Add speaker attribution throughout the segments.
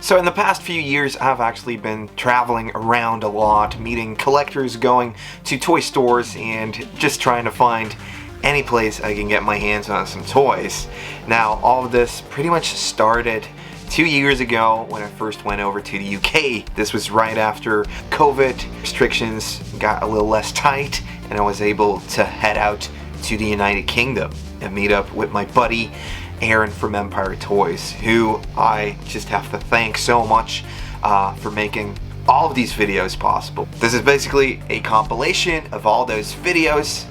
Speaker 1: So in the past few years, I've actually been traveling around a lot, meeting collectors, going to toy stores, and just trying to find any place I can get my hands on some toys. Now, all of this pretty much started 2 years ago when I first went over to the UK. This was right after COVID restrictions got a little less tight, and I was able to head out to the United Kingdom and meet up with my buddy Erin from Empire Toys, who I just have to thank so much for making all of these videos possible. This is basically a compilation of all those videos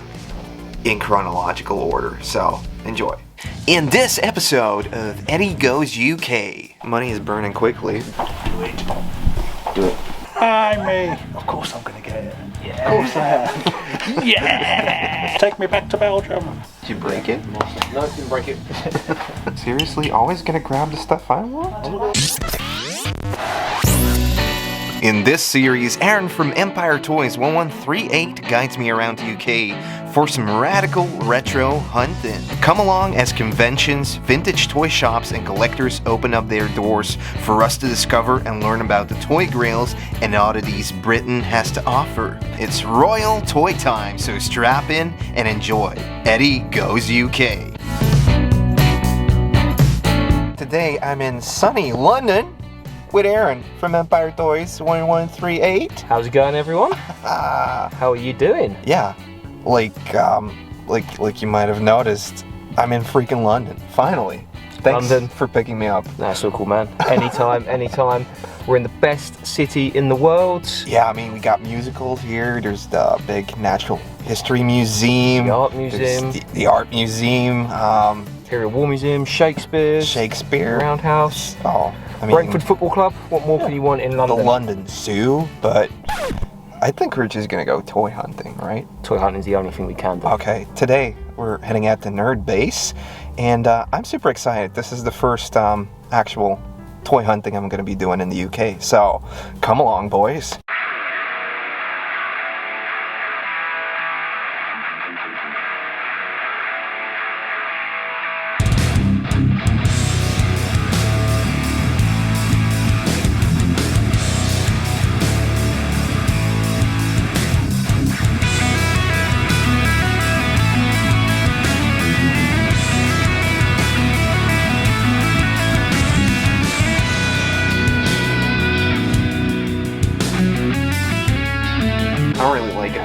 Speaker 1: in chronological order, so enjoy. In this episode of Eddie Goes UK, money is burning quickly. Do it.
Speaker 2: Hi, me. Of course I'm gonna get it. Yeah. Of course I am. Yeah. Take me back to Belgium.
Speaker 1: Did you break it?
Speaker 3: No, I didn't break it.
Speaker 1: Seriously? Always gonna grab the stuff I want? In this series, Erin from Empire Toys 1138 guides me around the UK for some radical retro hunting. Come along as conventions, vintage toy shops, and collectors open up their doors for us to discover and learn about the toy grails and oddities Britain has to offer. It's royal toy time, so strap in and enjoy. Eddie Goes UK. Today I'm in sunny London with Erin from Empire Toys 1138.
Speaker 3: How's it going, everyone? How are you doing?
Speaker 1: Yeah, like you might have noticed, I'm in freaking London, finally. Thanks
Speaker 3: London.
Speaker 1: for picking me up.
Speaker 3: That's so cool, man. Anytime, anytime. We're in the best city in the world.
Speaker 1: Yeah, I mean, we got musicals here. There's the big Natural History Museum.
Speaker 3: The Art Museum.
Speaker 1: The Art Museum.
Speaker 3: Imperial War Museum, Shakespeare. Roundhouse.
Speaker 1: Oh, I mean,
Speaker 3: Brentford Football Club. What more can you want in London?
Speaker 1: The London Zoo, but I think we're just gonna go toy hunting, right?
Speaker 3: Toy hunting is the only thing we can do.
Speaker 1: Okay, today we're heading out to Nerdbase, and I'm super excited. This is the first actual toy hunting I'm gonna be doing in the UK, so come along, boys.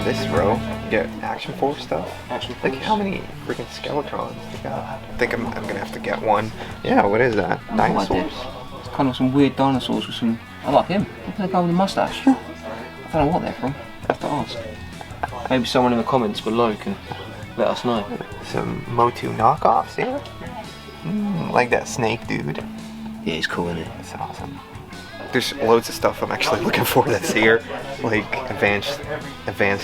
Speaker 1: This row, you get Action Force stuff.
Speaker 3: Action
Speaker 1: Look
Speaker 3: Force.
Speaker 1: how many freaking Skeletrons they got. I think I'm gonna have to get one. Yeah, what is that? Dinosaurs?
Speaker 4: It's kind of some weird dinosaurs with some. I like him. Look at the guy with the mustache. I don't know what they're from. I have to ask.
Speaker 3: Maybe someone in the comments below can let us know.
Speaker 1: Some Motu knockoffs here. Like that snake dude.
Speaker 4: Yeah, he's cool, isn't he?
Speaker 1: That's awesome. There's loads of stuff I'm actually looking for that's here, like advanced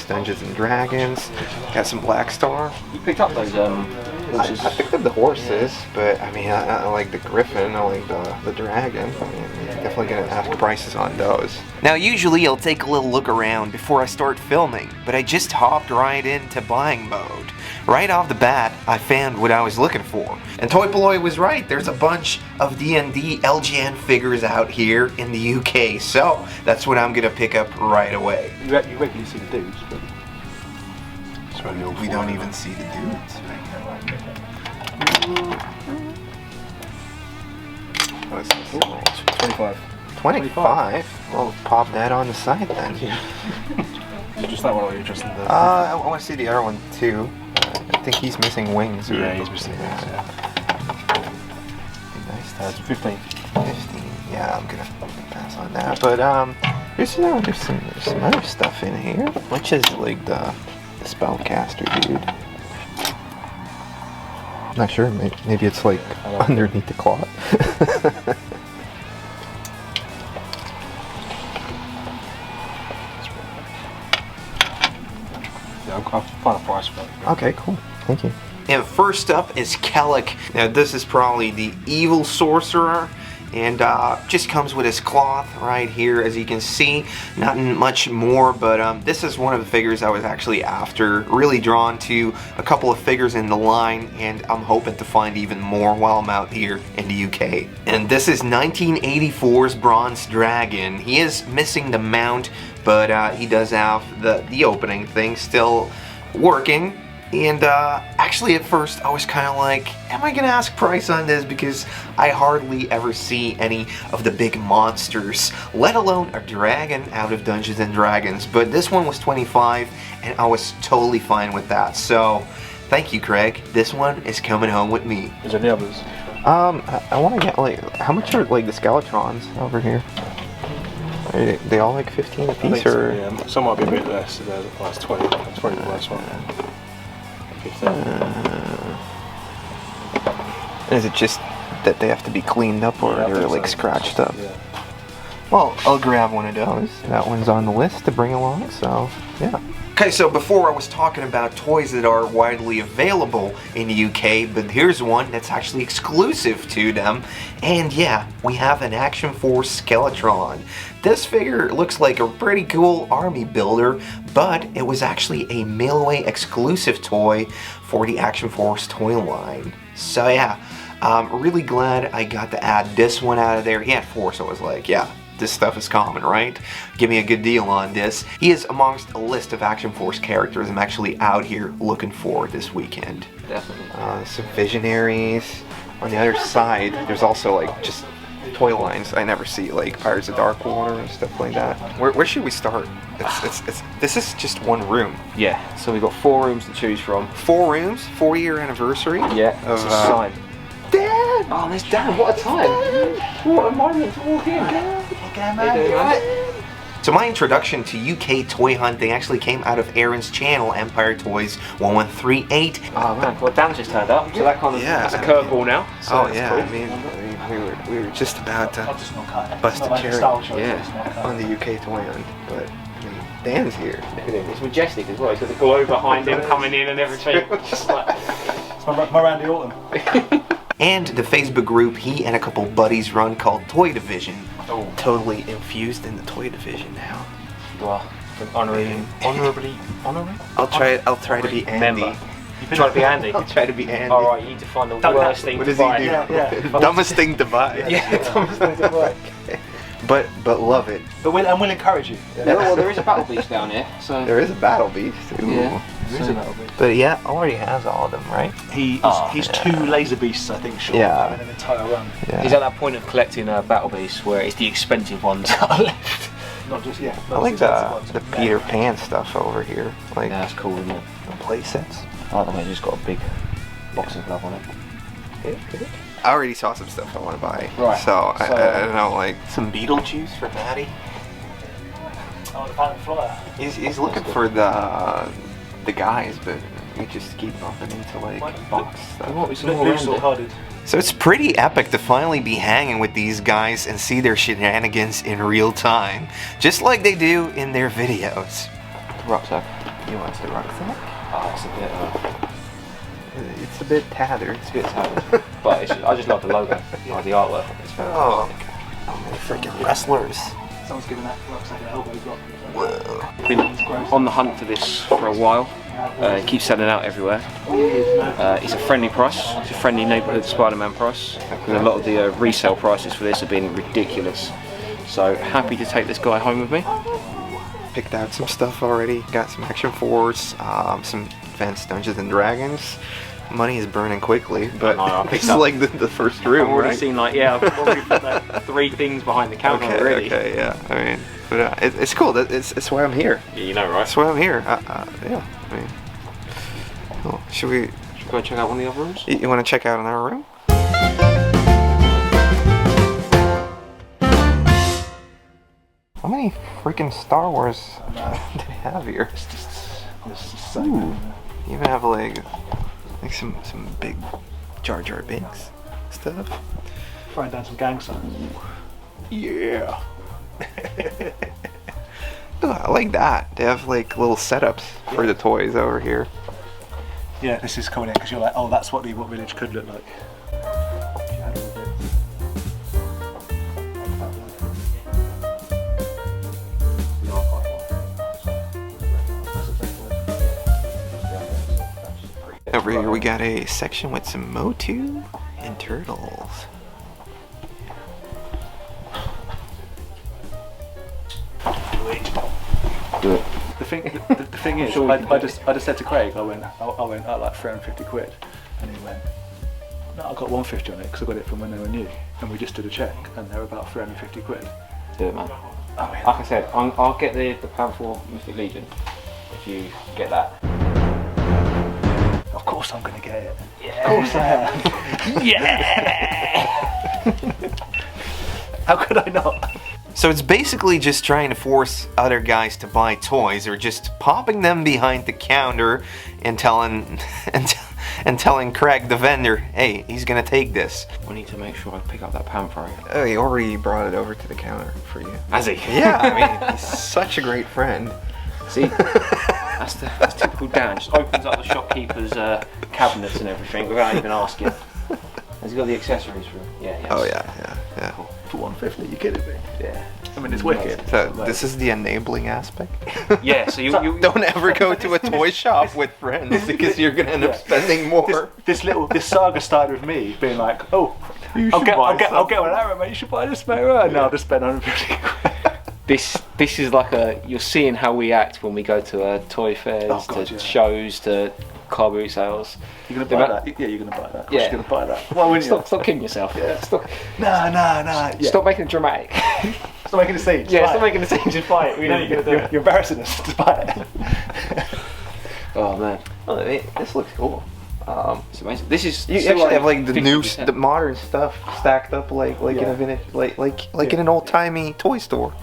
Speaker 1: Dungeons and Dragons. Got some Black Star.
Speaker 3: You picked up those horses.
Speaker 1: I picked up the horses, but I mean, I like the griffin, I like the dragon. I mean, I'm definitely gonna ask prices on those. Now, usually I'll take a little look around before I start filming, but I just hopped right into buying mode. Right off the bat, I found what I was looking for. And Toy Polloi was right, there's a bunch of D&D LGN figures out here in the UK, so that's what I'm gonna pick up right away.
Speaker 2: You regularly see the dudes, but
Speaker 1: We don't even see the dudes. What is this?
Speaker 2: 25.
Speaker 1: 25? Well, pop that on the side then.
Speaker 2: Just that one, or you're just in the.
Speaker 1: I want to see the other one too. I think he's missing wings.
Speaker 2: Yeah, he's missing wings. Yeah.
Speaker 1: Nice.
Speaker 2: It's 15.
Speaker 1: 15. Yeah, I'm gonna pass on that. But there's some other stuff in here, which is like the spellcaster dude. Not sure. Maybe it's like underneath the cloth.
Speaker 2: I'll find a price for it.
Speaker 1: Okay, cool. Thank you. And first up is Kellic. Now this is probably the evil sorcerer and just comes with his cloth right here, as you can see. Not much more, but this is one of the figures I was actually after. Really drawn to a couple of figures in the line, and I'm hoping to find even more while I'm out here in the UK. And this is 1984's Bronze Dragon. He is missing the mount, but he does have the opening thing still working. And actually at first I was kind of like, am I gonna ask price on this, because I hardly ever see any of the big monsters, let alone a dragon out of Dungeons and Dragons. But this one was 25 and I was totally fine with that. So thank you, Craig. This one is coming home with me.
Speaker 2: Is there any others?
Speaker 3: I want to get like, how much are like the Skeletrons over here? Are they all like 15 a piece, or?
Speaker 2: So, yeah. Some might be a bit less. That's 20. That's probably the worst one.
Speaker 3: Is it just that they have to be cleaned up, or they're like scratched up?
Speaker 2: Yeah.
Speaker 3: Well, I'll grab one of those. That one's on the list to bring along, so yeah.
Speaker 1: Okay, so before I was talking about toys that are widely available in the UK, but here's one that's actually exclusive to them. And yeah, we have an Action Force Skeletron. This figure looks like a pretty cool army builder, but it was actually a mailaway exclusive toy for the Action Force toy line. So yeah, I'm really glad I got to add this one out of there. He had 4, so I was like, yeah, this stuff is common, right? Give me a good deal on this. He is amongst a list of Action Force characters I'm actually out here looking for this weekend.
Speaker 4: Definitely.
Speaker 3: Some Visionaries. On the other side, there's also like just toy lines I never see, like Pirates of Darkwater and stuff like that. Where should we start? This is just one room.
Speaker 4: Yeah, so we've got 4 rooms to choose from.
Speaker 1: 4 rooms, 4-year anniversary.
Speaker 4: Yeah,
Speaker 1: of,
Speaker 4: it's a sign.
Speaker 1: Dad!
Speaker 4: Oh, there's Dan, what a time! What a moment to walk in.
Speaker 2: Okay, man.
Speaker 1: So my introduction to UK toy hunting actually came out of Erin's channel, Empire Toys 1138.
Speaker 4: Oh man, well Dan's just turned up, so that kind of, that's a curveball now. So
Speaker 1: Oh yeah,
Speaker 4: cool.
Speaker 1: I mean, we were just about to
Speaker 2: I'll just not cut it.
Speaker 1: bust
Speaker 2: It's
Speaker 1: a
Speaker 2: not like
Speaker 1: cherry
Speaker 2: Star Wars show,
Speaker 1: yeah,
Speaker 2: it's not cut.
Speaker 1: on the UK toy hunt, but I mean, Dan's here.
Speaker 4: Look at him, it's majestic as well, he's got the glow behind him coming in and everything. Just like...
Speaker 2: It's my Randy Orton.
Speaker 1: And the Facebook group he and a couple buddies run called Toy Division.
Speaker 3: Oh, totally infused in the toy division now.
Speaker 4: Well, honorably.
Speaker 1: I'll try to be Andy.
Speaker 4: Member. You try to be Andy?
Speaker 1: I'll try to be Andy.
Speaker 4: Alright, you need to find the worst thing
Speaker 1: What
Speaker 4: to
Speaker 1: does he
Speaker 4: buy.
Speaker 1: do?
Speaker 2: Yeah.
Speaker 1: Dumbest thing to buy.
Speaker 4: Yeah, dumbest thing to buy.
Speaker 1: But love it.
Speaker 2: But we'll encourage you.
Speaker 4: Yeah, well, there is a battle beast down here, so...
Speaker 1: There is a battle beast. Ooh.
Speaker 4: Yeah.
Speaker 2: There is a battle beast.
Speaker 3: But yeah, already has all of them, right?
Speaker 2: He's 2 laser beasts, I think, short
Speaker 3: Yeah.
Speaker 2: of having an entire run.
Speaker 3: Yeah.
Speaker 4: He's at that point of collecting battle beasts where it's the expensive ones that are left.
Speaker 2: Not just, yeah.
Speaker 3: I like the Peter Pan stuff over here, like
Speaker 4: Yeah, that's cool, isn't it?
Speaker 3: the play sets.
Speaker 4: I like the way it's just got a big boxing glove on it.
Speaker 1: I already saw some stuff I want to buy.
Speaker 4: Right.
Speaker 1: So I don't know, like
Speaker 3: Some Beetlejuice for Maddie.
Speaker 2: Oh, the Phantom Flyer.
Speaker 1: he's looking for the guys, but we just keep bumping into like box stuff.
Speaker 4: What was some more
Speaker 2: Loose
Speaker 4: around
Speaker 2: or
Speaker 4: it?
Speaker 2: carded.
Speaker 1: So it's pretty epic to finally be hanging with these guys and see their shenanigans in real time, just like they do in their videos.
Speaker 4: Rucksack.
Speaker 3: He wants the rucksack.
Speaker 4: Oh, it's a bit...
Speaker 3: It's a bit tattered.
Speaker 4: it's a bit sad. But it's I just love the logo, like the artwork. It's very
Speaker 1: Oh,
Speaker 3: Freaking wrestlers.
Speaker 2: Someone's giving that rucksack an elbow drop.
Speaker 4: been on the hunt for this for a while. It keeps selling out everywhere. It's a friendly price. It's a friendly neighbourhood Spider-Man price. And a lot of the resale prices for this have been ridiculous. So happy to take this guy home with me.
Speaker 1: picked out some stuff already. Got some Action Force, some Advanced Dungeons and Dragons. Money is burning quickly, but this is like the first room,
Speaker 4: I've already
Speaker 1: right?
Speaker 4: seen I've already put like 3 things behind the counter already.
Speaker 1: Okay, yeah. I mean, but it's cool. It's why I'm here.
Speaker 4: Yeah, you know, right?
Speaker 1: That's why I'm here. Yeah. I mean, cool. Should we
Speaker 4: Go check out one of the other rooms?
Speaker 1: You want to check out another room? How many freaking Star Wars do they have here? Ooh. You even have like some big Jar Jar Binks stuff.
Speaker 2: Throwing down some gang signs.
Speaker 1: Yeah. Ooh, I like that. They have like little setups for the toys over here.
Speaker 2: Yeah, this is coming in because you're like, oh, that's what the What Village could look like.
Speaker 3: Over here we got a section with some Motu and turtles.
Speaker 4: Do it.
Speaker 2: The thing is, I just said to Craig, I went at like 350 quid, and he went, no, I got 150 on it because I got it from when they were new, and we just did a check, and they were about 350 quid.
Speaker 4: Do it, man.
Speaker 2: I mean,
Speaker 4: Like I said, I'll get the pound for Mythic Legion if you get that.
Speaker 2: of course I'm gonna get it.
Speaker 4: Yeah.
Speaker 2: Of course I am. Yeah. How could I not?
Speaker 1: So it's basically just trying to force other guys to buy toys, or just popping them behind the counter and telling Craig the vendor, hey, he's gonna take this.
Speaker 4: I need to make sure I pick up that pound for you.
Speaker 3: Oh, he already brought it over to the counter for you.
Speaker 4: Has he?
Speaker 3: Yeah, I mean, he's such a great friend.
Speaker 4: See, that's typical Dan. Just opens up the shopkeeper's cabinets and everything without even asking. Has he got the accessories for him? Yeah, yes.
Speaker 3: Oh yeah.
Speaker 4: Cool.
Speaker 2: For 150, you kidding me?
Speaker 4: Yeah.
Speaker 2: I mean, it's wicked.
Speaker 3: So this is the enabling aspect.
Speaker 4: Yeah, so you
Speaker 3: Don't ever go to a toy shop with friends because you're gonna end up spending more.
Speaker 2: This saga started with me being like, oh, I'll get one of that, mate. You should buy this, mate. Right? No, I'll just spend 150 quid.
Speaker 4: This is like you're seeing how we act when we go to toy fairs, shows, to car boot sales.
Speaker 2: You're gonna buy that? Yeah, you're gonna buy that. Of course
Speaker 4: Yeah.
Speaker 2: you're gonna buy that. Why wouldn't you?
Speaker 4: Stop kidding yourself.
Speaker 2: Yeah.
Speaker 4: Stop.
Speaker 2: No. Yeah.
Speaker 4: Stop making it dramatic.
Speaker 2: Stop making a scene.
Speaker 4: Yeah, stop making the scene. Just buy it. We know you're gonna do it.
Speaker 2: You're embarrassing us. Just buy it.
Speaker 4: Oh man.
Speaker 3: Oh, this looks cool.
Speaker 4: It's amazing. This is
Speaker 3: You actually have like the modern stuff stacked up like in a vintage, like in an old timey toy store.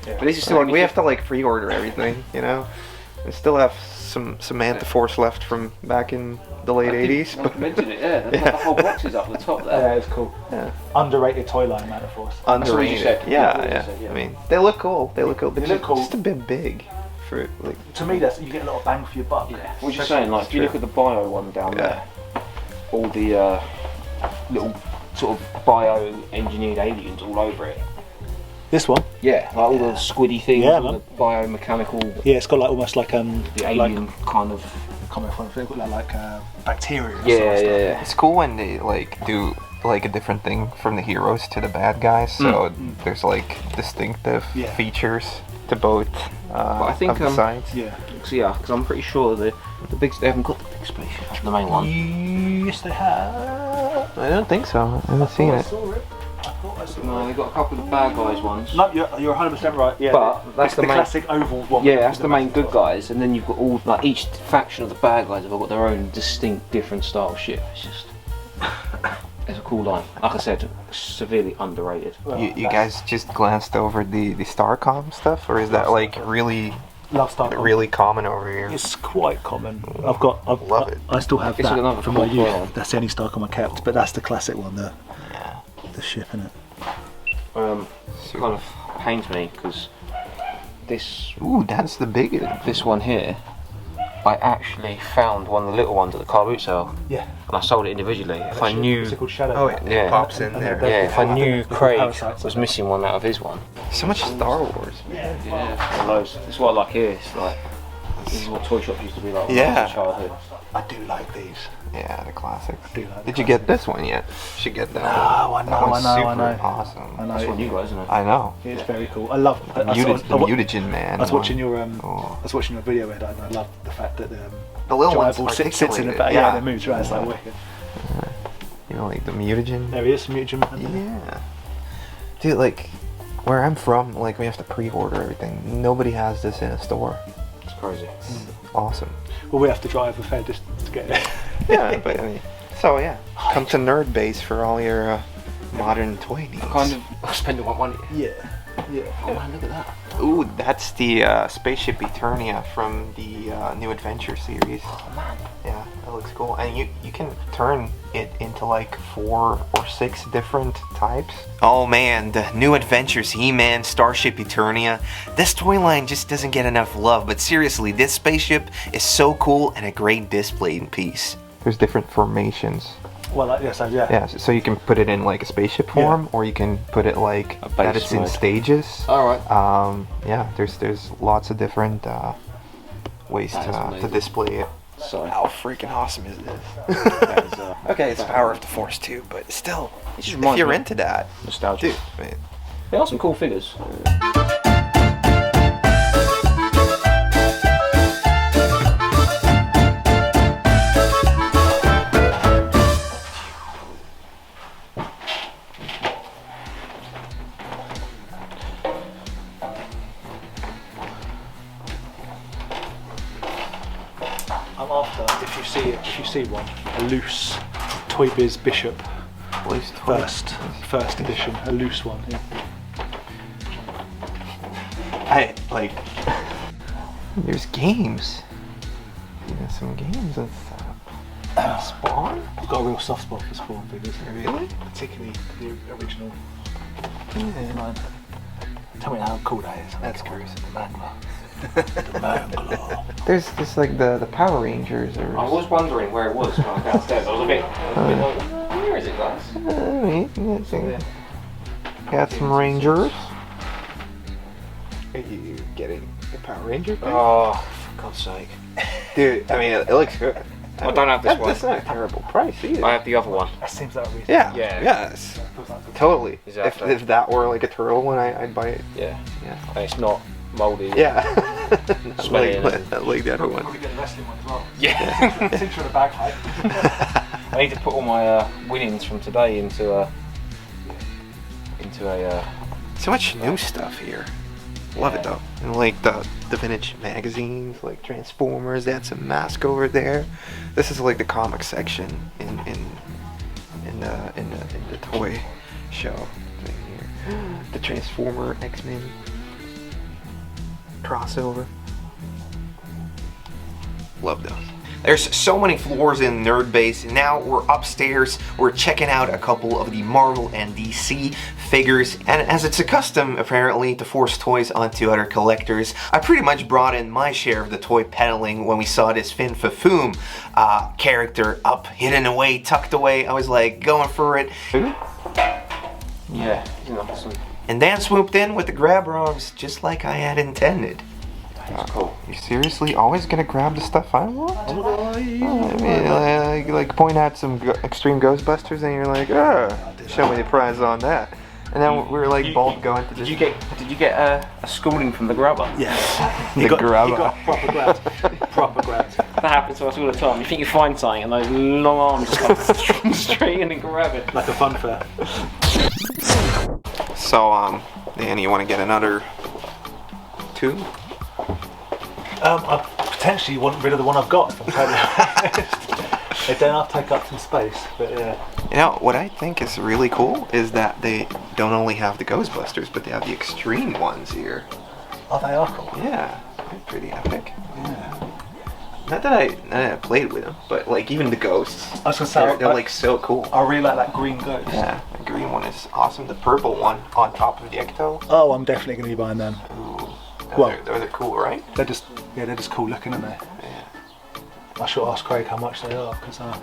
Speaker 2: Yeah.
Speaker 4: But this is still
Speaker 3: Like, we have to like pre-order everything, you know. We still have some Force left from back in the late '80s.
Speaker 4: I mentioned it. Yeah, the whole box is up the top there.
Speaker 2: Yeah, it's cool.
Speaker 3: Yeah.
Speaker 2: Underrated toy line, Force.
Speaker 3: Underrated.
Speaker 4: said.
Speaker 3: Yeah,
Speaker 4: That's what you
Speaker 3: yeah.
Speaker 4: said, yeah.
Speaker 3: I mean, they look cool. They look cool. But
Speaker 2: They look cool.
Speaker 3: Just a bit big for like.
Speaker 2: To me, you get a lot of bang for your buck.
Speaker 4: Yeah. What you're saying, like if you look at the bio one down there, all the little sort of bio-engineered aliens all over it.
Speaker 2: This one?
Speaker 4: Yeah, like all the squiddy things,
Speaker 2: Yeah,
Speaker 4: all
Speaker 2: man.
Speaker 4: the biomechanical,
Speaker 2: Yeah, it's got like almost like
Speaker 4: the alien kind of.
Speaker 2: comment from like bacteria.
Speaker 4: Yeah.
Speaker 3: It's cool when they like do like a different thing from the heroes to the bad guys. So there's like distinctive features to both
Speaker 4: I think,
Speaker 3: of the sides.
Speaker 2: Yeah.
Speaker 4: So yeah, because I'm pretty sure they haven't got the big spaceship, the main one.
Speaker 2: Yes, they have.
Speaker 3: I don't think so. I haven't seen it.
Speaker 4: No, they've got a couple of the bad guys ones.
Speaker 2: No, you're 100% right. Yeah,
Speaker 4: But that's the main
Speaker 2: classic oval one.
Speaker 4: Yeah, that's the main good guys, and then you've got all like each faction of the bad guys have all got their own distinct, different style ship. It's just it's a cool line. Like I said, severely underrated.
Speaker 3: You guys just glanced over the Starcom stuff, or is that like really
Speaker 2: Love Starcom.
Speaker 3: really common over here?
Speaker 2: It's quite common. I
Speaker 3: love it.
Speaker 2: I still have
Speaker 4: It's
Speaker 2: that
Speaker 4: another
Speaker 2: from my
Speaker 4: cool
Speaker 2: youth.
Speaker 4: one.
Speaker 2: That's the only Starcom I kept, but that's the classic one. The ship in it.
Speaker 4: It kind of pains me because this
Speaker 3: Ooh, that's the big.
Speaker 4: this one here, I actually found one of the little ones at the car boot sale,
Speaker 2: Yeah.
Speaker 4: and I sold it individually. If I knew,
Speaker 2: What's it called? Shadow.
Speaker 3: Oh, it
Speaker 4: Yeah.
Speaker 3: pops in there.
Speaker 4: yeah, if I knew
Speaker 2: the
Speaker 4: Craig
Speaker 2: parasites
Speaker 4: was
Speaker 2: on it.
Speaker 4: missing one out of his one.
Speaker 3: So much Star Wars.
Speaker 4: Yeah, loads. That's what I like here. It's like this is what toy shops used to be like when I was
Speaker 3: Yeah.
Speaker 4: in childhood.
Speaker 2: I do like these.
Speaker 3: Yeah, the classics.
Speaker 2: I do like the
Speaker 3: Did you get this one yet? You should get that one.
Speaker 2: I know,
Speaker 3: That one's
Speaker 2: I
Speaker 3: super
Speaker 2: know.
Speaker 3: awesome.
Speaker 2: I know.
Speaker 4: That's what you guys, isn't it?
Speaker 3: I know.
Speaker 2: It's very cool. I love
Speaker 3: The mutagen man.
Speaker 2: I was watching your
Speaker 3: Oh.
Speaker 2: I was watching your video, Ed, and I love the fact that
Speaker 3: The little one's
Speaker 2: Giant Ball sits in the
Speaker 3: articulated,
Speaker 2: back.
Speaker 3: yeah.
Speaker 2: Yeah, and it moves around. It's like wicked.
Speaker 3: You know, like the mutagen.
Speaker 2: There he is, mutagen.
Speaker 3: Yeah. Dude, like, where I'm from, like, we have to pre-order everything. Nobody has this in a store.
Speaker 4: It's crazy.
Speaker 3: Awesome.
Speaker 2: Well, we have to drive a fair distance to get it.
Speaker 3: Yeah, but I mean, so yeah, come to Nerdbase for all your modern toy needs.
Speaker 4: Kind of spending my money.
Speaker 2: Yeah.
Speaker 4: Oh man, look at that.
Speaker 3: Ooh, that's the spaceship Eternia from the New Adventure series.
Speaker 4: Oh man.
Speaker 3: Yeah, that looks cool. And you can turn it into like 4 or 6 different types.
Speaker 1: Oh man, the New Adventures He-Man Starship Eternia. This toy line just doesn't get enough love, but seriously, this spaceship is so cool and a great display piece.
Speaker 3: There's different formations.
Speaker 2: Well, yeah.
Speaker 3: Yeah, so you can put it in like a spaceship form, or you can put it like
Speaker 4: A
Speaker 3: that
Speaker 4: base
Speaker 3: it's in
Speaker 4: mode.
Speaker 3: stages.
Speaker 4: Alright.
Speaker 3: Yeah, there's lots of different ways
Speaker 4: That is
Speaker 3: to
Speaker 4: amazing.
Speaker 3: display it.
Speaker 4: So
Speaker 3: How freaking awesome is this?
Speaker 4: that is,
Speaker 3: Okay, it's Power of the Force too, but still,
Speaker 4: it just
Speaker 3: if
Speaker 4: reminds
Speaker 3: you're
Speaker 4: me
Speaker 3: into that,
Speaker 4: of nostalgia.
Speaker 3: dude, man.
Speaker 4: There are some cool figures.
Speaker 2: I'm after, if you see one, a loose Toy Biz Bishop. First edition, a loose one. Yeah.
Speaker 3: I like. There's games. Yeah, some games and stuff. Spawn?
Speaker 2: I've got a real soft spot for Spawn figures.
Speaker 3: Really?
Speaker 2: Particularly the original
Speaker 3: Yeah.
Speaker 2: line. Tell me how cool that is.
Speaker 3: That's crazy.
Speaker 2: The Mangler. The Mangler.
Speaker 3: There's just like the Power Rangers or.
Speaker 4: I was wondering where it was when I was downstairs. I was a bit like, where is it, guys?
Speaker 3: Got some Rangers. Are you getting the Power Ranger?
Speaker 4: Oh, for God's sake.
Speaker 3: Dude, I mean, it looks good.
Speaker 4: I don't have this one.
Speaker 3: That's not a terrible price either.
Speaker 4: I have the other one.
Speaker 2: That seems like a reason.
Speaker 3: Yeah.
Speaker 4: Yeah.
Speaker 3: Yes. Totally.
Speaker 4: Exactly.
Speaker 3: If that were like a turtle one, I'd buy it.
Speaker 4: Yeah.
Speaker 3: Yeah.
Speaker 4: And it's not mouldy.
Speaker 3: Yeah. Not
Speaker 4: Smelly,
Speaker 3: like the other one.
Speaker 2: Probably get the wrestling one as well.
Speaker 4: Yeah.
Speaker 2: Since you're in a bag height.
Speaker 4: I need to put all my winnings from today into a
Speaker 3: So much new stuff here. Love it though. And like the vintage magazines, like Transformers. They had some Mask over there. This is like the comic section in the toy show thing here. The Transformer X-Men crossover. Love those.
Speaker 1: There's so many floors in Nerdbase, and now we're upstairs. We're checking out a couple of the Marvel and DC figures, and as it's a custom, apparently, to force toys onto other collectors, I pretty much brought in my share of the toy peddling when we saw this Fin Fafoom character up, hidden away, tucked away. I was like, going for it.
Speaker 4: yeah. He's awesome.
Speaker 1: And Dan swooped in with the grab rogs, just like I had intended.
Speaker 4: Cool.
Speaker 3: You seriously always gonna grab the stuff I want? I mean, like point out some extreme Ghostbusters, and you're like, show me the prize on that. And then we're like both going to.
Speaker 4: Did you get a schooling from the grabber?
Speaker 2: Yes.
Speaker 3: The grabber.
Speaker 2: He got proper grabbed. Proper grabbed.
Speaker 4: That happens to us all the time. You think you find something, and those long arms just come straight in and grab it.
Speaker 2: Like a fun fair.
Speaker 3: So, Dan, you want to get another two?
Speaker 2: I potentially want rid of the one I've got, if I'm totally honest. It then I'll take up some space, but yeah.
Speaker 3: You know, what I think is really cool is that they don't only have the Ghostbusters, but they have the extreme ones here.
Speaker 2: Oh, they are cool.
Speaker 3: Yeah, they're pretty epic.
Speaker 2: Yeah.
Speaker 3: Not that I played with them, but like even the ghosts,
Speaker 2: I was gonna say,
Speaker 3: they're like so cool.
Speaker 2: I really like that green ghost.
Speaker 3: Yeah, the green one is awesome. The purple one on top of the Ecto.
Speaker 2: Oh, I'm definitely going to be buying them.
Speaker 3: Ooh,
Speaker 2: Well-
Speaker 3: they're cool, right?
Speaker 2: They're just cool looking, aren't they?
Speaker 3: Yeah.
Speaker 2: I should ask Craig how much they are, because I'm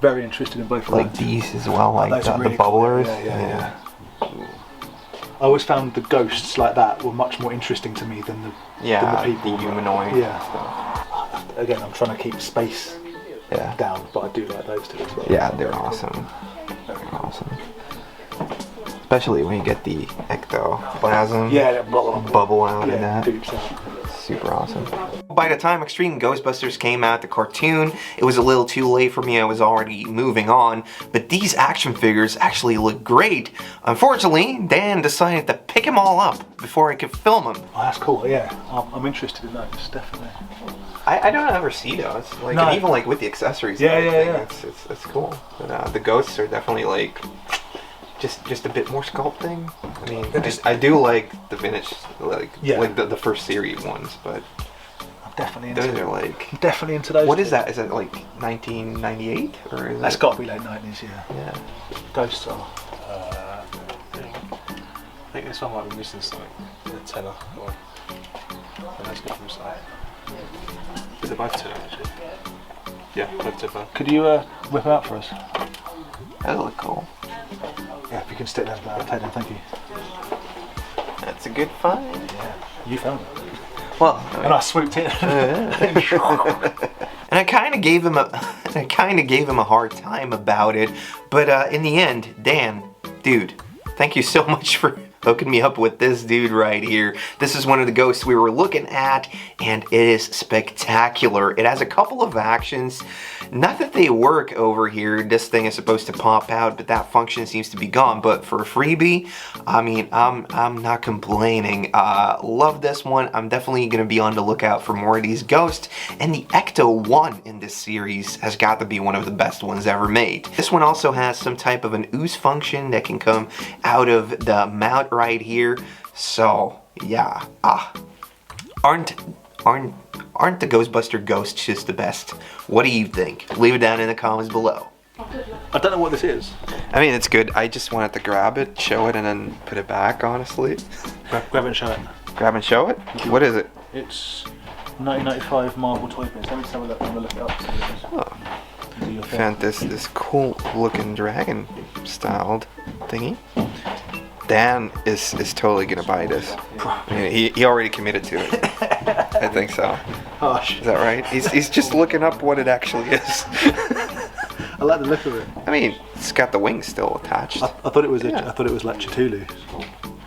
Speaker 2: very interested in both of them.
Speaker 3: Like these as well, like
Speaker 2: Those are
Speaker 3: the
Speaker 2: really cool.
Speaker 3: bubblers.
Speaker 2: Yeah. I always found the ghosts like that were much more interesting to me than the people.
Speaker 3: the humanoid
Speaker 2: Yeah.
Speaker 3: stuff.
Speaker 2: Again, I'm trying to keep space
Speaker 3: Yeah.
Speaker 2: down, but I do like those two as well.
Speaker 3: Yeah, they're awesome. They're awesome. Especially when you get the ectoplasm
Speaker 2: Yeah, blah, blah, blah.
Speaker 3: bubble out in
Speaker 2: Yeah,
Speaker 3: that.
Speaker 2: poops out.
Speaker 3: Super awesome.
Speaker 1: By the time Extreme Ghostbusters came out, the cartoon, it was a little too late for me. I was already moving on, but these action figures actually look great. Unfortunately, Dan decided to pick them all up before I could film them.
Speaker 2: Oh, that's cool. Yeah, I'm interested in those, definitely.
Speaker 3: I don't ever see those. Like,
Speaker 2: No.
Speaker 3: and even like with the accessories.
Speaker 2: Yeah,
Speaker 3: and
Speaker 2: yeah,
Speaker 3: everything,
Speaker 2: yeah.
Speaker 3: It's cool. But the ghosts are definitely like just a bit more sculpting. I mean, I do like the vintage, like the first series ones, but
Speaker 2: I'm definitely
Speaker 3: those
Speaker 2: into
Speaker 3: are like.
Speaker 2: I'm definitely into those.
Speaker 3: What is that? Is it like 1998 or is
Speaker 2: That's
Speaker 3: it?
Speaker 2: got to be late 90s, yeah.
Speaker 3: Yeah.
Speaker 2: Ghosts are.
Speaker 5: I think this one might be missing something. A tenner. Or let's go from side. Is it both tenner actually? Yeah, both tenner.
Speaker 2: Could you whip them out for us?
Speaker 3: That look cool.
Speaker 2: Yeah, if you can stick them out, I'll take them, thank you.
Speaker 3: That's a good find.
Speaker 2: Yeah, you found it.
Speaker 1: Well,
Speaker 2: and I swooped in.
Speaker 1: and I kind of gave him a hard time about it, but in the end, Dan, dude, thank you so much for hooking me up with this dude right here. This is one of the ghosts we were looking at, and it is spectacular. It has a couple of actions. Not that they work over here. This thing is supposed to pop out, but that function seems to be gone. But for a freebie, I mean, I'm not complaining. Love this one. I'm definitely gonna be on the lookout for more of these ghosts. And the Ecto 1 in this series has got to be one of the best ones ever made. This one also has some type of an ooze function that can come out of the mount right here. So yeah, aren't the Ghostbuster ghosts just the best? What do you think? Leave it down in the comments below.
Speaker 2: I don't know what this is.
Speaker 3: I mean, it's good. I just wanted to grab it, show it, and then put it back, honestly.
Speaker 2: Grab it and show it.
Speaker 3: Grab and show it? What is it?
Speaker 2: It's 1995 marble toy pins. Let me just have a look. I'm gonna look it up.
Speaker 3: Oh. Found this cool looking dragon styled thingy. Dan is totally gonna buy this. I mean, he already committed to it. I think so.
Speaker 2: Gosh.
Speaker 3: Is that right? He's just looking up what it actually is.
Speaker 2: I like the look of it.
Speaker 3: I mean, it's got the wings still attached.
Speaker 2: I thought it was I thought it was like Teale.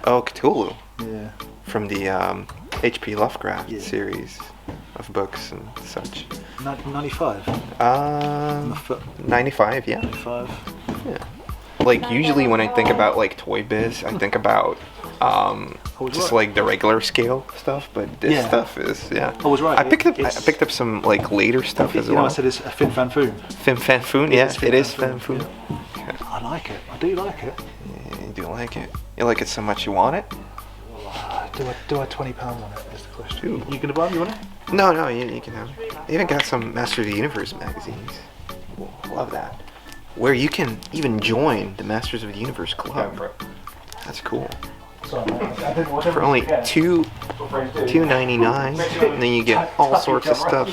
Speaker 3: Oh, Cthulhu.
Speaker 2: Yeah.
Speaker 3: From the H.P. Lovecraft series of books and such.
Speaker 2: 95.
Speaker 3: 95, yeah.
Speaker 2: 95.
Speaker 3: Yeah. Like usually when I think about like Toy Biz, I think about just like the regular scale stuff, but this stuff is
Speaker 2: I was right.
Speaker 3: I picked up some like later stuff as well.
Speaker 2: You know, I said it's a Fin Fan Foon.
Speaker 3: Fin Fan Foon, yeah, it is Fan Foon.
Speaker 2: Yeah. I like it. I do like it.
Speaker 3: Yeah, you do like it. You like it so much you want it?
Speaker 2: Do I £20 on it? Is the question.
Speaker 3: Ooh.
Speaker 2: You gonna buy them? You want it?
Speaker 3: No, you can have it. They even got some Master of the Universe magazines. Ooh, love that. Where you can even join the Masters of the Universe club. That's cool. For only $2.99, and then you get all sorts of stuff.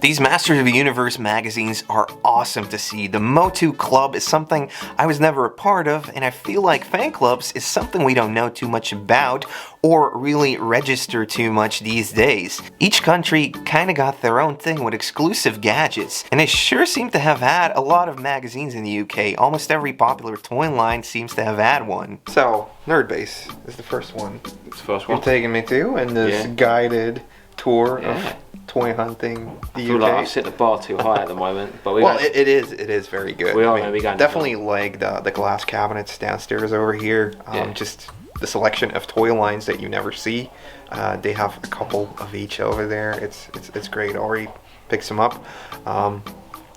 Speaker 1: These Masters of the Universe magazines are awesome to see. The Motu Club is something I was never a part of, and I feel like fan clubs is something we don't know too much about or really register too much these days. Each country kinda got their own thing with exclusive gadgets, and they sure seem to have had a lot of magazines in the UK. Almost every popular toy line seems to have had one.
Speaker 3: So, Nerdbase is the first one.
Speaker 4: It's the first one.
Speaker 3: You're taking me to, and this guided tour of toy hunting the
Speaker 4: I feel
Speaker 3: UK.
Speaker 4: like I've set the bar too high at the moment, but
Speaker 3: it is very good.
Speaker 4: We are going to be going
Speaker 3: definitely like the glass cabinets downstairs over here. Just the selection of toy lines that you never see. They have a couple of each over there. It's great. Already picked some up.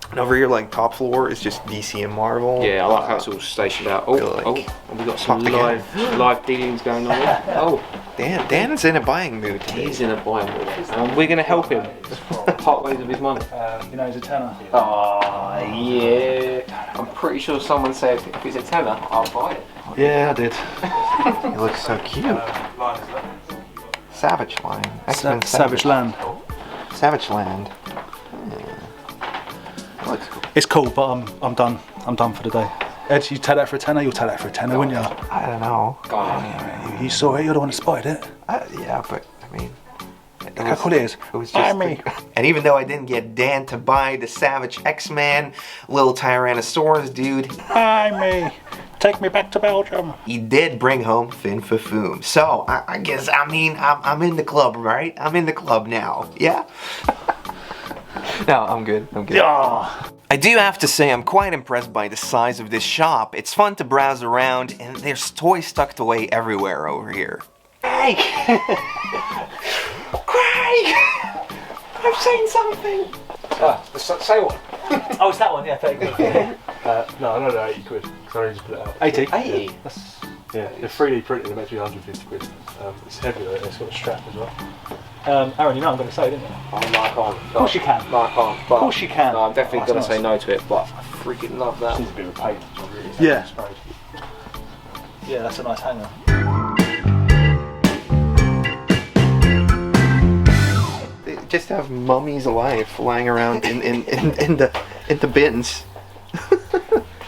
Speaker 3: And over here, like top floor, is just DC and Marvel.
Speaker 4: Yeah, I like how it's all stationed out. We got some live dealings going on here. Oh,
Speaker 3: Dan's in a buying mood today.
Speaker 4: He's in a buying mood, and we're going to help him part ways of his money.
Speaker 2: You know, he's a tenner.
Speaker 4: Oh, yeah. I'm pretty sure someone said if it's a tenner, I'll buy it.
Speaker 2: Yeah, I did.
Speaker 3: He looks so cute. Savage Line.
Speaker 2: Savage Land.
Speaker 3: Savage Land. Looks cool.
Speaker 2: It's cool, but I'm done. I'm done for the day. Ed, you take that for a tenner? You'll take that for a tenner, wouldn't you?
Speaker 3: I don't know.
Speaker 2: You saw it. You're the one that spotted it.
Speaker 3: Yeah, but I mean,
Speaker 2: Look how cool it is.
Speaker 3: It was just
Speaker 2: me.
Speaker 1: And even though I didn't get Dan to buy the Savage X-Man, little Tyrannosaurus dude,
Speaker 2: me. Take me back to Belgium.
Speaker 1: He did bring home Fin Fafoom. So I guess I'm in the club, right? I'm in the club now. Yeah.
Speaker 3: No, I'm good.
Speaker 2: Yeah.
Speaker 1: I do have to say I'm quite impressed by the size of this shop. It's fun to browse around, and there's toys tucked away everywhere over here.
Speaker 3: Craig! Craig! I've seen something!
Speaker 4: Say what?
Speaker 2: Oh, it's that one, yeah, 30 quid.
Speaker 5: No, I don't know, 80 quid, because I just put it out.
Speaker 2: 80?
Speaker 4: 80?
Speaker 5: Yeah, they're 3D printed, they're meant to be 150 quid. It's heavy though, it's got a strap as well.
Speaker 2: Aaron, you know I'm going to say, didn't you?
Speaker 4: Oh, no, I can't.
Speaker 2: Of course you can.
Speaker 4: No, I can't.
Speaker 2: Of course you can.
Speaker 4: No, I'm definitely going to say no to it, but I freaking love that.
Speaker 5: Needs a bit of a paint. Really
Speaker 2: Yeah. Yeah, that's a nice hanger.
Speaker 3: They just have mummies alive flying around in the bins.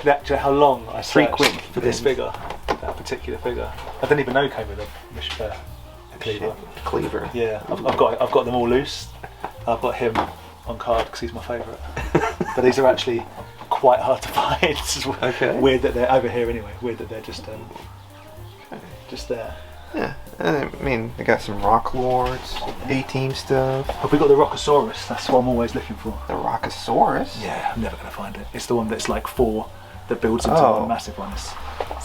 Speaker 2: Actually, how long I searched
Speaker 3: £3
Speaker 2: for this figure, that particular figure. I didn't even know it came with a Cleaver.
Speaker 1: Cleaver.
Speaker 2: Yeah, I've got them all loose. I've got him on card because he's my favourite. But these are actually quite hard to find. It's weird that they're over here anyway. Weird that they're just there.
Speaker 3: Yeah, I mean, they got some Rock Lords, A-Team stuff.
Speaker 2: Have we got the Rockosaurus? That's what I'm always looking for.
Speaker 3: The Rockosaurus?
Speaker 2: Yeah, I'm never going to find it. It's the one that's like 4 that builds into one massive one. It's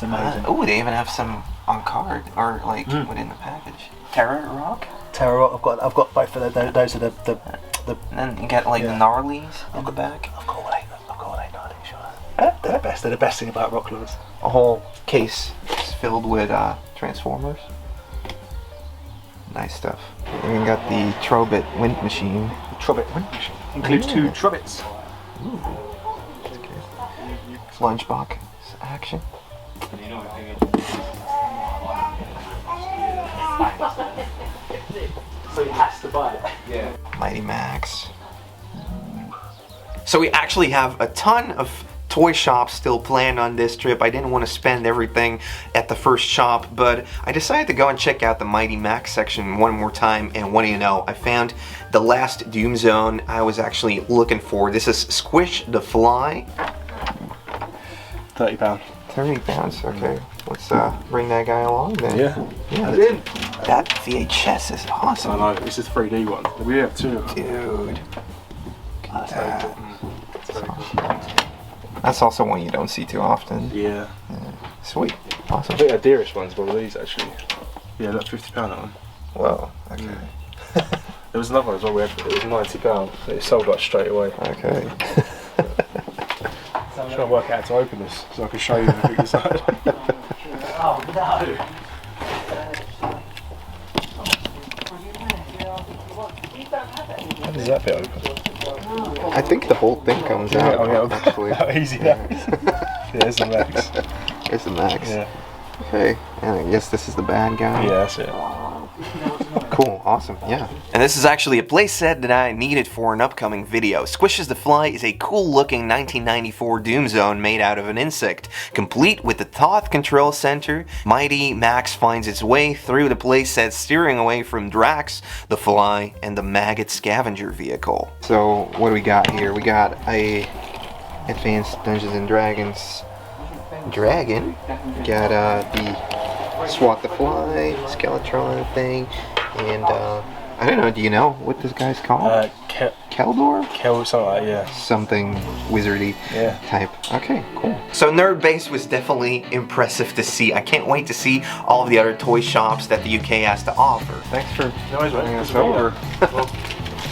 Speaker 2: amazing.
Speaker 1: Oh, they even have some on card or like within the package. Terror Rock?
Speaker 2: Terror Rock. I've got both of those. Those are the
Speaker 1: And then you get like the gnarlies on the back.
Speaker 2: I've got all 8 gnarlies. Sure. They're the best. They're the best thing about Rock Lords.
Speaker 3: A whole case is filled with Transformers. Nice stuff. We even got the Trübe wind machine.
Speaker 2: Trübe wind machine includes 2 Trübets.
Speaker 3: Ooh. That's good. Lunchbox action.
Speaker 2: So he has to buy it.
Speaker 1: Yeah.
Speaker 3: Mighty Max.
Speaker 1: So we actually have a ton of toy shops still planned on this trip. I didn't want to spend everything at the first shop, but I decided to go and check out the Mighty Max section one more time, and what do you know, I found the last Doom Zone I was actually looking for. This is Squish the Fly.
Speaker 2: £30.
Speaker 3: 30 pounds, okay. Let's bring that guy along then.
Speaker 5: Yeah.
Speaker 3: Yeah, that VHS is awesome.
Speaker 5: I know, this is a 3D one. We have 2 of them.
Speaker 3: Dude.
Speaker 2: That's very cool.
Speaker 5: It's very cool.
Speaker 3: That's also one you don't see too often.
Speaker 5: Yeah.
Speaker 3: Sweet. Awesome.
Speaker 5: I think our dearest one's one of these actually. Yeah, look, £50 that one.
Speaker 3: Whoa, okay.
Speaker 5: There was another one as well, it was £90. It sold like straight away.
Speaker 3: Okay.
Speaker 5: I'm trying to work out how to open this so I can show you everything inside.
Speaker 2: Oh no!
Speaker 5: How does that bit open?
Speaker 3: I think the whole thing comes out.
Speaker 5: Oh yeah,
Speaker 3: actually.
Speaker 5: how easy that is. Yeah, there's the Max.
Speaker 3: There's the Max.
Speaker 5: Yeah.
Speaker 3: Okay, and I guess this is the bad guy.
Speaker 5: Yeah, that's it.
Speaker 3: Cool, awesome, yeah.
Speaker 1: And this is actually a playset that I needed for an upcoming video. Squishes the Fly is a cool looking 1994 Doom Zone made out of an insect. Complete with the Thoth control center, Mighty Max finds its way through the playset, steering away from Drax, the Fly, and the Maggot scavenger vehicle.
Speaker 3: So what do we got here? We got a Advanced Dungeons and Dragons dragon. We got the Swat the Fly, Skeletron thing, and I don't know, do you know what this guy's called? Keldor?
Speaker 5: Something like that, yeah.
Speaker 3: Something wizardy type. Okay, cool.
Speaker 1: So Nerdbase was definitely impressive to see. I can't wait to see all of the other toy shops that the UK has to offer.
Speaker 3: Thanks for
Speaker 5: No worries,
Speaker 3: bringing
Speaker 5: mate.
Speaker 3: us over.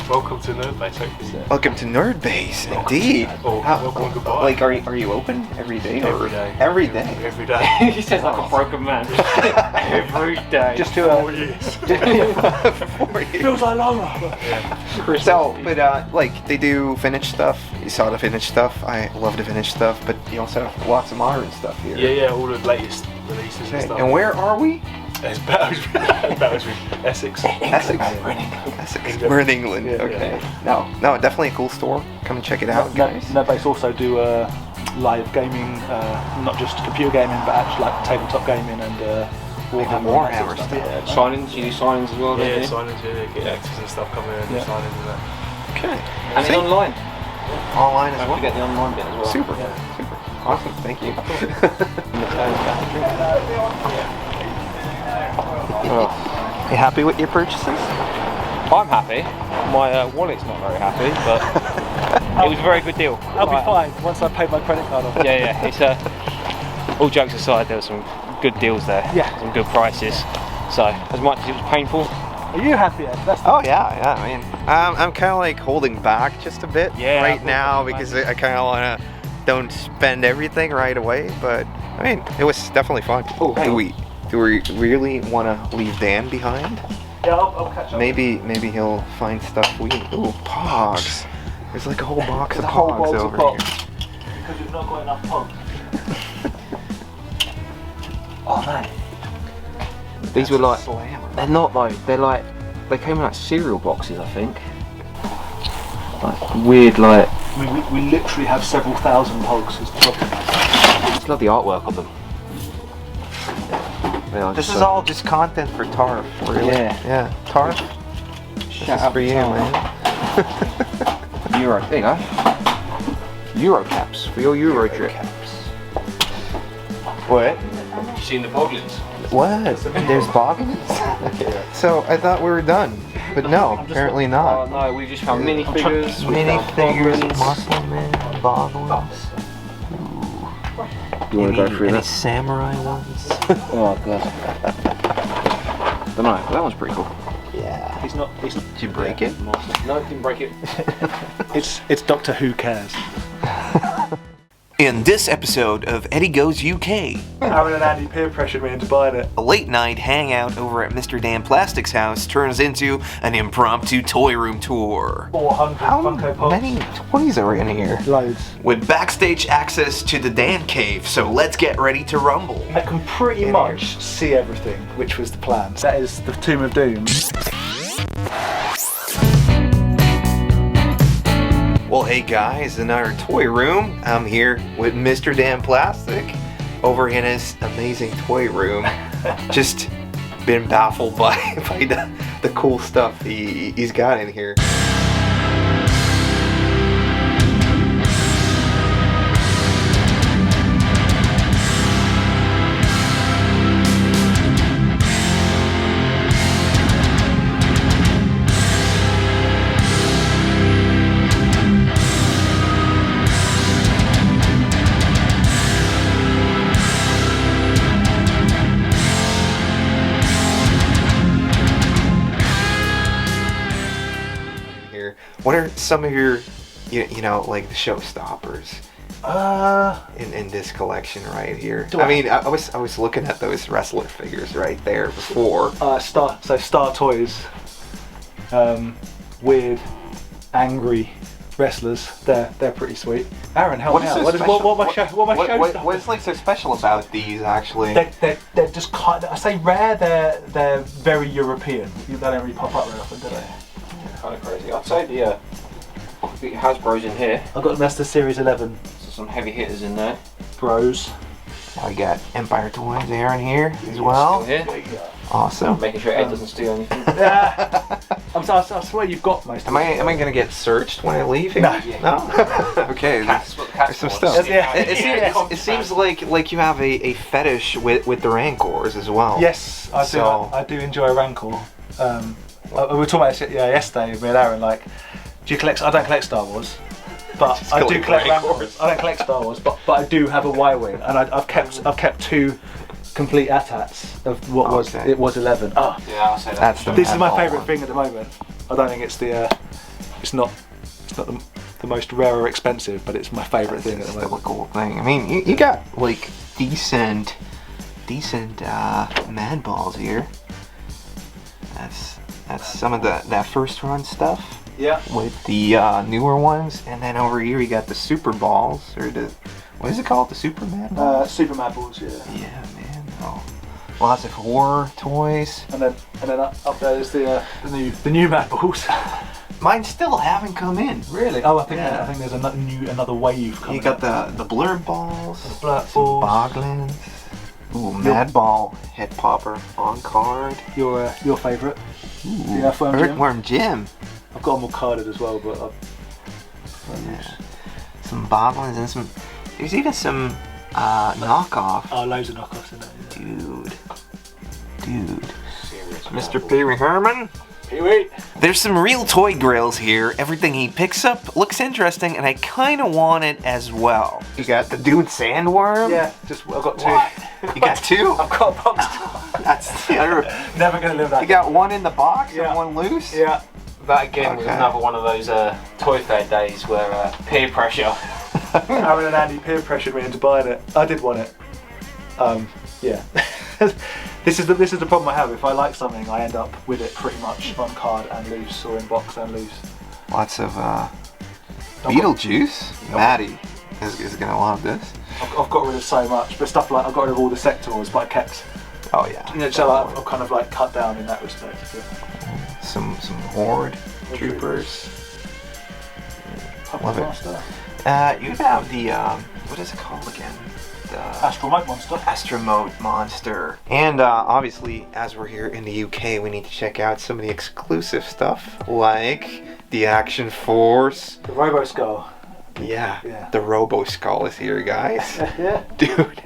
Speaker 5: Welcome to Nerdbase.
Speaker 1: Welcome to Nerdbase, indeed.
Speaker 5: Welcome and goodbye.
Speaker 1: Like, are you open every day?
Speaker 5: Every day.
Speaker 1: Every day?
Speaker 5: Every day.
Speaker 4: He says like a broken man. Every day.
Speaker 2: Just to
Speaker 5: 4 years.
Speaker 1: 4 years.
Speaker 2: feels like longer.
Speaker 1: So, but like, they do vintage stuff. You saw the vintage stuff. I love the vintage stuff, but you also have lots of modern stuff here.
Speaker 5: Yeah, all the latest releases and
Speaker 1: Okay,
Speaker 5: stuff.
Speaker 1: and where are we?
Speaker 5: It's Battersby, Essex.
Speaker 1: Essex. Essex. We're in England.
Speaker 5: Yeah,
Speaker 1: Okay. No, definitely a cool store. Come and check it out, guys.
Speaker 2: Nerdbase also do live gaming, not just computer gaming, but actually like tabletop gaming and
Speaker 1: Warhammer stuff.
Speaker 2: Yeah.
Speaker 4: Signings, you do signings as well, don't
Speaker 5: Yeah,
Speaker 4: you?
Speaker 5: signings, get actors and stuff coming in and do signings and that.
Speaker 1: Okay.
Speaker 4: And it's online.
Speaker 1: Online as
Speaker 4: Don't
Speaker 1: well.
Speaker 4: forget the online bit as well.
Speaker 1: Super. Super. Awesome. Thank you. You happy with your purchases?
Speaker 4: I'm happy. My wallet's not very happy, but it was a very good deal.
Speaker 2: I'll be fine once I pay my credit card off.
Speaker 4: Yeah. It's all jokes aside, there were some good deals there.
Speaker 2: Yeah.
Speaker 4: Some good prices. So as much as it was painful.
Speaker 2: Are you happy, Ed? That's
Speaker 3: Oh yeah. I mean, I'm kind of like holding back just a bit right now because I kind of want to don't spend everything right away. But I mean, it was definitely fun.
Speaker 1: Oh,
Speaker 3: Do we really want to leave Dan behind?
Speaker 2: Yeah, I'll catch up.
Speaker 3: Maybe he'll find stuff we need. Ooh, Pogs. There's like a whole box of
Speaker 2: There's a whole
Speaker 3: Pogs
Speaker 2: box of
Speaker 3: over
Speaker 2: Pogs.
Speaker 3: here.
Speaker 2: Because we've not got enough pump. Oh man.
Speaker 4: These were like, they're not though, they're like, they came in like cereal boxes, I think. Like weird, like.
Speaker 2: I mean, we literally have several thousand Pogs as the problem.
Speaker 4: I just love the artwork of them.
Speaker 3: This is all just content for Tarf, really. Yeah, Tarf. This is for you, man.
Speaker 4: Euro. There you go. Euro caps for your Euro trip.
Speaker 3: What?
Speaker 4: You seen the boglins?
Speaker 3: What? There's boglins? So I thought we were done, but no, apparently
Speaker 4: Oh
Speaker 3: not.
Speaker 4: no, we just found minifigures.
Speaker 3: Minifigures, muscle men, boglins.
Speaker 4: You want to go through
Speaker 3: Any
Speaker 4: that?
Speaker 3: samurai ones?
Speaker 4: Oh god. Don't know. That one's pretty cool.
Speaker 3: Yeah.
Speaker 2: He's not. Did
Speaker 3: you break it?
Speaker 4: No, didn't break it.
Speaker 2: It's Doctor Who cares.
Speaker 1: In this episode of Eddie Goes UK,
Speaker 2: Aaron and Andy peer pressured me into buying it.
Speaker 1: a late night hangout over at Mr. Dan Plastic's house turns into an impromptu toy room tour.
Speaker 2: 400
Speaker 3: How
Speaker 2: Funko Pops.
Speaker 3: many toys are in here?
Speaker 2: Loads.
Speaker 1: With backstage access to the Dan cave, so let's get ready to rumble.
Speaker 2: I can pretty much see everything, which was the plan. That is the Tomb of Doom.
Speaker 1: Well, hey guys, in our toy room, I'm here with Mr. Dan Plastic over in his amazing toy room. Just been baffled by the cool stuff he's got in here. What are some of your, you know, like the showstoppers in this collection right here? I mean, I was looking at those wrestler figures right there before.
Speaker 2: Star Toys, weird, angry wrestlers. They're pretty sweet. Aaron, help me out. What
Speaker 3: What's like so special about these actually?
Speaker 2: They're just kind of. I say rare. They're very European. They don't really pop up very often, do they?
Speaker 4: Kind of crazy. I'd say the Hasbro's in here.
Speaker 2: I've got Leicester Series 11.
Speaker 4: So some heavy hitters in there.
Speaker 2: Bros.
Speaker 3: Now we got Empire Toys Aaron here as well.
Speaker 4: Still here.
Speaker 3: Awesome.
Speaker 4: Making sure Ed doesn't steal anything.
Speaker 2: I swear you've got most of
Speaker 3: Am I gonna get searched when I leave here?
Speaker 2: No.
Speaker 3: No? Okay.
Speaker 4: That's what the cat's
Speaker 3: There's some
Speaker 4: for.
Speaker 3: stuff.
Speaker 2: Yeah.
Speaker 3: It seems like you have a fetish with the Rancors as well.
Speaker 2: Yes, I do.
Speaker 3: So-
Speaker 2: I do enjoy a Rancor. We were talking about it yesterday with me and Aaron. Like, do you collect? I don't collect Star Wars, but
Speaker 3: Just
Speaker 2: I do
Speaker 3: collect
Speaker 2: collect
Speaker 3: Rancors.
Speaker 2: Rancors. I don't collect Star Wars, but I do have a Y-wing, and I've kept two complete AT-ATs of what was 11. Oh,
Speaker 4: Yeah, I'll say that.
Speaker 3: That's the
Speaker 2: this is my
Speaker 3: Madball
Speaker 2: favourite
Speaker 3: one.
Speaker 2: thing at the moment. I don't think it's it's not the most rare or expensive, but it's my favourite thing at the
Speaker 3: Still a
Speaker 2: moment.
Speaker 3: cool thing. I mean, you got like decent Mad Balls here. That's some of that first run stuff.
Speaker 2: Yeah.
Speaker 3: With the newer ones, and then over here you got the Super Balls, or what is it called? The Super Mad Balls?
Speaker 2: Super Mad Balls, yeah.
Speaker 3: Yeah, man. Oh, lots of horror toys.
Speaker 2: And then up there is the new Mad Balls.
Speaker 3: Mine still haven't come in.
Speaker 2: Really? Oh, I think
Speaker 3: Yeah.
Speaker 2: there's another wave coming.
Speaker 3: You got the Blurb Balls,
Speaker 2: Blurb
Speaker 3: some
Speaker 2: Balls.
Speaker 3: Boglins. Ooh, Mad Ball Head Popper on card.
Speaker 2: Your favourite?
Speaker 3: Ooh,
Speaker 2: Yeah, Earthworm Jim.
Speaker 3: Earthworm Jim.
Speaker 2: I've got them all carded as well, but
Speaker 3: Yeah. Some Boglins and some. There's even some knockoff.
Speaker 2: oh, loads of knockoffs in there.
Speaker 3: Dude.
Speaker 4: Serious.
Speaker 3: Mr. Pee-wee Herman.
Speaker 2: Pee-wee.
Speaker 1: There's some real toy grails here. Everything he picks up looks interesting, and I kind of want it as well.
Speaker 3: You got the Dude Sandworm.
Speaker 2: Yeah, I've got two.
Speaker 3: What? You got two?
Speaker 2: I've got a box.
Speaker 3: That's the other.
Speaker 2: Never gonna live that.
Speaker 3: You got one in the box
Speaker 2: Yeah.
Speaker 3: and one loose?
Speaker 2: Yeah.
Speaker 4: That again was
Speaker 3: Okay.
Speaker 4: another one of those Toy Fair days where peer pressure.
Speaker 2: Aaron and Andy peer pressured me into buying it. I did want it. Yeah. This is the problem I have. If I like something, I end up with it pretty much on card and loose, or in box and loose.
Speaker 3: Lots of Beetlejuice. Maddie is gonna love this.
Speaker 2: I've got rid of so much, but stuff like I've got rid of all the sectors, but I kept.
Speaker 3: Oh yeah.
Speaker 2: So I've kind of like cut down in that respect. But
Speaker 3: Some Horde Troopers. Love it.
Speaker 2: Master.
Speaker 3: You have the what is it called again?
Speaker 2: Astromode Monster.
Speaker 1: Astromode Monster. And obviously, as we're here in the UK, we need to check out some of the exclusive stuff, like the Action Force.
Speaker 2: The Robo Skull.
Speaker 1: Yeah, the Robo Skull is here, guys.
Speaker 2: Yeah.
Speaker 1: Dude.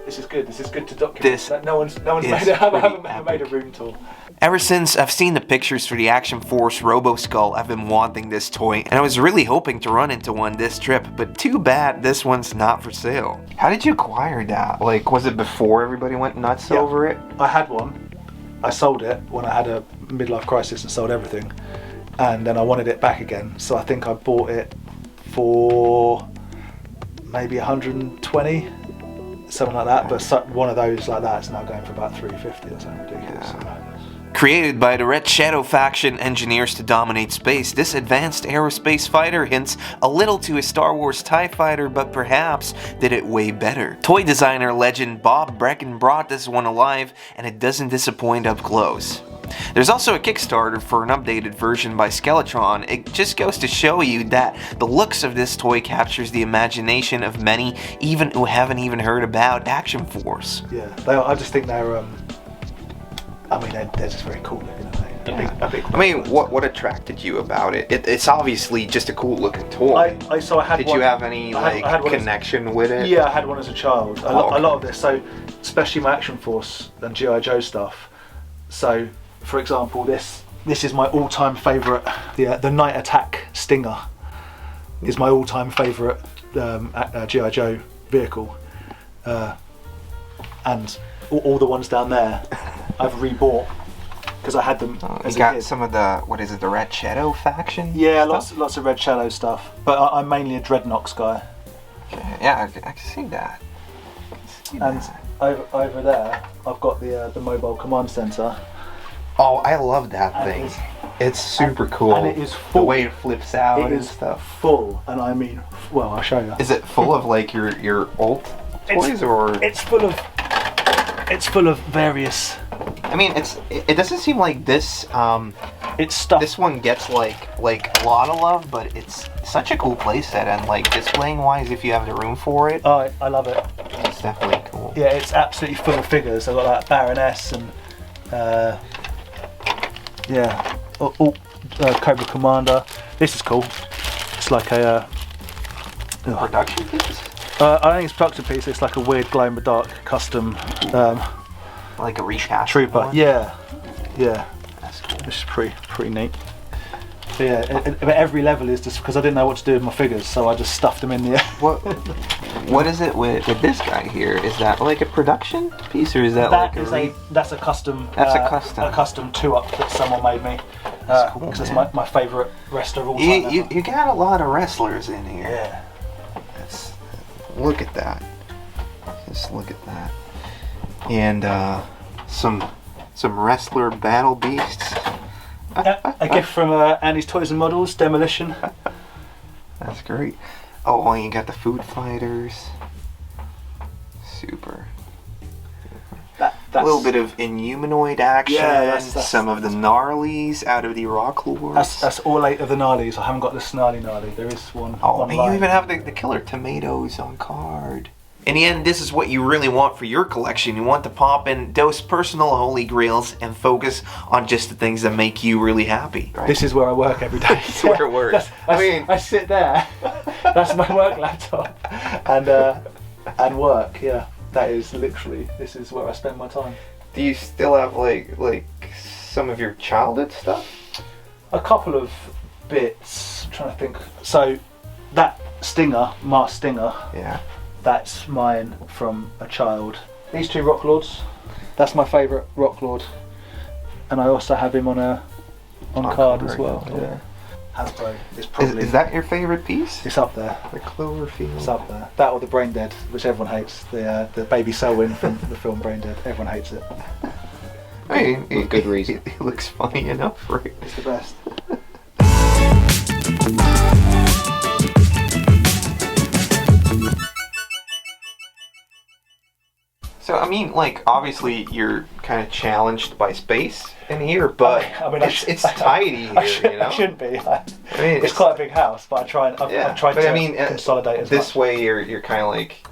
Speaker 2: This is good. This is good to document.
Speaker 1: This
Speaker 2: no one's made it. I haven't made a room tour.
Speaker 1: Ever since I've seen the pictures for the Action Force Robo Skull, I've been wanting this toy, and I was really hoping to run into one this trip, but too bad this one's not for sale. How did you acquire that? Like, was it before everybody went nuts over it?
Speaker 2: I had one. I sold it when I had a midlife crisis and sold everything, and then I wanted it back again. So I think I bought it for maybe 120, something like that. But one of those like that is now going for about 350 or something ridiculous.
Speaker 1: Yeah. Created by the Red Shadow faction engineers to dominate space, this advanced aerospace fighter hints a little to a Star Wars TIE fighter, but perhaps did it way better. Toy designer legend Bob Brecken brought this one alive, and it doesn't disappoint up close. There's also a Kickstarter for an updated version by Skeletron. It just goes to show you that the looks of this toy captures the imagination of many, even who haven't even heard about Action Force.
Speaker 2: Yeah, I just think they're they're just very cool looking, aren't they?
Speaker 1: I mean, what attracted you about it? It's obviously just a cool looking toy.
Speaker 2: So I had
Speaker 1: Did
Speaker 2: one.
Speaker 1: you have any
Speaker 2: I had one
Speaker 1: connection with it?
Speaker 2: Yeah, I had one as a child. A lot of this, so especially my Action Force and G.I. Joe stuff. So, for example, this is my all-time favourite. The Night Attack Stinger is my all-time favourite G.I. Joe vehicle, and all the ones down there I've rebought because I had them as
Speaker 1: you got
Speaker 2: a kid.
Speaker 1: some of the the Red Shadow faction?
Speaker 2: Yeah,
Speaker 1: stuff?
Speaker 2: lots of Red Shadow stuff. But I'm mainly a Dreadnoks guy.
Speaker 1: Okay, yeah, I can see that.
Speaker 2: And over there, I've got the mobile command center.
Speaker 1: Oh, I love that thing. It's super cool.
Speaker 2: And it is full.
Speaker 1: The way it flips out
Speaker 2: It
Speaker 1: and
Speaker 2: is
Speaker 1: stuff.
Speaker 2: full, and I mean, well, I'll show you.
Speaker 1: Is it full of like your old toys or?
Speaker 2: It's full of various.
Speaker 1: I mean, it doesn't seem like this.
Speaker 2: It's stuff.
Speaker 1: This one gets like a lot of love, but it's such a cool playset, and like displaying wise, if you have the room for it,
Speaker 2: I love it.
Speaker 1: it's definitely cool.
Speaker 2: Yeah, it's absolutely full of figures. I've got like Baroness and Cobra Commander. This is cool. It's like a
Speaker 1: Production piece?
Speaker 2: I don't think it's a production piece. It's like a weird glow in the dark custom
Speaker 1: Like a recast
Speaker 2: trooper.
Speaker 1: one?
Speaker 2: Yeah.
Speaker 1: That's cool.
Speaker 2: Which is pretty neat. So yeah, every level is just because I didn't know what to do with my figures, so I just stuffed them in the air.
Speaker 1: What is it with this guy here? Is that like a production piece, or is that like
Speaker 2: that's a custom.
Speaker 1: That's a custom.
Speaker 2: A custom 2-up that someone made me.
Speaker 1: That's cool,
Speaker 2: Because it's
Speaker 1: man.
Speaker 2: my favourite wrestler of all time.
Speaker 1: You got a lot of wrestlers in here.
Speaker 2: Yeah.
Speaker 1: Look at that. Just look at that. And some wrestler battle beasts.
Speaker 2: A gift from Andy's Toys and Models, Demolition.
Speaker 1: That's great. Oh, and you got the food fighters. Super. A little bit of inhumanoid action.
Speaker 2: Yeah,
Speaker 1: some of the gnarlies out of the Rock Lords.
Speaker 2: That's all 8 of the gnarlies. I haven't got the snarly gnarly. There is one.
Speaker 1: Oh,
Speaker 2: one
Speaker 1: and
Speaker 2: line.
Speaker 1: you even have the killer tomatoes on card. In the end, this is what you really want for your collection. You want to pop in those personal holy grails and focus on just the things that make you really happy. Right?
Speaker 2: This is where I work every day.
Speaker 1: This is where it works.
Speaker 2: I sit there. That's my work laptop, and work. Yeah, that is literally. This is where I spend my time.
Speaker 1: Do you still have like some of your childhood stuff?
Speaker 2: A couple of bits. I'm trying to think. So that Stinger, Mars Stinger.
Speaker 1: Yeah.
Speaker 2: That's mine from a child. These 2 Rock Lords. That's my favourite Rock Lord, and I also have him on card as well.
Speaker 1: Cool.
Speaker 2: Yeah. Hasbro is probably.
Speaker 1: Is that your favorite piece?
Speaker 2: It's up there.
Speaker 1: The Cloverfield.
Speaker 2: It's up there. That or the Brain Dead, which everyone hates. The baby Selwyn from the film Brain Dead. Everyone hates it.
Speaker 1: I mean,
Speaker 4: With good reason.
Speaker 1: It looks funny enough, right?
Speaker 2: It's the best.
Speaker 3: So I mean, like obviously you're kind of challenged by space in here, but
Speaker 2: I mean,
Speaker 3: it's tidy here.
Speaker 2: I shouldn't be. I
Speaker 3: mean,
Speaker 2: it's quite a big house, but I've tried to consolidate as much.
Speaker 3: This way, you're kind of like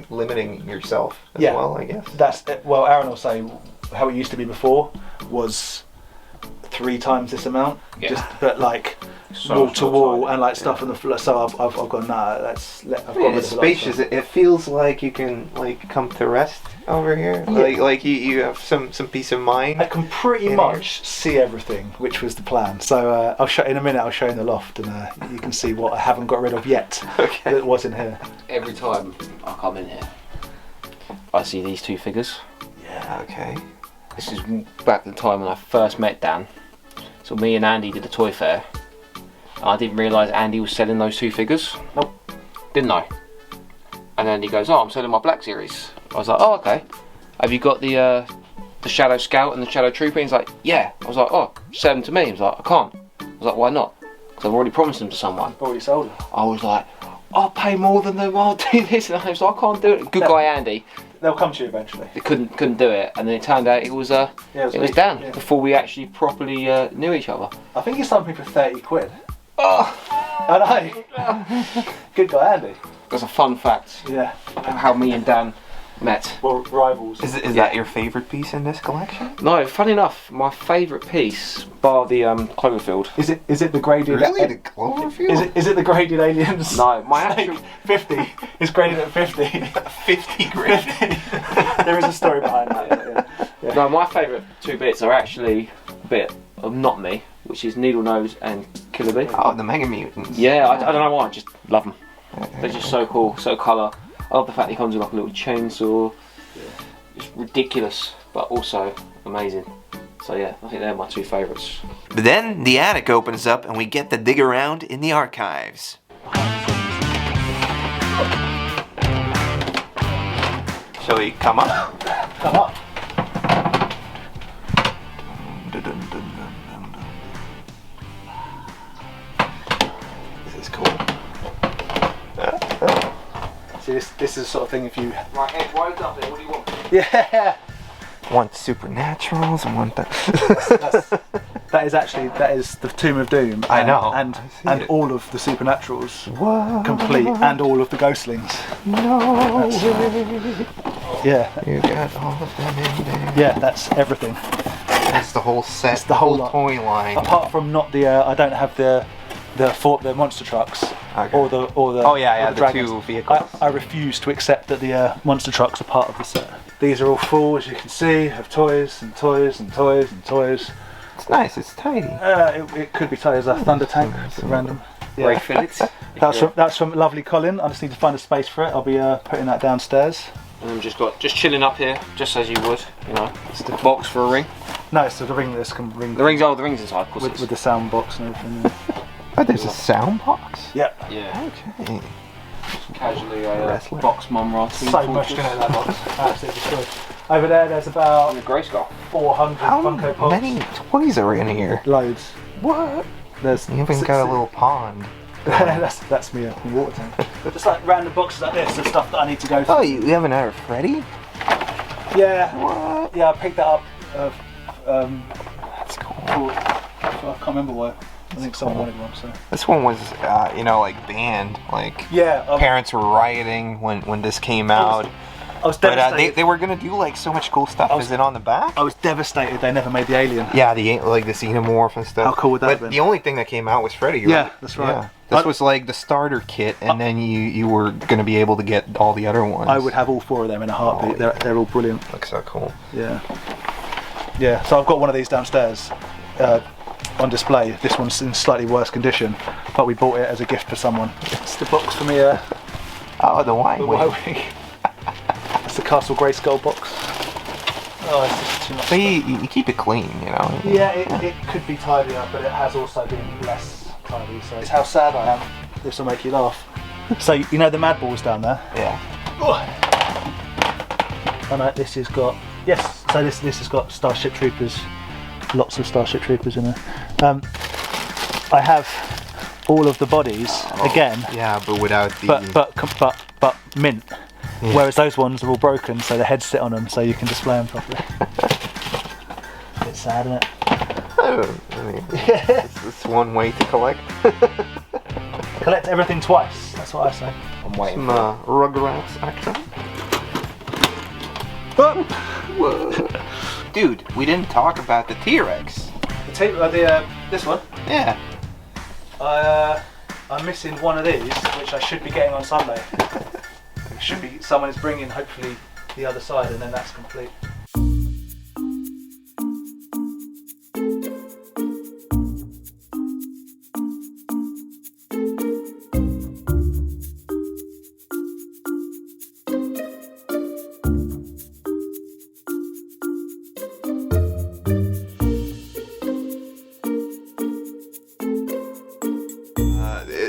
Speaker 3: limiting yourself as well, I guess.
Speaker 2: That's it. Well, Erin will say how it used to be before was 3 times this amount.
Speaker 4: Yeah.
Speaker 2: But like wall to wall and like stuff on the floor. So I've gone
Speaker 3: It's spacious. It feels like you can like come to rest over here. Yeah. Like you have some peace of mind.
Speaker 2: I can pretty much see everything, which was the plan. So I'll show in a minute. I'll show you in the loft, and you can see what I haven't got rid of yet.
Speaker 3: Okay.
Speaker 2: That was in here.
Speaker 4: Every time I come in here, I see these 2 figures.
Speaker 3: Yeah. Okay.
Speaker 4: This is back at the time when I first met Dan. So me and Andy did the toy fair. And I didn't realise Andy was selling those 2 figures.
Speaker 2: Nope.
Speaker 4: Didn't I? And then he goes, "Oh, I'm selling my Black Series." I was like, "Oh, okay. Have you got the Shadow Scout and the Shadow Trooper?" He's like, "Yeah." I was like, "Oh, sell them to me." He was like, "I can't." I was like, "Why not?" Because I've already promised them to someone.
Speaker 2: Already sold them.
Speaker 4: I was like, "I'll pay more than them. I'll do this." And I was like, "I can't do it." Good guy Andy.
Speaker 2: They'll come to you eventually.
Speaker 4: They couldn't do it, and then it turned out it was Dan before we actually properly knew each other.
Speaker 2: I think he sold me for 30 quid.
Speaker 4: Oh,
Speaker 2: I know. Good guy Andy.
Speaker 4: that's a fun fact.
Speaker 2: Yeah.
Speaker 4: How me and Dan met.
Speaker 2: Well, rivals.
Speaker 3: Is that your favorite piece in this collection?
Speaker 4: No, funny enough, my favourite piece, bar the Cloverfield.
Speaker 2: Is it the graded?
Speaker 3: Really, the Cloverfield?
Speaker 2: Is it the graded aliens?
Speaker 4: No, my actual
Speaker 2: 50. It's graded at 50.
Speaker 3: 50 graded.
Speaker 2: There is a story behind that. Yeah.
Speaker 4: No, my favourite 2 bits are actually a bit of not me, which is Needle Nose and Killer Bee.
Speaker 3: Oh, the Mega Mutants.
Speaker 4: Yeah, I don't know why, I just love them. They're just so cool, so colour. I love the fact he comes with like a little chainsaw. It's ridiculous, but also amazing. So yeah, I think they're my 2 favourites.
Speaker 1: But then the attic opens up and we get to dig around in the archives.
Speaker 3: Shall we come up?
Speaker 2: Come up.
Speaker 3: This is cool.
Speaker 2: See, this is the sort of thing if you.
Speaker 4: Right, Ed, why is up there? What do you want?
Speaker 2: Yeah.
Speaker 3: One Supernaturals and one.
Speaker 2: That is the Tomb of Doom.
Speaker 3: I know.
Speaker 2: And all of the Supernaturals.
Speaker 3: What?
Speaker 2: Complete, and all of the Ghostlings.
Speaker 3: No.
Speaker 2: Yeah.
Speaker 3: You got all of them in there.
Speaker 2: Yeah, that's everything.
Speaker 3: That's the whole set.
Speaker 2: It's the whole lot.
Speaker 3: toy line.
Speaker 2: Apart from not the, I don't have the monster trucks.
Speaker 3: Okay.
Speaker 2: Or the
Speaker 3: the
Speaker 2: dragons.
Speaker 3: 2 vehicles.
Speaker 2: I refuse to accept that the monster trucks are part of the set. These are all full, as you can see, of toys and toys and toys and toys.
Speaker 3: It's nice. It's tidy.
Speaker 2: It could be tied as a thunder tank. It's random. Yeah.
Speaker 4: Ray Phillips.
Speaker 2: That's from lovely Colin. I just need to find a space for it. I'll be putting that downstairs.
Speaker 4: And then just chilling up here, just as you would, you know. It's the box for a ring.
Speaker 2: No, it's the ring. This can ring.
Speaker 4: The ring's inside, of course.
Speaker 2: With the sound box and everything. Yeah.
Speaker 3: Oh, there's a sound box?
Speaker 2: Yep.
Speaker 4: Yeah.
Speaker 3: Okay.
Speaker 4: Casually
Speaker 3: Wrestler.
Speaker 4: box mum right.
Speaker 2: So much going in that box. Absolutely destroyed. Over there's about
Speaker 4: Grayskull.
Speaker 2: 400
Speaker 3: How
Speaker 2: Funko Pops.
Speaker 3: many toys are in here?
Speaker 2: Loads.
Speaker 3: What?
Speaker 2: There's
Speaker 3: You even got a little pond.
Speaker 2: that's me a water tank. Just like random boxes like this of stuff that I need to go through.
Speaker 3: Oh, you haven't had a Freddy?
Speaker 2: Yeah.
Speaker 3: What?
Speaker 2: Yeah, I picked that up.
Speaker 3: That's cool.
Speaker 2: I can't remember why. I think someone wanted one. So.
Speaker 3: This one was, like banned. Like
Speaker 2: Yeah.
Speaker 3: parents were rioting when this came out.
Speaker 2: I was
Speaker 3: But
Speaker 2: devastated.
Speaker 3: they were gonna do like so much cool stuff. Is it on the back?
Speaker 2: I was devastated they never made the alien.
Speaker 3: Yeah, the xenomorph and stuff.
Speaker 2: How cool would that
Speaker 3: but
Speaker 2: have been?
Speaker 3: the only thing that came out was Freddy.
Speaker 2: Yeah,
Speaker 3: right?
Speaker 2: that's right.
Speaker 3: Yeah. This was like the starter kit, and then you were gonna be able to get all the other ones.
Speaker 2: I would have all 4 of them in a heartbeat.
Speaker 3: Oh,
Speaker 2: They're all brilliant.
Speaker 3: Looks so cool.
Speaker 2: Yeah. Yeah. So I've got one of these downstairs on display. This one's in slightly worse condition, but we bought it as a gift for someone. It's the box for me.
Speaker 3: Oh, the wine
Speaker 2: The
Speaker 3: wing.
Speaker 2: Y-Wing. It's the Castle Grayskull box. Oh, it's just too much.
Speaker 3: So you keep it clean, you know.
Speaker 2: Yeah, it could be tidier, but it has also been less tidy. So it's how sad I am. This will make you laugh. So you know the Mad Balls down there?
Speaker 3: Yeah.
Speaker 2: And this has got So this has got Starship Troopers. Lots of Starship Troopers in there. I have all of the bodies again.
Speaker 3: Yeah, but without the.
Speaker 2: But mint. Whereas those ones are all broken, so the heads sit on them, so you can display them properly. Bit sad, isn't it?
Speaker 3: I mean, it's one way to collect.
Speaker 2: Collect everything twice. That's what I say.
Speaker 4: I'm waiting.
Speaker 3: Some Rugrats action. Whoa. Dude, we didn't talk about the T-Rex.
Speaker 2: This one?
Speaker 3: Yeah.
Speaker 2: I'm missing one of these, which I should be getting on Sunday. Someone is bringing, hopefully, the other side, and then that's complete.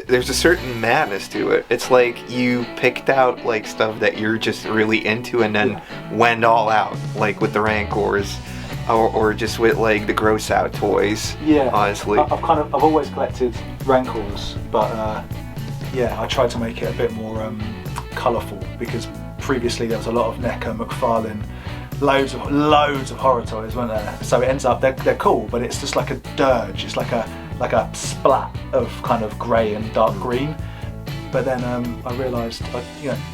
Speaker 3: There's a certain madness to it. It's like you picked out like stuff that you're just really into and then went all out, like with the Rancors, or just with like the gross out toys.
Speaker 2: Yeah,
Speaker 3: honestly.
Speaker 2: I've always collected Rancors, but yeah, I tried to make it a bit more colourful because previously there was a lot of NECA, McFarlane, loads of horror toys, weren't there? So it ends up they're cool, but it's just like a dirge. It's like a splat of kind of grey and dark green. But then I realised,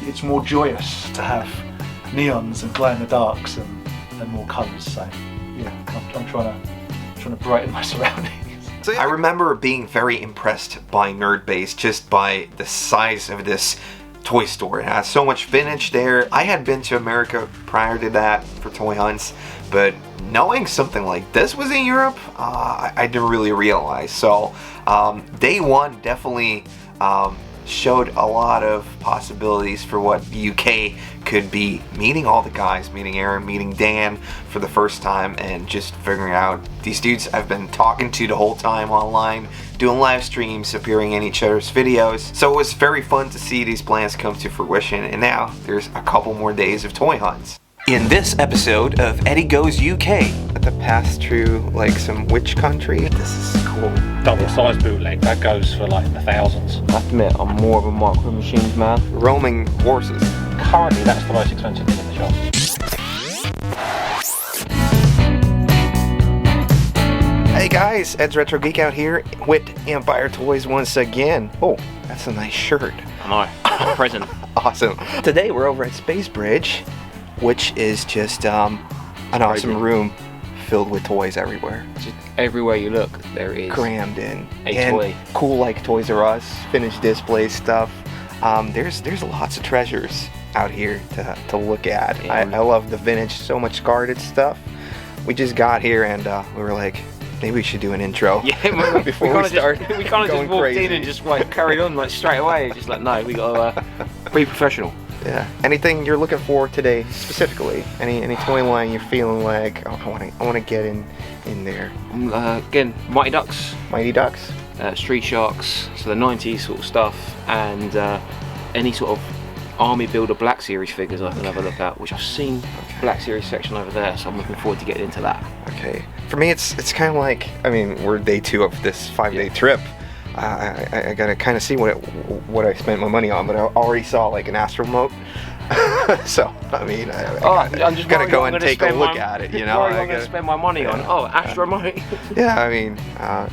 Speaker 2: it's more joyous to have neons and glow-in-the-darks and more colours. So yeah, I'm trying to brighten my surroundings.
Speaker 1: So I remember being very impressed by Nerdbase just by the size of this toy store. It has so much vintage there. I had been to America prior to that for toy hunts, but knowing something like this was in Europe, I didn't really realize. So day one definitely showed a lot of possibilities for what the UK could be. Meeting all the guys, meeting Erin, meeting Dan for the first time, and just figuring out these dudes I've been talking to the whole time online, doing live streams, appearing in each other's videos. So it was very fun to see these plans come to fruition, and now there's a couple more days of toy hunts. In this episode of Eddie Goes UK,
Speaker 3: To pass through like some witch country.
Speaker 1: this is cool.
Speaker 5: Double size bootleg, that goes for like the thousands.
Speaker 4: I have to admit, I'm more of a micro machines man.
Speaker 3: Roaming horses.
Speaker 5: Currently, that's the most expensive thing in the shop.
Speaker 3: Hey guys, Ed's Retro Geek out here with Empire Toys once again. Oh, that's a nice shirt.
Speaker 4: I know. Present.
Speaker 3: Awesome. Today we're over at Spacebridge, which is just an awesome room filled with toys everywhere.
Speaker 4: Just everywhere you look, there is
Speaker 3: Crammed in.
Speaker 4: a
Speaker 3: and
Speaker 4: toy.
Speaker 3: Cool like Toys R Us, finished display stuff. There's lots of treasures out here to look at.
Speaker 4: Yeah.
Speaker 3: I love the vintage, so much guarded stuff. We just got here and we were like, maybe we should do an intro.
Speaker 4: Yeah,
Speaker 3: before we start.
Speaker 4: We kind of
Speaker 3: going
Speaker 4: just walked
Speaker 3: crazy.
Speaker 4: in and just like carried on like straight away. Just like, no, we got to be professional.
Speaker 3: Yeah. Anything you're looking for today specifically? Any toy line you're feeling like, oh, I want to get in there?
Speaker 4: Again, Mighty Ducks,
Speaker 3: Mighty Ducks.
Speaker 4: Street Sharks, so the 90s sort of stuff, and any sort of Army Builder Black Series figures I can have a look at, which I've seen Black Series section over there, so I'm looking forward to getting into that.
Speaker 3: Okay. For me, it's kind of like, I mean, we're day 2 of this 5-day trip. I gotta kind of see what I spent my money on, but I already saw like an Astromote. So I mean,
Speaker 4: I'm just
Speaker 3: gotta go
Speaker 4: worried
Speaker 3: and take a look at it. You know,
Speaker 4: what I'm going to spend my money on. Oh, Astromote.
Speaker 3: Yeah, I mean,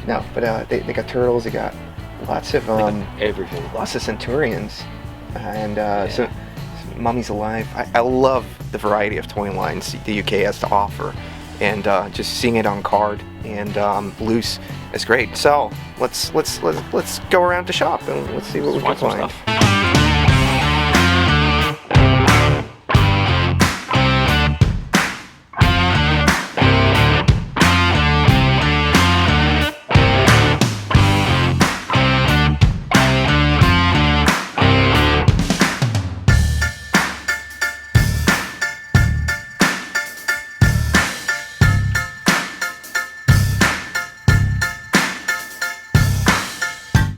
Speaker 3: no, but they got turtles. They got lots of
Speaker 4: everything.
Speaker 3: lots of Centurions, and so Mummies Alive. I love the variety of toy lines the UK has to offer, and just seeing it on card and loose is great. So let's go around to shop and let's see what we can find.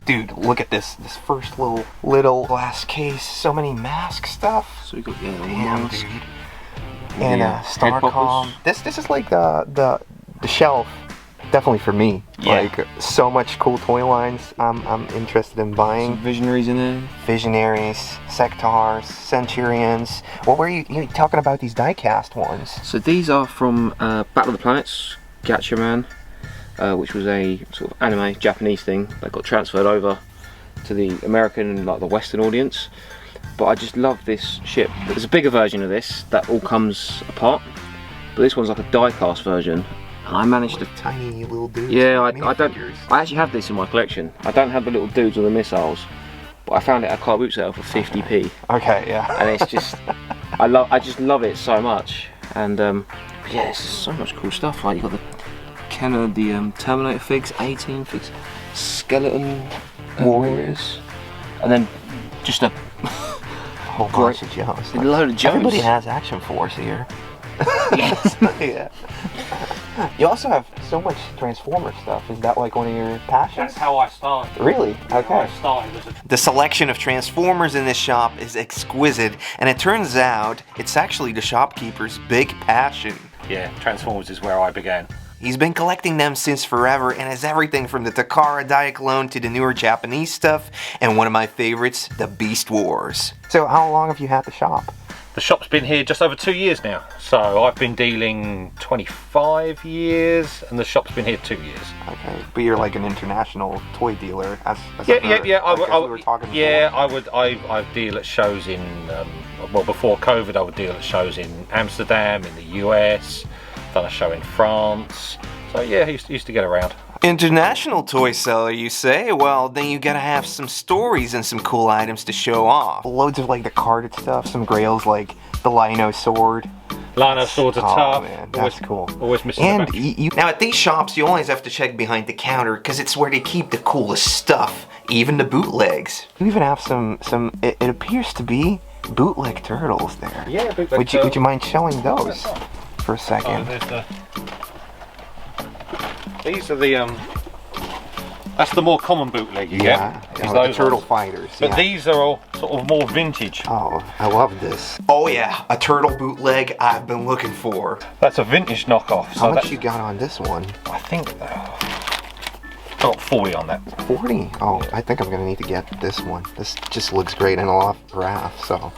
Speaker 3: Dude, look at this first little glass case. So many mask stuff.
Speaker 4: So we got
Speaker 3: Damn,
Speaker 4: dude.
Speaker 3: And
Speaker 4: Head
Speaker 3: Starcom.
Speaker 4: poppers.
Speaker 3: This is like the shelf definitely for me.
Speaker 4: Yeah.
Speaker 3: Like, so much cool toy lines I'm interested in buying.
Speaker 4: Some visionaries in there.
Speaker 3: Visionaries, Sectars, Centurions. What were you talking about these die-cast ones?
Speaker 4: So these are from Battle of the Planets, Gatchaman, which was a sort of anime Japanese thing that got transferred over to the American and like the Western audience. But I just love this ship. There's a bigger version of this that all comes apart, but this one's like a die-cast version. And I managed to...
Speaker 3: Tiny little dudes.
Speaker 4: Yeah, I don't... I actually have this in my collection. I don't have the little dudes with the missiles, but I found it at a car boot sale for 50p.
Speaker 3: Okay, yeah.
Speaker 4: And it's just... I just love it so much. And yeah, there's so much cool stuff. Like, you got the Kenner, the Terminator figs, 18 figs, Skeleton Warriors, and then just a
Speaker 3: whole bunch of Joes.
Speaker 4: A load of Joes.
Speaker 3: Everybody has Action Force here.
Speaker 4: Yes.
Speaker 3: Yeah. You also have so much Transformer stuff. Is that like one of your passions?
Speaker 5: That's how I started.
Speaker 3: Really? Okay.
Speaker 5: I started as a
Speaker 1: The selection of Transformers in this shop is exquisite, and it turns out it's actually the shopkeeper's big passion.
Speaker 5: Yeah, Transformers is where I began.
Speaker 1: He's been collecting them since forever and has everything from the Takara Diaclone to the newer Japanese stuff, and one of my favorites, the Beast Wars.
Speaker 3: So how long have you had the shop?
Speaker 5: The shop's been here just over 2 years now. So I've been dealing 25 years and the shop's been here 2 years.
Speaker 3: Okay, but you're like an international toy dealer, as
Speaker 5: Yeah. I deal at shows in, well, before COVID I would deal at shows in Amsterdam, in the US, done a show in France. So yeah, I used to get around.
Speaker 1: International toy seller, you say? Well, then you gotta have some stories and some cool items to show off.
Speaker 3: Loads of like the carded stuff, some grails like the Lino sword.
Speaker 5: Lino swords are
Speaker 3: Oh
Speaker 5: tough.
Speaker 3: man, that's cool.
Speaker 5: Always missing
Speaker 3: And
Speaker 5: the back.
Speaker 3: you
Speaker 1: Now at these shops, you always have to check behind the counter because it's where they keep the coolest stuff, even the bootlegs.
Speaker 3: even have some it appears to be bootleg turtles there.
Speaker 5: Yeah,
Speaker 3: Would you mind showing those for a second?
Speaker 5: These are the that's the more common bootleg you
Speaker 3: Yeah,
Speaker 5: get.
Speaker 3: you
Speaker 5: is
Speaker 3: know, the
Speaker 5: those
Speaker 3: turtle
Speaker 5: ones.
Speaker 3: fighters.
Speaker 5: But
Speaker 3: Yeah.
Speaker 5: these are all sort of more vintage.
Speaker 3: Oh, I love this.
Speaker 1: Oh yeah, a turtle bootleg I've been looking for.
Speaker 5: That's a vintage knockoff.
Speaker 3: How
Speaker 5: So
Speaker 3: much
Speaker 5: that's,
Speaker 3: you got on this one?
Speaker 5: I think got 40 on that.
Speaker 3: 40? Oh, I think I'm gonna need to get this one. This just looks great, and I love Raph, so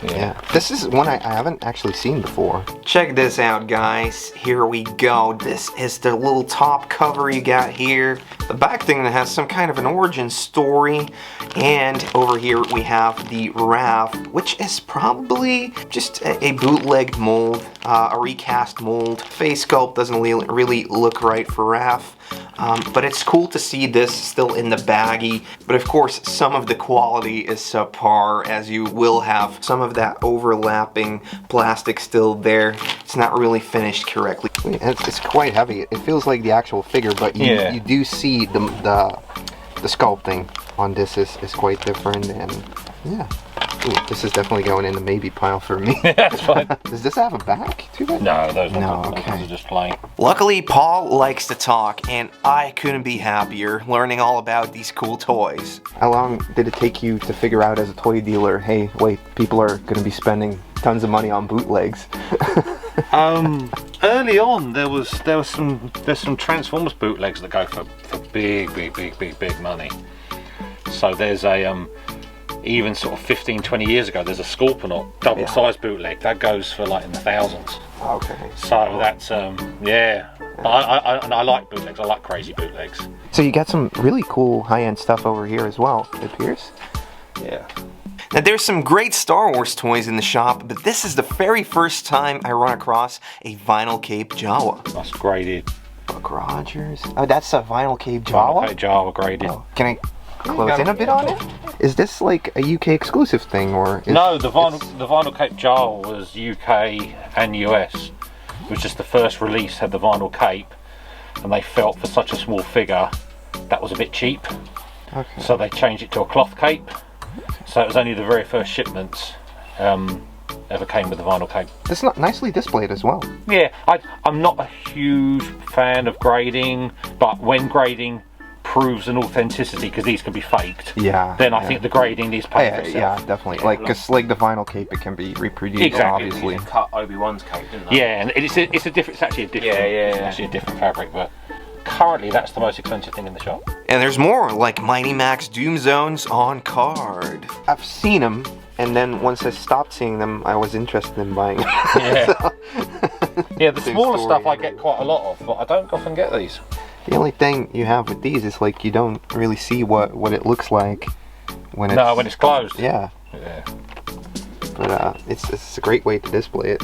Speaker 3: yeah. This is one I haven't actually seen before.
Speaker 1: Check this out, guys. Here we go. This is the little top cover you got here. The back thing that has some kind of an origin story. And over here we have the Raph, which is probably just a bootlegged mold, a recast mold. Face sculpt doesn't really look right for Raph. But it's cool to see this still in the baggie. But of course, some of the quality is subpar, as you will have some of that overlapping plastic still there. It's not really finished correctly.
Speaker 3: It's quite heavy. It feels like the actual figure, but you do see the sculpting on this is quite different, and yeah. Ooh, this is definitely going in the maybe pile for me.
Speaker 5: That's fine.
Speaker 3: Does this have a back to it?
Speaker 5: No, those
Speaker 3: okay.
Speaker 5: ones are just plain.
Speaker 1: Luckily, Paul likes to talk, and I couldn't be happier learning all about these cool toys.
Speaker 3: How long did it take you to figure out as a toy dealer, hey, wait, people are going to be spending tons of money on bootlegs?
Speaker 5: Early on, there's some Transformers bootlegs that go for big money. So there's a even sort of 15-20 years ago, there's a Scorponaut double size bootleg that goes for like in the thousands.
Speaker 3: Okay.
Speaker 5: So that's yeah. I like bootlegs. I like crazy bootlegs.
Speaker 3: So you got some really cool high-end stuff over here as well, it appears.
Speaker 5: Yeah.
Speaker 1: Now there's some great Star Wars toys in the shop, but this is the very first time I run across a vinyl cape Jawa.
Speaker 5: That's graded.
Speaker 3: Buck Rogers. Oh, that's a vinyl cape
Speaker 5: Vinyl
Speaker 3: Jawa?
Speaker 5: cape Jawa graded.
Speaker 3: Oh, can I close in a bit on it? Is this like a UK exclusive thing, or?
Speaker 5: No, the vinyl cape Jawa was UK and US. It was just the first release had the vinyl cape, and they felt for such a small figure that was a bit cheap.
Speaker 3: Okay.
Speaker 5: So they changed it to a cloth cape. So it was only the very first shipments ever came with the vinyl cape.
Speaker 3: It's not nicely displayed as well.
Speaker 5: Yeah, I'm not a huge fan of grading, but when grading proves an authenticity, because these can be faked,
Speaker 3: Yeah.
Speaker 5: then I think the grading is paid for itself.
Speaker 3: Yeah, definitely. Like, because like the vinyl cape, it can be reproduced,
Speaker 5: Exactly.
Speaker 3: obviously.
Speaker 4: Cut Obi-Wan's cape, didn't they?
Speaker 5: Yeah, and it's actually a different.
Speaker 4: Yeah.
Speaker 5: It's actually a different fabric, but currently that's the most expensive thing in the shop.
Speaker 1: And there's more, like Mighty Max Doom Zones on card. I've seen them, and then once I stopped seeing them, I was interested in buying them.
Speaker 5: Yeah. Yeah, the
Speaker 1: Same
Speaker 5: smaller
Speaker 1: story.
Speaker 5: stuff I get quite a lot of, but I don't often get these.
Speaker 1: The only thing you have with these is like you don't really see what it looks like when it's...
Speaker 5: No, when it's closed.
Speaker 1: Yeah,
Speaker 5: Yeah.
Speaker 1: but it's a great way to display it.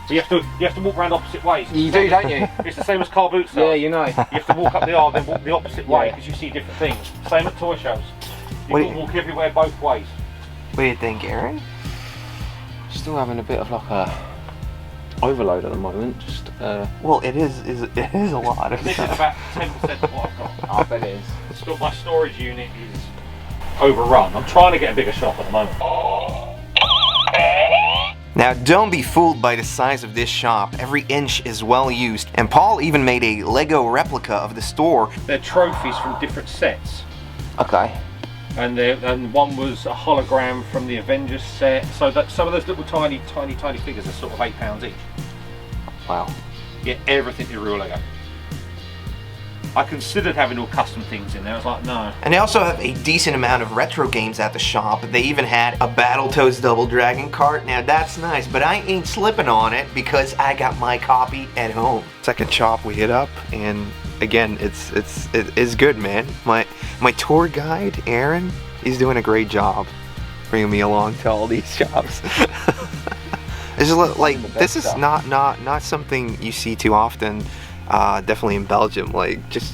Speaker 5: So you have to walk around opposite ways.
Speaker 4: You do, don't you?
Speaker 5: It's the same as car boot
Speaker 4: Yeah,
Speaker 5: sales.
Speaker 4: you know.
Speaker 5: You have to walk up the aisle, then walk the opposite way
Speaker 4: Yeah.
Speaker 5: because you see different things. Same at toy shows.
Speaker 1: What
Speaker 5: You
Speaker 1: do
Speaker 5: can
Speaker 1: you-
Speaker 5: walk everywhere both ways.
Speaker 1: What do you think, Erin?
Speaker 4: Still having a bit of like a overload at the moment. Just
Speaker 1: Well, it is a lot of
Speaker 5: This is
Speaker 1: stuff.
Speaker 5: about 10% of what I've got.
Speaker 4: I bet it is.
Speaker 5: My storage unit is overrun. I'm trying to get a bigger shop at the moment.
Speaker 1: Now, don't be fooled by the size of this shop. Every inch is well used, and Paul even made a Lego replica of the store.
Speaker 5: They're trophies from different sets.
Speaker 4: Okay.
Speaker 5: And one was a hologram from the Avengers set. So that some of those little tiny figures are sort of £8 each.
Speaker 4: Wow.
Speaker 5: Yeah, everything is real Lego. I considered having all custom things in there. I was like, no.
Speaker 1: And they also have a decent amount of retro games at the shop. They even had a Battletoads Double Dragon cart. Now that's nice, but I ain't slipping on it because I got my copy at home. Second shop we hit up, and again, it is good, man. My tour guide, Erin, he's doing a great job bringing me along to all these shops. It's just like this is not something you see too often. Definitely in Belgium, like just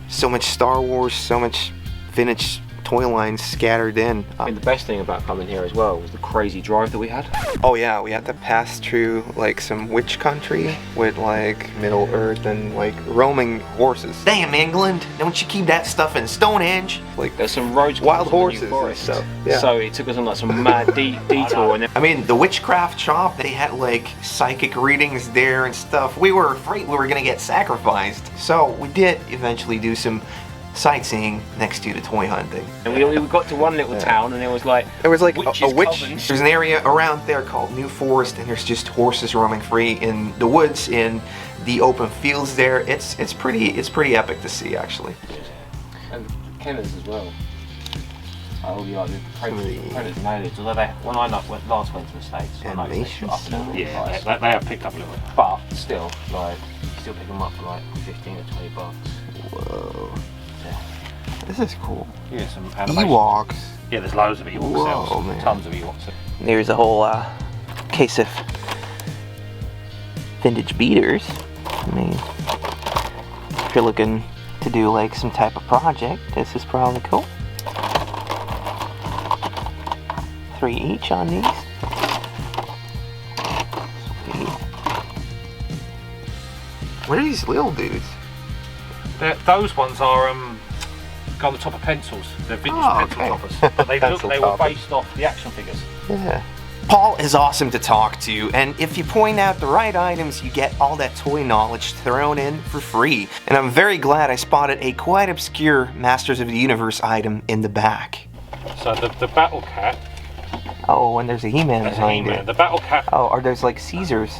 Speaker 1: so much Star Wars, so much vintage toy lines scattered in.
Speaker 4: I mean, the best thing about coming here as well was the crazy drive that we had.
Speaker 1: Oh yeah, we had to pass through like some witch country with like Middle Earth and like roaming horses. Damn England, don't you keep that stuff in Stonehenge? Like
Speaker 4: There's some roads
Speaker 1: wild
Speaker 4: called the New
Speaker 1: horses and
Speaker 4: Forest.
Speaker 1: stuff. Yeah.
Speaker 4: So it took us on like some mad detour, and then
Speaker 1: I mean, the witchcraft shop, they had like psychic readings there and stuff. We were afraid we were gonna get sacrificed. So we did eventually do some sightseeing next to the toy hunting.
Speaker 4: and we got to one little town, and it was like
Speaker 1: There was like
Speaker 4: witches'
Speaker 1: a witch.
Speaker 4: covens.
Speaker 1: There's an area around there called New Forest, and there's just horses roaming free in the woods, in the open fields there. It's pretty epic to see, actually.
Speaker 4: and kennels as well. Oh, you like the predators and aliens. Although when I last went to the States, I noticed they
Speaker 1: Animation
Speaker 4: shot up a little bit.
Speaker 5: Yeah,
Speaker 4: price.
Speaker 5: they have picked up a little bit.
Speaker 4: But still, like, you still pick them up for like 15 or 20 bucks.
Speaker 1: Whoa.
Speaker 4: Yeah.
Speaker 1: This is cool.
Speaker 5: Yeah, some animation.
Speaker 1: Ewoks.
Speaker 5: Yeah, there's loads of Ewoks
Speaker 1: Whoa,
Speaker 5: sales.
Speaker 1: man.
Speaker 5: Tons of Ewoks.
Speaker 1: There's a whole case of vintage beaters. I mean, if you're looking to do like some type of project, this is probably cool. 3 each on these. Sweet. What are these little dudes?
Speaker 5: Those ones are go on the top of pencils. They're vintage
Speaker 1: Oh,
Speaker 5: pencil
Speaker 1: okay.
Speaker 5: toppers. But they
Speaker 1: Pencil
Speaker 5: were
Speaker 1: topper.
Speaker 5: based off the action figures.
Speaker 1: Yeah. Paul is awesome to talk to, and if you point out the right items, you get all that toy knowledge thrown in for free. And I'm very glad I spotted a quite obscure Masters of the Universe item in the back.
Speaker 5: So the Battle Cat,
Speaker 1: Oh, and there's a He-Man
Speaker 5: that's a
Speaker 1: behind
Speaker 5: He-Man.
Speaker 1: it.
Speaker 5: The Battle Cat,
Speaker 1: Oh, are there's like Caesars?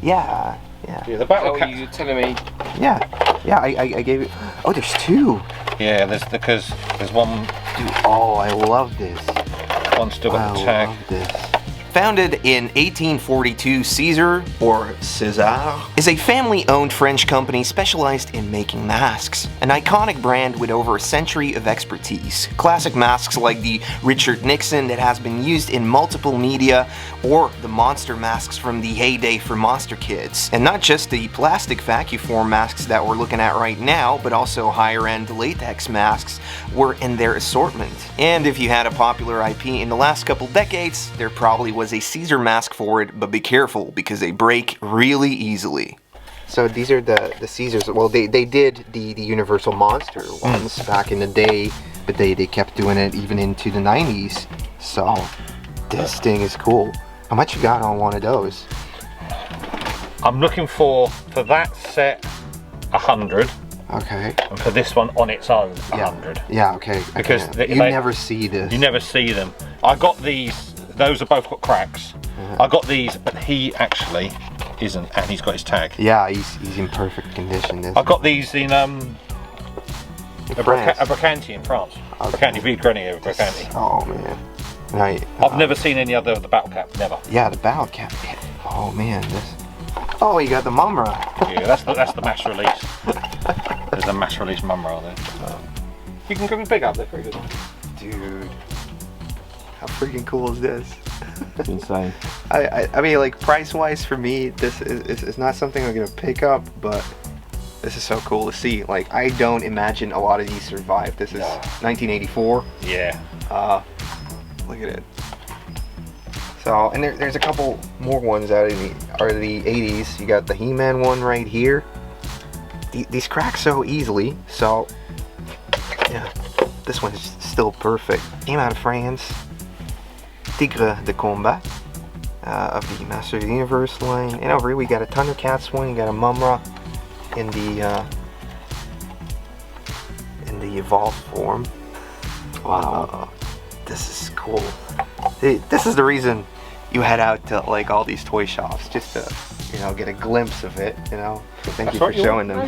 Speaker 1: Yeah,
Speaker 5: yeah, the Battle
Speaker 4: Oh,
Speaker 5: Cat.
Speaker 4: you telling me?
Speaker 1: yeah. I gave it. Oh, there's 2.
Speaker 5: Yeah, because there's one
Speaker 1: Dude, oh, I love this.
Speaker 5: still got the
Speaker 1: I
Speaker 5: tag.
Speaker 1: love this. Founded in 1842, Caesar, or César, is a family-owned French company specialized in making masks. An iconic brand with over a century of expertise. Classic masks like the Richard Nixon that has been used in multiple media, or the monster masks from the heyday for Monster Kids. And not just the plastic vacuum form masks that we're looking at right now, but also higher-end latex masks were in their assortment. And if you had a popular IP in the last couple decades, there probably was a Caesar mask for it, but be careful because they break really easily. So these are the Caesars. Well, they did the Universal Monster ones back in the day, but they kept doing it even into the 90s. So this thing is cool. How much you got on one of those?
Speaker 5: I'm looking for that set 100,
Speaker 1: Okay.
Speaker 5: and for this one on its own 100.
Speaker 1: Yeah, okay.
Speaker 5: Because
Speaker 1: you never see this.
Speaker 5: You never see them. I got these those are both got cracks. I got these, but he actually isn't, and he's got his tag.
Speaker 3: Yeah, he's in perfect condition.
Speaker 5: I got these in
Speaker 3: France.
Speaker 5: Abracante in France. Abracante, Vide Grenier, Abracante.
Speaker 3: Oh man. Right.
Speaker 5: I've never seen any other of the battle cap, never.
Speaker 3: Yeah, the battle cap. Oh man, this. Oh, you got the Mumra.
Speaker 5: Yeah, that's the mass release. There's a mass release Mumra there. You can go and pick up, they're pretty good.
Speaker 3: Dude, how freaking cool is this?
Speaker 4: It's insane.
Speaker 3: I mean, like price-wise for me, this is not something I'm gonna pick up, but this is so cool to see. Like, I don't imagine a lot of these survive. This is 1984.
Speaker 5: Yeah.
Speaker 3: Look at it. So, and there's a couple more ones out of the 80s. You got the He-Man one right here. These crack so easily. So, yeah, this one is still perfect. Came out of France. Tigre de Combat of the Master of the Universe line. And over here we got a Thundercats one. You got a Mumra in the evolved form. Wow, this is cool. This is the reason you head out to like all these toy shops, just to, you know, get a glimpse of it. You know, thank you for showing them.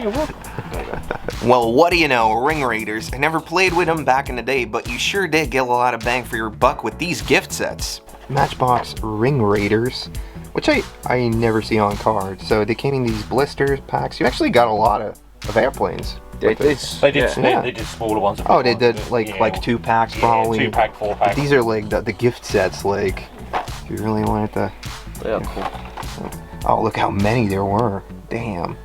Speaker 1: Well, what do you know, Ring Raiders. I never played with them back in the day, but you sure did get a lot of bang for your buck with these gift sets.
Speaker 3: Matchbox Ring Raiders, which I never see on cards. So they came in these blisters packs. You actually got a lot of airplanes.
Speaker 5: They did smaller ones.
Speaker 3: Oh, they did like 2-packs probably.
Speaker 5: 2-pack, 4-pack.
Speaker 3: These are like the gift sets. Like, if you really wanted to.
Speaker 4: Yeah, cool.
Speaker 3: Oh, look how many there were. Damn.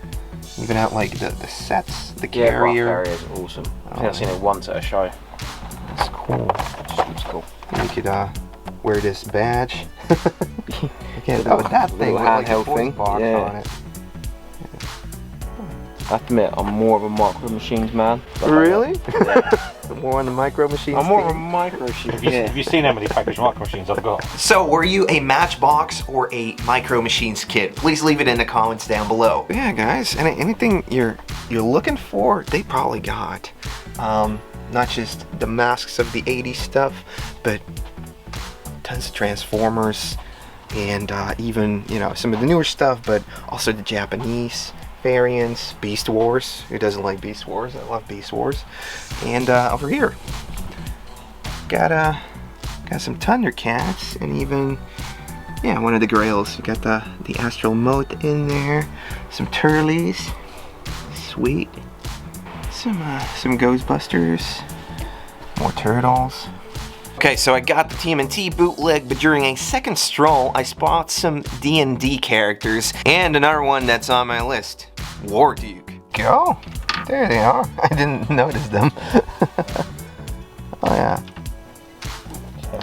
Speaker 3: Even out like the sets, the carrier.
Speaker 4: Yeah, carrier is awesome. I think I've seen it once at a show.
Speaker 3: That's cool.
Speaker 4: Just looks cool.
Speaker 3: You could wear this badge. Again, that thing with like a
Speaker 4: thing.
Speaker 3: box on it.
Speaker 4: I have to admit, I'm more of a micro machines man.
Speaker 3: Really? More on the micro machines.
Speaker 4: I'm more of a micro machine.
Speaker 5: Have you seen how many packaged micro machines I've got?
Speaker 1: So, were you a Matchbox or a Micro Machines kid? Please leave it in the comments down below.
Speaker 3: Yeah, guys, and anything you're looking for, they probably got. Not just the masks of the 80s stuff, but tons of Transformers, and even, you know, some of the newer stuff, but also the Japanese variants, Beast Wars. Who doesn't like Beast Wars? I love Beast Wars. And over here, got some Thundercats, and even, yeah, one of the Grails. You got the Astral Moat in there, some Turleys, sweet, some Ghostbusters, more Turtles.
Speaker 1: Okay, so I got the TMNT bootleg, but during a second stroll, I spot some D&D characters, and another one that's on my list, Warduke.
Speaker 3: Go! There they are. I didn't notice them. Oh yeah.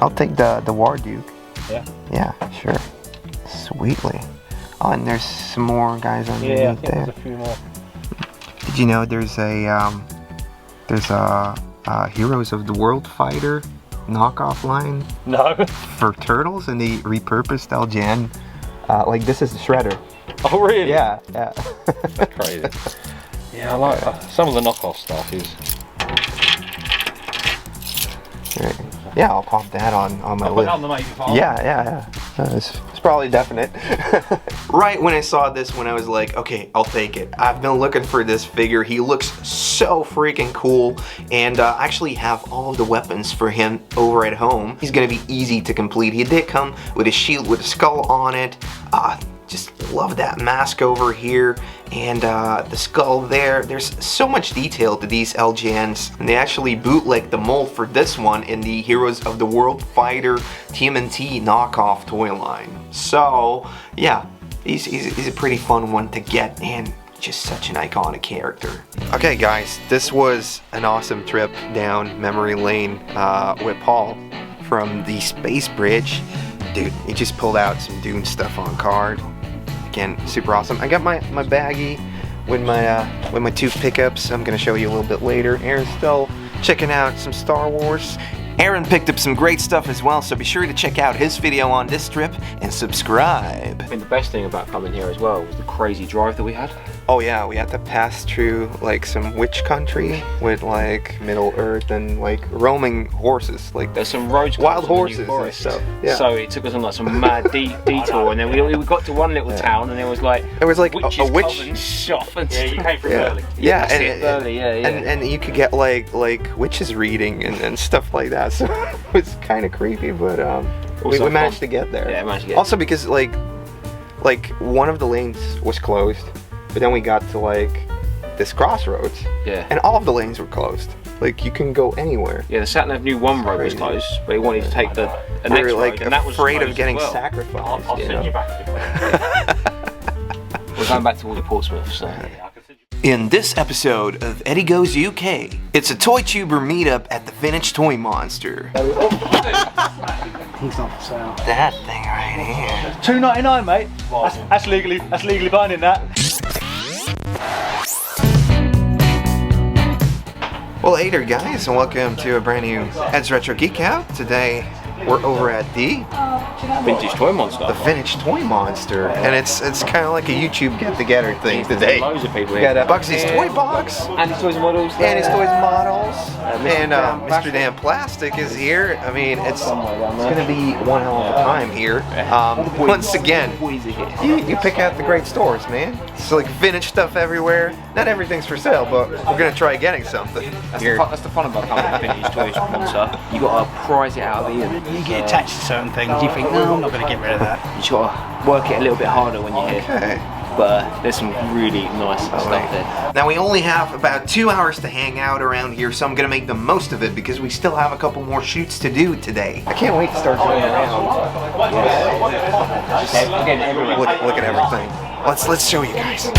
Speaker 3: I'll take the Warduke.
Speaker 5: Yeah.
Speaker 3: Yeah, sure. Sweetly. Oh, and there's some more guys underneath
Speaker 5: Yeah, I think
Speaker 3: there.
Speaker 5: there's a few more.
Speaker 3: Did you know there's a Heroes of the World fighter knockoff line
Speaker 5: No.
Speaker 3: for Turtles, and they repurposed Eljan. Like, this is the Shredder.
Speaker 5: Oh, really?
Speaker 3: Yeah.
Speaker 5: That's crazy. Yeah, I like some of the knockoff stuff is.
Speaker 3: Right. Yeah, I'll pop that on my
Speaker 5: I'll put
Speaker 3: list.
Speaker 5: that on the maybe file.
Speaker 3: Yeah. It's probably definite.
Speaker 1: Right when I saw this one, I was like, okay, I'll take it. I've been looking for this figure. He looks so freaking cool, and I actually have all of the weapons for him over at home. He's gonna be easy to complete. He did come with a shield with a skull on it. Just love that mask over here, and the skull there. There's so much detail to these LJNs, and they actually bootleg the mold for this one in the Heroes of the World Fighter TMNT knockoff toy line. So yeah, he's a pretty fun one to get, and just such an iconic character.
Speaker 3: Okay guys, this was an awesome trip down memory lane with Paul from the Spacebridge. Dude, he just pulled out some Dune stuff on card. Again, super awesome. I got my baggie with my 2 pickups. I'm gonna show you a little bit later. Erin's still checking out some Star Wars.
Speaker 1: Erin picked up some great stuff as well, so be sure to check out his video on this trip and subscribe.
Speaker 4: I think the best thing about coming here as well was the crazy drive that we had.
Speaker 3: Oh yeah, we had to pass through like some witch country with like Middle Earth and like roaming horses, like
Speaker 4: There's some roads,
Speaker 3: wild
Speaker 4: in the New
Speaker 3: horses and
Speaker 4: Forest.
Speaker 3: stuff. Yeah.
Speaker 4: So it took us on like some mad detour, and then we got to one little town, and there was like
Speaker 3: There was like a
Speaker 4: witches'
Speaker 3: witch.
Speaker 4: coven shop and
Speaker 5: Yeah, you came from
Speaker 3: Yeah,
Speaker 5: early.
Speaker 3: yeah,
Speaker 4: That's it, early, yeah.
Speaker 3: and you could get like witches reading and stuff like that. So it was kind of creepy, but we
Speaker 4: Also
Speaker 3: managed
Speaker 4: fun.
Speaker 3: to get there.
Speaker 4: Yeah, managed to get
Speaker 3: Also because like one of the lanes was closed, but then we got to like this crossroads,
Speaker 4: Yeah.
Speaker 3: and all of the lanes were closed. Like you can go anywhere.
Speaker 4: Yeah, the sat-nav knew one road was closed, but he wanted to take the
Speaker 3: We
Speaker 4: next
Speaker 3: were like
Speaker 4: road, and that was
Speaker 3: afraid of
Speaker 4: closed
Speaker 3: getting
Speaker 4: as well.
Speaker 3: sacrificed.
Speaker 5: I'll
Speaker 3: you
Speaker 5: send
Speaker 3: know?
Speaker 5: you back.
Speaker 4: We're going back towards Portsmouth, so.
Speaker 1: In this episode of Eddie Goes UK, it's a toy tuber meetup at the Vintage Toy Monster.
Speaker 2: He's not for sale.
Speaker 1: That thing right here.
Speaker 2: $2.99, mate. That's legally binding. That.
Speaker 3: Well, hey there guys, and welcome to a brand new Ed's Retro Geek Out. Today we're over at the
Speaker 4: Vintage Toy Monster.
Speaker 3: Vintage Toy Monster, and it's kind of like a YouTube get-together thing today.
Speaker 4: Loads of people
Speaker 3: We
Speaker 4: here.
Speaker 3: got Bugsy's Toy Box,
Speaker 4: And his toys and models.
Speaker 3: and his toys models, and
Speaker 4: Dan
Speaker 3: Mr. Dan Plastic is here. I mean, it's gonna be one hell of a time here. Once again,
Speaker 4: Boys are here.
Speaker 3: you pick out the great stores, man. It's like vintage stuff everywhere. Not everything's for sale, but we're gonna try getting something here.
Speaker 4: That's the fun about coming to Vintage Toy Monster. You gotta prize it out of the end.
Speaker 6: You get attached to certain things, you think, no, I'm not going to get rid of that.
Speaker 4: You just gotta work it a little bit harder when you're here.
Speaker 3: Okay.
Speaker 4: But there's some really nice stuff there.
Speaker 1: Now we only have about 2 hours to hang out around here, so I'm gonna make the most of it because we still have a couple more shoots to do today.
Speaker 3: I can't wait to start going around.
Speaker 4: Again, everywhere.
Speaker 3: Look at everything.
Speaker 1: Let's show you guys.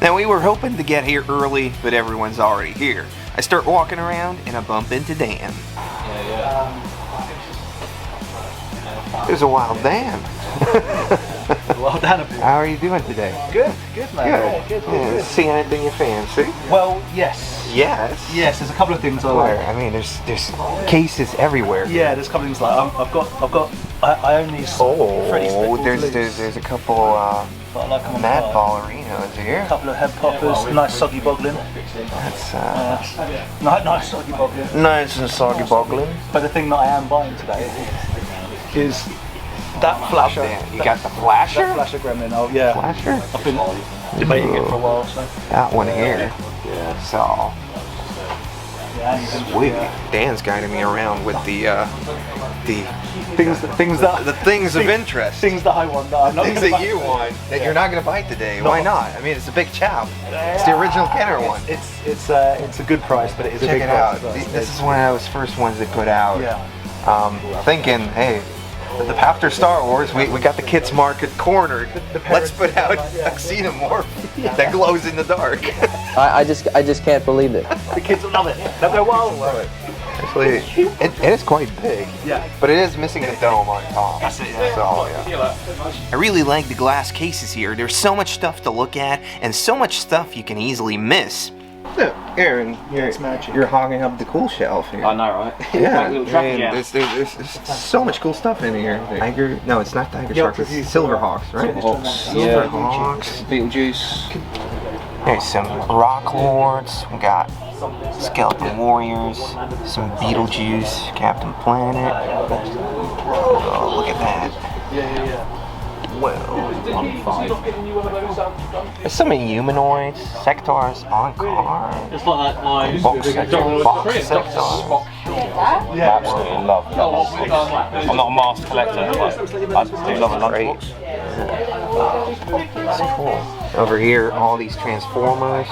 Speaker 1: Now we were hoping to get here early, but everyone's already here. I start walking around and I bump into Dan. There's a wild Dan.
Speaker 2: Well done.
Speaker 3: How are you doing today?
Speaker 2: Good, man. Good.
Speaker 3: Yeah, see anything you fancy?
Speaker 2: Well, yes.
Speaker 3: Yes.
Speaker 2: Yes, there's a couple of things I
Speaker 3: Where?
Speaker 2: like.
Speaker 3: I mean, there's cases everywhere.
Speaker 2: Yeah, there's a couple of things like I own these pretty
Speaker 3: Oh,
Speaker 2: split
Speaker 3: there's a couple
Speaker 2: but I like them on
Speaker 3: mad
Speaker 2: the
Speaker 3: ballerinos here.
Speaker 2: A couple of head poppers, nice soggy boggling.
Speaker 3: That's
Speaker 2: Nice soggy boggling.
Speaker 3: nice and soggy boggling.
Speaker 2: But the thing that I am buying today is that flasher.
Speaker 3: You got the flasher?
Speaker 2: That flasher gremlin. Oh yeah.
Speaker 3: Flasher?
Speaker 2: I've been debating it for a while. So.
Speaker 3: That one here. So
Speaker 2: Yeah, and you can,
Speaker 3: sweet. Dan's guiding me around with the
Speaker 2: things
Speaker 3: things of interest.
Speaker 2: Things that I want that I'm not
Speaker 3: Things
Speaker 2: gonna
Speaker 3: that
Speaker 2: buy.
Speaker 3: you want that you're not gonna buy today. Why not? I mean, it's a big chap. It's the original Kenner one.
Speaker 2: It's a good price, but it is a
Speaker 3: Check
Speaker 2: big
Speaker 3: it
Speaker 2: price.
Speaker 3: out.
Speaker 2: as well.
Speaker 3: This is one of those first ones they put out.
Speaker 2: Yeah.
Speaker 3: Thinking, hey, after Star Wars, we got the kids market cornered. Let's put out a xenomorph that glows in the dark.
Speaker 7: I just can't believe it.
Speaker 2: The kids will love it. They'll go wild for it.
Speaker 3: Actually, it is quite big.
Speaker 2: Yeah.
Speaker 3: But it is missing the dome on top.
Speaker 2: That's it, yeah.
Speaker 3: So, yeah.
Speaker 1: I really like the glass cases here. There's so much stuff to look at and so much stuff you can easily miss.
Speaker 3: Look, Erin,
Speaker 2: magic.
Speaker 3: you're hogging up the cool shelf here.
Speaker 4: I know, right?
Speaker 3: Yeah,
Speaker 4: Like little traffic jams.
Speaker 3: there's so much cool stuff in here. Tiger, no, it's not Tiger Shark, it's Silverhawks, right? Silverhawks.
Speaker 4: Beetlejuice.
Speaker 1: There's some Rock Lords. We got Skeleton Warriors, some Beetlejuice, Captain Planet. Oh, look at that. Well, there's some humanoids, sectors on car.
Speaker 5: It's like that
Speaker 1: Box sector.
Speaker 5: Absolutely love lunchbox. I'm not a master collector, but I do love a lunchbox.
Speaker 3: That's cool. Over here, all these Transformers.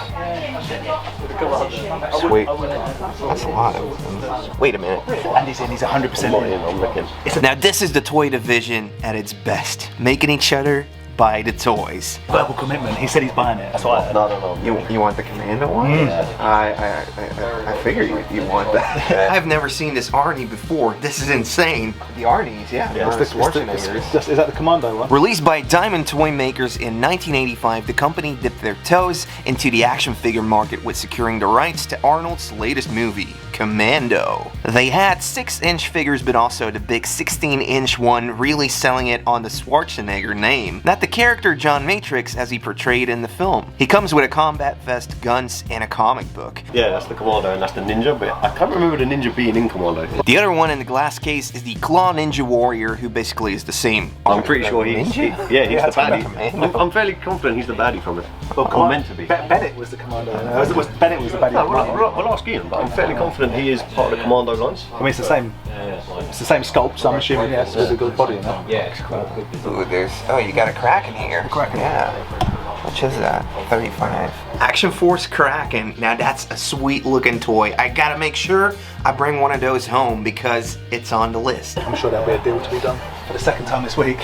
Speaker 3: Sweet. That's a lot of them. Wait a minute.
Speaker 2: And he's 100% in.
Speaker 1: Now this is the toy division at its best, making each other buy the toys.
Speaker 2: Verbal commitment. He said he's buying it. That's why.
Speaker 3: No. You want the Commando one? I figure you want that.
Speaker 1: I've never seen this Arnie before. This is insane.
Speaker 3: The Arnie's, yeah.
Speaker 2: Is that the Commando one?
Speaker 1: Released by Diamond Toy Makers in 1985, the company dipped their toes into the action figure market with securing the rights to Arnold's latest movie, Commando. They had 6-inch figures, but also the big 16-inch one, really selling it on the Schwarzenegger name, not the character John Matrix as he portrayed in the film. He comes with a combat vest, guns, and a comic book.
Speaker 8: Yeah, that's the Commando and that's the Ninja, but I can't remember the Ninja being in Commando.
Speaker 1: The other one in the glass case is the Claw Ninja Warrior, who basically is the same.
Speaker 8: I'm pretty sure he's the baddie. I'm fairly confident he's the baddie from it.
Speaker 2: Well,
Speaker 8: meant to be.
Speaker 2: Bennett was the Commando. Bennett was the baddie.
Speaker 8: No, we'll ask Ian, but I'm fairly confident he is part of the Commando lines.
Speaker 2: I mean, it's the same. It's the same sculpt, so I'm assuming yes, with a good body in that.
Speaker 1: Ooh, you got a Kraken here.
Speaker 2: Kraken.
Speaker 1: Yeah. How much is that? 35. Action Force Kraken. Now that's a sweet looking toy. I gotta make sure I bring one of those home because it's on the list.
Speaker 2: I'm sure there'll be a deal to be done for the second time this week.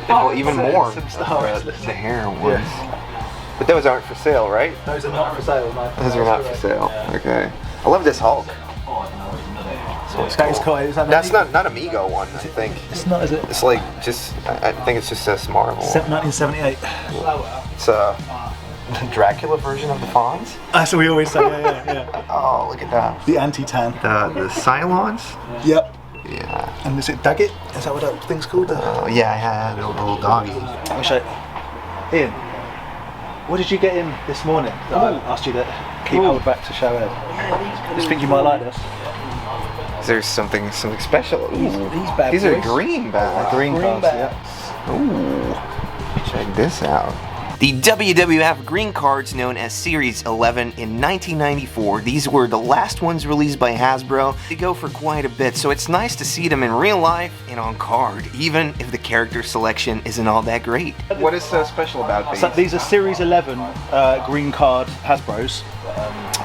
Speaker 1: Oh, even more.
Speaker 2: Some stars.
Speaker 1: The hair ones. But those aren't for sale, right?
Speaker 2: Those are not for sale, no.
Speaker 1: Those are not for sale. Okay. I love this Hulk.
Speaker 2: That is quite.
Speaker 1: That's not Amigo one, I think.
Speaker 2: It's not, is it?
Speaker 1: It's like just. I think it's just a Marvel.
Speaker 2: 1978.
Speaker 1: It's a Dracula version of the Fonz.
Speaker 2: That's what we always say. Yeah.
Speaker 1: Oh, look at that.
Speaker 2: The anti-tan.
Speaker 1: The Cylons.
Speaker 2: Yep.
Speaker 1: Yeah.
Speaker 2: And is it Daggett? Is that what that thing's called?
Speaker 1: Yeah, I had a little doggy.
Speaker 2: Ian, what did you get in this morning that I asked you to keep hold back to show Ed? Just think you might like this.
Speaker 1: There's something special. Ooh. These are green bags.
Speaker 2: Green cards, yeah.
Speaker 1: Ooh. Check this out. The WWF green cards known as Series 11 in 1994. These were the last ones released by Hasbro. They go for quite a bit, so it's nice to see them in real life and on card, even if the character selection isn't all that great.
Speaker 3: What is so special about these?
Speaker 2: So these are Series 11 green card Hasbros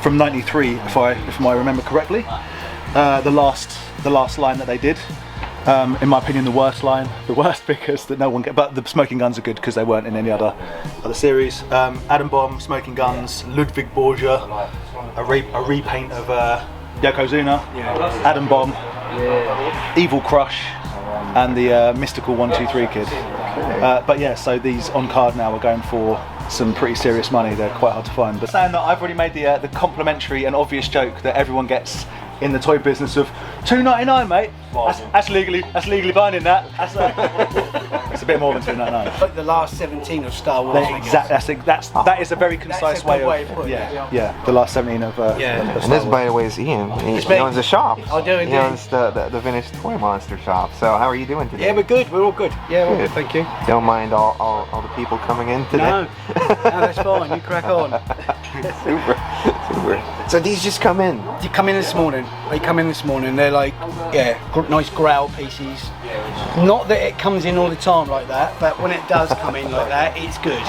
Speaker 2: from '93, if I remember correctly. The last line that they did. In my opinion, the worst line. The worst because that no one get. But the smoking guns are good because they weren't in any other series. Atom Bomb, Smoking Guns, Ludwig Borgia, a repaint of Yokozuna, Atom Bomb, Evil Crush, and the Mystical 123 Kid. But yeah, so these on card now are going for some pretty serious money. They're quite hard to find. But saying that, I've already made the complimentary and obvious joke that everyone gets in the toy business of $2.99, mate. That's legally binding. That. It's a bit more than $2.99.
Speaker 6: Like the last 17 of Star Wars.
Speaker 2: That is a very concise way of the last 17 of.
Speaker 1: And this, by the way, is Ian. He owns a shop.
Speaker 6: I do indeed.
Speaker 1: He owns the Vintage Toy Monster shop. So how are you doing today?
Speaker 6: Yeah, we're good. We're all good. Yeah, we're all good. Thank you.
Speaker 1: Don't mind all the people coming in today?
Speaker 6: No, that's fine. You crack on.
Speaker 1: Super. So these just come in?
Speaker 6: They come in this morning. They're like, nice growl pieces. Not that it comes in all the time like that, but when it does come in like that, it's good.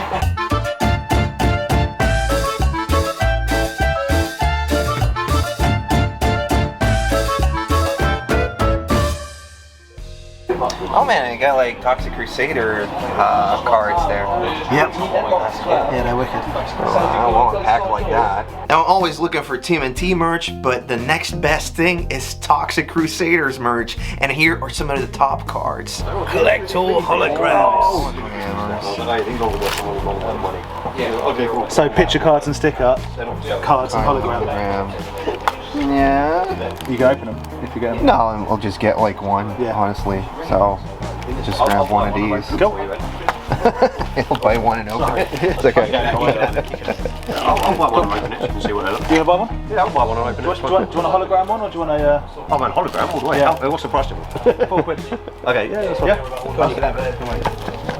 Speaker 1: Oh man, you got like Toxic Crusader cards there.
Speaker 2: Yep. Yeah, they're wicked.
Speaker 1: I want a pack like that. Now I'm always looking for TMNT merch, but the next best thing is Toxic Crusaders merch. And here are some of the top cards.
Speaker 6: Collect all holograms.
Speaker 2: So picture cards and sticker cards and hologram.
Speaker 1: Yeah.
Speaker 2: You can open them if you get them.
Speaker 1: No, I'll just get like one, honestly. So just grab one of these.
Speaker 2: Cool.
Speaker 1: I'll buy one and open it. It's okay.
Speaker 8: I'll buy one and open it. You can see what they look.
Speaker 2: Do you want to buy one?
Speaker 8: Yeah, I'll buy one and open it.
Speaker 2: Do you want a hologram one or do you want a...
Speaker 8: I'll buy a hologram all the way.
Speaker 2: Yeah.
Speaker 8: What's the price of it?
Speaker 2: £4.
Speaker 8: Okay, yeah, that's fine.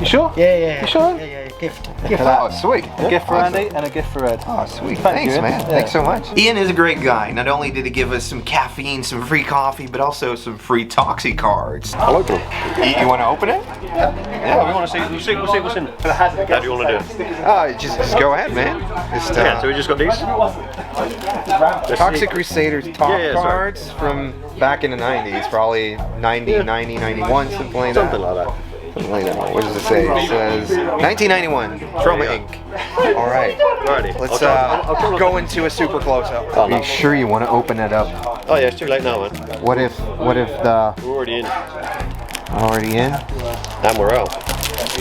Speaker 2: You sure?
Speaker 6: Yeah.
Speaker 2: You sure?
Speaker 6: Yeah. Gift.
Speaker 1: Oh, sweet.
Speaker 2: A gift for Andy and a gift for Ed.
Speaker 1: Oh, sweet.
Speaker 2: Thank
Speaker 1: Thanks,
Speaker 2: you,
Speaker 1: man.
Speaker 2: yeah.
Speaker 1: Thanks so much. Ian is a great guy. Not only did he give us some caffeine, some free coffee, but also some free Toxie cards.
Speaker 8: Hello, bro.
Speaker 1: You want to open it?
Speaker 8: Yeah, we want to see what's in it. How do you want to do it?
Speaker 1: Just go ahead, man.
Speaker 8: So we just got these?
Speaker 1: Toxic Crusaders top cards from back in the 90s, probably 90, 91, something like that.
Speaker 8: Something like that.
Speaker 3: What does it say? It says 1991, Chroma Inc. All right.
Speaker 8: Alrighty.
Speaker 3: Let's go into a super close-up.
Speaker 8: Oh,
Speaker 3: Are you sure you want to open it up?
Speaker 8: Oh yeah, it's too late now, man.
Speaker 3: What if the...
Speaker 8: We're already in.
Speaker 3: Already in?
Speaker 8: And we're out.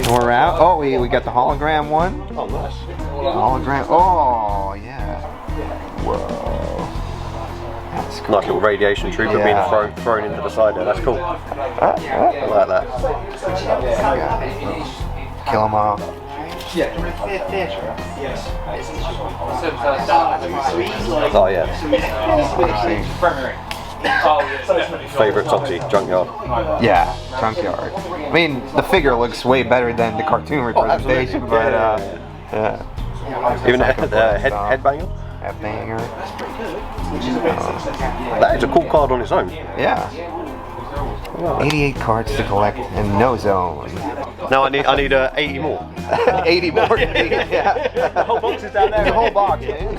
Speaker 3: We're out? Oh, we got the hologram one.
Speaker 8: Oh, nice.
Speaker 3: Hologram. Oh, yeah. Whoa. That's cool.
Speaker 8: Nice little radiation trooper being thrown into the side there. That's cool. I like that.
Speaker 3: Kill them off.
Speaker 8: Oh yeah. Favourite Toxie, Junkyard.
Speaker 3: Yeah, Junkyard. I mean, the figure looks way better than the cartoon representation, but
Speaker 8: even the headbanger.
Speaker 3: Headbanger.
Speaker 8: That is a cool card on its own.
Speaker 3: Yeah. 88 cards to collect and no zone.
Speaker 8: Now I need 80 more.
Speaker 3: 80 more. Yeah.
Speaker 2: The whole box is down there.
Speaker 3: The whole box, man.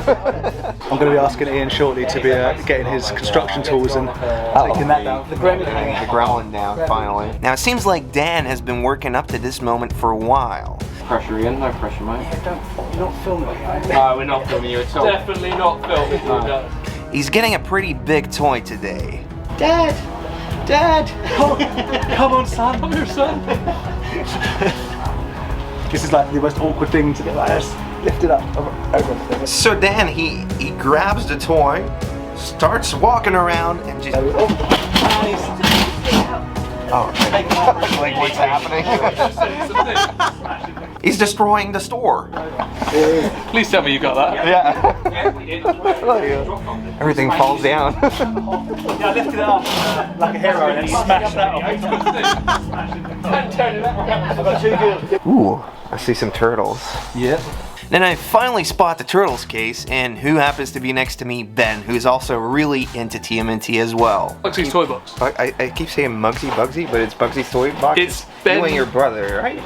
Speaker 2: I'm going to be asking Ian shortly to be getting his construction tools and taking that down. The
Speaker 3: gremlin down, finally. Now it seems like Dan has been working up to this moment for a while.
Speaker 4: Pressure Ian, no pressure, mate.
Speaker 2: You're not filming me.
Speaker 4: No, we're not filming you at all. Definitely not filming you.
Speaker 3: He's getting a pretty big toy today.
Speaker 2: Dad! Come on, son. Come here, son. This is like the most awkward thing to do. Just lift it up. Over.
Speaker 3: So Dan, he grabs the toy, starts walking around, and just... Oh, like what's happening? He's destroying the store.
Speaker 4: Please tell me you got that.
Speaker 3: Yeah. Everything falls down.
Speaker 2: Yeah, I lifted it up like a hero and then smashed that off.
Speaker 3: Ooh, I see some turtles.
Speaker 2: Yep.
Speaker 3: Then I finally spot the turtles case, and who happens to be next to me? Ben, who's also really into TMNT as well.
Speaker 4: Mugsy's toy box.
Speaker 3: I keep saying Mugsy Bugsy, but it's Bugsy's toy box.
Speaker 4: It's Ben.
Speaker 3: You and your brother, right?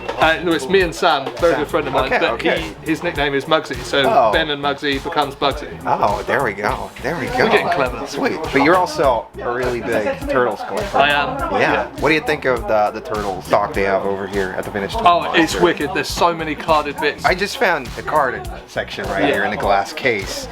Speaker 4: No, it's me and Sam, very good friend of mine.
Speaker 3: Okay,
Speaker 4: but
Speaker 3: okay.
Speaker 4: his nickname is Mugsy, so Ben and Mugsy becomes Bugsy.
Speaker 3: Oh, there we go. There we go.
Speaker 4: We're getting clever.
Speaker 3: Sweet. But you're also a really big turtles collector.
Speaker 4: I am.
Speaker 3: Yeah. What do you think of the turtles stock they have over here at the vintage toy
Speaker 4: Oh,
Speaker 3: box?
Speaker 4: it's wicked. There's so many carded bits.
Speaker 3: I just found the carded section right here in the glass case.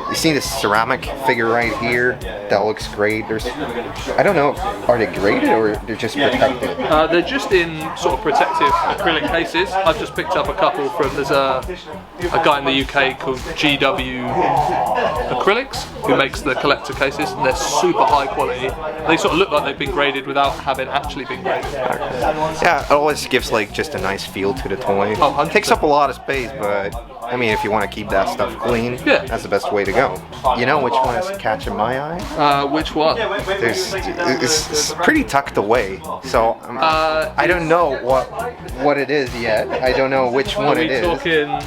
Speaker 3: You see this ceramic figure right here? That looks great. There's, I don't know, are they graded or they're just protected?
Speaker 4: They're just in sort of protective acrylic cases. I've just picked up a couple from, there's a guy in the UK called GW Acrylics who makes the collector cases, and they're super high quality. They sort of look like they've been graded without having actually been graded.
Speaker 3: Yeah, it always gives like just a nice feel to the toy.
Speaker 4: Oh, 100%.
Speaker 3: It takes up a lot of space, but I mean, if you want to keep that stuff clean,
Speaker 4: yeah,
Speaker 3: that's the best way to go. You know which one is catching my eye?
Speaker 4: Which one?
Speaker 3: It's pretty tucked away, so I don't know what it is yet. I don't know which one it is.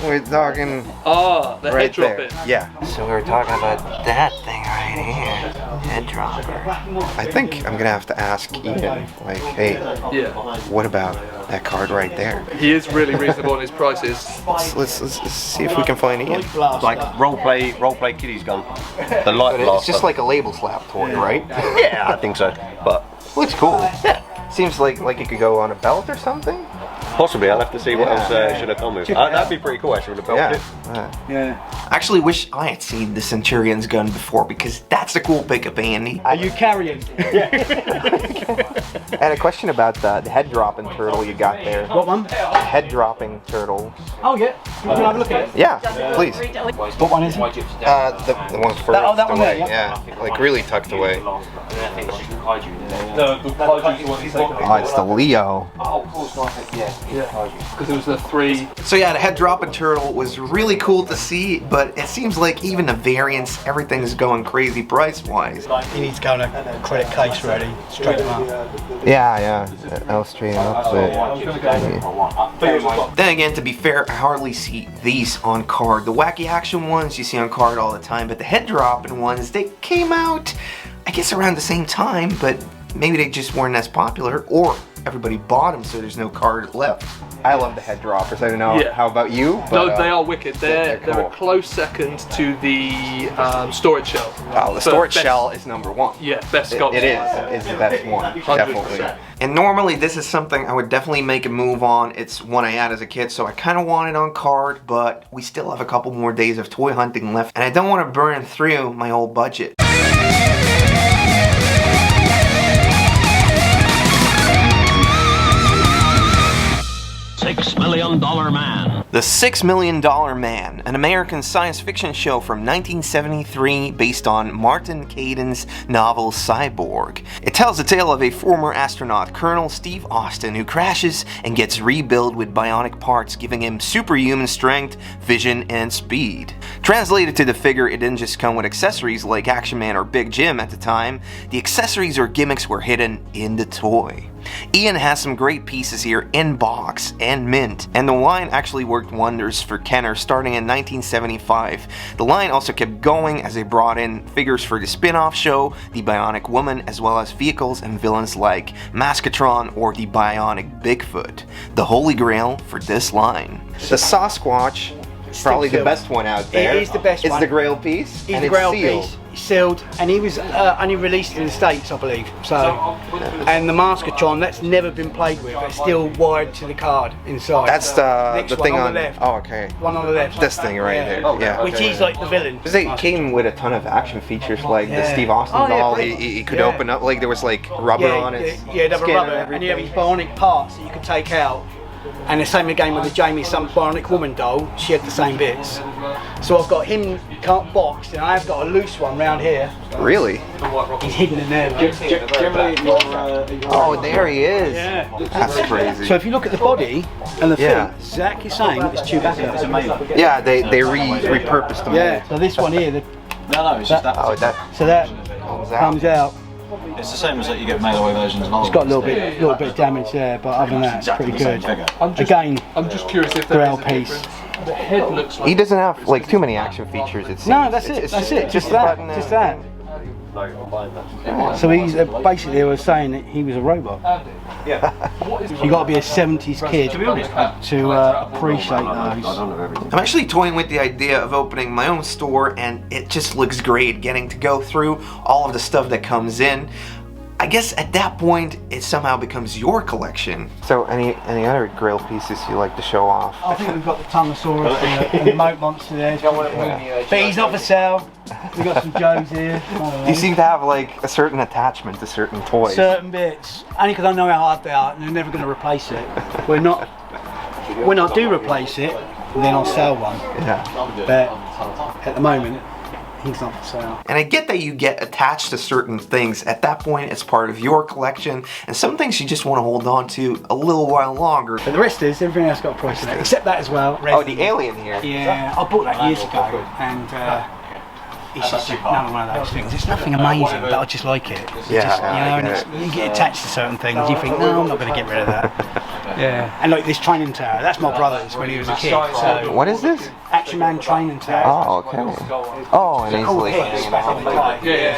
Speaker 3: We're talking.
Speaker 4: Oh, the
Speaker 3: right
Speaker 4: head dropping.
Speaker 3: Yeah. So we were talking about that thing right here, head dropper. I think I'm gonna have to ask Ian, like, hey,
Speaker 4: yeah,
Speaker 3: what about that card right there?
Speaker 4: He is really reasonable on his prices.
Speaker 3: Let's see if we can find Ian.
Speaker 8: Like roleplay kiddies gun. The light blaster.
Speaker 3: It's just like a label slap toy, right?
Speaker 8: Yeah, I think so. But
Speaker 3: looks cool. Yeah. Seems like it could go on a belt or something.
Speaker 8: possibly, I'll have to see what else should have come with. That'd be pretty cool actually with a belt kit.
Speaker 6: Yeah.
Speaker 3: I actually wish I had seen the Centurion's gun before, because that's a cool pickup, Andy.
Speaker 6: Are you carrying?
Speaker 3: I had a question about the head dropping turtle you got there.
Speaker 6: What one?
Speaker 3: Head dropping turtle.
Speaker 6: Oh yeah. You can have a look at it.
Speaker 3: Yeah, please.
Speaker 6: What one is it?
Speaker 3: The one furthest
Speaker 6: that one
Speaker 3: away.
Speaker 6: there,
Speaker 3: Yeah, like really tucked away.
Speaker 4: Oh,
Speaker 3: it's the Leo.
Speaker 4: because it was the 3.
Speaker 3: So yeah, the head dropping turtle was really cool to see, but it seems like even the variants, everything's going crazy price-wise.
Speaker 6: You need to go on a credit case ready, straight them up.
Speaker 3: Yeah, I'll straighten up. Then again, to be fair, I hardly see these on card. The wacky action ones you see on card all the time, but the head dropping ones, they came out, I guess, around the same time, but
Speaker 1: maybe they just weren't as popular, or everybody bought them so there's no card left.
Speaker 3: I love the head droppers. I don't know how about you. But,
Speaker 9: no, they are wicked. They're
Speaker 3: cool.
Speaker 9: a close second to the storage shell.
Speaker 3: Oh, the storage shell is number one.
Speaker 9: Yeah, best Scotch.
Speaker 3: It is. It's the best one,
Speaker 9: 100%.
Speaker 3: definitely.
Speaker 1: And normally this is something I would definitely make a move on. It's one I had as a kid, so I kind of want it on card, but we still have a couple more days of toy hunting left, and I don't want to burn through my whole budget.
Speaker 10: $6 Million Man.
Speaker 1: The $6 Million Man, an American science fiction show from 1973 based on Martin Caden's novel Cyborg. It tells the tale of a former astronaut, Colonel Steve Austin, who crashes and gets rebuilt with bionic parts, giving him superhuman strength, vision, and speed. Translated to the figure, it didn't just come with accessories like Action Man or Big Jim at the time. The accessories or gimmicks were hidden in the toy. Ian has some great pieces here in box and mint, and the line actually worked wonders for Kenner starting in 1975. The line also kept going as they brought in figures for the spin-off show, The Bionic Woman, as well as vehicles and villains like Maskatron or the Bionic Bigfoot, the holy grail for this line.
Speaker 3: The Sasquatch, probably the best one out there.
Speaker 6: It is the best one.
Speaker 3: It's the Grail piece,
Speaker 6: He's
Speaker 3: and
Speaker 6: the
Speaker 3: it's
Speaker 6: Grail
Speaker 3: sealed.
Speaker 6: piece. Sealed, and he was only released in the States, I believe. So, and the Maskatron, that's never been played with. It's still wired to the card inside.
Speaker 3: That's the
Speaker 6: Next
Speaker 3: thing
Speaker 6: one
Speaker 3: on
Speaker 6: the left.
Speaker 3: Oh, okay.
Speaker 6: One on the left.
Speaker 3: This thing right here. Yeah.
Speaker 6: Which is like the villain.
Speaker 3: Because it came with a ton of action features, like the Steve Austin doll. He could open up, like there was like rubber on it.
Speaker 6: Yeah, there were rubber, and you have these bionic parts that you could take out. And the same again with the Jamie some Bionic Woman doll, she had the same bits. So I've got him boxed, and I've got a loose one round here.
Speaker 3: Really?
Speaker 6: He's hidden in there.
Speaker 3: Oh, there he is.
Speaker 6: Yeah.
Speaker 3: That's crazy.
Speaker 6: So if you look at the body and the feet, exactly the same as Chewbacca. It's amazing.
Speaker 3: Yeah, they repurposed them.
Speaker 6: Yeah. So this one here,
Speaker 8: No, it's just that.
Speaker 3: Oh, that
Speaker 6: so that comes out.
Speaker 8: It's the same as that you get mail away versions.
Speaker 6: It's got a little bit of damage there, but other than that, it's pretty good. Again,
Speaker 9: I'm just curious if
Speaker 6: Grail
Speaker 9: there is a
Speaker 6: piece.
Speaker 9: difference. The head looks like
Speaker 3: he doesn't have like too many action features. It seems.
Speaker 6: No, that's it. That's it. Just that. Just that. So he's basically they were saying that he was a robot.
Speaker 3: Yeah.
Speaker 6: You got to be a 70s kid to appreciate those.
Speaker 1: I'm actually toying with the idea of opening my own store, and it just looks great getting to go through all of the stuff that comes in. I guess at that point, it somehow becomes your collection.
Speaker 3: So any other Grail pieces you like to show off?
Speaker 6: I think we've got the Tongosaurus and the Moat Monster there. But he's not for sale. We've got some Joes here.
Speaker 3: You seem to have like a certain attachment to certain toys.
Speaker 6: Certain bits. Only because I know how hard they are, and they're never going to replace it. When I do replace it, then I'll sell one.
Speaker 3: Yeah.
Speaker 6: But at the moment, he's not for sale.
Speaker 1: And I get that you get attached to certain things. At that point, it's part of your collection, and some things you just want to hold on to a little while longer.
Speaker 6: But the rest is, everything else got a price in it, except that as well.
Speaker 3: Oh, the alien here.
Speaker 6: Yeah, I bought that years ago, and it's just another one of those things. It's nothing amazing, but I just like it.
Speaker 3: Yeah,
Speaker 6: and you get attached to certain things. You think, no, I'm not going to get rid of that. Yeah, and like this training tower, that's my brother's when he was a kid. So
Speaker 3: What is this?
Speaker 6: Action Man training tower.
Speaker 3: Oh, okay. Oh, and he's
Speaker 6: Cool
Speaker 3: like.
Speaker 6: hits back in the day.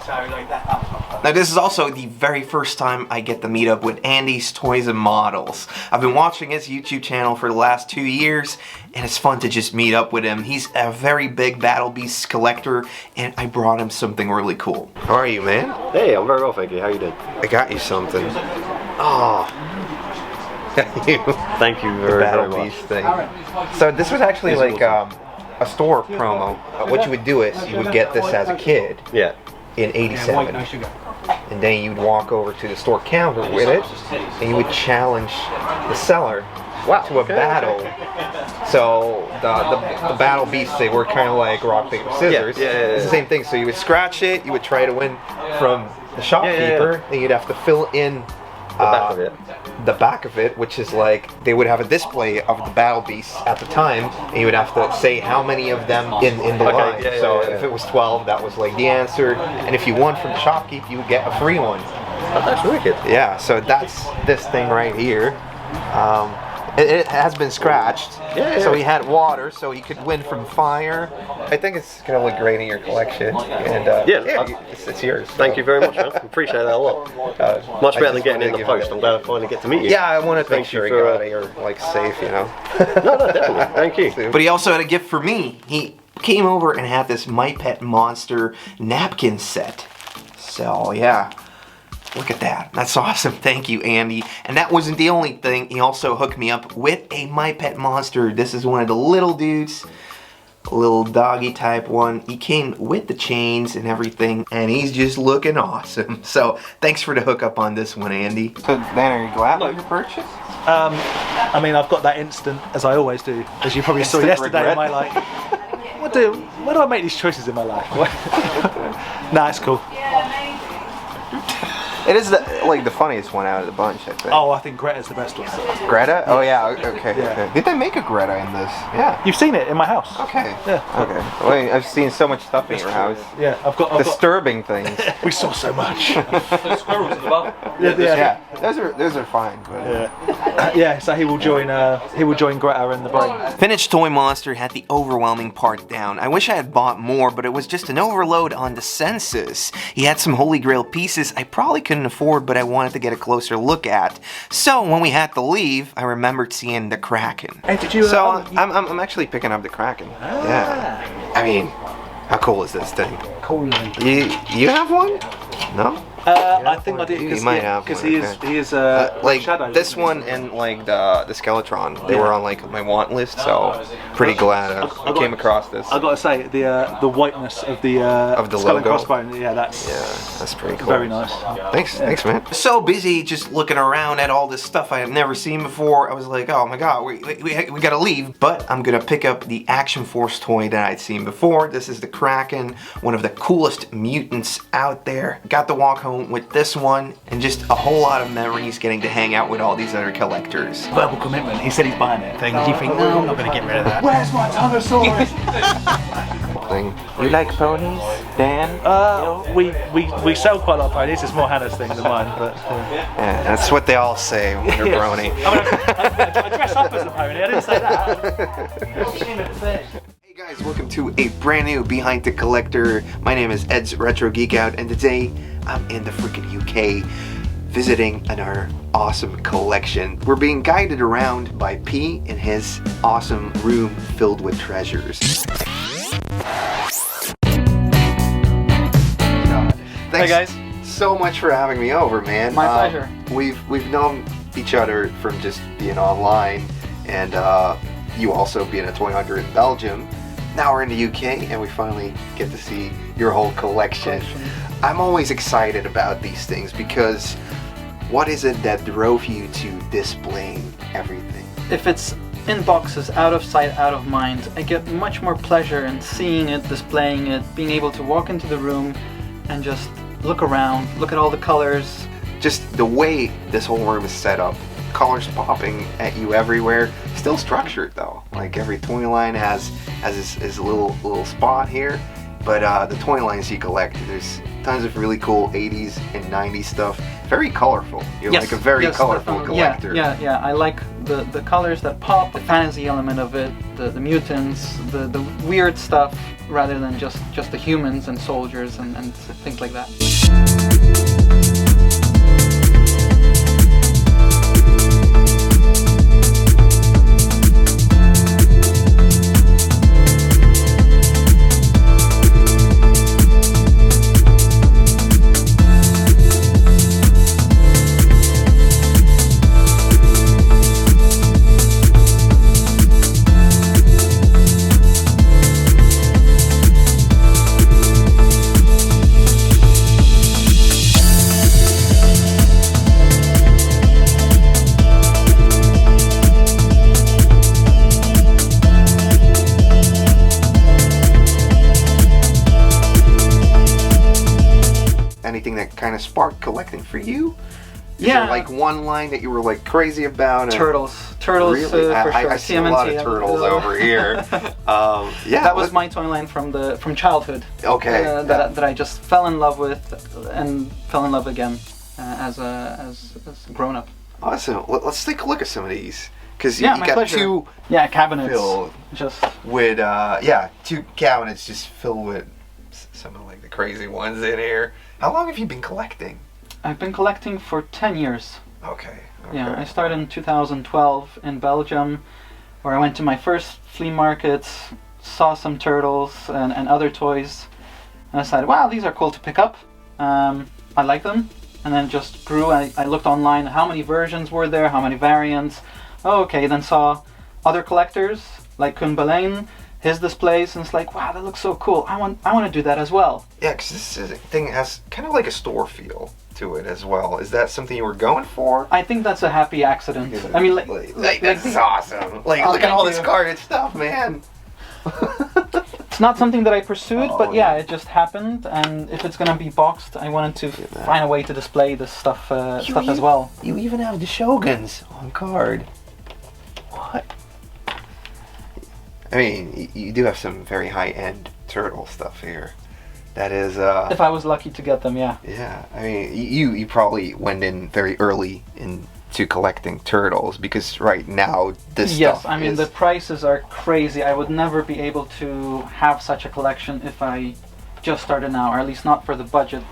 Speaker 6: So like that.
Speaker 1: Now this is also the very first time I get to meet up with Andy's Toys and Models. I've been watching his YouTube channel for the last 2 years, and it's fun to just meet up with him. He's a very big Battle Beasts collector, and I brought him something really cool.
Speaker 3: How are you, man?
Speaker 8: Hey, I'm very well, thank you. How you doing?
Speaker 3: I got you something. Oh.
Speaker 8: Thank you
Speaker 3: The
Speaker 8: very,
Speaker 3: Battle
Speaker 8: very much.
Speaker 3: Beast thing. So this was actually like a store promo. What you would do is you would get this as a kid.
Speaker 8: Yeah.
Speaker 3: In '87, and then you'd walk over to the store counter with it, and you would challenge the seller to a battle. So the battle beasts, they were kind of like rock paper scissors. It's the same thing. So you would scratch it, you would try to win from the shopkeeper, and you'd have to fill in the back of it, which is like they would have a display of the battle beasts at the time, and you would have to say how many of them in the line. So if it was 12, that was like the answer, and if you won from the shopkeep, you would get a free one.
Speaker 8: Oh, that's wicked.
Speaker 3: Yeah, so that's this thing right here.
Speaker 1: It has been scratched.
Speaker 8: Yeah.
Speaker 1: So he had water, so he could win from fire.
Speaker 3: I think it's gonna look great in your collection, and it's yours.
Speaker 8: Thank you very much, man. Appreciate that a lot. Much better than getting in the post. I'm glad I finally get to meet you.
Speaker 3: Yeah, I wanted to make
Speaker 8: Thank
Speaker 3: sure
Speaker 8: you
Speaker 3: you
Speaker 8: for,
Speaker 3: got it. You're like safe, you know.
Speaker 8: No, definitely. Thank you.
Speaker 1: But he also had a gift for me. He came over and had this My Pet Monster napkin set. So yeah, look at that. That's awesome. Thank you, Andy. And that wasn't the only thing. He also hooked me up with a My Pet Monster. This is one of the little dudes. A little doggy type one. He came with the chains and everything, and he's just looking awesome. So thanks for the hookup on this one, Andy. So Dan, are you glad with your purchase?
Speaker 2: I mean, I've got that instant, as I always do, as you probably saw yesterday.
Speaker 1: regret.
Speaker 2: In my like, why do I make these choices in my life? Nah, it's cool.
Speaker 3: It is like the funniest one out of the bunch, I think.
Speaker 2: Oh, I think Greta's the best one.
Speaker 3: Greta? Oh yeah. Okay.
Speaker 2: Yeah.
Speaker 3: Okay. Did they make a Greta in this? Yeah.
Speaker 2: You've seen it in my house.
Speaker 3: Okay.
Speaker 2: Yeah.
Speaker 3: Okay. Wait, I've seen so much stuff in your house.
Speaker 2: Yeah, I've got
Speaker 3: Disturbing things.
Speaker 2: We saw so much.
Speaker 9: Squirrels at the bar.
Speaker 3: Yeah. Those are fine. But
Speaker 2: Yeah, so he will join Greta and the brain.
Speaker 1: Finished Toy Monster had the overwhelming part down. I wish I had bought more, but it was just an overload on the senses. He had some Holy Grail pieces I probably couldn't afford, but I wanted to get a closer look at. So when we had to leave, I remembered seeing the Kraken.
Speaker 2: Hey, did you?
Speaker 3: so I'm actually picking up the Kraken. Yeah. I mean, how cool is this thing?
Speaker 6: Cool.
Speaker 3: You have one? No?
Speaker 2: I think I did
Speaker 3: You might have
Speaker 2: because
Speaker 3: one,
Speaker 2: he is
Speaker 3: like
Speaker 2: Shadow,
Speaker 3: this
Speaker 2: isn't he?
Speaker 3: one and like the Skeletron, they were on like my want list, so pretty glad I came across this.
Speaker 2: I gotta say the whiteness of the skull and
Speaker 3: logo.
Speaker 2: crossbone, that's
Speaker 3: pretty cool.
Speaker 2: very nice.
Speaker 3: Thanks, man.
Speaker 1: So busy just looking around at all this stuff I had never seen before, I was like, oh my god, we gotta leave. But I'm gonna pick up the Action Force toy that I'd seen before. This is the Kraken, one of the coolest mutants out there. Got to walk home with this one, and just a whole lot of memories getting to hang out with all these other collectors.
Speaker 2: Verbal commitment. He said he's buying it.
Speaker 6: Thing. You think, no, I'm not going to get rid of that.
Speaker 2: Where's my Tyrannosaurus?
Speaker 3: Thing. You like ponies, Dan?
Speaker 2: We sell quite a lot of ponies. It's more Hannah's thing than mine, but
Speaker 3: Yeah, that's what they all say when they're brony.
Speaker 2: I dress up as a pony. I didn't say that.
Speaker 1: Hey guys, welcome to a brand new Behind the Collector. My name is Ed's Retro Geek Out, and today I'm in the freaking UK visiting another awesome collection. We're being guided around by P in his awesome room filled with treasures. Thanks
Speaker 6: Hey guys.
Speaker 1: so much for having me over, man.
Speaker 6: My pleasure.
Speaker 1: We've known each other from just being online, and you also being a toy hunter in Belgium. Now we're in the UK and we finally get to see your whole collection. I'm always excited about these things because what is it that drove you to displaying everything?
Speaker 10: If it's in boxes, out of sight, out of mind, I get much more pleasure in seeing it, displaying it, being able to walk into the room and just look around, look at all the colors.
Speaker 1: Just the way this whole room is set up, colors popping at you everywhere. Still structured though. Like every toy line has his little spot here. But the toy lines you collect, there's tons of really cool 80s and 90s stuff. Very colorful. You're like a very colorful
Speaker 10: definitely.
Speaker 1: collector.
Speaker 10: Yeah. I like the colors that pop, the fantasy element of it, the mutants, the weird stuff, rather than just the humans and soldiers and things like that.
Speaker 1: Anything that kind of sparked collecting for you? Is
Speaker 10: Yeah.
Speaker 1: there like one line that you were like crazy about?
Speaker 10: Turtles,
Speaker 1: Really?
Speaker 10: for sure.
Speaker 1: I see a lot of
Speaker 10: CMNT,
Speaker 1: turtles over here. Yeah,
Speaker 10: that was my toy line from childhood.
Speaker 1: Okay.
Speaker 10: That I just fell in love with and fell in love again as a grown up.
Speaker 1: Awesome. Let's take a look at some of these. Because
Speaker 10: Yeah,
Speaker 1: you
Speaker 10: my
Speaker 1: got
Speaker 10: pleasure.
Speaker 1: two
Speaker 10: cabinets.
Speaker 1: filled
Speaker 10: Just
Speaker 1: with, two cabinets just filled with some of like the crazy ones in here. How long have you been collecting?
Speaker 10: I've been collecting for 10 years.
Speaker 1: Okay.
Speaker 10: Yeah, I started in 2012 in Belgium, where I went to my first flea markets, saw some turtles and other toys, and I decided, wow, these are cool to pick up. I like them, and then just grew. I looked online, how many versions were there, how many variants. Oh, okay, then saw other collectors like Koen Balein, his displays, and it's like, wow, that looks so cool. I want to do that as well.
Speaker 1: Yeah, because this thing has kind of like a store feel to it as well. Is that something you were going for?
Speaker 10: I think that's a happy accident. I mean,
Speaker 1: this is awesome. Like, look at all this carded stuff, man.
Speaker 10: It's not something that I pursued, but yeah, it just happened. And if it's gonna be boxed, I wanted to find a way to display this stuff, as well.
Speaker 1: You even have the Shoguns on card. What? I mean, you do have some very high-end turtle stuff here. That is,
Speaker 10: if I was lucky to get them, yeah.
Speaker 1: Yeah, I mean, you probably went in very early into collecting turtles, because right now this stuff
Speaker 10: I mean, the prices are crazy. I would never be able to have such a collection if I just started now, or at least not for the budget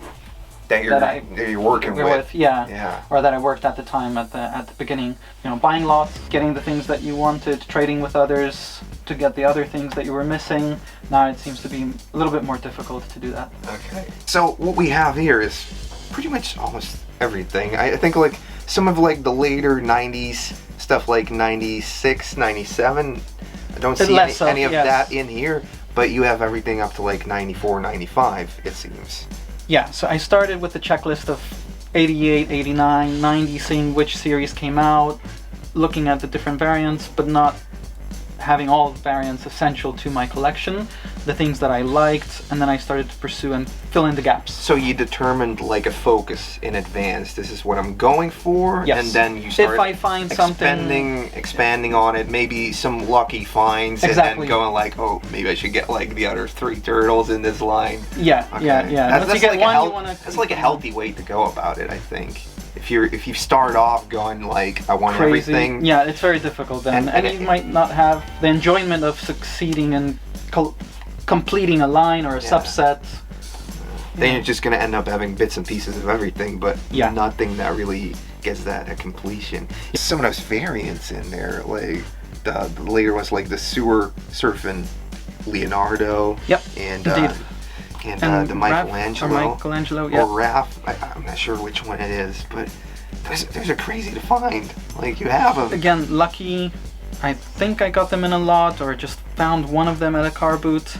Speaker 1: that you're working with.
Speaker 10: Yeah. Or that I worked at the time at the beginning. You know, buying lots, getting the things that you wanted, trading with others to get the other things that you were missing. Now it seems to be a little bit more difficult to do that.
Speaker 1: Okay. So what we have here is pretty much almost everything. I think like some of like the later 90s stuff, like 96, 97. I don't see any of that in here, but you have everything up to like 94, 95, it seems.
Speaker 10: Yeah, so I started with the checklist of 88, 89, 90, seeing which series came out, looking at the different variants, but not having all the variants essential to my collection, the things that I liked, and then I started to pursue and fill in the gaps.
Speaker 1: So you determined like a focus in advance. This is what I'm going for,
Speaker 10: yes.
Speaker 1: And then you start
Speaker 10: if I find
Speaker 1: expanding on it, maybe some lucky finds,
Speaker 10: exactly.
Speaker 1: And then going like, oh, maybe I should get like the other 3 turtles in this line.
Speaker 10: Yeah,
Speaker 1: okay.
Speaker 10: yeah.
Speaker 1: That's like that's like a healthy way to go about it, I think. If you start off going like, I want
Speaker 10: crazy,
Speaker 1: everything.
Speaker 10: Yeah, it's very difficult then. And you might not have the enjoyment of succeeding and completing a line or a subset.
Speaker 1: Then you're just going to end up having bits and pieces of everything, but nothing that really gets that at completion. Some of those variants in there, like the later ones, like the sewer surfing Leonardo.
Speaker 10: Yep,
Speaker 1: and the
Speaker 10: Michelangelo,
Speaker 1: or Raph. I'm not sure which one it is, but those are crazy to find. Like, you have them.
Speaker 10: Again, lucky. I think I got them in a lot, or just found one of them at a car boot,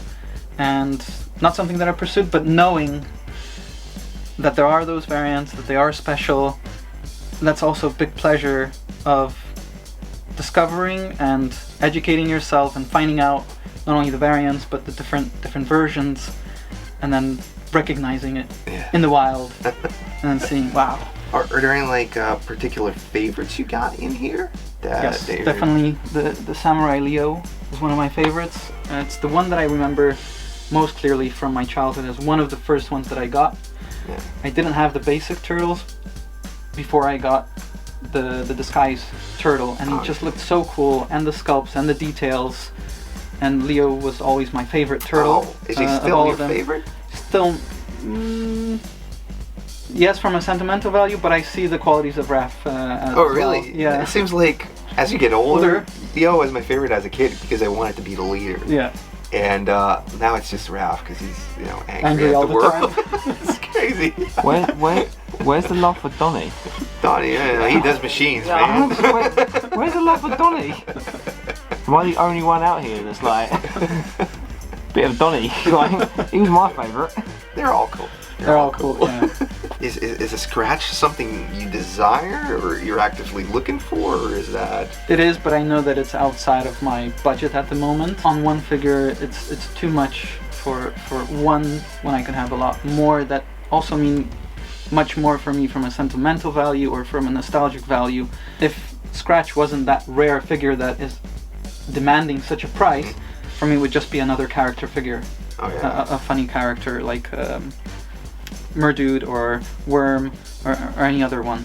Speaker 10: and not something that I pursued, but knowing that there are those variants, that they are special, that's also a big pleasure of discovering and educating yourself and finding out not only the variants, but the different versions, and then recognizing it in the wild, and then seeing, wow.
Speaker 1: Are there any like particular favorites you got in here?
Speaker 10: Yes, definitely the Samurai Leo is one of my favorites. It's the one that I remember most clearly from my childhood as one of the first ones that I got.
Speaker 1: Yeah.
Speaker 10: I didn't have the basic turtles before I got the disguise turtle, and he just looked so cool, and the sculpts and the details. And Leo was always my favorite turtle.
Speaker 1: Oh, is he still your favorite?
Speaker 10: Still, yes, from a sentimental value, but I see the qualities of Raph.
Speaker 1: Oh, really?
Speaker 10: Well. Yeah.
Speaker 1: It seems like as you get older, Leo was my favorite as a kid because I wanted to be the leader.
Speaker 10: Yeah.
Speaker 1: And now it's just Raph because he's angry at
Speaker 10: all
Speaker 1: the
Speaker 10: the
Speaker 1: world.
Speaker 10: time.
Speaker 1: It's crazy.
Speaker 11: Where's the love for Donnie?
Speaker 1: Donnie, he does machines, man.
Speaker 11: Where's the love for Donnie? Am I the only one out here that's like bit of Donnie? Like, he was my favourite.
Speaker 1: They're all cool.
Speaker 10: They're all cool. Yeah.
Speaker 1: Is a scratch something you desire, or you're actively looking for, or is that?
Speaker 10: It is, but I know that it's outside of my budget at the moment. On one figure, it's too much for one when I can have a lot more. That also mean much more for me from a sentimental value or from a nostalgic value. If Scratch wasn't that rare figure that is demanding such a price, for me it would just be another character figure.
Speaker 1: Oh, yeah.
Speaker 10: A funny character like Murdude or Worm or any other one.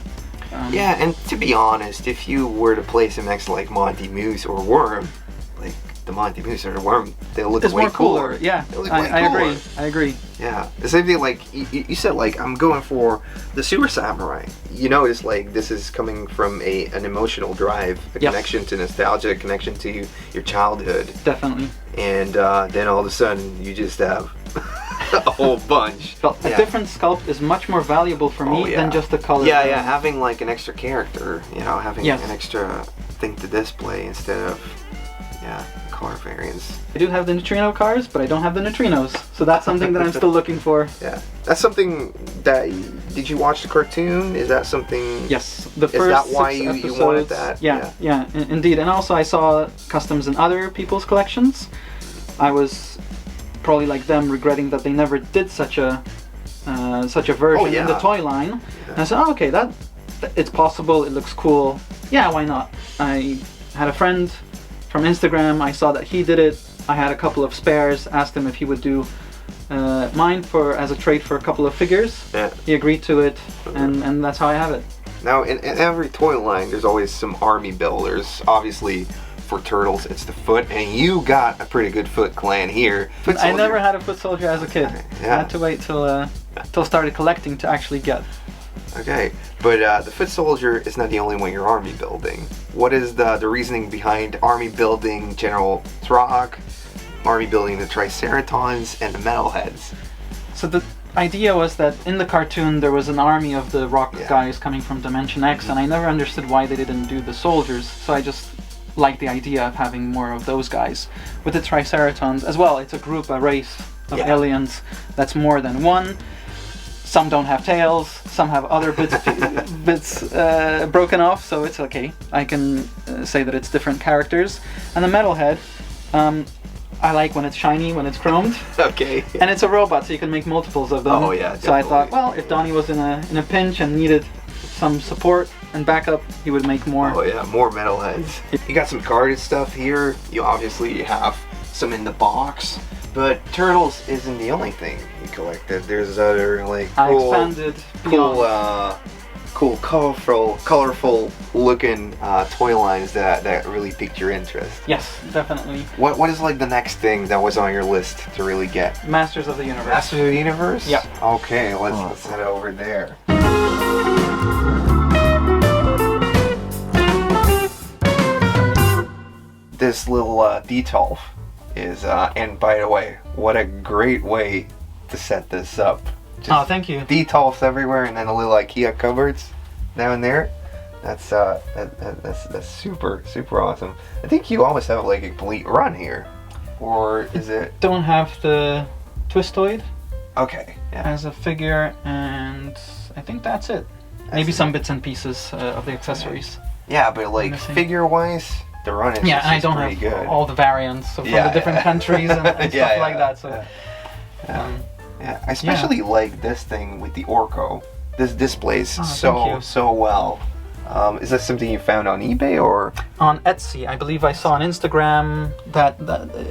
Speaker 1: Yeah, and to be honest, if you were to place them next to like Monty Moose or Worm, like the Monty Moose or the Worm, they'll look
Speaker 10: It's
Speaker 1: way
Speaker 10: more cooler. Yeah,
Speaker 1: They'll look
Speaker 10: I
Speaker 1: way cooler.
Speaker 10: agree. I agree.
Speaker 1: Yeah, the same thing. Like you said, like I'm going for the Sewer Samurai. You notice like this is coming from an emotional drive, a
Speaker 10: Yes.
Speaker 1: connection to nostalgia, a connection to your childhood,
Speaker 10: Definitely.
Speaker 1: and then all of a sudden you just have a whole bunch.
Speaker 10: Well, a different sculpt is much more valuable for me than just the color.
Speaker 1: Yeah, yeah, having like an extra character, you know, having
Speaker 10: Yes.
Speaker 1: an extra thing to display instead of car variants.
Speaker 10: I do have the neutrino cars, but I don't have the neutrinos, so that's something that I'm still looking for.
Speaker 1: Yeah, that's something that. Did you watch the cartoon? Is that something?
Speaker 10: Yes, the first
Speaker 1: Is that why
Speaker 10: 6
Speaker 1: you
Speaker 10: episodes,
Speaker 1: wanted that?
Speaker 10: Yeah, indeed. And also I saw customs in other people's collections. I was probably like them, regretting that they never did such a version in the toy line. And I said, oh, okay, that it's possible. It looks cool. Yeah, why not? I had a friend from Instagram. I saw that he did it. I had a couple of spares. Asked him if he would do mine as a trade for a couple of figures.
Speaker 1: Yeah.
Speaker 10: He agreed to it, and that's how I have it.
Speaker 1: Now, in every toy line, there's always some army builders. Obviously, for Turtles, it's the Foot, and you got a pretty good Foot clan here. Foot
Speaker 10: I
Speaker 1: Soldier.
Speaker 10: never had a foot soldier as a kid.
Speaker 1: Yeah.
Speaker 10: I had to wait till I started collecting to actually get.
Speaker 1: Okay, but the Foot Soldier is not the only one you're army building. What is the reasoning behind army building General Throg, army building the Triceratons, and the Metalheads?
Speaker 10: So the idea was that in the cartoon there was an army of the rock guys coming from Dimension X, and I never understood why they didn't do the soldiers, so I just liked the idea of having more of those guys. With the Triceratons as well, it's a group, a race of aliens that's more than one. Some don't have tails, some have other bits broken off, so it's okay. I can say that it's different characters. And the Metalhead, I like when it's shiny, when it's chromed.
Speaker 1: Okay.
Speaker 10: And it's a robot, so you can make multiples of them.
Speaker 1: Oh yeah,
Speaker 10: so I thought, well, if Donnie was in a pinch and needed some support and backup, he would make more.
Speaker 1: Oh yeah, more Metalheads. You got some carded stuff here. You obviously have some in the box, but Turtles isn't the only thing you collected. There's other like cool, colorful looking toy lines that really piqued your interest.
Speaker 10: Yes, definitely.
Speaker 1: What is like the next thing that was on your list to really get?
Speaker 10: Masters of the Universe.
Speaker 1: Masters of the Universe?
Speaker 10: Yeah.
Speaker 1: Okay, let's head over there. This little D12 is, and by the way, what a great way to set this up. Just
Speaker 10: thank you.
Speaker 1: D12s everywhere, and then a little IKEA cupboards down there. That's super awesome. I think you almost have like a complete run here, or is it?
Speaker 10: Don't have the Twistoid.
Speaker 1: Okay. Yeah.
Speaker 10: As a figure, and I think that's it. Maybe some bits and pieces of the accessories.
Speaker 1: Yeah, but like figure-wise, the run is
Speaker 10: and I don't
Speaker 1: pretty
Speaker 10: have
Speaker 1: good.
Speaker 10: all the variants from the different countries and stuff like that. So.
Speaker 1: I especially like this thing with the Orko. This displays so well. Is that something you found on eBay or?
Speaker 10: On Etsy, I believe I saw on Instagram that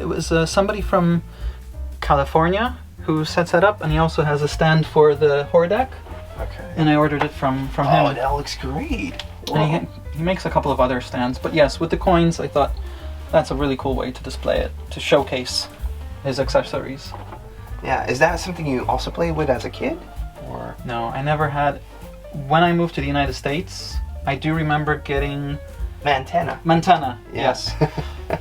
Speaker 10: it was somebody from California who sets that up, and he also has a stand for the Hordak.
Speaker 1: Okay.
Speaker 10: And I ordered it from him.
Speaker 1: Oh, that looks great.
Speaker 10: And he makes a couple of other stands, but yes, with the coins, I thought that's a really cool way to display it, to showcase his accessories.
Speaker 1: Yeah, is that something you also played with as a kid? Or
Speaker 10: no, I never had. When I moved to the United States, I do remember getting Mantana, yes.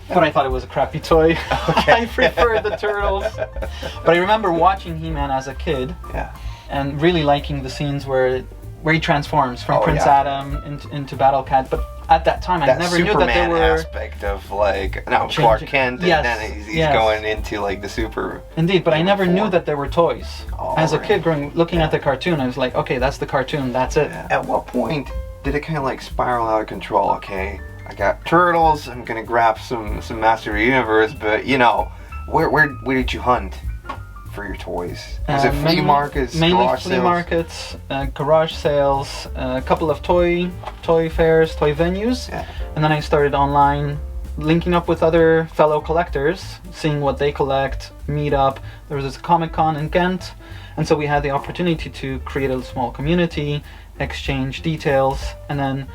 Speaker 10: But I thought it was a crappy toy. Okay. I preferred the Turtles. But I remember watching He-Man as a kid.
Speaker 1: Yeah.
Speaker 10: And really liking the scenes where he transforms from Prince Adam into Battle Cat. But at that time, I never knew that there were
Speaker 1: aspect of like Clark Kent, and then he's going into like the super.
Speaker 10: Indeed, but I never knew that there were toys. As a kid, looking at the cartoon, I was like, okay, that's the cartoon. That's it.
Speaker 1: At what point did it kind of like spiral out of control? Okay, I got Turtles. I'm gonna grab some Master of the Universe, but you know, where did you hunt for your toys? Was it flea markets,
Speaker 10: mainly
Speaker 1: garage
Speaker 10: flea
Speaker 1: sales?
Speaker 10: markets, garage sales, a couple of toy fairs, toy venues, and then I started online, linking up with other fellow collectors, seeing what they collect, meet up. There was this Comic-Con in Ghent, and so we had the opportunity to create a small community exchange details, and then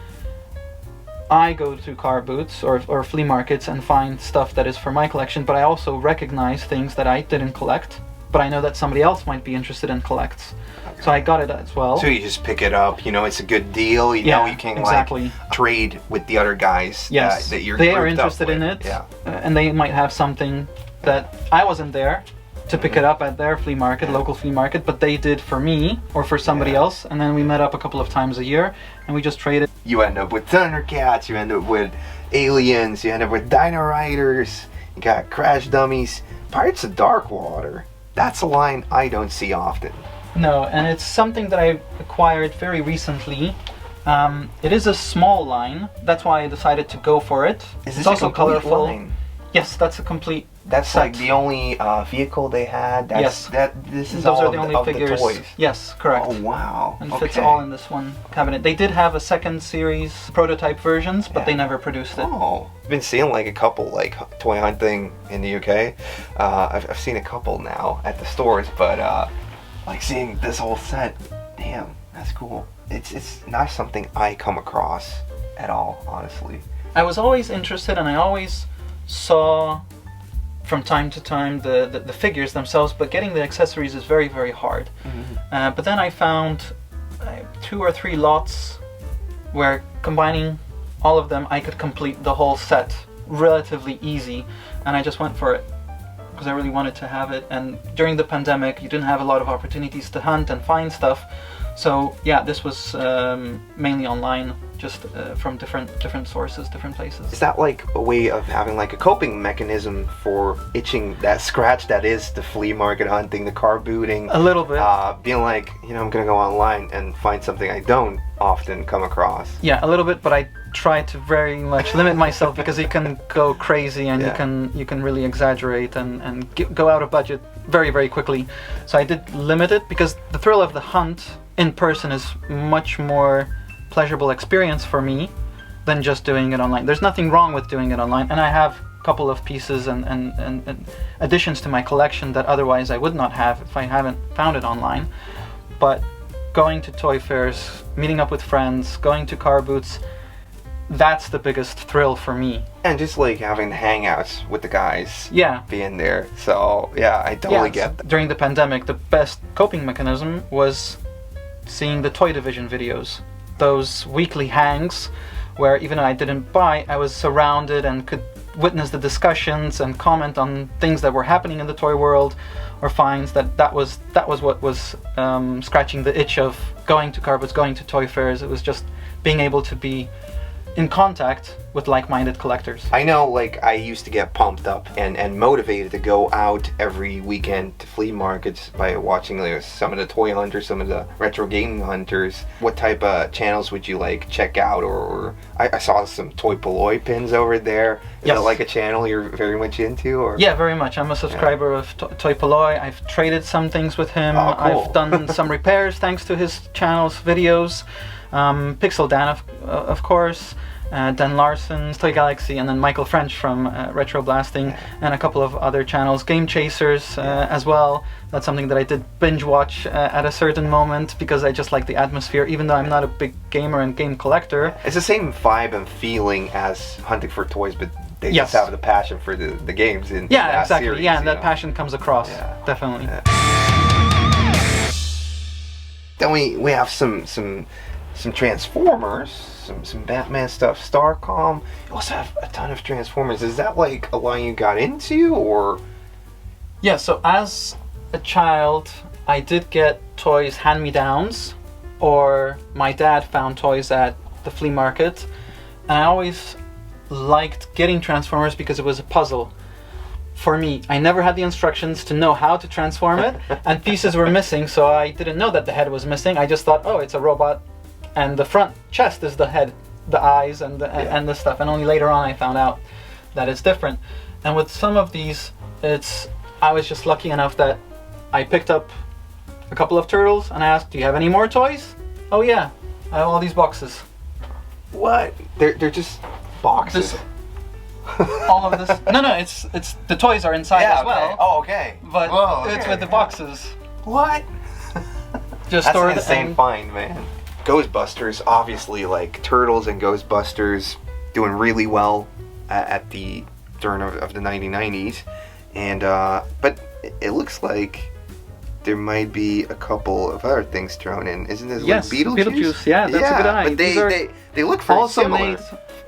Speaker 10: I go to car booths or flea markets and find stuff that is for my collection, but I also recognize things that I didn't collect, but I know that somebody else might be interested in collects. Okay. So I got it as well.
Speaker 1: So you just pick it up, you know, it's a good deal, you know, you can like trade with the other guys that you're
Speaker 10: they are interested in it, and they might have something that I wasn't there to pick it up at their flea market, local flea market, but they did for me or for somebody else, and then we met up a couple of times a year and we just traded.
Speaker 1: You end up with Thundercats, you end up with Aliens, you end up with Dino Riders, you got Crash Dummies, Pirates of Darkwater. That's a line I don't see often.
Speaker 10: No, and it's something that I acquired very recently. It is a small line, that's why I decided to go for it.
Speaker 1: Is this
Speaker 10: it's also colorful.
Speaker 1: Line?
Speaker 10: Yes, that's a complete.
Speaker 1: That's
Speaker 10: set.
Speaker 1: like the only vehicle they had. That's,
Speaker 10: yes,
Speaker 1: this is
Speaker 10: those
Speaker 1: all
Speaker 10: are the only figures.
Speaker 1: The toys.
Speaker 10: Yes, correct.
Speaker 1: Oh wow!
Speaker 10: And fits all in this one cabinet. They did have a second series prototype versions, but they never produced it.
Speaker 1: Oh, I've been seeing like a couple like toy hunting in the UK. I've seen a couple now at the stores, but like seeing this whole set, damn, that's cool. It's not something I come across at all, honestly.
Speaker 10: I was always interested, and I always saw from time to time the figures themselves, but getting the accessories is very, very hard. Mm-hmm. But then I found 2 or 3 lots where combining all of them I could complete the whole set relatively easy, and I just went for it because I really wanted to have it. And during the pandemic you didn't have a lot of opportunities to hunt and find stuff, so yeah, this was mainly online, just from different sources, different places.
Speaker 1: Is that like a way of having like a coping mechanism for itching that scratch that is the flea market hunting, the car booting?
Speaker 10: A little bit.
Speaker 1: Being like, you know, I'm gonna go online and find something I don't often come across.
Speaker 10: Yeah, a little bit, but I try to very much limit myself because you can go crazy and you can really exaggerate and go out of budget very, very quickly. So I did limit it because the thrill of the hunt in person is much more pleasurable experience for me than just doing it online. There's nothing wrong with doing it online, and I have a couple of pieces and additions to my collection that otherwise I would not have if I haven't found it online. But going to toy fairs, meeting up with friends, going to car booths, that's the biggest thrill for me. And
Speaker 1: just like having the hangouts with the guys, being there. So yeah, I totally get that.
Speaker 10: During the pandemic, the best coping mechanism was seeing the Toy Division videos. Those weekly hangs where even though I didn't buy, I was surrounded and could witness the discussions and comment on things that were happening in the toy world, or finds that was what was scratching the itch of going to car booths, going to toy fairs. It was just being able to be in contact with like-minded collectors.
Speaker 1: I know, like, I used to get pumped up and motivated to go out every weekend to flea markets by watching like, some of the toy hunters, some of the retro gaming hunters. What type of channels would you like check out? Or I saw some Toy Polloi pins over there. Is that like a channel you're very much into? Or?
Speaker 10: Yeah, very much. I'm a subscriber of Toy Polloi. I've traded some things with him.
Speaker 1: Oh, cool.
Speaker 10: I've done some repairs thanks to his channel's videos. Pixel Dan, of course. Dan Larson's Toy Galaxy, and then Michael French from Retro Blasting, and a couple of other channels, Game Chasers as well. That's something that I did binge watch at a certain moment because I just like the atmosphere, even though I'm not a big gamer and game collector.
Speaker 1: It's the same vibe and feeling as Hunting for Toys, but they just have the passion for the games in that
Speaker 10: exactly.
Speaker 1: series,
Speaker 10: and that passion comes across, definitely.
Speaker 1: Then we have some Transformers, some Batman stuff, Starcom. You also have a ton of Transformers. Is that like a line you got into, or?
Speaker 10: Yeah, so as a child, I did get toys hand-me-downs, or my dad found toys at the flea market, and I always liked getting Transformers because it was a puzzle. For me, I never had the instructions to know how to transform it, and pieces were missing, so I didn't know that the head was missing. I just thought, oh, it's a robot, and the front chest is the head, the eyes, and the stuff. And only later on I found out that it's different. And with some of these, I was just lucky enough that I picked up a couple of turtles and I asked, "Do you have any more toys?" "Oh yeah, I have all these boxes."
Speaker 1: What? They're just boxes.
Speaker 10: All of this? No, it's the toys are inside as well.
Speaker 1: Oh, okay.
Speaker 10: But it's with the boxes.
Speaker 1: What?
Speaker 10: Just
Speaker 1: That's
Speaker 10: stored
Speaker 1: an insane find, man.
Speaker 3: Ghostbusters, obviously, like Turtles and Ghostbusters doing really well at the turn of the 1990s, and but it looks like there might be a couple of other things thrown in. Isn't this
Speaker 10: Yes,
Speaker 3: like Beetlejuice?
Speaker 10: Beetlejuice, yeah, that's a good eye.
Speaker 3: But
Speaker 10: These are
Speaker 3: they look very
Speaker 10: also
Speaker 3: similar.
Speaker 10: made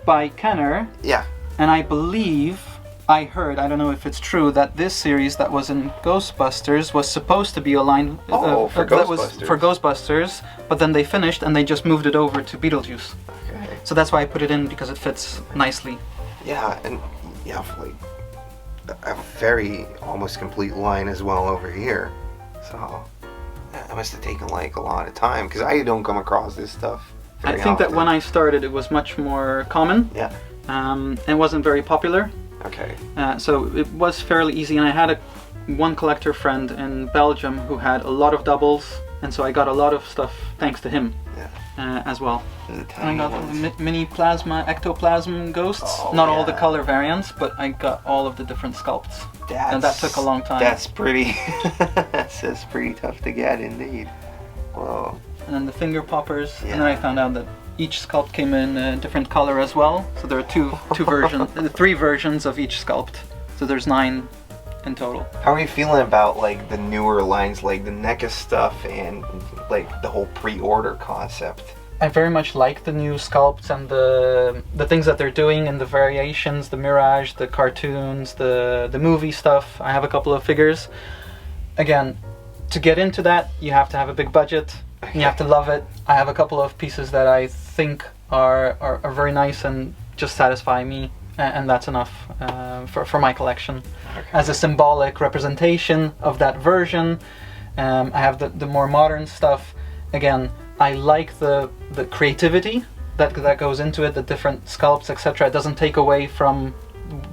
Speaker 10: by Kenner.
Speaker 3: Yeah.
Speaker 10: And I believe, I heard, I don't know if it's true, that this series that was in Ghostbusters was supposed to be a line
Speaker 3: for
Speaker 10: that was
Speaker 3: Ghostbusters.
Speaker 10: for Ghostbusters, but then they finished and they just moved it over to Beetlejuice.
Speaker 3: Okay.
Speaker 10: So that's why I put it in, because it fits nicely.
Speaker 3: Yeah, and you have like a very almost complete line as well over here. So that must have taken like a lot of time, because I don't come across this stuff
Speaker 10: I
Speaker 3: very
Speaker 10: think that
Speaker 3: often.
Speaker 10: when I started it was much more common.
Speaker 3: Yeah.
Speaker 10: And wasn't very popular.
Speaker 3: Okay.
Speaker 10: So it was fairly easy, and I had one collector friend in Belgium who had a lot of doubles, and so I got a lot of stuff thanks to him as well. And I got the mini plasma, ectoplasm ghosts. Not all the color variants, but I got all of the different sculpts. And that took a long time.
Speaker 3: That's pretty. That's pretty tough to get, indeed. Whoa.
Speaker 10: And then the finger poppers, and then I found out that each sculpt came in a different color as well. So there are two versions, 3 versions of each sculpt. So there's 9 in total.
Speaker 3: How are you feeling about like the newer lines, like the NECA stuff and like the whole pre-order concept?
Speaker 10: I very much like the new sculpts and the things that they're doing and the variations, the Mirage, the cartoons, the movie stuff. I have a couple of figures. Again, to get into that, you have to have a big budget. You have to love it. I have a couple of pieces that I think are very nice and just satisfy me, and that's enough for my collection. As a symbolic representation of that version, I have the more modern stuff. Again, I like the creativity that goes into it, the different sculpts, etc. It doesn't take away from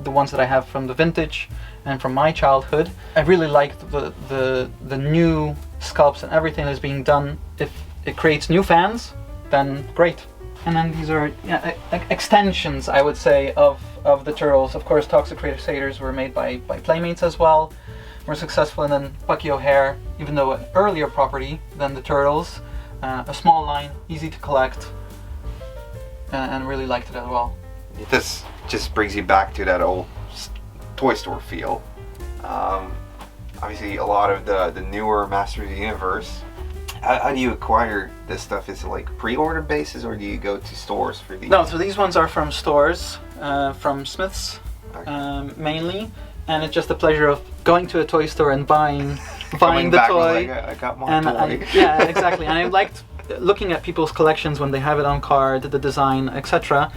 Speaker 10: the ones that I have from the vintage and from my childhood. I really like the new sculpts and everything that's being done. If it creates new fans, then great. And then these are extensions, I would say, of the Turtles. Of course, Toxic Crusaders were made by Playmates as well. Were successful, and then Bucky O'Hare, even though an earlier property than the Turtles, a small line, easy to collect, and really liked it as well.
Speaker 3: This just brings you back to that old toy store feel. Obviously, a lot of the newer Masters of the Universe. How do you acquire this stuff? Is it like pre-order basis, or do you go to stores for these?
Speaker 10: No, so these ones are from stores, from Smith's mainly, and it's just the pleasure of going to a toy store and buying the toy.
Speaker 3: I got my toy.
Speaker 10: Yeah, exactly. And I liked looking at people's collections when they have it on card, the design, etc.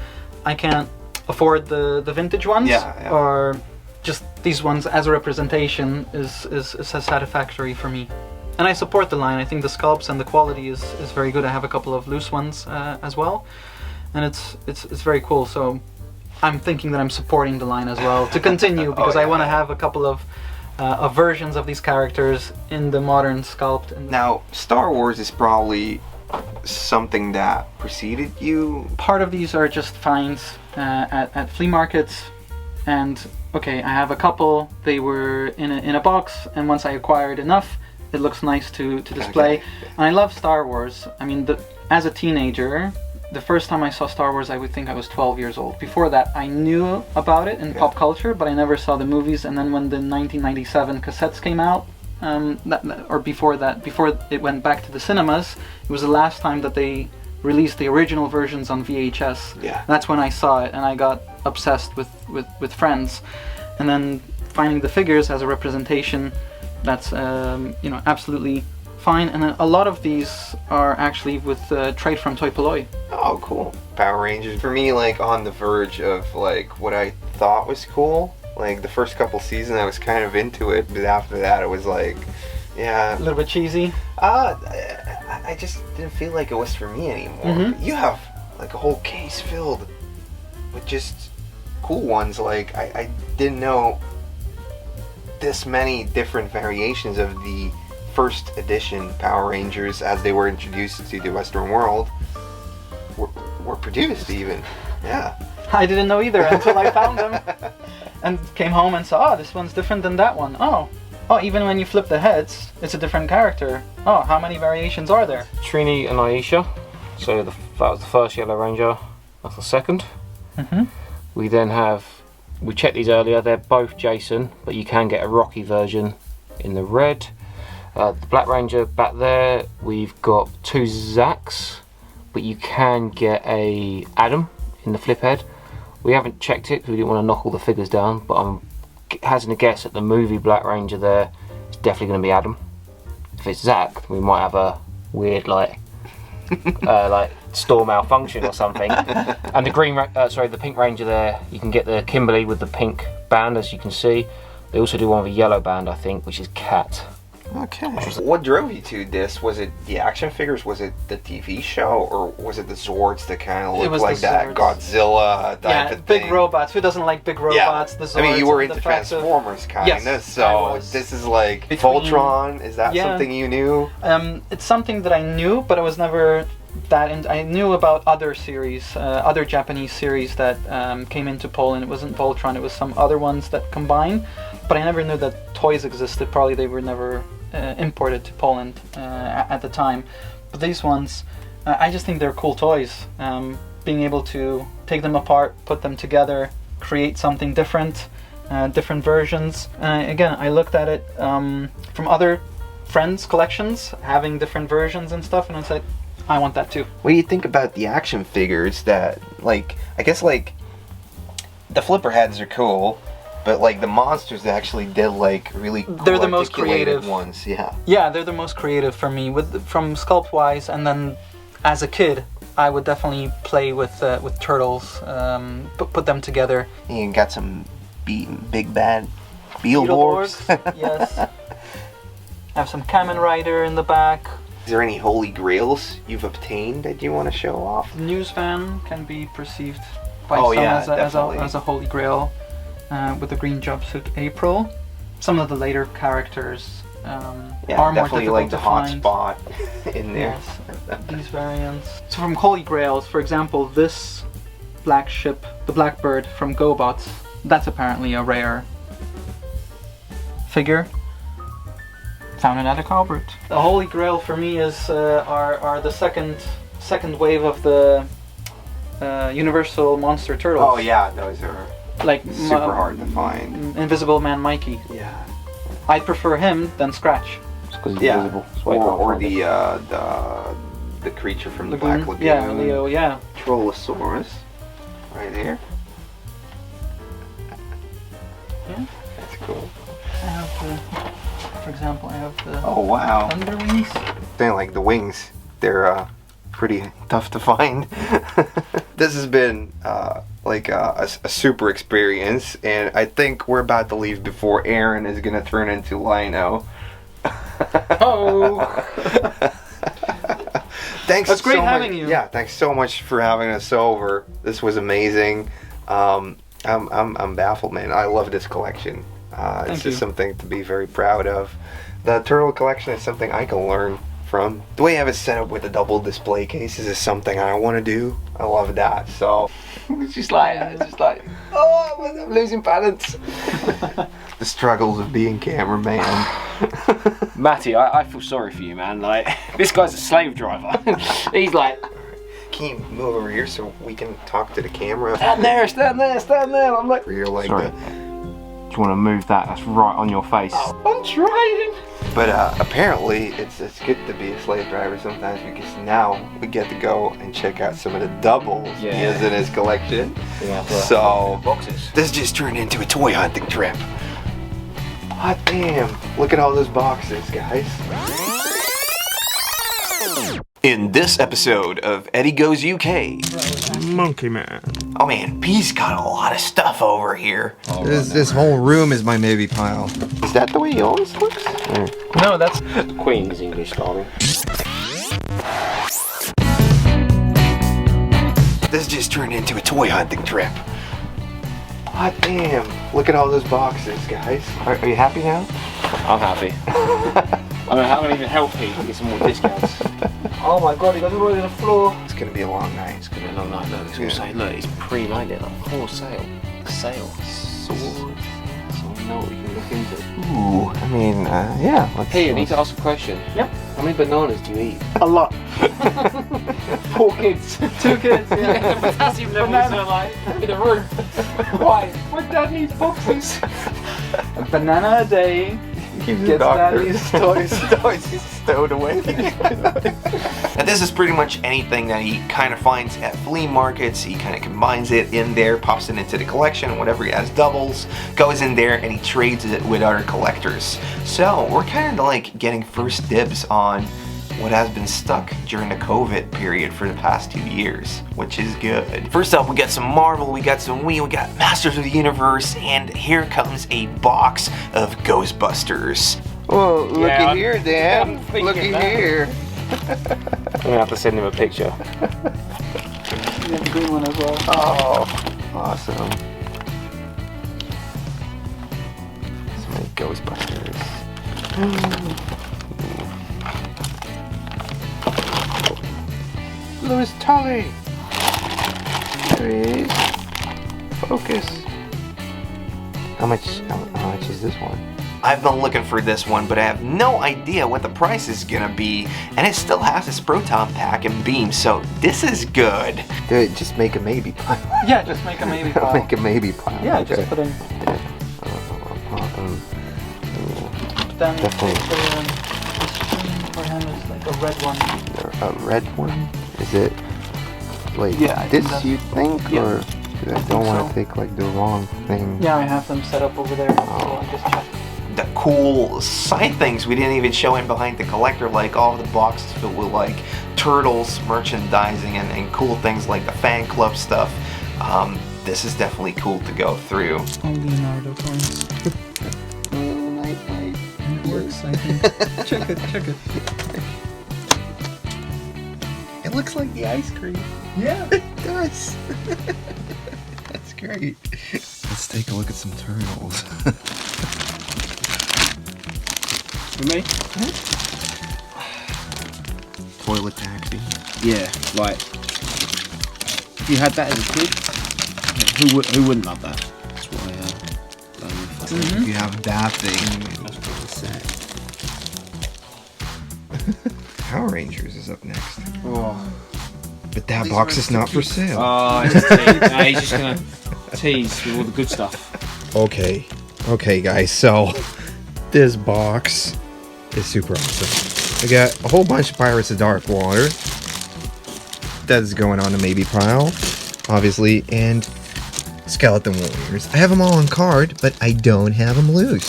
Speaker 10: I can't afford the vintage ones, or just these ones as a representation is satisfactory for me. And I support the line. I think the sculpts and the quality is very good. I have a couple of loose ones as well, and it's very cool. So I'm thinking that I'm supporting the line as well to continue, because I want to have a couple of versions of these characters in the modern sculpt.
Speaker 3: Now, Star Wars is probably something that preceded you.
Speaker 10: Part of these are just finds at flea markets, and okay, I have a couple. They were in a box, and once I acquired enough, it looks nice to display.
Speaker 3: Okay.
Speaker 10: And I love Star Wars. I mean, as a teenager, the first time I saw Star Wars, I would think I was 12 years old. Before that, I knew about it in pop culture, but I never saw the movies. And then when the 1997 cassettes came out, before it went back to the cinemas, it was the last time that they released the original versions on VHS.
Speaker 3: Yeah.
Speaker 10: That's when I saw it, and I got obsessed with friends. And then finding the figures as a representation, that's absolutely fine. And then a lot of these are actually with trade from Toy Polloi.
Speaker 3: Oh, cool. Power Rangers. For me, like, on the verge of, like, what I thought was cool. Like, the first couple seasons, I was kind of into it, but after that, it was like, yeah.
Speaker 10: A little bit cheesy?
Speaker 3: I just didn't feel like it was for me anymore.
Speaker 10: Mm-hmm.
Speaker 3: You have, like, a whole case filled with just cool ones. Like, I didn't know this many different variations of the first edition Power Rangers as they were introduced to the Western world were produced even. Yeah.
Speaker 10: I didn't know either until I found them and came home and saw, this one's different than that one. Oh, even when you flip the heads, it's a different character. Oh, how many variations are there?
Speaker 11: Trini and Aisha.
Speaker 5: So that was the first Yellow Ranger. That's the second.
Speaker 10: Mm-hmm.
Speaker 5: We then have, we checked these earlier, they're both Jason, but you can get a Rocky version in the red. The Black Ranger back there, we've got 2 Zacks, but you can get a Adam in the flip head. We haven't checked it because we didn't want to knock all the figures down, but I'm hazarding a guess at the movie Black Ranger there, it's definitely going to be Adam. If it's Zack, we might have a weird like store malfunction or something. And the Pink Ranger there, you can get the Kimberly with the pink band, as you can see. They also do one with a yellow band, I think, which is Cat.
Speaker 3: Okay. What drove you to this? Was it the action figures? Was it the TV show? Or was it the Zords that kind of looked like that Godzilla type of thing?
Speaker 10: Big robots. Who doesn't like big robots? The Zords.
Speaker 3: I mean, you were into Transformers, kind of.
Speaker 10: Yes,
Speaker 3: so this is like Voltron. Is that something you knew?
Speaker 10: It's something that I knew, but I was never that. I knew about other series, other Japanese series that came into Poland. It wasn't Voltron. It was some other ones that combine. But I never knew that toys existed. Probably they were never imported to Poland at the time. But these ones, I just think they're cool toys. Being able to take them apart, put them together, create something different, different versions. Again, I looked at it from other friends' collections, having different versions and stuff, and I said, I want that too.
Speaker 3: What do you think about the action figures that, like, I guess, like, the flipper heads are cool, but like the monsters actually did like really cool,
Speaker 10: they're the most creative
Speaker 3: ones.
Speaker 10: Yeah, they're the most creative for me from sculpt wise. And then as a kid, I would definitely play with turtles, put them together.
Speaker 3: And you got some big bad Beetleborgs.
Speaker 10: Yes. I have some Kamen Rider in the back.
Speaker 3: Is there any holy grails you've obtained that you want to show off?
Speaker 10: The news van can be perceived by some as a holy grail. With the green jumpsuit April. Some of the later characters are more
Speaker 3: definitely
Speaker 10: difficult
Speaker 3: like the
Speaker 10: to
Speaker 3: hot
Speaker 10: find.
Speaker 3: spot in there.
Speaker 10: Yes, these variants. So from Holy Grails, for example, this black ship, the Blackbird from GoBots, that's apparently a rare figure. Found it at a Calvert. The Holy Grail for me is are the second wave of the Universal Monster Turtles.
Speaker 3: Oh yeah, those are
Speaker 10: like
Speaker 3: super hard to find.
Speaker 10: Invisible Man Mikey.
Speaker 3: Yeah.
Speaker 10: I prefer him than Scratch.
Speaker 5: Because he's invisible.
Speaker 3: Or the creature from the Black Lagoon.
Speaker 10: Yeah, Leo, yeah.
Speaker 3: Trollosaurus. Right there.
Speaker 10: Yeah.
Speaker 3: That's cool.
Speaker 10: I have for example, I have the
Speaker 3: oh wow.
Speaker 10: Thunder Wings.
Speaker 3: They're like the wings. They're pretty tough to find. This has been like a super experience, and I think we're about to leave before Erin is gonna turn into Lino.
Speaker 10: Oh.
Speaker 3: Thanks.
Speaker 10: That's great
Speaker 3: so
Speaker 10: having
Speaker 3: much.
Speaker 10: you.
Speaker 3: Yeah, thanks so much for having us over. This was amazing. I'm baffled, man. I love this collection. It's just something to be very proud of. The turtle collection is something I can learn from. The way I have it set up with the double display cases is something I want to do. I love that. So it's just like oh, I'm losing balance. The struggles of being cameraman.
Speaker 4: Matty, I feel sorry for you, man. Like, this guy's a slave driver. He's like,
Speaker 3: can you move over here so we can talk to the camera?
Speaker 4: stand there, stand there, stand there. I'm like,
Speaker 3: you're like
Speaker 11: sorry. Do you want to move that? That's right on your face.
Speaker 4: I'm trying.
Speaker 3: But apparently it's good to be a slave driver sometimes, because now we get to go and check out some of the doubles he has in his collection. So
Speaker 4: boxes.
Speaker 3: This just turned into a toy hunting trip. Hot damn! Look at all those boxes, guys. In this episode of Eddie Goes UK,
Speaker 1: Monkey Man.
Speaker 3: Oh man, P's got a lot of stuff over here.
Speaker 1: This whole room is my maybe pile.
Speaker 3: Is that the way he always looks?
Speaker 10: No, that's
Speaker 4: Queen's English, darling.
Speaker 3: This just turned into a toy hunting trip. Hot damn! Look at all those boxes, guys. Are you happy now?
Speaker 4: I'm happy. I mean, how can I even help you get some more discounts?
Speaker 10: oh my god, he got it all on the floor.
Speaker 3: It's gonna be a long night.
Speaker 4: It's gonna be a long night. Look, it's all saying, look, it's pre-loaded, like for sale. Sale.
Speaker 3: Swords. So we know what we can look into. Ooh, I mean, yeah.
Speaker 4: Hey, I need to ask a question.
Speaker 10: Yep.
Speaker 11: How many bananas do you eat?
Speaker 6: A lot.
Speaker 11: 4 kids.
Speaker 10: 2 kids, yeah.
Speaker 11: The potassium levels are like in the roof. Why? My dad needs boxes.
Speaker 10: A banana a day gets daddy's toys.
Speaker 3: Toys stowed away. And this is pretty much anything that he kind of finds at flea markets. He kind of combines it in there, pops it into the collection. Whatever he has doubles, goes in there and he trades it with other collectors. So we're kind of like getting first dibs on what has been stuck during the COVID period for the past 2 years, which is good. First up, we got some Marvel, we got some Wii, we got Masters of the Universe, and here comes a box of Ghostbusters.
Speaker 1: Whoa, looky here, Dan. Looky here.
Speaker 11: I'm gonna have to send him a picture.
Speaker 10: You have the green one as well.
Speaker 1: Oh, awesome. So many Ghostbusters. Louis Tully. There he is. Focus. How much is this one? I've been looking for this one, but I have no idea what the price is gonna be, and it still has its proton pack and beam, so this is good. Dude, just make a maybe pile.
Speaker 10: Yeah, just make a maybe pile.
Speaker 1: Make a maybe pile.
Speaker 10: Yeah,
Speaker 1: okay.
Speaker 10: just put in. Then
Speaker 1: Definitely.
Speaker 10: the for him is like a red one.
Speaker 1: A red one? Is it like
Speaker 10: Yeah, I
Speaker 1: this,
Speaker 10: think
Speaker 1: you think?
Speaker 10: Yeah.
Speaker 1: Or I don't want to take like the wrong thing.
Speaker 10: Yeah, I have them set up over there. So I just check.
Speaker 3: The cool side things we didn't even show in behind the collector, like all the boxes filled with like Turtles merchandising and cool things like the fan club stuff. This is definitely cool to go through.
Speaker 10: All Leonardo coins. It works, I think. Check it.
Speaker 1: It looks like the ice cream.
Speaker 10: Yeah.
Speaker 1: It does. That's great. Let's take a look at some turtles.
Speaker 11: For me?
Speaker 1: Toilet taxi.
Speaker 11: Yeah, like if you had that as a kid, who wouldn't love that? That's what I go with.
Speaker 1: If you have that thing, Power Rangers is up next.
Speaker 11: Oh.
Speaker 1: But that box is not for sale.
Speaker 11: Oh, he's just gonna tease with all the good stuff.
Speaker 1: Okay guys, so this box is super awesome. I got a whole bunch of Pirates of Dark Water. That's going on the maybe pile, obviously, and Skeleton Warriors. I have them all on card, but I don't have them loose.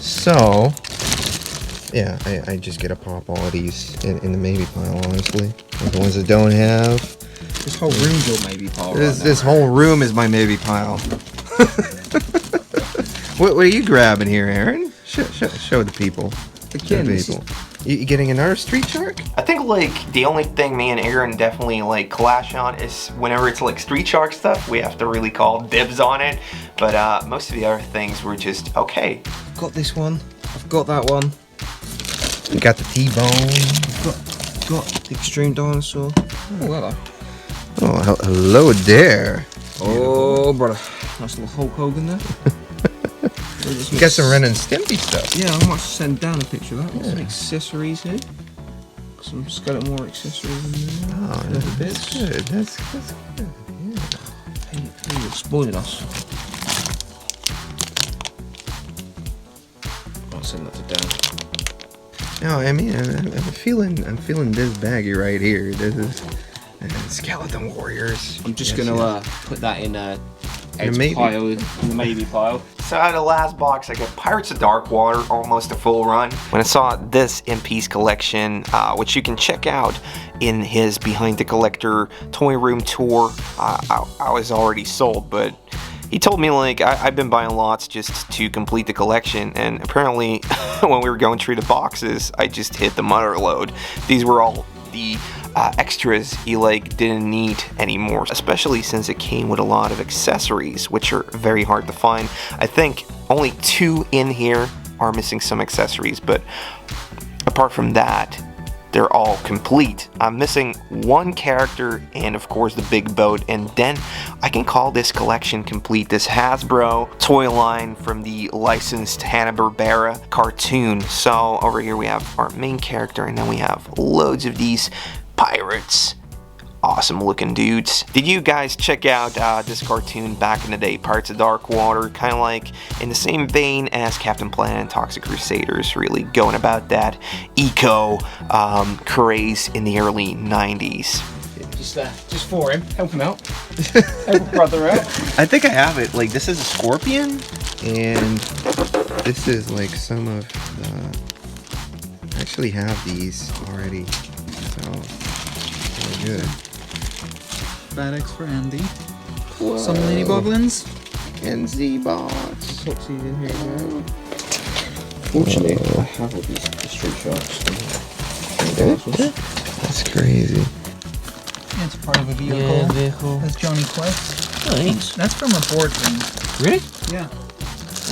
Speaker 1: So, yeah, I just get to pop all of these in the maybe pile, honestly. Like the ones that don't have.
Speaker 11: This whole room's your maybe pile.
Speaker 1: This whole room is my maybe pile. What are you grabbing here, Erin? Show the people.
Speaker 11: Again,
Speaker 1: You getting another Street Shark?
Speaker 3: I think like the only thing me and Erin definitely like clash on is whenever it's like Street Shark stuff, we have to really call dibs on it. But most of the other things were just okay.
Speaker 11: I've got this one. I've got that one.
Speaker 1: You got the T-Bone.
Speaker 11: I've got the Extreme Dinosaur. Oh, hello.
Speaker 1: Oh, hello there.
Speaker 11: Oh, brother. Nice little Hulk Hogan there.
Speaker 1: You got some Ren and Stimpy stuff.
Speaker 11: Yeah, I might send down a picture of that. Got some accessories here. Got some Skeleton War accessories in there.
Speaker 1: Oh, that's good. That's good. Yeah.
Speaker 11: Hey, you're spoiling us. I'll send that to Dan.
Speaker 1: No, I mean, I'm feeling this baggie right here. This is Skeleton Warriors.
Speaker 11: I'm just gonna put that in Ed's
Speaker 1: maybe
Speaker 11: pile, in the maybe pile.
Speaker 3: So out of the last box, I got Pirates of Dark Water, almost a full run. When I saw this in-piece collection, which you can check out in his Behind the Collector Toy Room tour, I was already sold, but he told me like I've been buying lots just to complete the collection, and apparently when we were going through the boxes, I just hit the mother load. These were all the extras he like didn't need anymore, especially since it came with a lot of accessories, which are very hard to find. I think only 2 in here are missing some accessories, but apart from that,
Speaker 1: they're all complete. I'm missing one character and of course the big boat, and then I can call this collection complete. This Hasbro toy line from the licensed Hanna-Barbera cartoon. So over here we have our main character, and then we have loads of these pirates. Awesome looking dudes. Did you guys check out this cartoon back in the day, Pirates of Dark Water? Kind of like in the same vein as Captain Planet and Toxic Crusaders, really going about that eco craze in the early 90s.
Speaker 11: Just for him, help him out. Help a brother out.
Speaker 3: I think I have it. Like, this is a scorpion, and this is like some of the... I actually have these already, so really good.
Speaker 10: Bad X for Andy. Whoa. Some Lady Boglins.
Speaker 3: And Z-Bots.
Speaker 11: Toxies in here now. Fortunately, I have all these Street Sharks.
Speaker 3: That's crazy.
Speaker 10: Yeah, it's part of a vehicle.
Speaker 11: Yeah, vehicle.
Speaker 10: That's Johnny Quest.
Speaker 11: Nice.
Speaker 10: That's from a board game.
Speaker 11: Really?
Speaker 10: Yeah.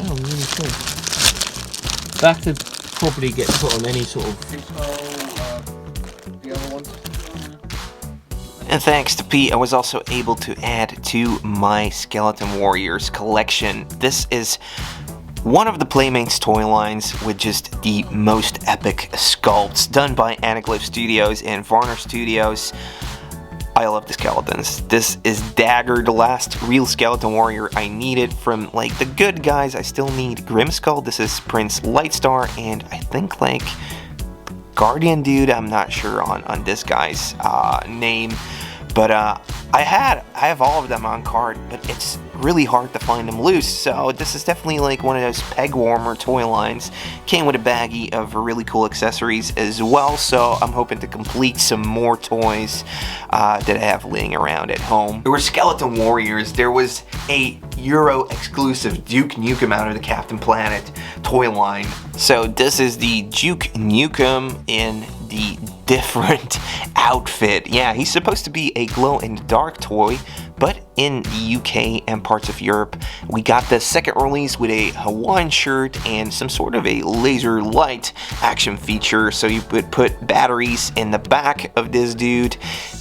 Speaker 11: Oh, really cool. That could probably get put on any sort of...
Speaker 10: the other ones.
Speaker 1: And thanks to Pete, I was also able to add to my Skeleton Warriors collection. This is one of the Playmates toy lines with just the most epic sculpts done by Anaglyph Studios and Varner Studios. I love the skeletons. This is Dagger, the last real Skeleton Warrior I needed from like the good guys. I still need Grimskull. This is Prince Lightstar, and I think like Guardian dude, I'm not sure on this guy's name, but I have all of them on card, but it's really hard to find them loose. So this is definitely like one of those peg warmer toy lines. Came with a baggie of really cool accessories as well, so I'm hoping to complete some more toys that I have laying around at home. There were Skeleton Warriors. There was a Euro exclusive Duke Nukem out of the Captain Planet toy line. So this is the Duke Nukem in the different outfit. Yeah, he's supposed to be a glow-in-the-dark toy, but in the UK and parts of Europe, we got the second release with a Hawaiian shirt and some sort of a laser light action feature. So you would put batteries in the back of this dude,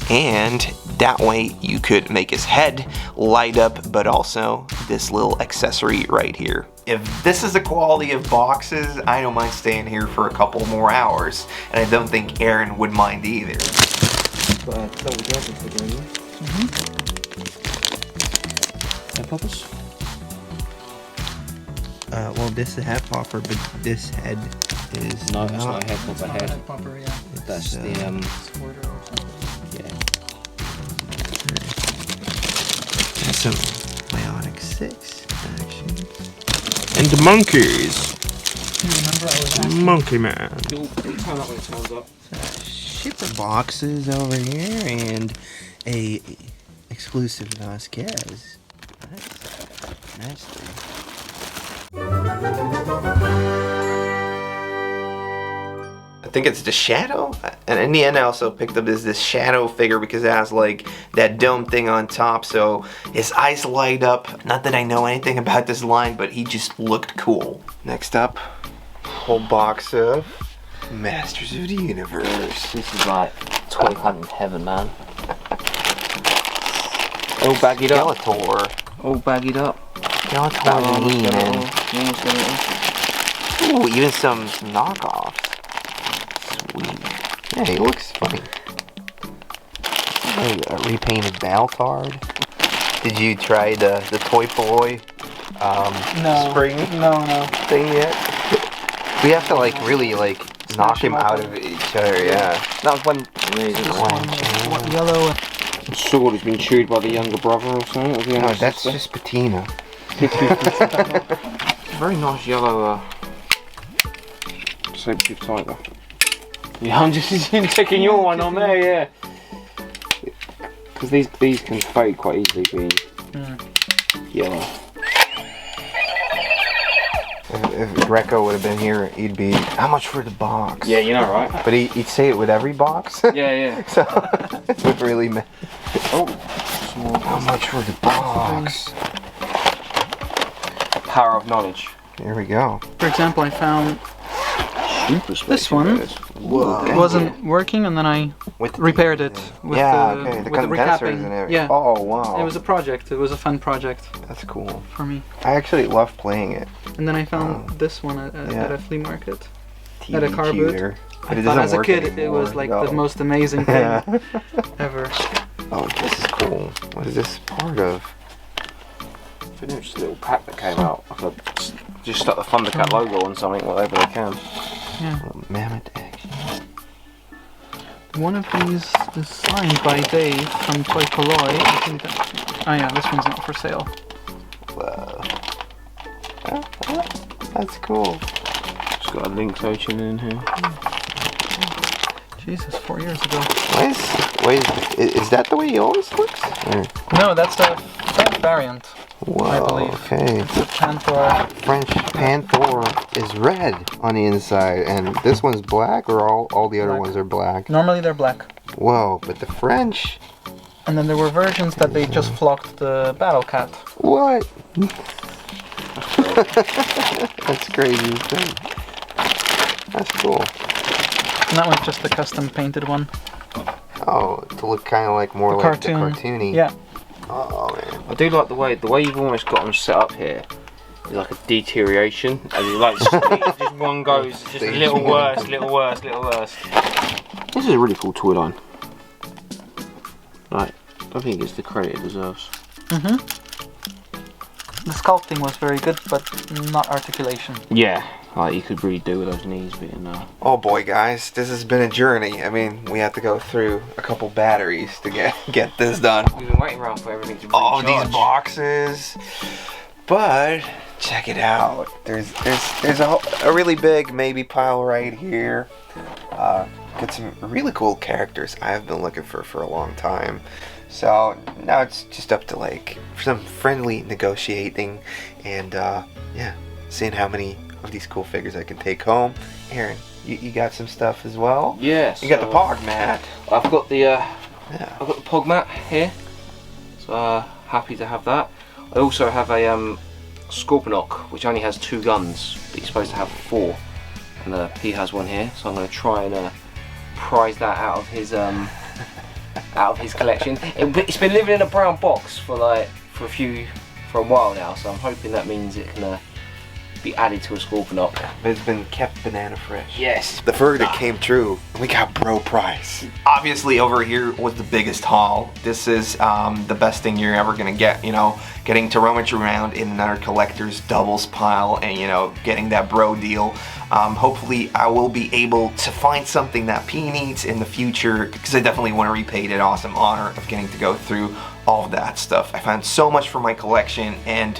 Speaker 1: and that way you could make his head light up, but also this little accessory right here. If this is the quality of boxes, I don't mind staying here for a couple more hours, and I don't think Erin would mind either.
Speaker 11: Head poppers?
Speaker 3: Well, this is a head popper, but this head is
Speaker 11: no, that's not a head popper head.
Speaker 10: Head popper, yeah.
Speaker 11: That's the
Speaker 10: Squirter or something.
Speaker 11: yeah.
Speaker 3: That's some Bionic 6 action. And the monkeys.
Speaker 10: Remember I was asking?
Speaker 3: Monkey Man.
Speaker 11: It'll turn up when it turns up.
Speaker 3: Shipper boxes over here and a exclusive Vasquez. Nice. I think it's the Shadow, and in the end I also picked up this Shadow figure because it has like that dome thing on top, so his eyes light up. Not that I know anything about this line, but he just looked cool. Next up, whole box of Masters of the Universe.
Speaker 11: This is like toy hunting heaven, man. All baggied up.
Speaker 3: Skeletor.
Speaker 11: All baggied up.
Speaker 3: Skeletor and E-Man. Ooh, even some knockoffs. Sweet. Yeah, he looks funny. A repainted battle card. Did you try the Toy Boy spring thing yet? We have to like really like knock him out of each other, yeah.
Speaker 11: That was when
Speaker 10: What yellow?
Speaker 11: sword has been chewed by the younger brother or something. Or the
Speaker 3: No,
Speaker 11: younger
Speaker 3: that's
Speaker 11: sister.
Speaker 3: just patina.
Speaker 11: Very nice yellow saber-tooth tiger. Yeah, I'm just taking your one on there, yeah. Because these can fade quite easily being yellow.
Speaker 3: If Greco would have been here, he'd be, how much for the box?
Speaker 11: Yeah, you know, right?
Speaker 3: But he'd say it with every box.
Speaker 11: Yeah.
Speaker 3: So it would really matter.
Speaker 11: Oh,
Speaker 3: how much for the box?
Speaker 11: Power of knowledge.
Speaker 3: There we go.
Speaker 10: For example, I found
Speaker 11: Super Space
Speaker 10: This one
Speaker 11: Invaders.
Speaker 3: Whoa.
Speaker 10: it wasn't working, and then I repaired it with
Speaker 3: the
Speaker 10: with
Speaker 3: condensers
Speaker 10: recapping.
Speaker 3: and everything.
Speaker 10: Yeah.
Speaker 3: Oh wow.
Speaker 10: It was a project. It was a fun project
Speaker 3: That's cool.
Speaker 10: for me.
Speaker 3: I actually love playing it.
Speaker 10: And then I found this one at a flea market. At a
Speaker 3: TV
Speaker 10: car boot.
Speaker 3: tutor.
Speaker 10: I
Speaker 3: But it
Speaker 10: thought
Speaker 3: doesn't
Speaker 10: as a
Speaker 3: work
Speaker 10: kid it
Speaker 3: anymore,
Speaker 10: was like
Speaker 3: no.
Speaker 10: the most amazing thing ever.
Speaker 3: Oh, this is cool. What is this part of?
Speaker 11: I think it was just a little pack that came out. I could just stuck the Thundercat logo on something, whatever they can.
Speaker 10: Yeah.
Speaker 3: Mammoth action.
Speaker 10: One of these is signed by Dave from Toy Fair. I think that, oh yeah, this one's not for sale.
Speaker 3: Whoa. That's cool.
Speaker 11: It's got a Lynx Ocean in here.
Speaker 10: Jesus, 4 years ago.
Speaker 3: Is that the way he always looks? Or-
Speaker 10: No, that's a French variant.
Speaker 3: Whoa,
Speaker 10: I believe.
Speaker 3: okay.
Speaker 10: The Panther.
Speaker 3: French Panther is red on the inside, and this one's black, or all the other
Speaker 10: Black.
Speaker 3: ones are black?
Speaker 10: Normally they're black.
Speaker 3: Whoa, but the French.
Speaker 10: And then there were versions that they just flocked the Battle Cat.
Speaker 3: What? That's crazy. That's cool.
Speaker 10: And that one's just a custom painted one.
Speaker 3: Oh, to look kind of like more
Speaker 10: The
Speaker 3: like
Speaker 10: cartoon.
Speaker 3: the cartoony.
Speaker 10: Yeah.
Speaker 3: Oh man.
Speaker 11: I do like the way you've almost got them set up here. It's like a deterioration, and you like just one goes just a little worse, little worse, little worse. This is a really cool toy line. Right, I think it's the credit it deserves.
Speaker 10: Mhm. The sculpting was very good, but not articulation.
Speaker 11: Yeah, like you could really do with those knees being there.
Speaker 3: Oh boy, guys, this has been a journey. I mean, we have to go through a couple batteries to get this done.
Speaker 11: We've been waiting around for everything to
Speaker 3: All
Speaker 11: recharge.
Speaker 3: these boxes, but check it out. There's a really big maybe pile right here. Got some really cool characters I've been looking for a long time. So now it's just up to like some friendly negotiating and yeah, seeing how many of these cool figures I can take home. Erin, you got some stuff as well?
Speaker 11: Yes.
Speaker 3: You got the Pog mat.
Speaker 11: I've got the
Speaker 3: Yeah.
Speaker 11: I've got the Pog mat here. So happy to have that. I also have a Scorponok, which only has 2 guns, but you're supposed to have 4, and he has one here. So I'm going to try and prize that out of his collection. It's been living in a brown box for a while now, so I'm hoping that means it can be added to a Scorponok.
Speaker 3: But it's been kept banana fresh.
Speaker 11: Yes.
Speaker 3: The verdict came true. We got bro price.
Speaker 1: Obviously over here was the biggest haul. This is the best thing you're ever gonna get, you know, getting to rummage around in another collector's doubles pile and, you know, getting that bro deal. Hopefully I will be able to find something that P needs in the future, because I definitely want to repay that awesome honor of getting to go through all of that stuff. I found so much for my collection, and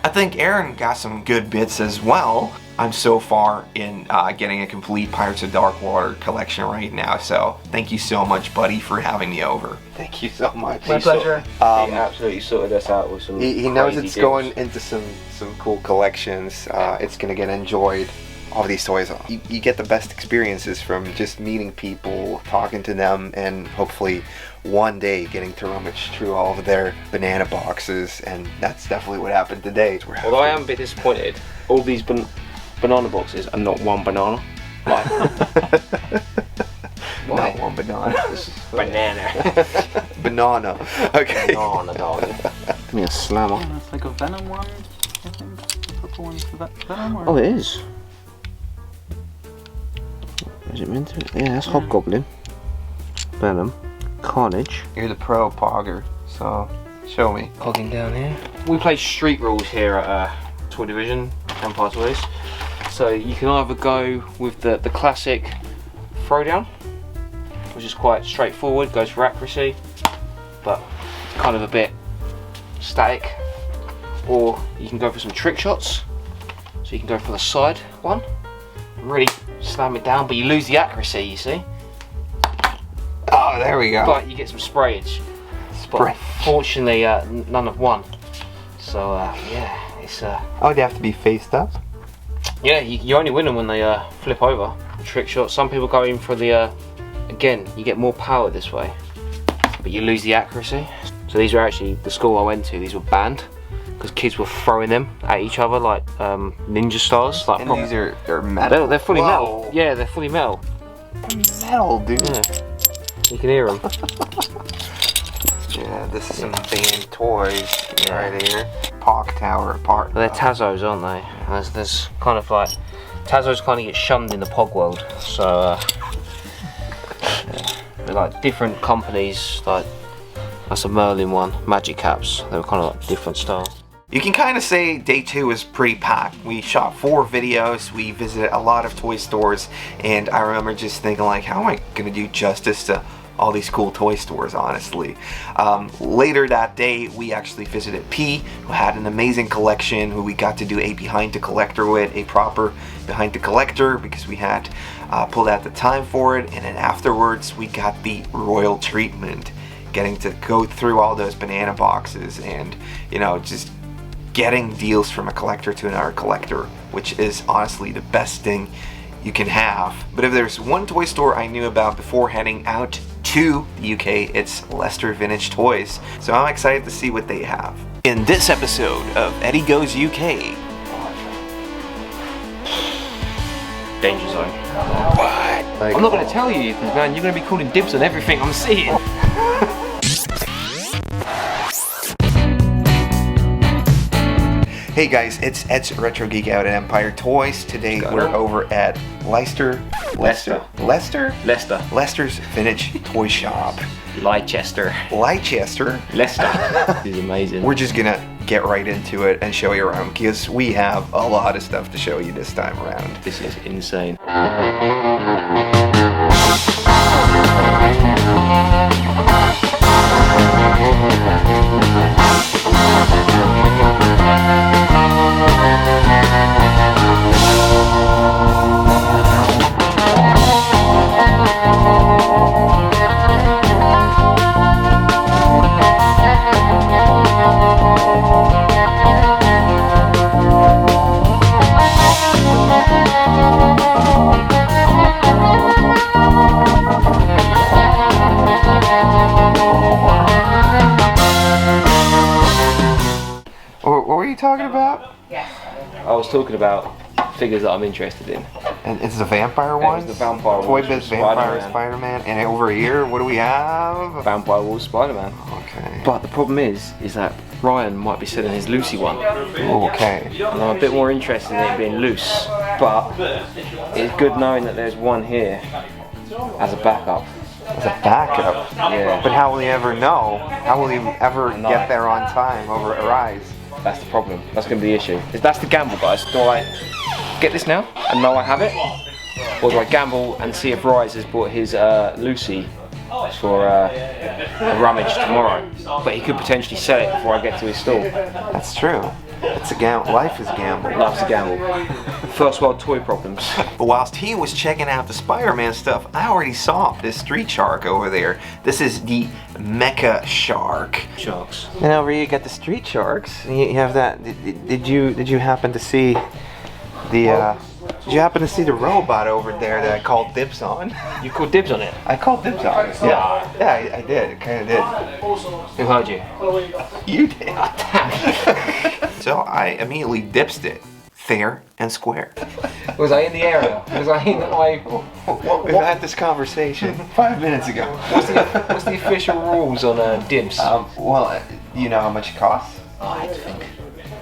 Speaker 1: I think Erin got some good bits as well. I'm so far in getting a complete Pirates of Darkwater collection right now, so thank you so much, buddy, for having me over.
Speaker 3: Thank you so much.
Speaker 10: My pleasure.
Speaker 11: He absolutely sorted us out with some
Speaker 3: He knows
Speaker 11: crazy
Speaker 3: it's
Speaker 11: deals.
Speaker 3: going into some cool collections. It's gonna get enjoyed. All these toys, you get the best experiences from just meeting people, talking to them, and hopefully one day getting to rummage through all of their banana boxes, and that's definitely what happened today.
Speaker 11: Although I am a bit disappointed, all these banana boxes are not one banana. Why? Why?
Speaker 3: Not one banana.
Speaker 11: Banana.
Speaker 3: Banana. Okay.
Speaker 11: Banana, darling. Give me a slammer.
Speaker 10: And it's like a Venom one, I think. The purple one's the Venom or?
Speaker 11: Oh, it is. Is it meant to? Yeah, that's Hobgoblin. Venom. Carnage.
Speaker 3: You're the pro pogger, so show me.
Speaker 11: Pogging down here. We play street rules here at Toy Division, Empire Toys. So you can either go with the classic throwdown, which is quite straightforward, goes for accuracy, but it's kind of a bit static. Or you can go for some trick shots. So you can go for the side one, really slam it down, but you lose the accuracy, you see.
Speaker 3: Oh, there we go.
Speaker 11: But you get some sprayage. But fortunately, none have won. So yeah, it's
Speaker 3: Oh, they have to be faced up?
Speaker 11: yeah, you only win them when they flip over. The trick shot. Some people go in for the again, you get more power this way, but you lose the accuracy. So these are actually the school I went to. These were banned because kids were throwing them at each other like ninja stars. Like
Speaker 3: And these are metal.
Speaker 11: They're fully
Speaker 3: Whoa.
Speaker 11: metal. Yeah, they're fully metal.
Speaker 3: Metal, dude.
Speaker 11: Yeah. You can hear them.
Speaker 3: Yeah, this is some band toys right here. Park Tower Park.
Speaker 11: They're Tazzos, aren't they? There's kind of like Tazzos kind of get shunned in the Pog world. So they're like different companies. Like that's a Merlin one, Magic Caps. They were kind of like different style.
Speaker 1: You can kind of say day 2 is pretty packed. We shot 4 videos, we visited a lot of toy stores, and I remember just thinking like, how am I gonna do justice to all these cool toy stores, honestly. Later that day, we actually visited P, who had an amazing collection, who we got to do a behind the collector with, a proper behind the collector, because we had pulled out the time for it, and then afterwards we got the royal treatment, getting to go through all those banana boxes and, you know, just getting deals from a collector to another collector, which is honestly the best thing you can have. But if there's one toy store I knew about before heading out to the UK, it's Leicester Vintage Toys. So I'm excited to see what they have. In this episode of Eddie Goes UK.
Speaker 11: Danger zone.
Speaker 1: What?
Speaker 11: I'm not going to tell you, man. You're going to be calling dibs on everything I'm seeing.
Speaker 1: Hey guys, it's Ed's Retro Geek Out at Empire Toys. Today we're over at Leicester. Leicester's Vintage Toy Shop.
Speaker 11: Leicester.
Speaker 1: Leicester.
Speaker 11: Leicester. This is amazing.
Speaker 1: We're just gonna get right into it and show you around because we have a lot of stuff to show you this time around.
Speaker 11: This is insane.
Speaker 1: What were you talking about?
Speaker 11: I was talking about figures that I'm interested in.
Speaker 1: And it's the vampire one?
Speaker 11: It's the vampire
Speaker 1: Toy
Speaker 11: one.
Speaker 1: Biz Vampire Spider-Man. And over here, what do we have?
Speaker 11: Vampire Wall Spider-Man.
Speaker 1: Okay.
Speaker 11: But the problem is that Ryan might be selling his Lucy one.
Speaker 1: Okay.
Speaker 11: And I'm a bit more interested in it being loose. But it's good knowing that there's one here as a backup.
Speaker 1: As a backup?
Speaker 11: Yeah.
Speaker 1: But how will you ever know? How will you ever get there on time over Arise?
Speaker 11: That's the problem. That's going to be the issue. That's the gamble, guys. Do I get this now and know I have it? Or do I gamble and see if Rise has bought his Lucy for a rummage tomorrow? But he could potentially sell it before I get to his stall.
Speaker 1: That's true. It's a gamble. Life is a gamble.
Speaker 11: Life's a gamble. First world toy problems.
Speaker 1: But whilst he was checking out the Spider-Man stuff, I already saw this street shark over there. This is the Mecha Shark.
Speaker 11: Sharks.
Speaker 1: And over here you got the street sharks. You have that. Did you happen to see the? Did you happen to see the robot over there that I called dibs on?
Speaker 11: You called dibs on it?
Speaker 1: I called dibs on it. Yeah, I did. I kind of did.
Speaker 11: Who heard you?
Speaker 1: You did. So I immediately dipsed it, fair and square.
Speaker 11: Was I in the area? Was I in the
Speaker 1: We've had this conversation 5 minutes ago.
Speaker 11: What's the official rules on dibs?
Speaker 1: Well, you know how much it costs?
Speaker 11: I think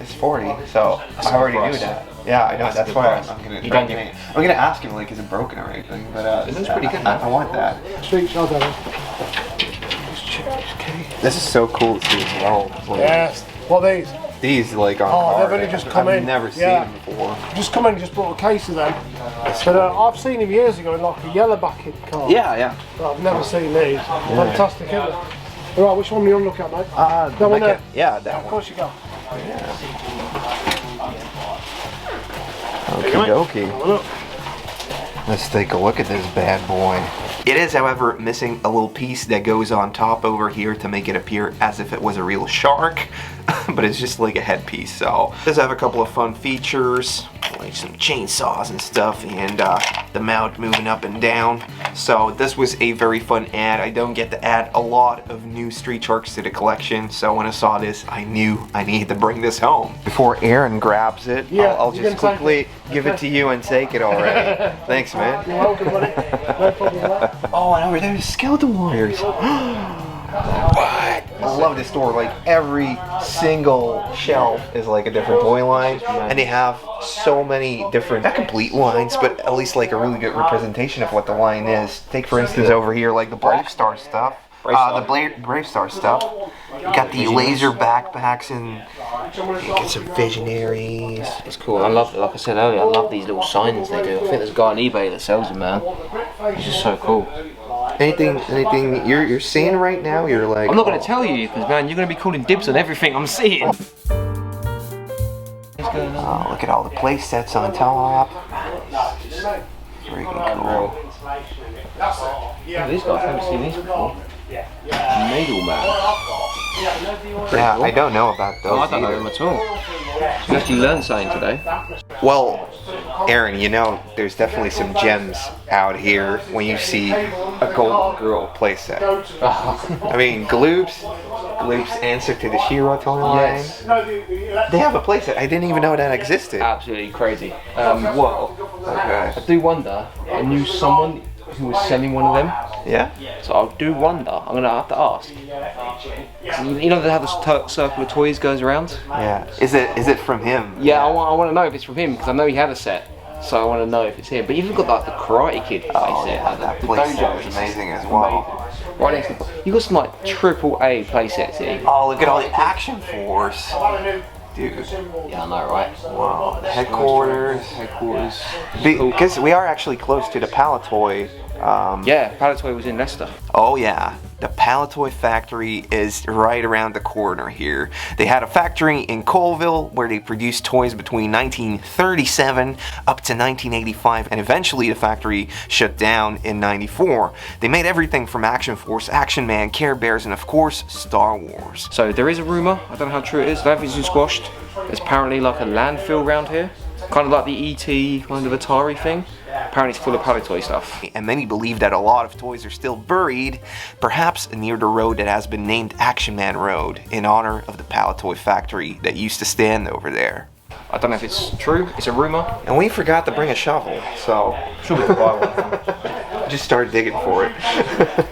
Speaker 1: it's 40. So I already knew that. Yeah, I know. That's why I'm gonna. I'm gonna ask him like, is it broken or anything? But
Speaker 11: this is pretty good.
Speaker 1: I want that.
Speaker 6: Street shop,
Speaker 1: This is so cool to see as well.
Speaker 6: Yes. What are these?
Speaker 1: These like on
Speaker 6: Oh,
Speaker 1: card.
Speaker 6: they've only just come in.
Speaker 1: I've never seen
Speaker 6: Yeah.
Speaker 1: them before.
Speaker 6: Just come in, just brought a case of them. But I've seen them years ago in like a yellow bucket car.
Speaker 1: Yeah.
Speaker 6: But I've never seen these. Fantastic, isn't it? Right, which one do you want to look at, mate? That one there?
Speaker 1: Yeah, that
Speaker 6: Of
Speaker 1: one.
Speaker 6: course you go.
Speaker 1: Okie dokie. Let's take a look at this bad boy. It is, however, missing a little piece that goes on top over here to make it appear as if it was a real shark, but it's just like a headpiece. So it does have a couple of fun features, like some chainsaws and stuff, and the mount moving up and down. So this was a very fun ad. I don't get to add a lot of new Street Sharks to the collection, so when I saw this, I knew I needed to bring this home. Before Erin grabs it, I'll just quickly give it to you and take it already. Thanks, man.
Speaker 6: You're welcome, buddy. No problem.
Speaker 1: Oh, and over there's skeleton warriors. What? I love this store. Like every single shelf is like a different toy line, and they have so many different, not complete lines, but at least like a really good representation of what the line is. Take for instance over here, like the Brave Star stuff. The Brave Star stuff. You got the laser backpacks and you get some visionaries.
Speaker 11: It's cool. I love, like I said earlier, I love these little signs they do. I think there's a guy on eBay that sells them, man. It's just so cool.
Speaker 1: Anything you're seeing right now, you're like...
Speaker 11: I'm not going to tell you, because man, you're going to be calling dibs on everything I'm seeing.
Speaker 1: Oh, look at all the play sets on top. Freaking cool.
Speaker 11: Yeah, these guys haven't seen these before. Needle Man.
Speaker 1: Yeah, I don't know about those.
Speaker 11: Oh, I don't know them at all. You actually learned something today.
Speaker 1: Well, Erin, you know, there's definitely some gems out here when you see a Golden Girl playset. I mean, Gloop's answer to the She-Ra toy line.
Speaker 11: Yes.
Speaker 1: They have a playset. I didn't even know that existed.
Speaker 11: Absolutely crazy. Well,
Speaker 1: Okay.
Speaker 11: I do wonder, I knew someone who was selling one of them.
Speaker 1: Yeah?
Speaker 11: So I do wonder, I'm going to have to ask. You know how the circle of toys goes around?
Speaker 1: Yeah. Is it from him?
Speaker 11: Yeah, I want to know if it's from him, because I know he had a set. So I want to know if it's him. But you've got like the Karate Kid playset.
Speaker 1: Oh, that playset is amazing as well.
Speaker 11: Right next to you got some like AAA playsets here.
Speaker 1: Oh, look at all the Action Force. Dude.
Speaker 11: Yeah, I know, right?
Speaker 1: Wow. Headquarters. Because we are actually close to the Palatoy.
Speaker 11: Yeah, Palatoy was in Leicester.
Speaker 1: Oh yeah, the Palatoy factory is right around the corner here. They had a factory in Colville where they produced toys between 1937 up to 1985, and eventually the factory shut down in 94. They made everything from Action Force, Action Man, Care Bears, and of course Star Wars.
Speaker 11: So there is a rumour, I don't know how true it is, I don't think it's been squashed. There's apparently like a landfill around here, kind of like the E.T. kind of Atari thing. Apparently it's full of Palatoy stuff.
Speaker 1: And many believe that a lot of toys are still buried, perhaps near the road that has been named Action Man Road, in honor of the Palatoy factory that used to stand over there.
Speaker 11: I don't know if it's true, it's a rumour.
Speaker 1: And we forgot to bring a shovel, so
Speaker 11: Should we buy one?
Speaker 1: just start digging for it.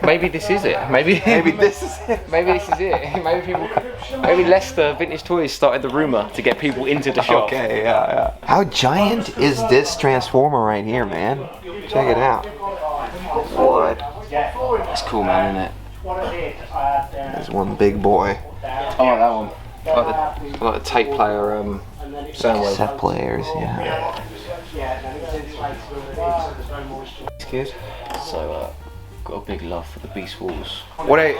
Speaker 11: Maybe this is it. Maybe
Speaker 1: this is it.
Speaker 11: Maybe this is it. Maybe Leicester Vintage Toys started the rumour to get people into the shop.
Speaker 1: Okay, yeah. How giant is this Transformer right here, man? Check it out. What?
Speaker 11: It's cool, man, isn't it?
Speaker 1: There's one big boy.
Speaker 11: Oh, that one. I like the tape player Soundwave.
Speaker 1: Set players, yeah.
Speaker 11: It's good. So, got a big love for the Beast Wars.
Speaker 1: What I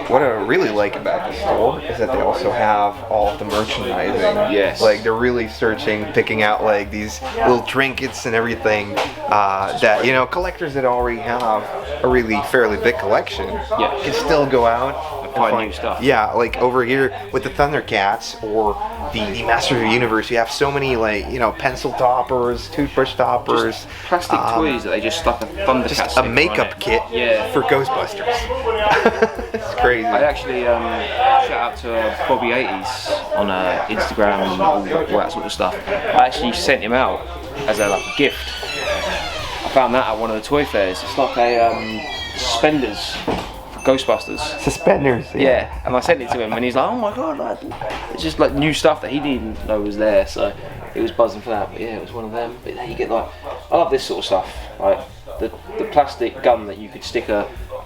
Speaker 1: really like about the store is that they also have all of the merchandising.
Speaker 11: Yes.
Speaker 1: Like they're really searching, picking out like these little trinkets and everything that, you know, collectors that already have a really fairly big collection can still go out and
Speaker 11: find new stuff.
Speaker 1: Yeah, like over here with the Thundercats or the Masters of the Universe, you have so many like, you know, pencil toppers, toothbrush toppers.
Speaker 11: Just plastic toys that they just stuck a Thundercat
Speaker 1: just a makeup kit for Ghostbusters. It's crazy.
Speaker 11: I actually shout out to Bobby 80s on Instagram and all that sort of stuff. I actually sent him out as a gift. I found that at one of the toy fairs. It's like a suspenders for Ghostbusters.
Speaker 1: Suspenders.
Speaker 11: Yeah, and I sent it to him and he's like, oh my god, like, it's just like new stuff that he didn't know was there, so he was buzzing for that. But yeah, it was one of them. But you get like, I love this sort of stuff, like the plastic gun that you could stick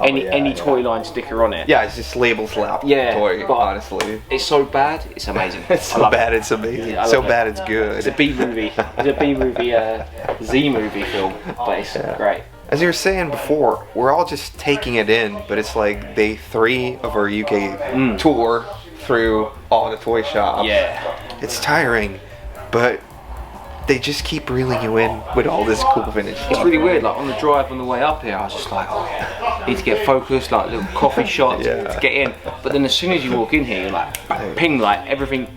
Speaker 11: any toy line sticker on it.
Speaker 1: Yeah, it's just label slap toy, honestly.
Speaker 11: It's so bad, it's amazing.
Speaker 1: It's so bad, it's amazing.
Speaker 11: Yeah,
Speaker 1: so bad, it's good.
Speaker 11: It's a B-movie. It's a B-movie, Z-movie film, but it's great.
Speaker 1: As you were saying before, we're all just taking it in, but it's like day 3 of our UK tour through all the toy shops.
Speaker 11: Yeah.
Speaker 1: It's tiring, but they just keep reeling you in with all this cool vintage stuff.
Speaker 11: It's really weird, like on the drive on the way up here, I was just like, oh, need to get focused, like little coffee shot to get in. But then as soon as you walk in here, you're like, ping, like everything,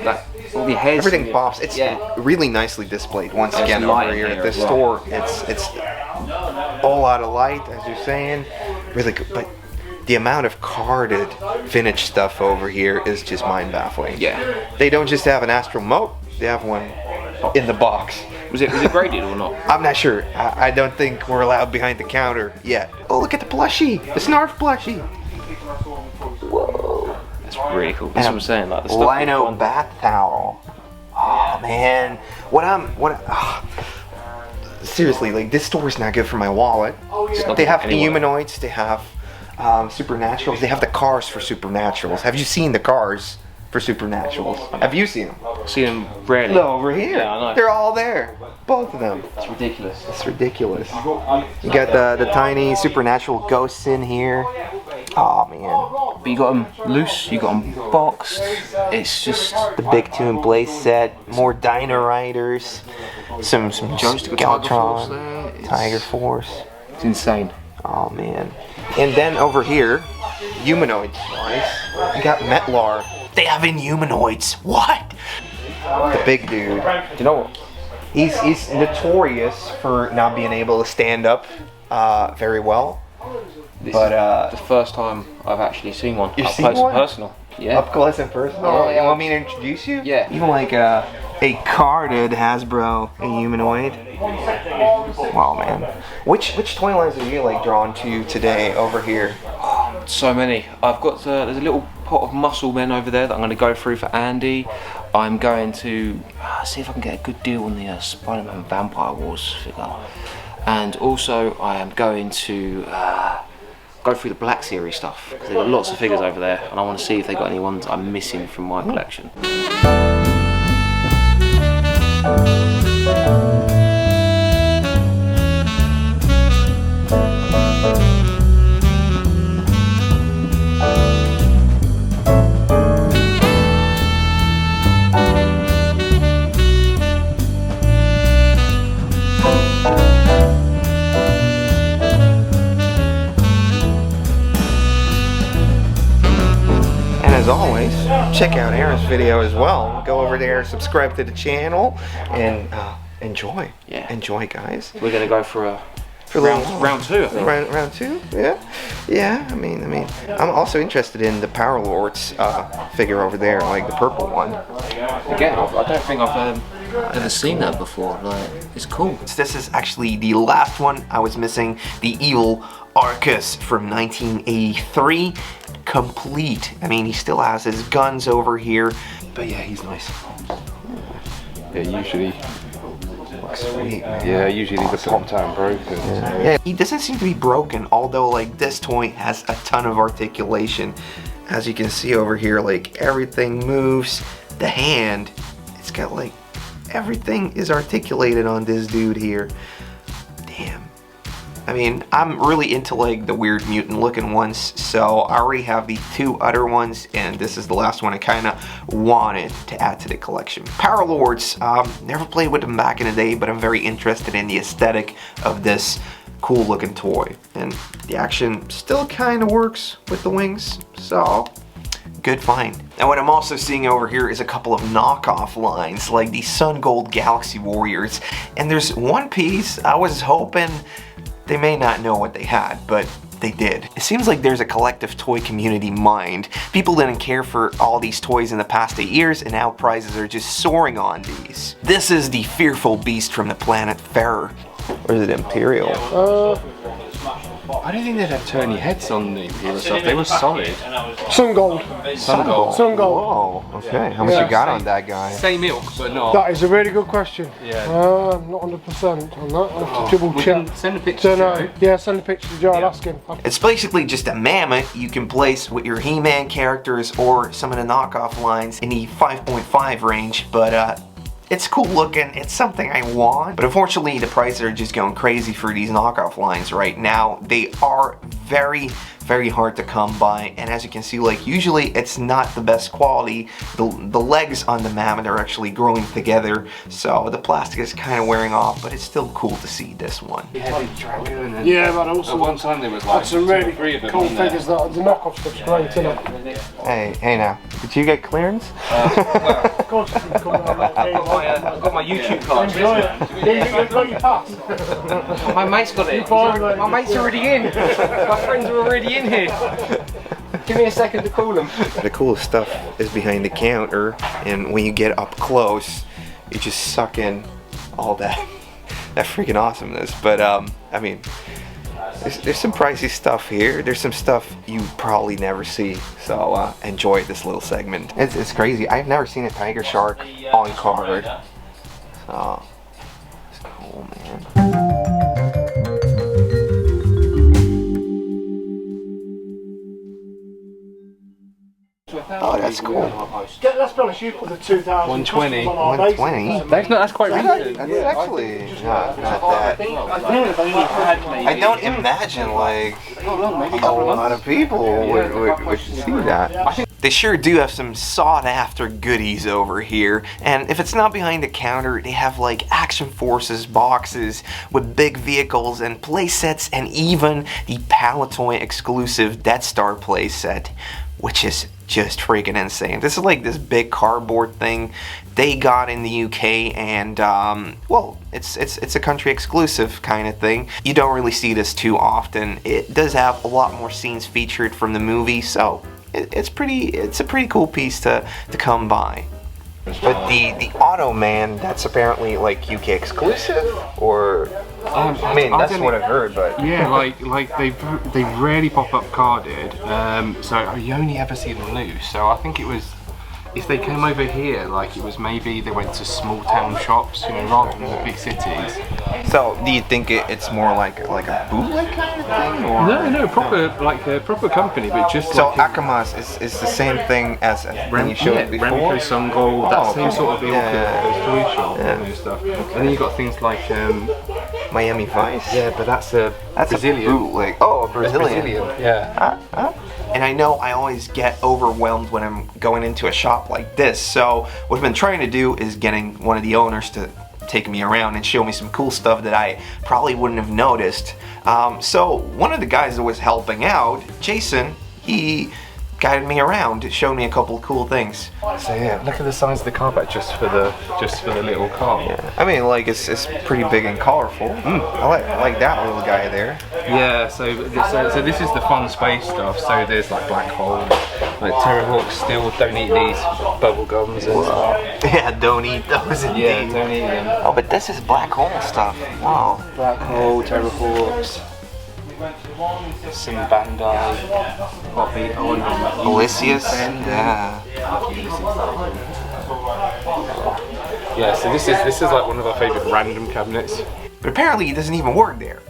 Speaker 11: like all the heads.
Speaker 1: Everything pops. It's really nicely displayed once again over here. This store, it's
Speaker 3: whole lot of light, as you're saying. Really good, but the amount of carded vintage stuff over here is just mind-baffling.
Speaker 11: Yeah.
Speaker 3: They don't just have an Astral Moat, they have one in the box.
Speaker 11: Was it graded or not?
Speaker 3: I'm not sure. I don't think we're allowed behind the counter yet. Oh, look at the plushie, the Snarf plushie. Whoa.
Speaker 11: That's really cool. That's what I'm saying. Like the stuff
Speaker 1: Lino bath towel. Oh man, seriously, like this store is not good for my wallet. They have humanoids, they have supernaturals, they have the cars for supernaturals. Have you seen the cars for supernaturals? Have you seen them?
Speaker 11: See them rarely.
Speaker 1: No, over here.
Speaker 11: Yeah, I know.
Speaker 1: They're all there, both of them.
Speaker 11: It's ridiculous.
Speaker 1: It's ridiculous. You got the tiny supernatural ghosts in here. Oh man.
Speaker 11: But you got them loose, you got them boxed. It's just
Speaker 1: the big Toon Blaze set, more Dino Riders, some Skeletron, Tiger Force.
Speaker 11: It's insane.
Speaker 1: Oh man. And then over here, humanoids wise, you got Metlar. They have Inhumanoids. What? The big dude.
Speaker 11: You know what?
Speaker 1: He's notorious for not being able to stand up very well.
Speaker 11: This
Speaker 1: but
Speaker 11: is the first time I've actually seen one.
Speaker 1: You've
Speaker 11: up
Speaker 1: seen
Speaker 11: close
Speaker 1: one?
Speaker 11: and personal. Yeah.
Speaker 1: Up close and personal.
Speaker 11: Oh, yeah.
Speaker 1: You want me to introduce you?
Speaker 11: Yeah.
Speaker 1: Even like a carded Hasbro Inhumanoid. Wow, man. Which toy lines are you like drawn to today over here?
Speaker 11: So many. I've got there's a little pot of muscle men over there that I'm going to go through for Andy. I'm going to see if I can get a good deal on the Spider-Man Vampire Wars figure, and also I am going to go through the Black Series stuff because they've got lots of figures over there, and I want to see if they've got any ones I'm missing from my collection.
Speaker 1: As always, check out Erin's video as well. Go over there, subscribe to the channel, and enjoy.
Speaker 11: Yeah.
Speaker 1: Enjoy, guys.
Speaker 11: We're going to go for round two, I think.
Speaker 1: Round two? Yeah. Yeah, I mean, I'm also interested in the Power Lords figure over there, like the purple one.
Speaker 11: Again, I don't think I've ever seen that before. Like, it's cool.
Speaker 1: This is actually the last one I was missing, the Evil Arcus from 1983. Complete. I mean, he still has his guns over here, but yeah, he's nice.
Speaker 12: Yeah, usually.
Speaker 1: Looks sweet, man.
Speaker 12: Yeah, usually the popped out and broken.
Speaker 1: Yeah, he doesn't seem to be broken, although like this toy has a ton of articulation. As you can see over here, like everything moves. The hand, it's got like everything is articulated on this dude here. Damn. I mean, I'm really into like the weird mutant looking ones, so I already have the two other ones, and this is the last one I kind of wanted to add to the collection. Power Lords, never played with them back in the day, but I'm very interested in the aesthetic of this cool looking toy. And the action still kind of works with the wings, so good find. Now what I'm also seeing over here is a couple of knockoff lines, like the Sun Gold Galaxy Warriors. And there's one piece I was hoping they may not know what they had, but they did. It seems like there's a collective toy community mind. People didn't care for all these toys in the past 8 years, and now prices are just soaring on these. This is the fearful beast from the planet Ferrer. Or is it Imperial?
Speaker 12: I don't think they'd have Tony heads on the Imperial stuff. They were solid.
Speaker 13: Sun Gold.
Speaker 12: Sun Gold.
Speaker 13: Sun Gold.
Speaker 1: Whoa, okay. How much you got on that guy?
Speaker 12: Same ilk, but not.
Speaker 13: That is a really good question.
Speaker 12: Yeah.
Speaker 13: Not 100% on that. I'll have to double check.
Speaker 12: Send a picture to Joe.
Speaker 13: Yeah, send a picture to Joe. I'll ask him.
Speaker 1: It's basically just a mammoth you can place with your He-Man characters or some of the knockoff lines in the 5.5 range, but it's cool looking, it's something I want, but unfortunately the prices are just going crazy for these knockoff lines right now. They are very hard to come by, and as you can see, like, usually it's not the best quality. The legs on the mammoth are actually growing together, so the plastic is kind of wearing off, but it's still cool to see this one.
Speaker 13: Yeah, but also
Speaker 12: at one time there was like
Speaker 13: some really cool
Speaker 12: them
Speaker 13: figures that the knockoff stuff's great, isn't it?
Speaker 1: Hey now, did you get clearance?
Speaker 13: Of course, you can come
Speaker 11: I've got my YouTube card.
Speaker 13: You've got your pass.
Speaker 11: My mate's got it. My mate's already in. My friends are already in here. Give me a second to call them.
Speaker 1: The coolest stuff is behind the counter, and when you get up close, you just suck in all that freaking awesomeness. But I mean, there's some pricey stuff here. There's some stuff you probably never see. So enjoy this little segment. It's crazy. I've never seen a tiger shark on card. So it's cool, man. Oh, that's cool.
Speaker 13: Let's be honest, you put the 2000
Speaker 1: 120.
Speaker 11: That's quite recent.
Speaker 1: That's actually not that. I don't imagine like a lot of people would see that. They sure do have some sought after goodies over here, and if it's not behind the counter, they have like Action Forces boxes with big vehicles and play sets, and even the Palatoy exclusive Death Star play set, which is just freaking insane. This is like this big cardboard thing they got in the UK, and well, it's a country exclusive kind of thing. You don't really see this too often. It does have a lot more scenes featured from the movie, so it's a pretty cool piece to come by. But the Auto Man, that's apparently like UK exclusive, or I mean, that's what I've heard, but
Speaker 12: yeah, like they rarely pop up carded, so you only ever see them loose. So I think it was, if they came over here, like it was maybe they went to small town shops, you know, rather than the big cities.
Speaker 1: So do you think it's more like a bootleg kind of thing, or
Speaker 12: no, proper company, but just
Speaker 1: so
Speaker 12: like
Speaker 1: Akamas is the same thing as when you showed it before.
Speaker 12: Remco Sungol, that same sort of ilk
Speaker 1: yeah.
Speaker 12: toy shop and stuff. And then you got things like
Speaker 1: Miami Vice.
Speaker 12: Yeah, but that's Brazilian.
Speaker 1: A bootleg. Oh, a Brazilian.
Speaker 12: Yeah.
Speaker 1: And I know I always get overwhelmed when I'm going into a shop like this, so what I've been trying to do is getting one of the owners to take me around and show me some cool stuff that I probably wouldn't have noticed. So one of the guys that was helping out, Jason, he guided me around, showed me a couple of cool things.
Speaker 12: So yeah, look at the size of the carpet just for the little car.
Speaker 1: Yeah. I mean, like it's pretty big and colorful. I like that little guy there.
Speaker 12: Yeah, so this is the fun space stuff. So there's like black holes, like Terrahawks. Still don't eat these bubble gums and stuff.
Speaker 1: Yeah, don't eat those indeed.
Speaker 12: Yeah, don't eat them.
Speaker 1: Oh, but this is black hole stuff. Wow.
Speaker 12: Black hole, Terrahawks. Some Bandai, Poppy,
Speaker 1: Elysius. Yeah.
Speaker 12: Yeah, so this is like one of our favourite random cabinets.
Speaker 1: But apparently it doesn't even work there.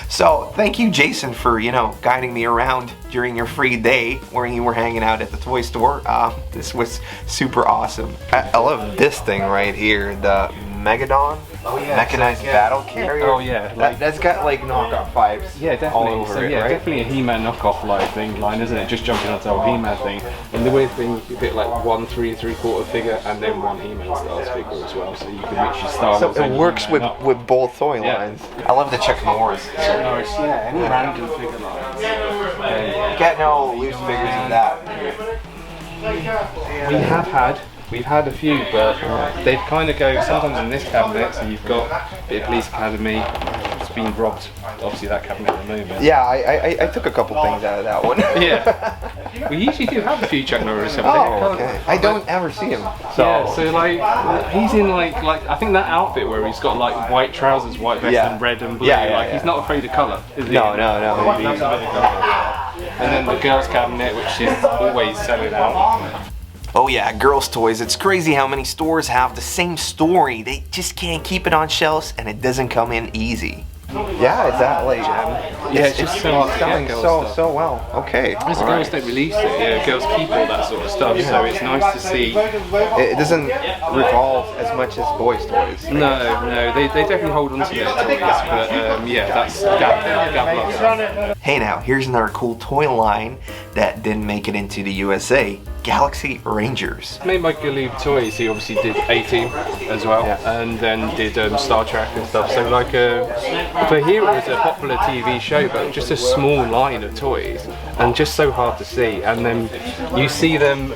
Speaker 1: So thank you, Jason, for guiding me around during your free day when you were hanging out at the toy store. This was super awesome. I love this thing right here, the Megadon.
Speaker 12: Oh yeah,
Speaker 1: mechanized battle carrier.
Speaker 12: Oh yeah,
Speaker 1: that's got like knockoff pipes.
Speaker 12: Yeah, definitely.
Speaker 1: All over
Speaker 12: so
Speaker 1: it,
Speaker 12: yeah,
Speaker 1: right?
Speaker 12: definitely a He-Man knockoff line, isn't it? Just jumping onto a He-Man thing. And the weird thing, you get like 1 3 3/4 figure and then 1 He-Man Stars figure as well, so you can mix your Star Wars.
Speaker 1: So it works with both toy lines. I love the Chuck Norris.
Speaker 12: Yeah, any random figure lines.
Speaker 1: You get no loose figures of that.
Speaker 12: We've had a few, but they kind of go sometimes in this cabinet. So you've got a bit of Police Academy. It's been robbed, obviously, that cabinet at the moment.
Speaker 1: Yeah, I took a couple things out of that one.
Speaker 12: Yeah, we usually do have a few Chuck Norris.
Speaker 1: Oh, okay. I don't ever see him. So.
Speaker 12: Yeah, so like he's in like I think that outfit where he's got like white trousers, white vest, and red and blue. He's not afraid of colour, is he?
Speaker 1: No.
Speaker 12: He loves a bit of colour. And then the girls' cabinet, which is always selling out.
Speaker 1: Oh yeah, girls' toys. It's crazy how many stores have the same story. They just can't keep it on shelves, and it doesn't come in easy.
Speaker 3: Yeah, is that like?
Speaker 12: Yeah, it's just so hard to
Speaker 3: selling
Speaker 12: get girls stuff.
Speaker 3: so well. Okay.
Speaker 12: Because the girls don't release it. Yeah, girls keep all that sort of stuff. So it's nice to see.
Speaker 3: It doesn't revolve as much as boys' toys.
Speaker 12: No, they definitely hold on to their toys. But yeah, that's Gav loves that.
Speaker 1: Hey now, here's another cool toy line that didn't make it into the USA. Galaxy Rangers.
Speaker 12: Made by Galoob Toys. He obviously did A-Team as well, and then did Star Trek and stuff. So like, for here it was a popular TV show, but just a small line of toys, and just so hard to see. And then you see them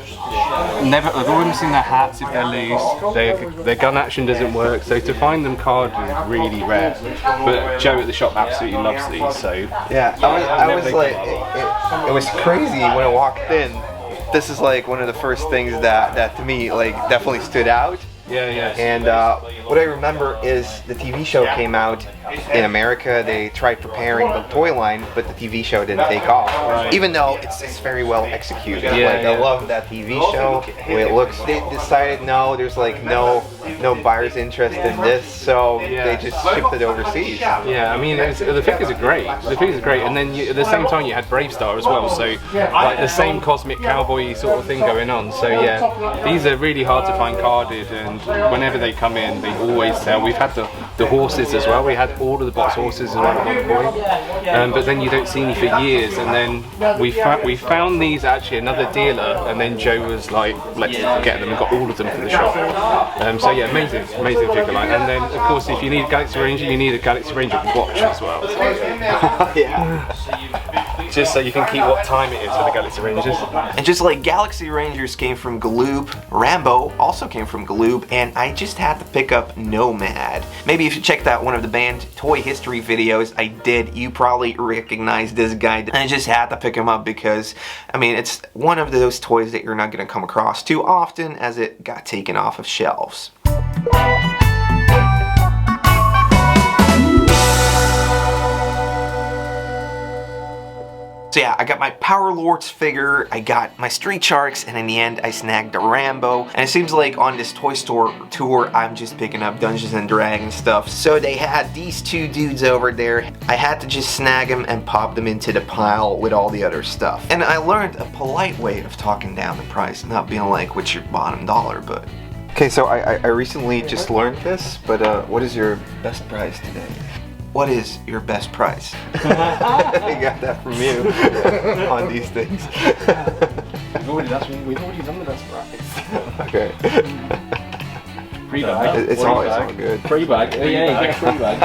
Speaker 12: never. I've always seen their hats if they're loose. Their gun action doesn't work. So to find them carded is really rare. But Joe at the shop absolutely loves these. So
Speaker 3: yeah, I was like, it was crazy when I walked in. This is like one of the first things that to me like definitely stood out.
Speaker 12: Yeah.
Speaker 3: And what I remember is the TV show came out in America. They tried preparing the toy line, but the TV show didn't take off.
Speaker 12: Right.
Speaker 3: Even though it's very well executed.
Speaker 12: Yeah,
Speaker 3: I love that TV show. The way it looks. They decided no, there's like no buyer's interest in this, so they just shipped it overseas.
Speaker 12: Yeah, I mean the figures are great. And then at the same time you had Brave Star as well. So like the same cosmic cowboy sort of thing going on. So yeah, these are really hard to find carded, and whenever they come in, they always sell. We've had the horses as well. We had all of the box horses as well at one point, but then you don't see any for years. And then we found these actually another dealer, and then Joe was like, let's get them, and got all of them for the shop. So yeah, amazing figure line. And then of course, if you need a Galaxy Ranger, you need a Galaxy Ranger watch as well. So, yeah. Just so you can keep what time it is for the Galaxy Rangers.
Speaker 1: And just like Galaxy Rangers came from Galoob, Rambo also came from Galoob, and I just had to pick up Nomad. Maybe if you checked out one of the band toy history videos I did, you probably recognize this guy. And I just had to pick him up because, I mean, it's one of those toys that you're not going to come across too often as it got taken off of shelves. So yeah, I got my Power Lords figure, I got my Street Sharks, and in the end I snagged a Rambo. And it seems like on this toy store tour, I'm just picking up Dungeons and Dragons stuff. So they had these two dudes over there. I had to just snag them and pop them into the pile with all the other stuff. And I learned a polite way of talking down the price, not being like, what's your bottom dollar, but...
Speaker 3: Okay, so I recently just learned this, but what is your best price today?
Speaker 1: What is your best price?
Speaker 3: I got that from you on these things.
Speaker 12: We've already done the best price.
Speaker 3: Okay.
Speaker 12: Free bag.
Speaker 3: It's all good.
Speaker 12: Free bag. Yeah, you get a free bag.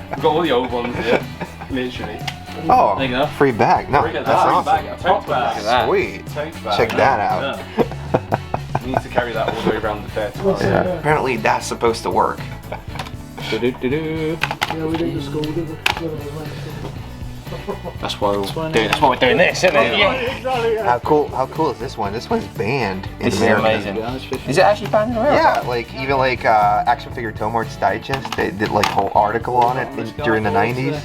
Speaker 12: We've got all the old ones here, literally.
Speaker 3: Oh,
Speaker 12: there you go.
Speaker 3: Free bag. No, that's awesome.
Speaker 12: Tote bag.
Speaker 3: Sweet. Check that out.
Speaker 12: Yeah. You need to carry that all the way around the fair.
Speaker 3: Yeah.
Speaker 1: Apparently that's supposed to work.
Speaker 13: Yeah, we did the school, didn't we?
Speaker 11: That's why we're doing this, isn't it?
Speaker 13: Yeah.
Speaker 3: How cool is this one? This one's banned in
Speaker 11: This
Speaker 3: America.
Speaker 11: is amazing. Is it actually banned in America?
Speaker 3: Yeah, like even like Action Figure Tomart's Digest, they did like a whole article on it during the 90s.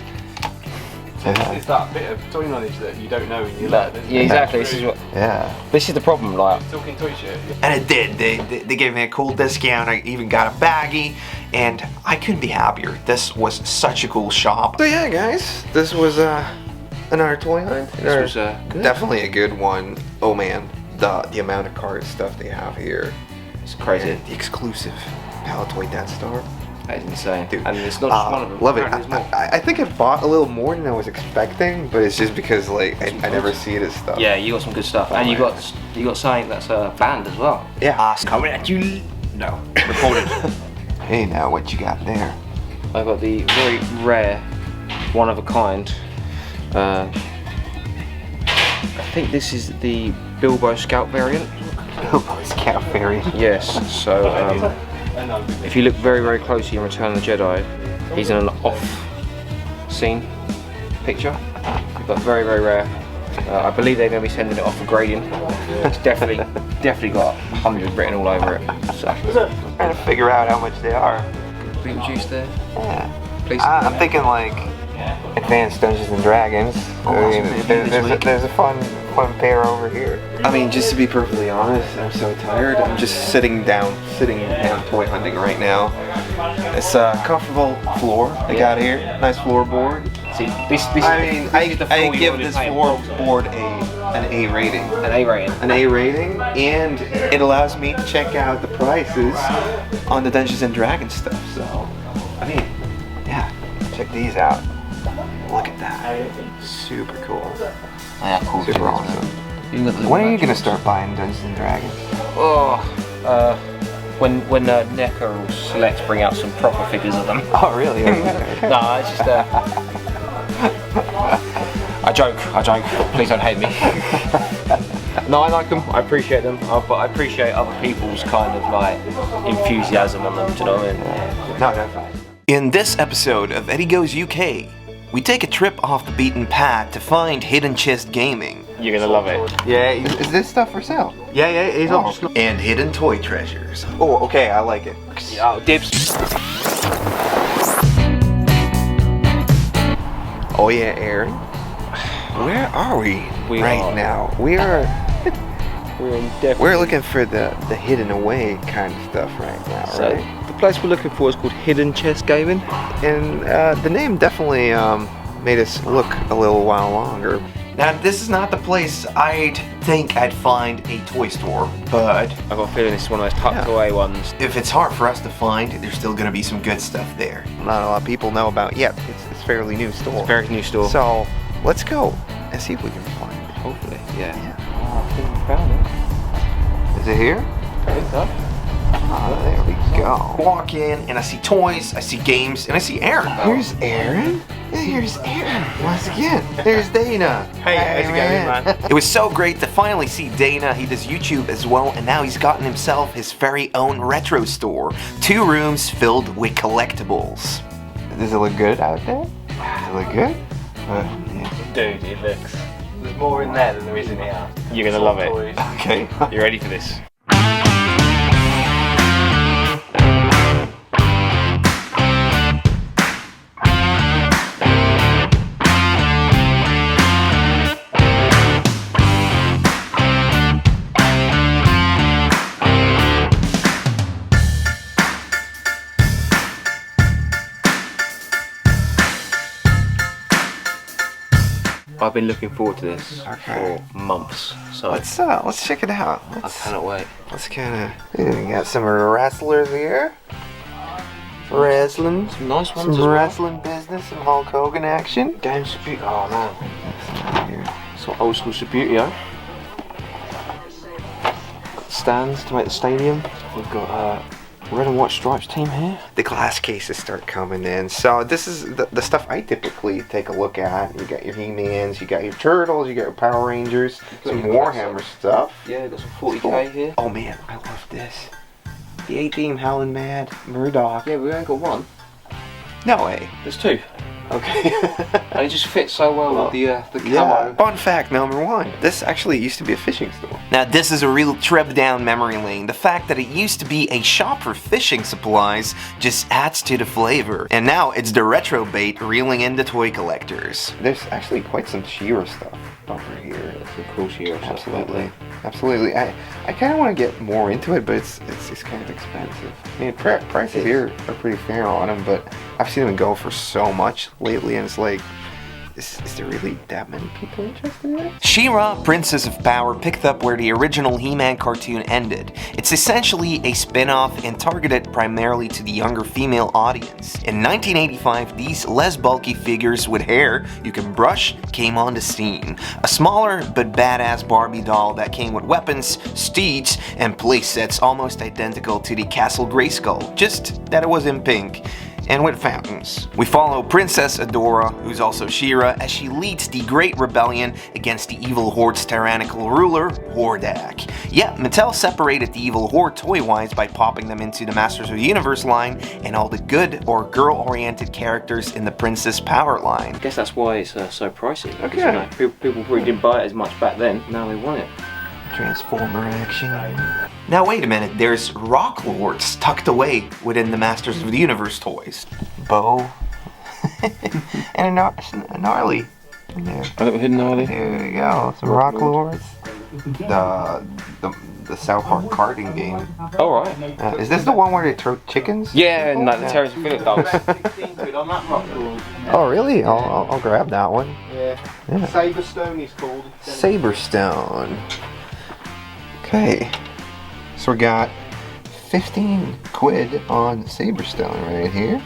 Speaker 12: It's that bit of toy knowledge that you don't know and you learn.
Speaker 11: Yeah, exactly. This is what.
Speaker 3: Yeah.
Speaker 11: This is the problem, like.
Speaker 12: Talking toy shit.
Speaker 1: And it did. They gave me a cool discount. I even got a baggie, and I couldn't be happier. This was such a cool shop.
Speaker 3: So yeah, guys, this was another toy hunt.
Speaker 11: This was good.
Speaker 3: Definitely a good one. Oh man, the amount of card stuff they have here.
Speaker 11: It's crazy.
Speaker 3: And the exclusive Palatoy Death Star.
Speaker 11: That is insane.
Speaker 3: Dude,
Speaker 11: and it's not just one of them.
Speaker 3: Love it.
Speaker 11: There's more.
Speaker 3: I think I bought a little more than I was expecting, but it's just because like I never see this stuff.
Speaker 11: Yeah, you got some good stuff, and you got something that's banned as well.
Speaker 3: Yeah.
Speaker 11: Coming at you. No, recorded.
Speaker 3: Hey, now what you got there?
Speaker 11: I got the very rare, one of a kind. I think this is the Bilbo Scout variant.
Speaker 3: Bilbo Scout variant.
Speaker 11: Yes. So. If you look very, very closely in Return of the Jedi, he's in an off-scene picture, but very, very rare. I believe they're going to be sending it off for grading. It's definitely got 100 written all over it. So.
Speaker 3: Trying to figure out how much they are.
Speaker 11: Complete juice there.
Speaker 3: Yeah.
Speaker 11: Please.
Speaker 3: I'm thinking like Advanced Dungeons and Dragons. There's a fun pair over here. I mean, just to be perfectly honest, I'm so tired. I'm just sitting down toy hunting right now. It's a comfortable floor I got here. Nice floorboard.
Speaker 11: See,
Speaker 3: I give this floorboard an A rating.
Speaker 11: An A rating.
Speaker 3: An A rating, and it allows me to check out the prices on the Dungeons and Dragons stuff. So, I mean, yeah, check these out. Look at that. Super cool.
Speaker 11: Yeah, cool.
Speaker 3: Super awesome. When are you gonna start buying Dungeons and Dragons?
Speaker 11: When NEC or Select bring out some proper figures of them.
Speaker 3: Oh, really?
Speaker 11: No, it's just I joke. Please don't hate me. No, I like them. I appreciate them, but I appreciate other people's kind of like enthusiasm on them. Do you know what I mean?
Speaker 3: No, definitely.
Speaker 1: In this episode of Eddie Goes UK, we take a trip off the beaten path to find Hidden Chest Gaming.
Speaker 11: You're gonna love it.
Speaker 3: Yeah, is this stuff for sale?
Speaker 1: Yeah, it's all. And hidden toy treasures.
Speaker 3: Oh, okay, I like it.
Speaker 11: Oh, dibs.
Speaker 3: Oh yeah, Erin. Where are we now? We're looking for the hidden away kind of stuff right now,
Speaker 11: so,
Speaker 3: right?
Speaker 11: the place we're looking for is called Hidden Chest Gaming.
Speaker 3: And the name definitely made us look a little while longer.
Speaker 1: Now, this is not the place I'd think I'd find a toy store, but
Speaker 11: I've got a feeling this is one of those tucked away ones.
Speaker 1: If it's hard for us to find, there's still going to be some good stuff there.
Speaker 3: Not a lot of people know about yet. It's a fairly new store.
Speaker 11: It's a very new store.
Speaker 3: So let's go and see if we can find it.
Speaker 11: Hopefully, yeah.
Speaker 3: Oh, I think we found it. Is it here?
Speaker 11: I think so.
Speaker 3: Oh, there we go.
Speaker 1: Walk in and I see toys, I see games, and I see Erin.
Speaker 3: Here's Erin. Here's Erin. Once again. There's Dana.
Speaker 11: Hey, how's it going, man?
Speaker 1: It was so great to finally see Dana. He does YouTube as well, and now he's gotten himself his very own retro store. 2 rooms filled with collectibles.
Speaker 3: Does it look good out there? Does it look good? Yeah.
Speaker 11: Dude, it looks... There's more in there than there is in here. You're gonna love it.
Speaker 3: Okay.
Speaker 11: You ready for this? I've been looking forward to this for months. So
Speaker 3: let's check it out.
Speaker 11: I cannot wait.
Speaker 3: Let's kind of got some wrestlers here. Wrestling.
Speaker 11: Some nice ones.
Speaker 3: Some wrestling business. Some Hulk Hogan action.
Speaker 11: Games Subbuteo. Oh man. Some old school Subbuteo. Stands to make the stadium. We've got red and white stripes team here.
Speaker 3: The glass cases start coming in. So this is the stuff I typically take a look at. You got your He-Mans, you got your Turtles, you got your Power Rangers, some Warhammer stuff.
Speaker 11: Yeah, got some 40k here.
Speaker 3: Oh man, I love this. The A-Team Howlin' Mad, Murthaugh.
Speaker 11: Yeah, we only got one.
Speaker 3: No way.
Speaker 11: There's 2.
Speaker 3: Okay.
Speaker 11: And it just fits so well with the camo.
Speaker 3: Yeah. Fun fact number 1. This actually used to be a fishing store.
Speaker 1: Now, this is a real trip down memory lane. The fact that it used to be a shop for fishing supplies just adds to the flavor. And now it's the retro bait reeling in the toy collectors.
Speaker 3: There's actually quite some She-Ra stuff over here.
Speaker 11: Some cool She-Ra stuff.
Speaker 3: Absolutely. I kind of want to get more into it, but it's kind of expensive. I mean, prices here are pretty fair on them, but I've seen them go for so much lately, and it's like, is there really that many people interested in it?
Speaker 1: She-Ra, Princess of Power, picked up where the original He-Man cartoon ended. It's essentially a spin-off and targeted primarily to the younger female audience. In 1985, these less bulky figures with hair you can brush came on the scene. A smaller but badass Barbie doll that came with weapons, steeds, and playsets almost identical to the Castle Grayskull, just that it was in pink and with fountains. We follow Princess Adora, who's also She-Ra, as she leads the Great Rebellion against the evil Horde's tyrannical ruler, Hordak. Yeah, Mattel separated the evil Horde toy-wise by popping them into the Masters of the Universe line and all the good or girl-oriented characters in the Princess Power line.
Speaker 11: I guess that's why it's so pricey.
Speaker 3: Okay.
Speaker 11: You know, people probably didn't buy it as much back then, now they want it.
Speaker 3: Transformer action.
Speaker 1: Now wait a minute, there's Rock Lords tucked away within the Masters of the Universe toys.
Speaker 3: Bo. And a gnarly in there.
Speaker 11: A little hidden gnarly.
Speaker 3: There you go. Some rock lords. The South Park karting game.
Speaker 11: All right.
Speaker 3: Is this the one where they throw chickens?
Speaker 11: Yeah, and like the Terrence and Phillip dogs.
Speaker 3: Oh really? I'll grab that one.
Speaker 12: Yeah. Saberstone is called.
Speaker 3: Saberstone. Okay. So we got 15 quid on Saberstone right here.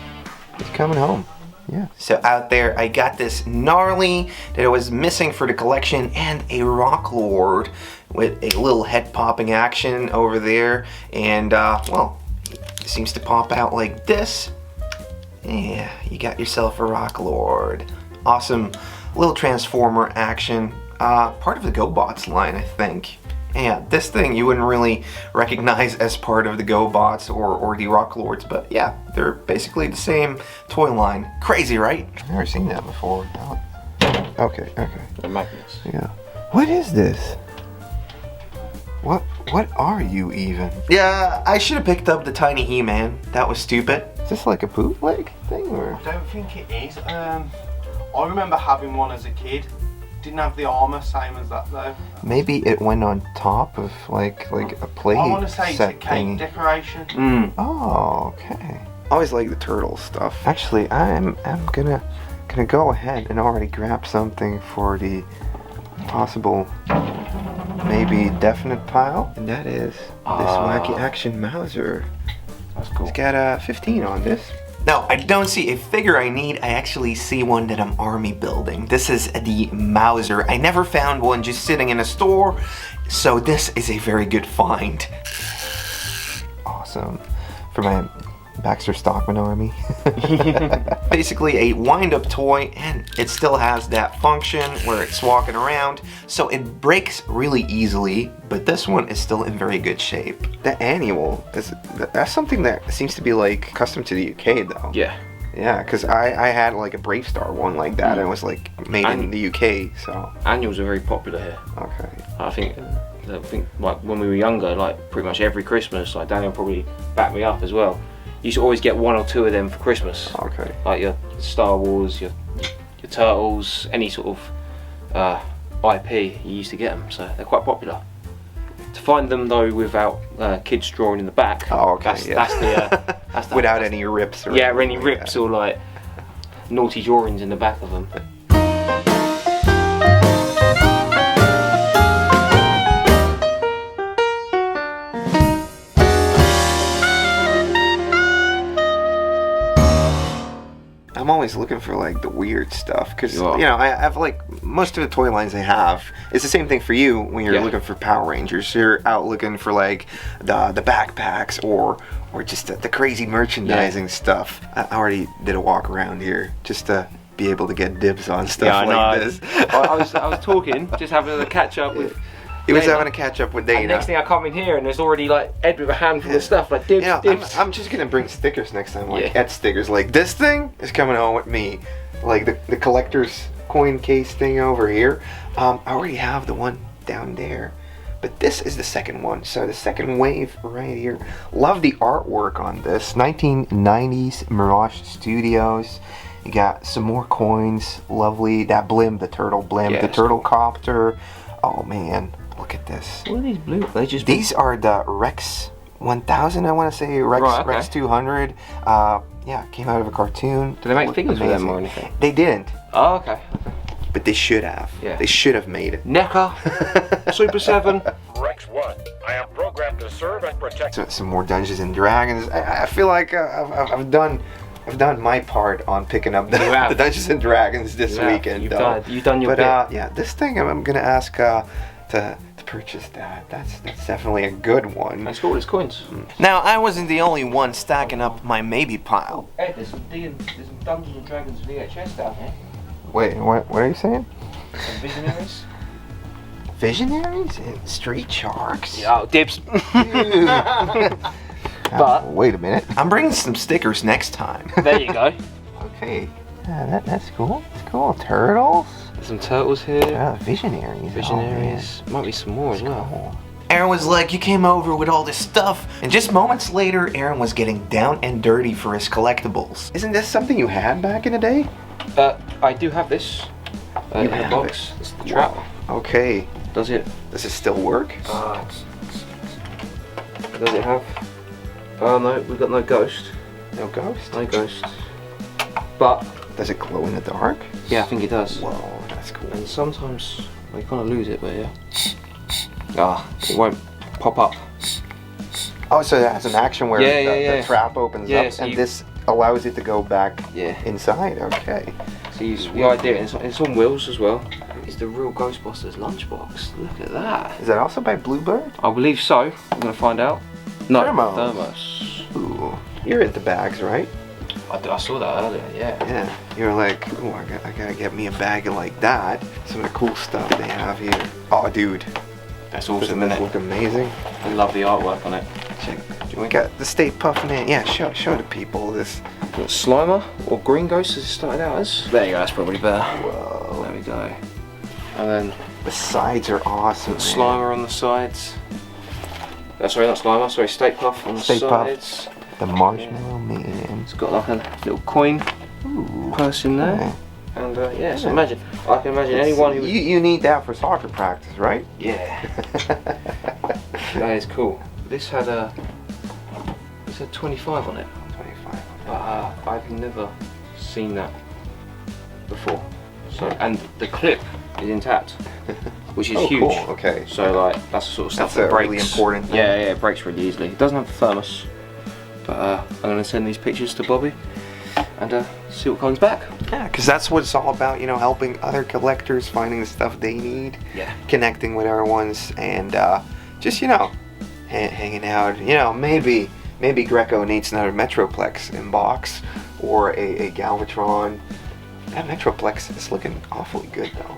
Speaker 3: It's coming home. Yeah. So out there, I got this gnarly that I was missing for the collection and a rock lord with a little head popping action over there. And, well, it seems to pop out like this. Yeah, you got yourself a rock lord. Awesome little transformer action. Part of the GoBots line, I think. Yeah, this thing you wouldn't really recognize as part of the GoBots or the Rock Lords, but yeah, they're basically the same toy line. Crazy, right? I've never seen that before. Okay.
Speaker 11: They're magnets.
Speaker 3: Yeah. What is this? What are you even? Yeah, I should have picked up the tiny He-Man. That was stupid. Is this like a bootleg thing or?
Speaker 12: I don't think it is. I remember having one as a kid. Didn't have the armor, same as that though.
Speaker 3: Maybe it went on top of like a play
Speaker 12: I want to say it's a cake
Speaker 3: thing.
Speaker 12: decoration.
Speaker 3: Oh, okay. I always like the turtle stuff. Actually, I'm gonna go ahead and already grab something for the possible, maybe definite pile, and that is this wacky action Mauser.
Speaker 11: That's cool.
Speaker 3: It's got 15 on this. Now, I don't see a figure I need, I actually see one that I'm army building. This is the Mauser. I never found one just sitting in a store, so this is a very good find. Awesome. For my Baxter Stockman army. Basically a wind-up toy, and it still has that function where it's walking around, so it breaks really easily, but this one is still in very good shape. The annual, that's something that seems to be like custom to the UK though.
Speaker 11: Yeah.
Speaker 3: Yeah, because I had like a Brave Star one like that, and it was like made in the UK, so.
Speaker 11: Annuals are very popular here.
Speaker 3: Okay.
Speaker 11: I think like when we were younger, like pretty much every Christmas, like Daniel probably backed me up as well. You used to always get 1 or 2 of them for Christmas.
Speaker 3: Okay.
Speaker 11: Like your Star Wars, your Turtles, any sort of IP, you used to get them, so they're quite popular. To find them though without kids drawing in the back, that's the
Speaker 3: without any rips or
Speaker 11: any rips or like naughty drawings in the back of them.
Speaker 3: I'm always looking for like the weird stuff because you know I have like most of the toy lines I have. It's the same thing for you when you're looking for Power Rangers. You're out looking for like the backpacks or just the crazy merchandising stuff. I already did a walk around here just to be able to get dibs on stuff like this.
Speaker 11: I was talking, just having a catch up with.
Speaker 3: He was having a catch up with Dana.
Speaker 11: And next thing I come in here and there's already like Ed with a handful of stuff like dibs, dibs.
Speaker 3: I'm just gonna bring stickers next time, like Ed stickers. Like this thing is coming home with me. Like the collector's coin case thing over here. I already have the one down there, but this is the second one. So the second wave right here. Love the artwork on this. 1990s Mirage Studios. You got some more coins. Lovely. That blimp, the turtle blimp, the turtle copter. Oh man. Look at this.
Speaker 11: What are these blue?
Speaker 3: These are the Rex 1000, I want to say. Rex 200. Yeah, came out of a cartoon.
Speaker 11: Did they make figures for them or anything?
Speaker 3: They didn't.
Speaker 11: Oh, okay.
Speaker 3: But they should have.
Speaker 11: Yeah.
Speaker 3: They should have made it.
Speaker 11: NECA, Super 7.
Speaker 5: Rex 1, I am programmed to serve and protect.
Speaker 3: Some more Dungeons and Dragons. I feel like I've done my part on picking up the Dungeons and Dragons this weekend.
Speaker 11: You've done your bit.
Speaker 3: Yeah, this thing I'm gonna ask to purchase that. That's definitely a good one.
Speaker 11: Let's go with his coins.
Speaker 3: Now, I wasn't the only one stacking up my maybe pile.
Speaker 11: Ed, there's some Dungeons and Dragons VHS down here.
Speaker 3: Wait, what are you saying?
Speaker 11: Some Visionaries.
Speaker 3: Visionaries? Street Sharks?
Speaker 11: Yeah, oh, dibs.
Speaker 3: But wait a minute. I'm bringing some stickers next time.
Speaker 11: There you go.
Speaker 3: Okay. That's cool. It's cool. Turtles.
Speaker 11: There's some turtles here.
Speaker 3: Visionaries.
Speaker 11: Visionaries. Might be some more as well.
Speaker 3: Cool.
Speaker 1: Erin was like, you came over with all this stuff. And just moments later, Erin was getting down and dirty for his collectibles.
Speaker 3: Isn't this something you had back in the day?
Speaker 11: I do have this in the box. It's the trap.
Speaker 3: Wow. Okay.
Speaker 11: Does it?
Speaker 3: Does it still work?
Speaker 11: Does it have? Oh no, we've got no ghost.
Speaker 3: No ghost?
Speaker 11: No ghost. But
Speaker 3: does it glow in the dark?
Speaker 11: Yeah, I think it does.
Speaker 3: Whoa, that's cool.
Speaker 11: And sometimes we kind of lose it, but yeah. It won't pop up.
Speaker 3: Oh, so it has an action where the trap opens up,
Speaker 11: so
Speaker 3: and this allows it to go back inside. Okay.
Speaker 11: So the idea, it's on wheels as well. It's the real Ghostbusters lunchbox. Look at that.
Speaker 3: Is that also by Bluebird?
Speaker 11: I believe so. I'm gonna find out. No,
Speaker 3: Thermos. Ooh, you're into bags, right?
Speaker 11: I saw that earlier. Yeah.
Speaker 3: Yeah. You're like, oh, I gotta get me a bag like that. Some of the cool stuff they have here. Oh, dude.
Speaker 11: That's awesome.
Speaker 3: Doesn't that look amazing?
Speaker 11: I love the artwork on it.
Speaker 3: Check. We got the Stay Puft Man. Yeah, show the people this.
Speaker 11: Got Slimer or Green Ghost as it started out as. There you go. That's probably better.
Speaker 3: Whoa.
Speaker 11: There we go. And then
Speaker 3: the sides are awesome.
Speaker 11: Slimer on the sides. Sorry, not Slimer. Sorry, Stay Puft on the sides.
Speaker 3: The Marshmallow Man.
Speaker 11: It's got like a little coin purse in there.
Speaker 3: Okay.
Speaker 11: And so imagine, I can imagine anyone who...
Speaker 3: You need that for soccer practice, right?
Speaker 11: Yeah. That is cool. This had 25 on it.
Speaker 3: 25.
Speaker 11: But I've never seen that before. So, and the clip is intact, which is huge.
Speaker 3: Cool. Okay.
Speaker 11: So like, that's the sort of stuff that breaks.
Speaker 3: Really important thing.
Speaker 11: Yeah, it breaks really easily. It doesn't have the thermos, but I'm going to send these pictures to Bobby and see what comes back.
Speaker 3: Yeah, because that's what it's all about, you know, helping other collectors, finding the stuff they need, connecting with other ones, and just, you know, hanging out. You know, maybe Greco needs another Metroplex in box, or a Galvatron. That Metroplex is looking awfully good, though.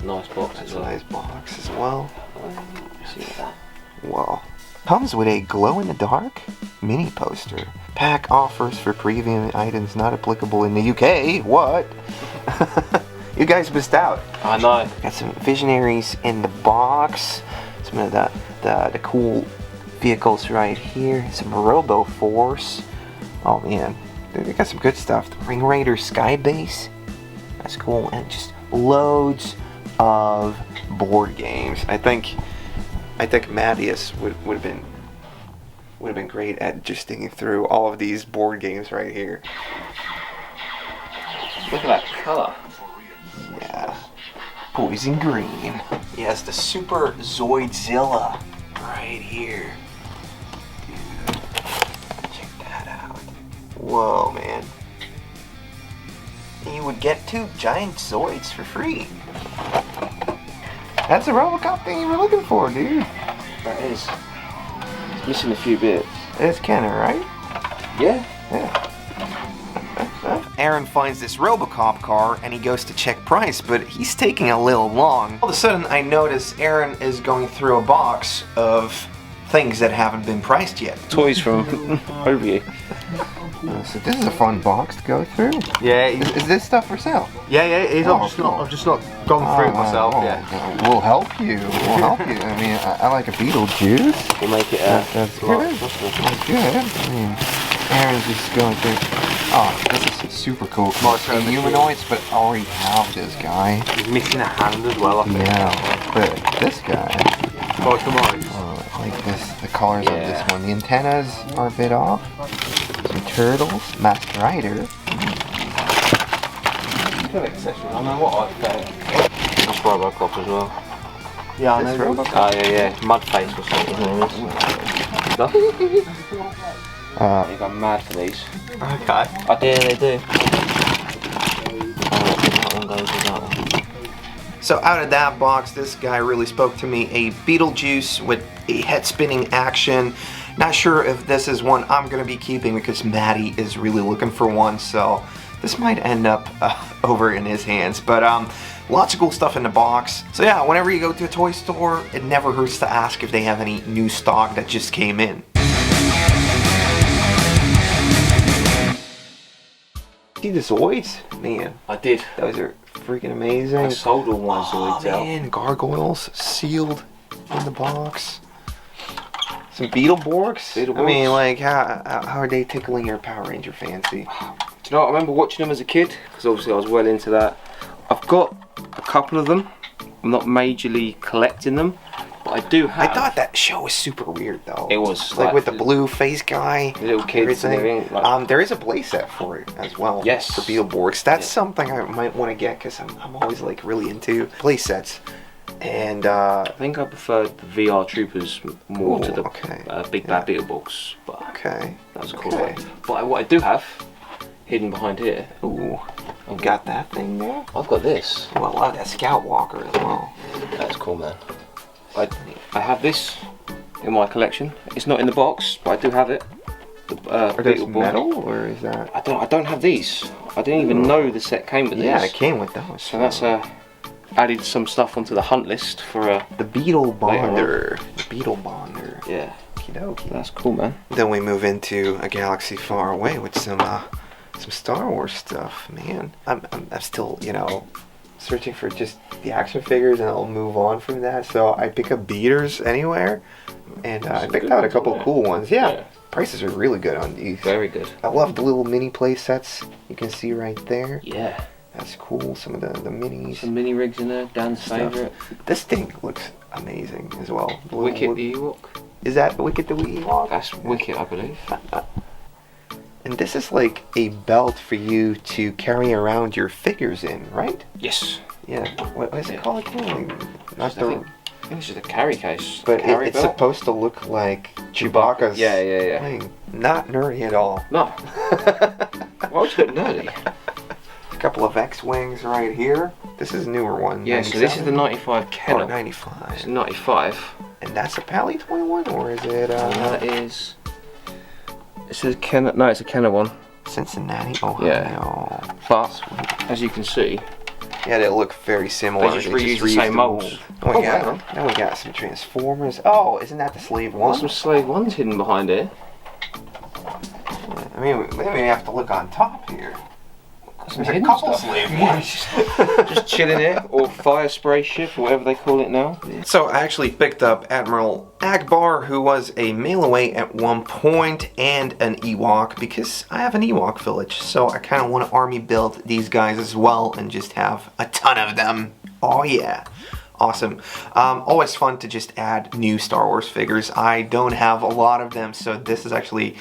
Speaker 11: Nice box.
Speaker 3: That's a nice box as well. See that? Wow. Comes with a glow-in-the-dark mini poster. Pack offers for premium items not applicable in the UK. What? You guys missed out.
Speaker 11: I know.
Speaker 3: Got some Visionaries in the box. Some of the cool vehicles right here. Some Robo Force. Oh man, they got some good stuff. The Ring Raider Skybase. That's cool, and just loads of board games. I think Mattias would have been great at just thinking through all of these board games right here.
Speaker 11: Look at that color.
Speaker 3: Yeah. Poison green. Yes, the Super Zoidzilla right here. Dude, check that out. Whoa, man. You would get 2 giant Zoids for free. That's the Robocop thing you were looking for, dude.
Speaker 11: That is. It's missing a few bits.
Speaker 3: It's Kenner, right?
Speaker 11: Yeah.
Speaker 1: Erin finds this Robocop car and he goes to check price, but he's taking a little long. All of a sudden I notice Erin is going through a box of things that haven't been priced yet.
Speaker 11: Toys from over here.
Speaker 3: So this is a fun box to go through.
Speaker 8: Yeah.
Speaker 3: Is this stuff for sale?
Speaker 8: Yeah, it is. I've just not gone through it myself.
Speaker 3: Yeah. We'll help you. I mean, I like a Beetlejuice.
Speaker 11: We'll make it.
Speaker 3: That's good. That's good. I mean, Erin's just going through. Oh, this is super cool. More humanoids, but I already have this guy.
Speaker 8: He's missing a hand as well, I think.
Speaker 3: Yeah, but this guy.
Speaker 8: Oh, come on.
Speaker 3: I like this. The colors of this one. The antennas are a bit off. Some turtles. Masked Rider.
Speaker 11: I know what I've got. That's Robocop as well.
Speaker 8: Yeah, I know.
Speaker 3: Robocop.
Speaker 11: Oh yeah. Mudface or something. You got mad for these.
Speaker 8: Okay.
Speaker 11: Yeah, they do. That one goes with that one.
Speaker 1: So out of that box, this guy really spoke to me. A Beetlejuice with a head spinning action. Not sure if this is one I'm going to be keeping because Maddie is really looking for one. So this might end up over in his hands. But lots of cool stuff in the box. So yeah, whenever you go to a toy store, it never hurts to ask if they have any new stock that just came in.
Speaker 3: See the Zoids? Man.
Speaker 11: I did.
Speaker 3: Those are freaking amazing.
Speaker 11: I sold all my Zoids out.
Speaker 3: Man, gargoyles sealed in the box. Some Beetleborgs?
Speaker 11: Beetleborgs.
Speaker 3: I mean, like, how are they tickling your Power Ranger fancy?
Speaker 11: Do you know what? I remember watching them as a kid, because obviously I was well into that. I've got a couple of them. I'm not majorly collecting them, but I do have.
Speaker 3: I thought that show was super weird though.
Speaker 11: It was
Speaker 3: like with the blue face guy,
Speaker 11: the little kids and everything. Like,
Speaker 3: there is a playset for it as well.
Speaker 11: Yes.
Speaker 3: For Beetleborgs. That's something I might want to get because I'm always like really into playsets. And
Speaker 11: I think I preferred the VR Troopers more to the Big Bad Beetleborgs. But
Speaker 3: okay.
Speaker 11: That was a cool one. But what I do have hidden behind here.
Speaker 3: Ooh. You got that thing there?
Speaker 11: I've got this.
Speaker 3: Oh, I love that Scout Walker as well.
Speaker 11: That's cool, man. I have this in my collection. It's not in the box, but I do have it.
Speaker 3: Are those metal or is that?
Speaker 11: I don't have these. I didn't even know the set came with these.
Speaker 3: Yeah, it came with those.
Speaker 11: So that's added some stuff onto the hunt list for
Speaker 3: the Beetle Bonder. The Beetle Bonder.
Speaker 11: Yeah.
Speaker 3: Okey-dokey.
Speaker 11: That's cool, man.
Speaker 3: Then we move into a galaxy far away with some Star Wars stuff, man. I'm still, you know, searching for just the action figures, and I'll move on from that. So I pick up beaters anywhere, and I picked out a couple cool ones. Yeah, prices are really good on these.
Speaker 11: Very good.
Speaker 3: I love the little mini play sets you can see right there.
Speaker 11: Yeah.
Speaker 3: That's cool. Some of the minis.
Speaker 11: Some mini rigs in there. Dan's favourite.
Speaker 3: This thing looks amazing as well.
Speaker 11: Wicket the Ewok.
Speaker 3: Is that Wicket the Ewok?
Speaker 11: That's Wicket, I believe.
Speaker 3: And this is like a belt for you to carry around your figures in, right?
Speaker 11: Yes.
Speaker 3: Yeah. What is it called again?
Speaker 11: I think it's just a carry case.
Speaker 3: But it's supposed to look like Chewbacca's thing. Not nerdy at all.
Speaker 11: No. Why would you look nerdy?
Speaker 3: A couple of X-Wings right here. This is a newer one.
Speaker 11: Yeah, 97? So this is the 95 Kenner.
Speaker 3: Oh, 95.
Speaker 11: It's 95.
Speaker 3: And that's a Pally Toy one, or is it?
Speaker 11: That is... It's a Kenner. No, it's a Kenner one.
Speaker 3: Cincinnati, Ohio.
Speaker 11: Yeah. But as you can see,
Speaker 3: yeah, they look very similar.
Speaker 11: They just reuse the same molds.
Speaker 3: Oh, yeah. Now we got some Transformers. Oh, isn't that the Slave One?
Speaker 11: There's some Slave Ones hidden behind here.
Speaker 3: Yeah, I mean, maybe we have to look on top here.
Speaker 11: There's a couple Slave Ones. Just chilling here, or fire spray ship, or whatever they call it now.
Speaker 1: So I actually picked up Admiral Akbar, who was a mail away at one point, and an Ewok, because I have an Ewok village, so I kind of want to army build these guys as well, and just have a ton of them. Oh yeah. Awesome. Always fun to just add new Star Wars figures. I don't have a lot of them, so this is actually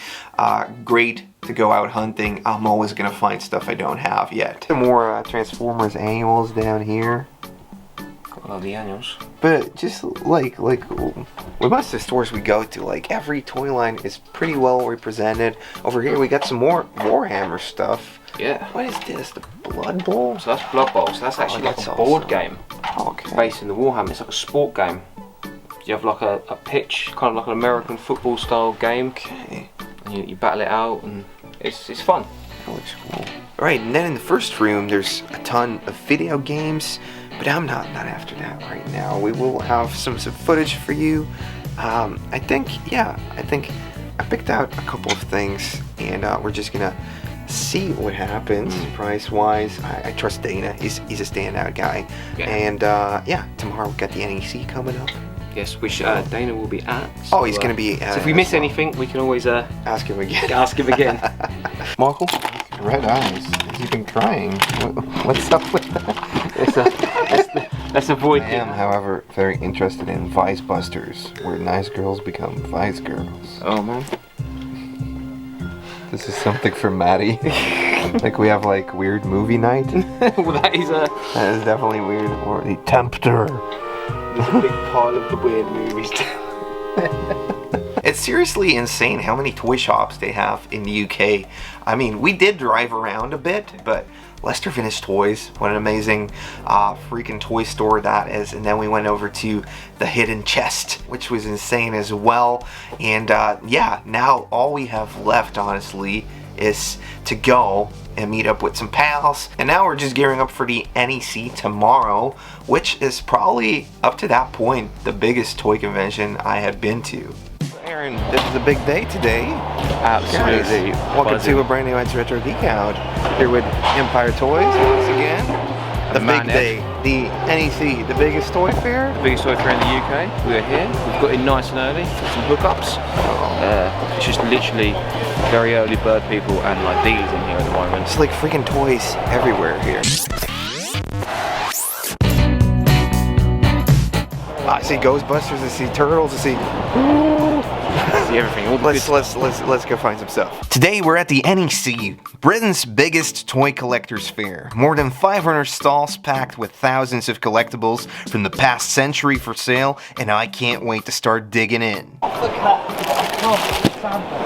Speaker 1: great to go out hunting. I'm always going to find stuff I don't have yet. Some more Transformers annuals down here.
Speaker 11: Love the annuals.
Speaker 3: But just like with most of the stores we go to, like every toy line is pretty well represented. Over here we got some more Warhammer stuff.
Speaker 11: Yeah.
Speaker 3: What is this? The Blood Bowl?
Speaker 11: So that's Blood Bowl. So that's actually like a board game.
Speaker 3: Okay.
Speaker 11: Based in the Warhammer. It's like a sport game. You have like a pitch, kind of like an American football style game.
Speaker 3: Okay.
Speaker 11: And you battle it out, and it's fun.
Speaker 3: That looks cool. Right, and then in the first room there's a ton of video games, but I'm not after that right now. We will have some footage for you. I think I picked out a couple of things, and we're just gonna see what happens price wise. I trust Dana. He's a standout guy.
Speaker 11: Yeah.
Speaker 3: And yeah, tomorrow we've got the NEC coming up.
Speaker 11: Yes, which Dana will be at.
Speaker 3: So, oh, he's going to be
Speaker 11: so if we miss anything, we can always
Speaker 3: ask him again.
Speaker 11: Ask him again.
Speaker 3: Michael, red eyes. Has he been crying? What's up with that?
Speaker 11: Let's avoid
Speaker 3: I am, however, very interested in Vice Busters, where nice girls become Vice girls.
Speaker 11: Oh man.
Speaker 3: This is something for Maddie. Like we have like weird movie night.
Speaker 11: Well, that is
Speaker 3: definitely weird. Or the Tempter.
Speaker 11: There's a big pile of the weird movies.
Speaker 1: It's seriously insane how many toy shops they have in the UK. I mean, we did drive around a bit, but Leicester Vintage Toys, what an amazing freaking toy store that is. And then we went over to the Hidden Chest, which was insane as well. And yeah, now all we have left, honestly, is to go and meet up with some pals. And now we're just gearing up for the NEC tomorrow, which is probably, up to that point, the biggest toy convention I had been to. Erin, this is a big day today.
Speaker 11: Absolutely.
Speaker 1: Welcome to a brand new Retro Geek Out here with Empire Toys once again.
Speaker 3: The big day, the NEC, the biggest toy fair?
Speaker 11: The biggest toy fair in the UK. We are here. We've got in nice and early for some hookups. It's just literally very early bird people and like dealers in here at the moment.
Speaker 3: It's like freaking toys everywhere here. I see Ghostbusters, I see turtles, I see...
Speaker 11: See everything. All the
Speaker 3: let's go find some stuff. Today we're at the NEC, Britain's biggest toy collectors fair. More than 500 stalls packed with thousands of collectibles from the past century for sale, and I can't wait to start digging in.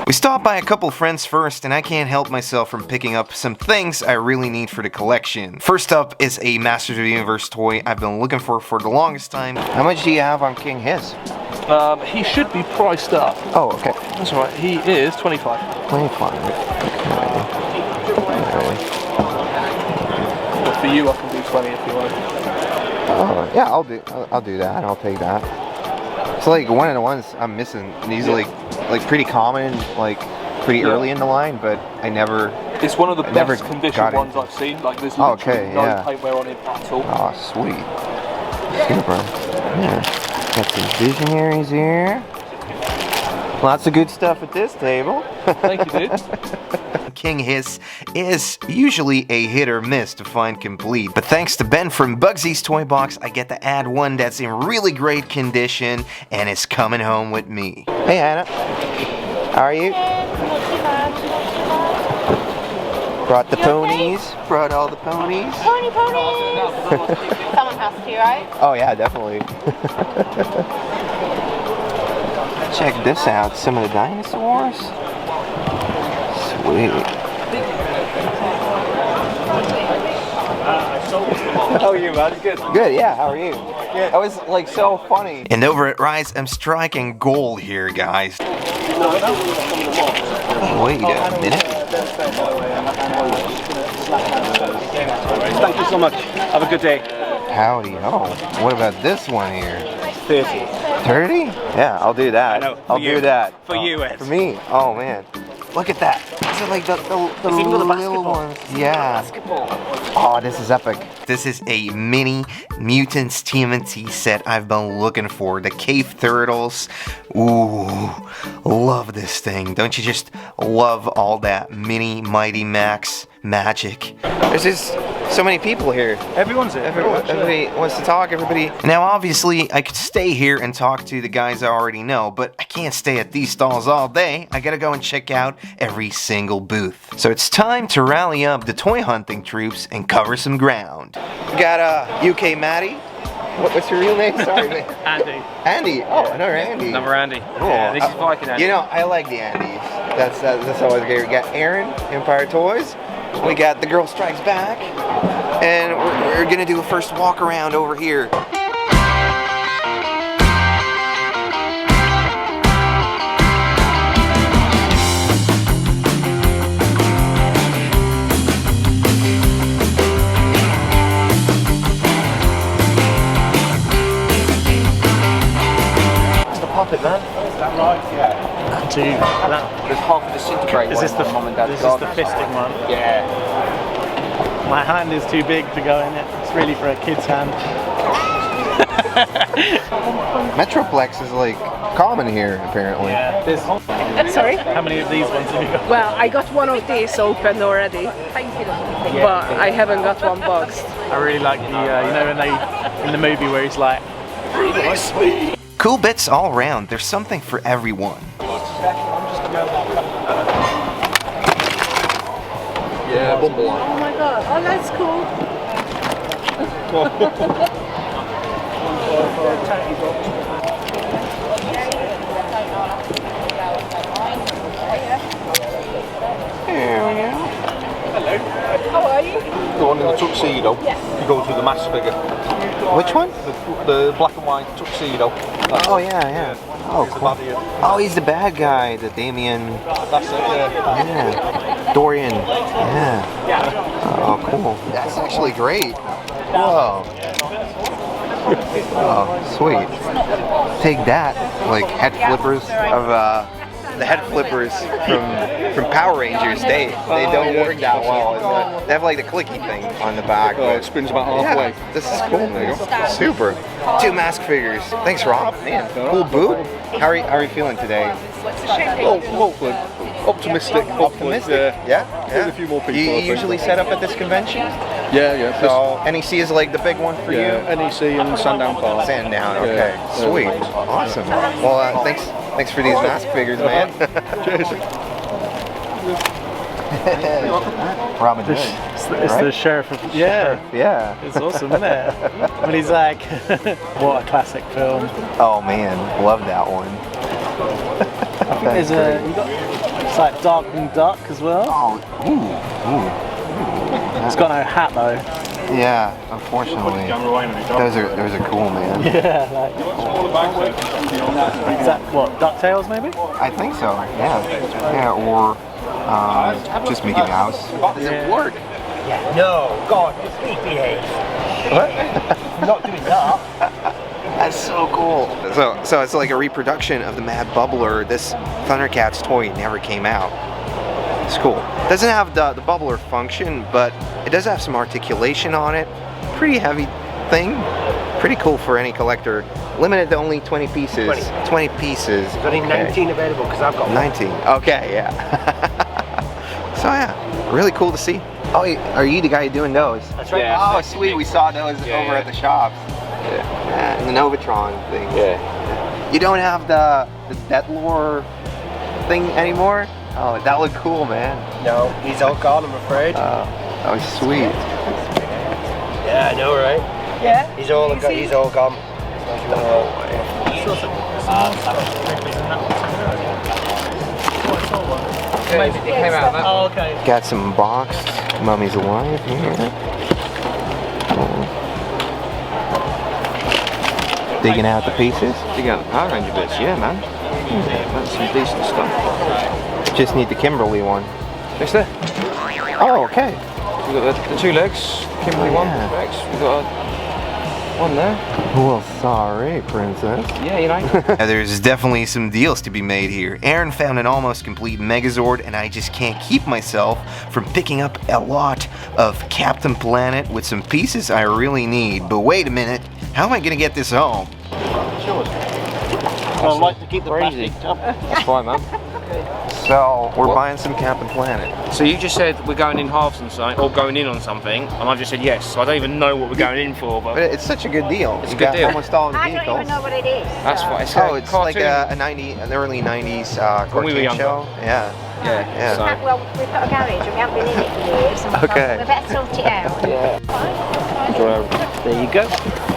Speaker 3: We stopped by a couple friends first, and I can't help myself from picking up some things I really need for the collection. First up is a Masters of the Universe toy I've been looking for the longest time. How much do you have on King Hiss?
Speaker 9: He should be priced up.
Speaker 3: Oh, okay.
Speaker 9: That's right. He is 25.
Speaker 3: 25. Okay.
Speaker 9: But for you, I can do 20 if you want.
Speaker 3: Oh, yeah, I'll do that. I'll take that. It's like one of the ones I'm missing. These are like pretty common, like pretty early in the line, but I never.
Speaker 9: It's one of the best condition ones I've seen. Like there's literally no paintwear on it at all.
Speaker 3: Oh, sweet. Super. Yeah. Got some visionaries here. Lots of good stuff at this table.
Speaker 9: Thank you, dude.
Speaker 3: King Hiss is usually a hit or miss to find complete, but thanks to Ben from Bugsy's Toy Box, I get to add one that's in really great condition and is coming home with me. Hey Anna, how are you? Brought the ponies, brought all the ponies.
Speaker 14: Ponies! Someone has to, right?
Speaker 3: Oh yeah, definitely. Check this out, some of the dinosaurs. Sweet.
Speaker 2: How are you, man? Good.
Speaker 3: Good, yeah, how are you? Good. That was like so funny. And over at Rise, I'm striking gold here, guys. Wait a minute.
Speaker 2: Thank you so much. Have a good day.
Speaker 3: Howdy ho. What about this one here?
Speaker 2: 30.
Speaker 3: 30? Yeah, I'll do that.
Speaker 2: I know.
Speaker 3: I'll do that.
Speaker 2: For you, Ed.
Speaker 3: For me? Oh man. Look at that. These are like the little ones. Yeah.
Speaker 2: Basketball.
Speaker 3: Oh, this is epic. This is a mini Mutants TMNT set I've been looking for. The Cave Turtles. Ooh, love this thing. Don't you just love all that mini Mighty Max magic? There's just so many people here.
Speaker 2: Everyone's here.
Speaker 3: Everybody wants to talk, everybody. Now, obviously, I could stay here and talk to the guys I already know, but I can't stay at these stalls all day. I gotta go and check out every single booth. So it's time to rally up the toy hunting troops and cover some ground. We got UK Maddie. What's your real name? Sorry, man.
Speaker 9: Andy.
Speaker 3: Andy. Oh, another Andy.
Speaker 11: Another Andy.
Speaker 3: Cool.
Speaker 11: Yeah, this is Viking Andy.
Speaker 3: You know, I like the Andys. That's always great. We got Erin, Empire Toys. We got The Girl Strikes Back. And we're gonna do a first walk around over here.
Speaker 11: Puppet man.
Speaker 2: Is that right? Yeah.
Speaker 11: There's half of the disintegrate.
Speaker 2: Is this the
Speaker 11: mom and dad's
Speaker 2: This is the fisting one?
Speaker 11: Yeah.
Speaker 2: My hand is too big to go in it. It's really for a kid's hand.
Speaker 3: Metroplex is like common here, apparently.
Speaker 2: Yeah.
Speaker 14: Sorry?
Speaker 2: How many of these ones have you got?
Speaker 14: Well, I got one of these open already. Thank you. But I haven't got one boxed.
Speaker 2: I really like the, you know, when they, in the movie where he's like, release me.
Speaker 3: Cool bits all around. There's something for everyone.
Speaker 8: Yeah, bumble.
Speaker 14: Oh my god, oh that's cool.
Speaker 8: Hello.
Speaker 14: How are you?
Speaker 8: The one in the tuxedo.
Speaker 14: Yes.
Speaker 8: You go through the mass figure.
Speaker 3: Which one?
Speaker 8: The black and white tuxedo.
Speaker 3: Oh yeah. Oh, cool. Oh, he's the bad guy, the Damien.
Speaker 8: That's it, yeah.
Speaker 3: Yeah. Dorian. Yeah. Oh, cool. That's actually great. Whoa. Oh, sweet. Take that, like head flippers of the head flippers from Power Rangers, they don't work that well. They have like the clicky thing on the back.
Speaker 9: Oh, it spins about halfway.
Speaker 3: Yeah, this is cool, man. Super. 2 mask figures. Thanks, Rob. Man, cool boot. How are you feeling today?
Speaker 9: Oh, hopefully. Optimistic.
Speaker 3: Optimistic?
Speaker 9: Yeah.
Speaker 3: Yeah.
Speaker 9: A few more people.
Speaker 3: You usually set up at this convention?
Speaker 9: Yeah.
Speaker 3: So NEC is like the big one for you?
Speaker 9: NEC and Sandown Park.
Speaker 3: Sandown, okay. Sweet. Awesome. Well, thanks for these mask figures, man.
Speaker 9: Cheers.
Speaker 3: Robin Hood.
Speaker 2: It's the sheriff of
Speaker 3: Yeah.
Speaker 2: It's awesome, isn't it? When he's like, what a classic film.
Speaker 3: Oh man, love that one.
Speaker 2: I think there's it's like Darkwing Duck as well.
Speaker 3: Oh, ooh.
Speaker 2: It's got no hat though.
Speaker 3: Yeah, unfortunately. Those are cool, man.
Speaker 2: Yeah, like. Is that what, DuckTales maybe?
Speaker 3: I think so. Yeah, or just Mickey Mouse. Does it work?
Speaker 6: Yeah. No, God, please behave.
Speaker 3: What?
Speaker 6: I'm not doing that.
Speaker 3: That's so cool. So it's like a reproduction of the Mad Bubbler. This Thundercats toy never came out. It's cool. Doesn't have the bubbler function, but it does have some articulation on it. Pretty heavy thing. Pretty cool for any collector. Limited to only 20 pieces. 20 pieces.
Speaker 6: Got 19 available because I've got
Speaker 3: 19. Okay, yeah. So yeah, really cool to see. Oh, are you the guy doing those?
Speaker 6: That's right.
Speaker 3: Yeah. Oh, sweet. We saw those over at the shops. Yeah. And the Novatron thing.
Speaker 8: Yeah.
Speaker 3: You don't have the Deathlore thing anymore? Oh, that looked cool, man.
Speaker 6: No, he's all gone, I'm afraid.
Speaker 3: That was sweet.
Speaker 6: Yeah, I know, right? Yeah. He's all gone.
Speaker 11: Maybe it came out of that.
Speaker 2: Oh, okay.
Speaker 3: Got some boxed Mummies Alive here. Digging out the pieces.
Speaker 11: Digging out the Power Ranger bits, yeah, man. That's some decent stuff.
Speaker 3: Just need the Kimberly one.
Speaker 11: Next there.
Speaker 3: Oh, okay.
Speaker 11: We've got the 2 legs, Kimberly one legs. We've got one there.
Speaker 3: Well, sorry, princess.
Speaker 11: Yeah, you know.
Speaker 3: There's definitely some deals to be made here. Erin found an almost complete Megazord, and I just can't keep myself from picking up a lot of Captain Planet with some pieces I really need. But wait a minute, how am I gonna get this home?
Speaker 6: I like to keep the
Speaker 11: crazy. That's fine, man.
Speaker 3: So, we're buying some Captain Planet.
Speaker 11: So you just said we're going in halves on something, or going in on something, and I just said yes. So I don't even know what we're going in for, but
Speaker 3: it's such a good deal.
Speaker 11: It's a good deal.
Speaker 3: Almost all the vehicles.
Speaker 14: I don't even know what it is.
Speaker 11: That's fine.
Speaker 3: It's like an early 90s cartoon
Speaker 11: we were younger.
Speaker 3: show. Yeah.
Speaker 11: So.
Speaker 14: Well, we've got a garage and we haven't been in it for years. And
Speaker 3: Okay.
Speaker 14: we better sort it out.
Speaker 3: There you go.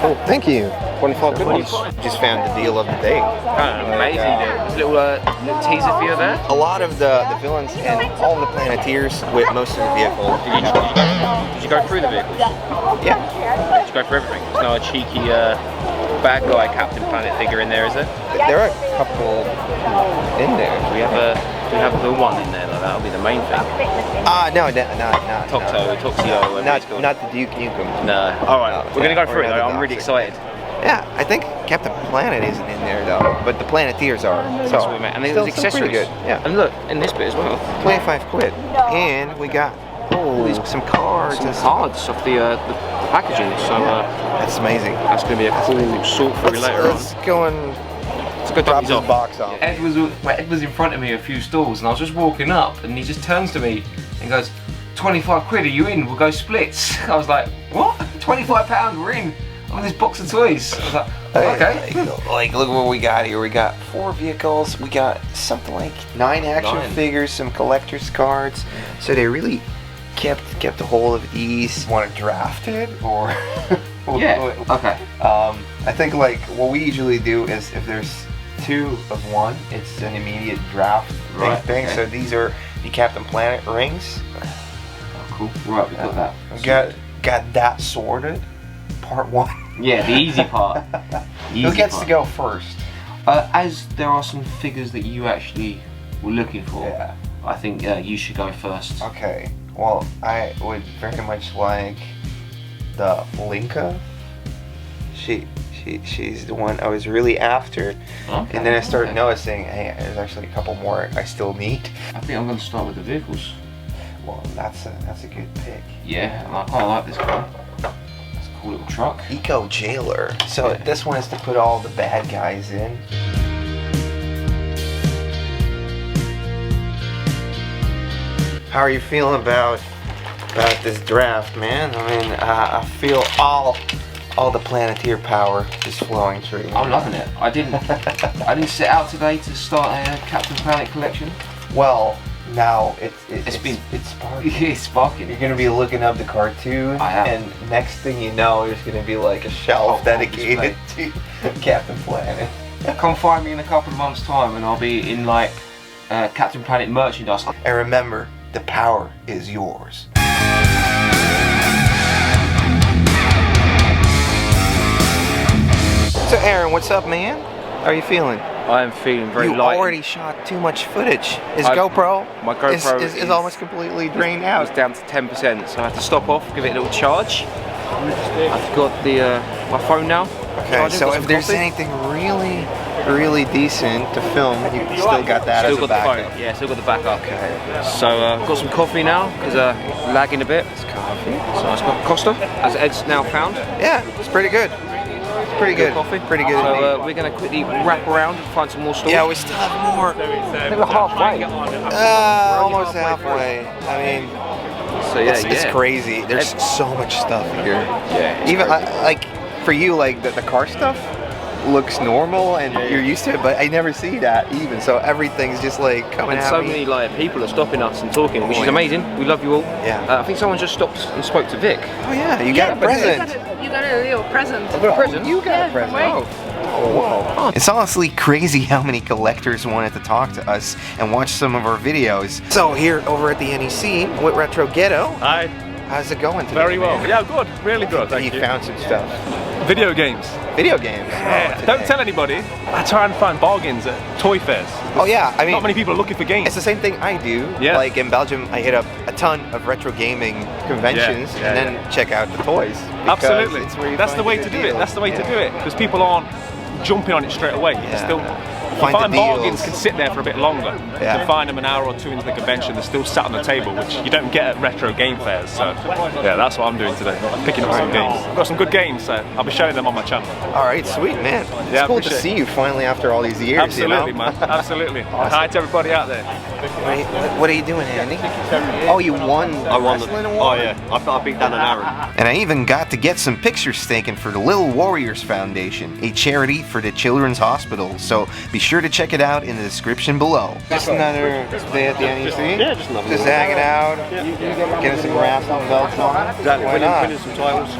Speaker 3: Oh, thank you. 25 good ones. Just found the deal of the day.
Speaker 11: Kind of amazing deal. There's a little teaser for you there.
Speaker 3: A lot of the villains and all the Planeteers with most of the vehicles.
Speaker 11: Did you go through the vehicles?
Speaker 3: Yeah.
Speaker 11: Did you go through everything? There's no cheeky bad guy Captain Planet figure in there, is there?
Speaker 3: There are a couple in there.
Speaker 11: Do we have the one in there? Like that'll be the main thing.
Speaker 3: No.
Speaker 11: Toxio.
Speaker 3: Not the Duke Nukem.
Speaker 11: No. Alright, we're gonna go through it though. I'm really excited.
Speaker 3: Yeah, I think Captain Planet isn't in there though, but the Planeteers are. So
Speaker 11: that's what we meant. And there's accessories.
Speaker 3: Good. Yeah.
Speaker 11: And look, in this bit as well.
Speaker 3: 25 quid. And we got some cards.
Speaker 11: Some cards off the packaging. So
Speaker 3: that's amazing.
Speaker 11: That's gonna be a cool sort through later on.
Speaker 3: Let's go and
Speaker 11: drop
Speaker 3: this box off.
Speaker 11: Ed was in front of me a few stalls, and I was just walking up, and he just turns to me and goes, 25 quid, are you in? We'll go splits. I was like, what? £25, we're in on this box of toys. I was like, okay.
Speaker 3: Like, look what we got here. We got 4 vehicles. We got something like 9 action figures, some collector's cards. So they really kept a hold of these. Want to draft it or?
Speaker 11: Yeah. Okay.
Speaker 3: I think like what we usually do is if there's 2 of one, it's an immediate draft thing. Okay. So these are the Captain Planet rings.
Speaker 11: Oh, cool. Right, we got that.
Speaker 3: Got that sorted. Part 1.
Speaker 11: Yeah, the easy part.
Speaker 3: Who gets to go first?
Speaker 11: As there are some figures that you actually were looking for, I think you should go first.
Speaker 3: Okay. Well, I would very much like the Linka. She She's the one I was really after.
Speaker 11: Okay.
Speaker 3: And then I started noticing, hey, there's actually a couple more I still need.
Speaker 11: I think I'm going to start with the vehicles.
Speaker 3: Well, that's a good pick.
Speaker 11: Yeah, I quite like this car. It's a cool little truck.
Speaker 3: Eco Jailer. So this one is to put all the bad guys in. How are you feeling about this draft, man? I mean, I feel all the Planeteer power just flowing through.
Speaker 11: I'm loving it. I didn't set out today to start a Captain Planet collection.
Speaker 3: Well, now it's sparking.
Speaker 11: It's sparking.
Speaker 3: You're gonna be looking up the cartoon, and next thing you know, there's gonna be like a shelf dedicated to Captain Planet.
Speaker 11: Come find me in a couple of months' time, and I'll be in like Captain Planet merchandise.
Speaker 3: And remember, the power is yours. So Erin, what's up, man? How are you feeling?
Speaker 11: I am feeling very light.
Speaker 3: You already shot too much footage. My GoPro is almost completely drained out.
Speaker 11: It's down to 10%, so I have to stop off, give it a little charge. I've got the my phone now.
Speaker 3: Okay, so if there's anything really decent to film, you still got that as a backup.
Speaker 11: Yeah, still got the backup. Okay. So I've got some coffee now because lagging a bit. It's coffee. So I've got Costa, as Ed's now found.
Speaker 3: Yeah, it's pretty good. Pretty good coffee. Pretty good.
Speaker 11: So we're going to quickly wrap around and find some more stores.
Speaker 3: Yeah, we still have more.
Speaker 11: We're halfway.
Speaker 3: Almost halfway. I mean,
Speaker 11: so yeah,
Speaker 3: it's crazy. There's so much stuff here.
Speaker 11: Yeah.
Speaker 3: Even like for you, like the car stuff looks normal and you're used to it, but I never see that even. So everything's just like coming
Speaker 11: and
Speaker 3: at
Speaker 11: so
Speaker 3: me.
Speaker 11: many like people are stopping us and talking, which is amazing. We love you all.
Speaker 3: Yeah.
Speaker 11: I think someone just stopped and spoke to Vic.
Speaker 3: Oh yeah, you got a present.
Speaker 14: You got a little present.
Speaker 11: I got a present.
Speaker 3: You got a present. Oh. It's honestly crazy how many collectors wanted to talk to us and watch some of our videos. So here over at the NEC with Retro Ghetto.
Speaker 15: Hi.
Speaker 3: How's it going today?
Speaker 15: Very well.
Speaker 3: Man?
Speaker 15: Yeah, good. Really good. Thank
Speaker 3: you found some stuff.
Speaker 15: Video games.
Speaker 3: Video games?
Speaker 15: Yeah. Don't tell anybody. I try and find bargains at toy fairs.
Speaker 3: Oh yeah, I mean,
Speaker 15: not many people are looking for games.
Speaker 3: It's the same thing I do.
Speaker 15: Yeah.
Speaker 3: Like in Belgium, I hit up a ton of retro gaming conventions and then check out the toys.
Speaker 15: Absolutely.
Speaker 3: That's
Speaker 15: the way to do it. That's the way to do it. Because people aren't jumping on it straight away.
Speaker 3: Yeah.
Speaker 15: Still, find bargains can sit there for a bit longer. You can find them an hour or two into the convention. They're still sat on the table, which you don't get at retro game fairs. So yeah, that's what I'm doing today. I'm picking up some games. I've got some good games, so I'll be showing them on my channel.
Speaker 3: All right, sweet man.
Speaker 15: Yeah,
Speaker 3: it's cool to see you finally after all these years.
Speaker 15: Absolutely,
Speaker 3: you know?
Speaker 15: man. Absolutely. Hi to everybody out there.
Speaker 3: Wait, what are you doing, Andy? Oh, you won the wrestling award?
Speaker 8: Oh yeah, I beat down an Aaron.
Speaker 3: And I even got to get some pictures taken for the Little Warriors Foundation, a charity for the Children's Hospital. So be sure to check it out in the description below. Just another day at the NEC?
Speaker 8: Yeah, just another
Speaker 3: Just hanging out, getting some wrestling belts on.
Speaker 8: Exactly, winning some titles.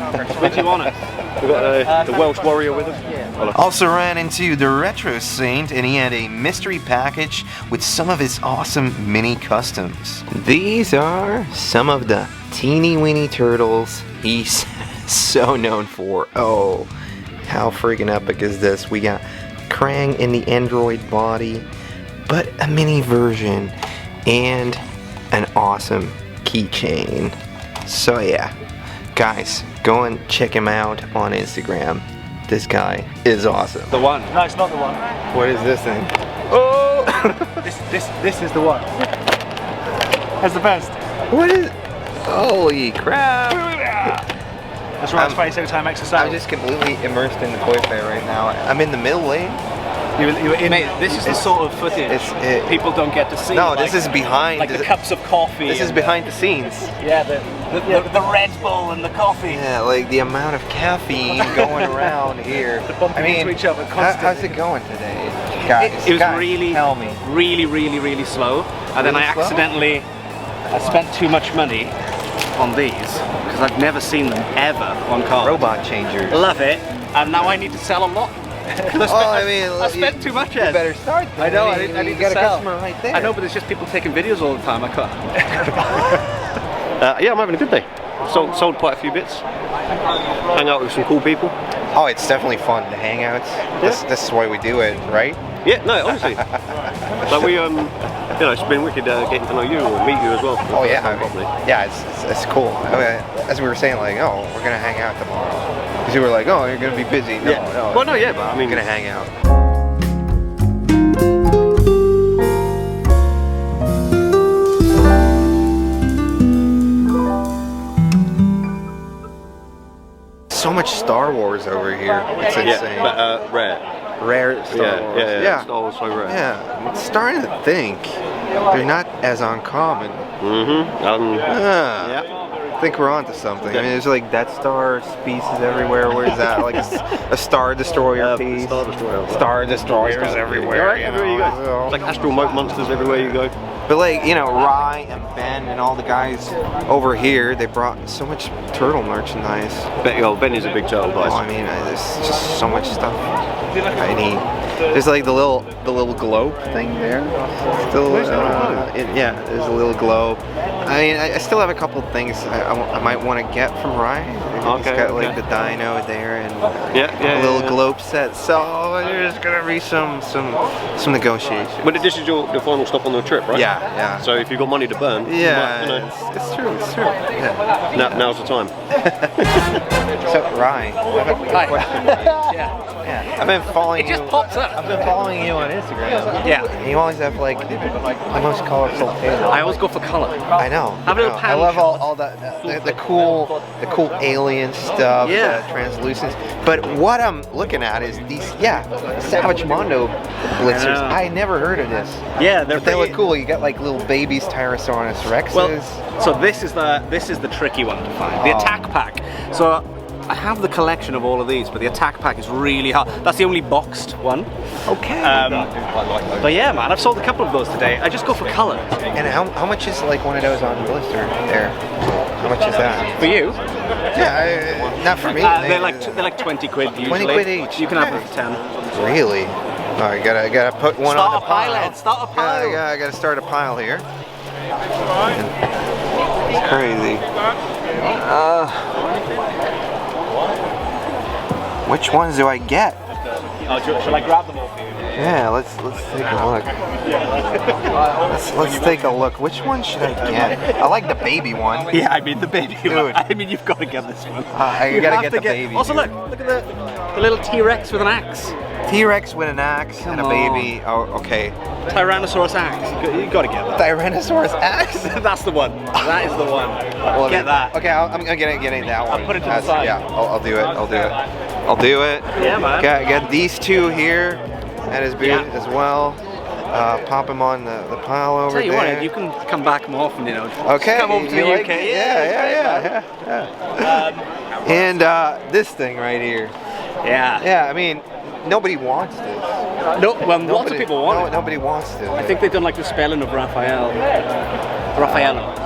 Speaker 8: When do you want it? We've got the Welsh Warrior with us.
Speaker 3: Also ran into the Retro Saint, and he had a mystery package with some of his awesome mini customs. These are some of the teeny weeny turtles he's so known for. Oh, how freaking epic is this? We got Krang in the android body, but a mini version, and an awesome keychain. So yeah, guys, go and check him out on Instagram. This guy is awesome.
Speaker 2: The one. No, it's not the one.
Speaker 3: What is this thing?
Speaker 2: Oh! this is the one. That's the best.
Speaker 3: What is? Holy crap!
Speaker 2: That's right, space every time exercise.
Speaker 3: I'm just completely immersed in the toy fair right now. I'm in the middle lane.
Speaker 2: You're in. Mate, this is the sort of footage people don't get to see.
Speaker 3: No, this is behind.
Speaker 2: Like the cups of coffee.
Speaker 3: This is behind the scenes.
Speaker 2: Yeah, the Red Bull and the coffee.
Speaker 3: Yeah, like the amount of caffeine going around here.
Speaker 2: I mean, into each other constantly.
Speaker 3: How's it going today, guys?
Speaker 2: It was
Speaker 3: guys,
Speaker 2: really,
Speaker 3: tell me.
Speaker 2: really slow. And then I accidentally spent too much money on these because I've never seen them ever on cars.
Speaker 3: Robot changers.
Speaker 2: Love it. And now I need to sell a lot. I spent too much.
Speaker 3: You better start.
Speaker 2: I know. I need to
Speaker 3: got
Speaker 2: sell.
Speaker 3: a customer right there.
Speaker 2: I know, but it's just people taking videos all the time. I can't.
Speaker 8: Yeah, I'm having a good day. Sold quite a few bits. Hang out with some cool people.
Speaker 3: Oh, it's definitely fun. The hangouts.
Speaker 8: Yeah.
Speaker 3: This is why we do it, right?
Speaker 8: Yeah, no, honestly. Like we, you know, it's been wicked getting to know you or meet you as well.
Speaker 3: Oh yeah, I mean, yeah, it's cool. I mean, as we were saying, like, oh, we're gonna hang out tomorrow. Because you were like, oh, you're gonna be busy. No,
Speaker 8: Yeah.
Speaker 3: no.
Speaker 8: Well, no, yeah, but I mean,
Speaker 3: I'm gonna hang out. So much Star Wars over here. It's insane.
Speaker 8: Yeah, but
Speaker 3: rare Star Wars.
Speaker 8: Yeah, Star Wars so rare.
Speaker 3: Yeah, I'm starting to think they're not as uncommon.
Speaker 8: Yeah.
Speaker 3: I think we're onto something. I mean, there's like Death Star species everywhere. Where's that? Like a Star Destroyer piece. Star Destroyers everywhere.
Speaker 8: Yeah, everywhere you go. It's like astral moat monsters everywhere you go.
Speaker 3: But like, you know, Rye and Ben and all the guys over here, they brought so much turtle merchandise.
Speaker 8: Ben is a big turtle guy.
Speaker 3: Oh, I mean, there's just so much stuff I need. There's like the little globe thing there. Still, yeah, there's a little globe. I mean, I still have a couple things I might want to get from Rye. He's got like the dino there and a little globe set. So there's gonna be some negotiation.
Speaker 8: But this is the final stop on the trip, right?
Speaker 3: Yeah.
Speaker 8: So if you've got money to burn,
Speaker 3: yeah,
Speaker 8: you know.
Speaker 3: it's true. Yeah.
Speaker 8: Now's the time.
Speaker 3: So Rye, I have a quick question. Yeah. I've been following you.
Speaker 11: It just pops up.
Speaker 3: I've been following you on Instagram.
Speaker 11: Yeah.
Speaker 3: And you always have like the most colorful tails.
Speaker 11: I always go for colour.
Speaker 3: I know.
Speaker 11: Have a little
Speaker 3: I
Speaker 11: pan
Speaker 3: love
Speaker 11: shot.
Speaker 3: all the cool alien stuff, translucence. But what I'm looking at is these Savage Mondo blitzers. I never heard of this.
Speaker 16: Yeah,
Speaker 3: they look cool. You got like little babies Tyrannosaurus Rexes.
Speaker 16: Well, so this is the tricky one to find. The attack pack. So I have the collection of all of these, but the attack pack is really hard. That's the only boxed one.
Speaker 3: Okay.
Speaker 16: But yeah, man, I've sold a couple of those today. I just go for colour.
Speaker 3: And how much is like one of those on blister there? How much is that?
Speaker 16: For you?
Speaker 3: Yeah, not for me.
Speaker 16: They're like 20 quid usually.
Speaker 3: 20 quid each.
Speaker 16: You can have them for 10.
Speaker 3: Really? Oh, I gotta put one on the pile.
Speaker 16: Start a pile.
Speaker 3: I gotta start a pile here. It's crazy. Which ones do I get?
Speaker 16: Shall I grab them all for you?
Speaker 3: Yeah, let's take a look. Let's take a look. Which one should I get? I like the baby one.
Speaker 16: Yeah, I mean the baby
Speaker 3: one.
Speaker 16: I mean you've got to get this one.
Speaker 3: I gotta get the baby.
Speaker 16: Also look at the little T-Rex with an axe.
Speaker 3: T-Rex with an axe and a baby. Oh, okay.
Speaker 16: Tyrannosaurus axe. You got to get that.
Speaker 3: Tyrannosaurus axe?
Speaker 16: That's the one. That is the one.
Speaker 3: Well,
Speaker 16: get that.
Speaker 3: Okay, I'm getting that one.
Speaker 16: I'll put it to the side.
Speaker 3: Yeah, I'll do it.
Speaker 16: Yeah, man.
Speaker 3: Got these two here at his booth as well. Pop them on the pile over there.
Speaker 16: Tell you what, you can come back more often, you know.
Speaker 3: Okay.
Speaker 16: Come over to the UK.
Speaker 3: Yeah. And this thing right here.
Speaker 16: Yeah.
Speaker 3: Yeah, I mean, nobody wants this.
Speaker 16: No, well, lots of people want it.
Speaker 3: Nobody wants this.
Speaker 16: I think they've done like the spelling of Raphael. Raphael.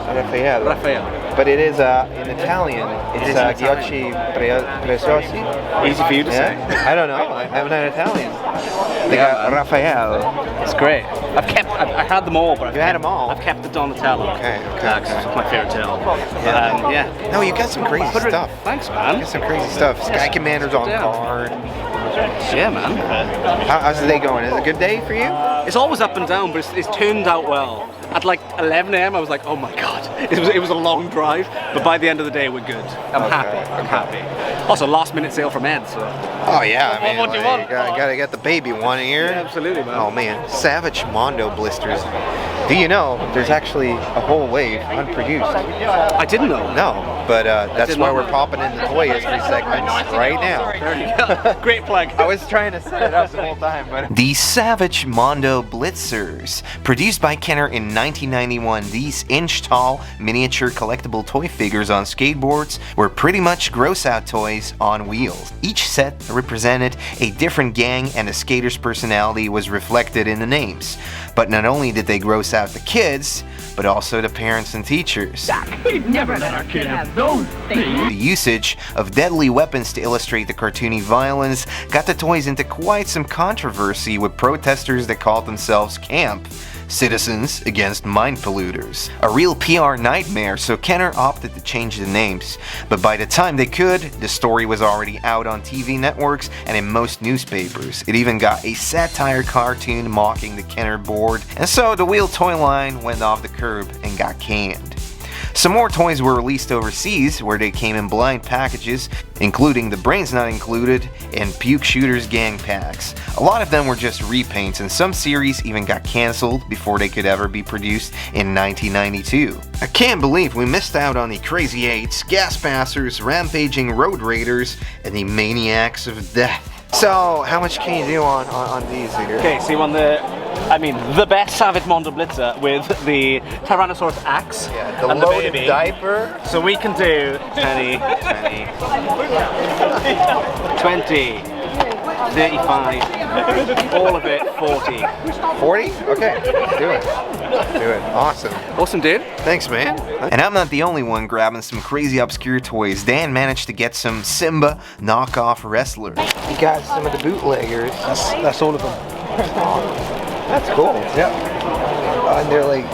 Speaker 3: But it is in Italian. It's Ghiacci Preziosi.
Speaker 16: Easy for you to say.
Speaker 3: I don't know. I'm not Italian. They got Raphael.
Speaker 16: It's great. I had them all, but
Speaker 3: you had them all.
Speaker 16: I've kept the Donatello.
Speaker 3: Okay.
Speaker 16: It's my favorite tail.
Speaker 3: Yeah. No, you got some crazy stuff.
Speaker 16: Thanks, man.
Speaker 3: You got some crazy stuff. Sky Commander's on card.
Speaker 16: Yeah, man.
Speaker 3: How's the day going? Is it a good day for you?
Speaker 16: It's always up and down, but it's turned out well. At like 11 AM, I was like, oh my god, it was a long drive, but by the end of the day, we're good. I'm happy. Also, last minute sale from Ed, so.
Speaker 3: Oh yeah, I mean,
Speaker 16: what do you want?
Speaker 3: You gotta get the baby one here.
Speaker 16: Yeah, absolutely, man.
Speaker 3: Oh man, Savage Mondo blisters. Do you know there's actually a whole wave unproduced?
Speaker 16: I didn't know.
Speaker 3: No, but that's why we're popping in the toy history segments right now.
Speaker 16: There you go. Great plug.
Speaker 3: I was trying to set it up the whole time, but
Speaker 1: the Savage Mondo Blitzers, produced by Kenner in 1991, these inch-tall miniature collectible toy figures on skateboards were pretty much gross-out toys on wheels. Each set represented a different gang, and the skater's personality was reflected in the names. But not only did they gross out the kids, but also the parents and teachers.
Speaker 17: We'd never let our kid have those things.
Speaker 1: The usage of deadly weapons to illustrate the cartoony violence got the toys into quite some controversy, with protesters that called themselves Camp Citizens Against Mind Polluters. A real PR nightmare, so Kenner opted to change the names. But by the time they could, the story was already out on TV networks and in most newspapers. It even got a satire cartoon mocking the Kenner board, and so the wheel toy line went off the curb and got canned. Some more toys were released overseas, where they came in blind packages, including the Brains Not Included and Puke Shooters gang packs. A lot of them were just repaints, and some series even got cancelled before they could ever be produced in 1992. I can't believe we missed out on the Crazy Eights, Gas Passers, Rampaging Road Raiders, and the Maniacs of Death. So, how much can you do on these here?
Speaker 16: Okay, so you want the best Savage Mondo Blitzer with the Tyrannosaurus axe
Speaker 3: the
Speaker 16: and
Speaker 3: loaded
Speaker 16: the baby.
Speaker 3: diaper.
Speaker 16: So we can do 20, 35, all of it 40.
Speaker 3: 40? Okay, do it. Do it. Awesome.
Speaker 16: Awesome, dude.
Speaker 3: Thanks, man.
Speaker 1: And I'm not the only one grabbing some crazy obscure toys. Dan managed to get some Simba knockoff wrestlers.
Speaker 3: You got some of the bootleggers.
Speaker 2: That's all of them.
Speaker 3: That's cool.
Speaker 2: Yeah.
Speaker 3: And they're like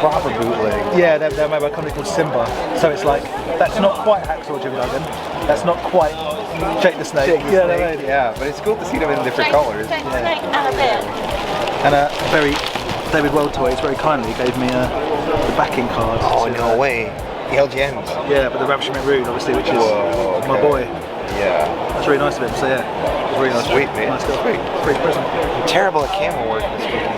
Speaker 3: proper bootleg.
Speaker 2: Yeah, they're made by a company called Simba. So it's like, that's not quite Hacksaw Jimmy Duggan. That's not quite Jake the Snake.
Speaker 3: Yeah, but it's cool to see them in different colors.
Speaker 2: And David World Toys very kindly gave me the backing card.
Speaker 3: Oh, no way. The LGNs.
Speaker 2: Yeah, but the Ravishing Maroon, obviously, which is my boy.
Speaker 3: Yeah.
Speaker 2: That's really nice of him, so yeah. It's really nice.
Speaker 3: Sweet, man.
Speaker 2: Nice stuff. Great present.
Speaker 3: I'm terrible at camera work this weekend.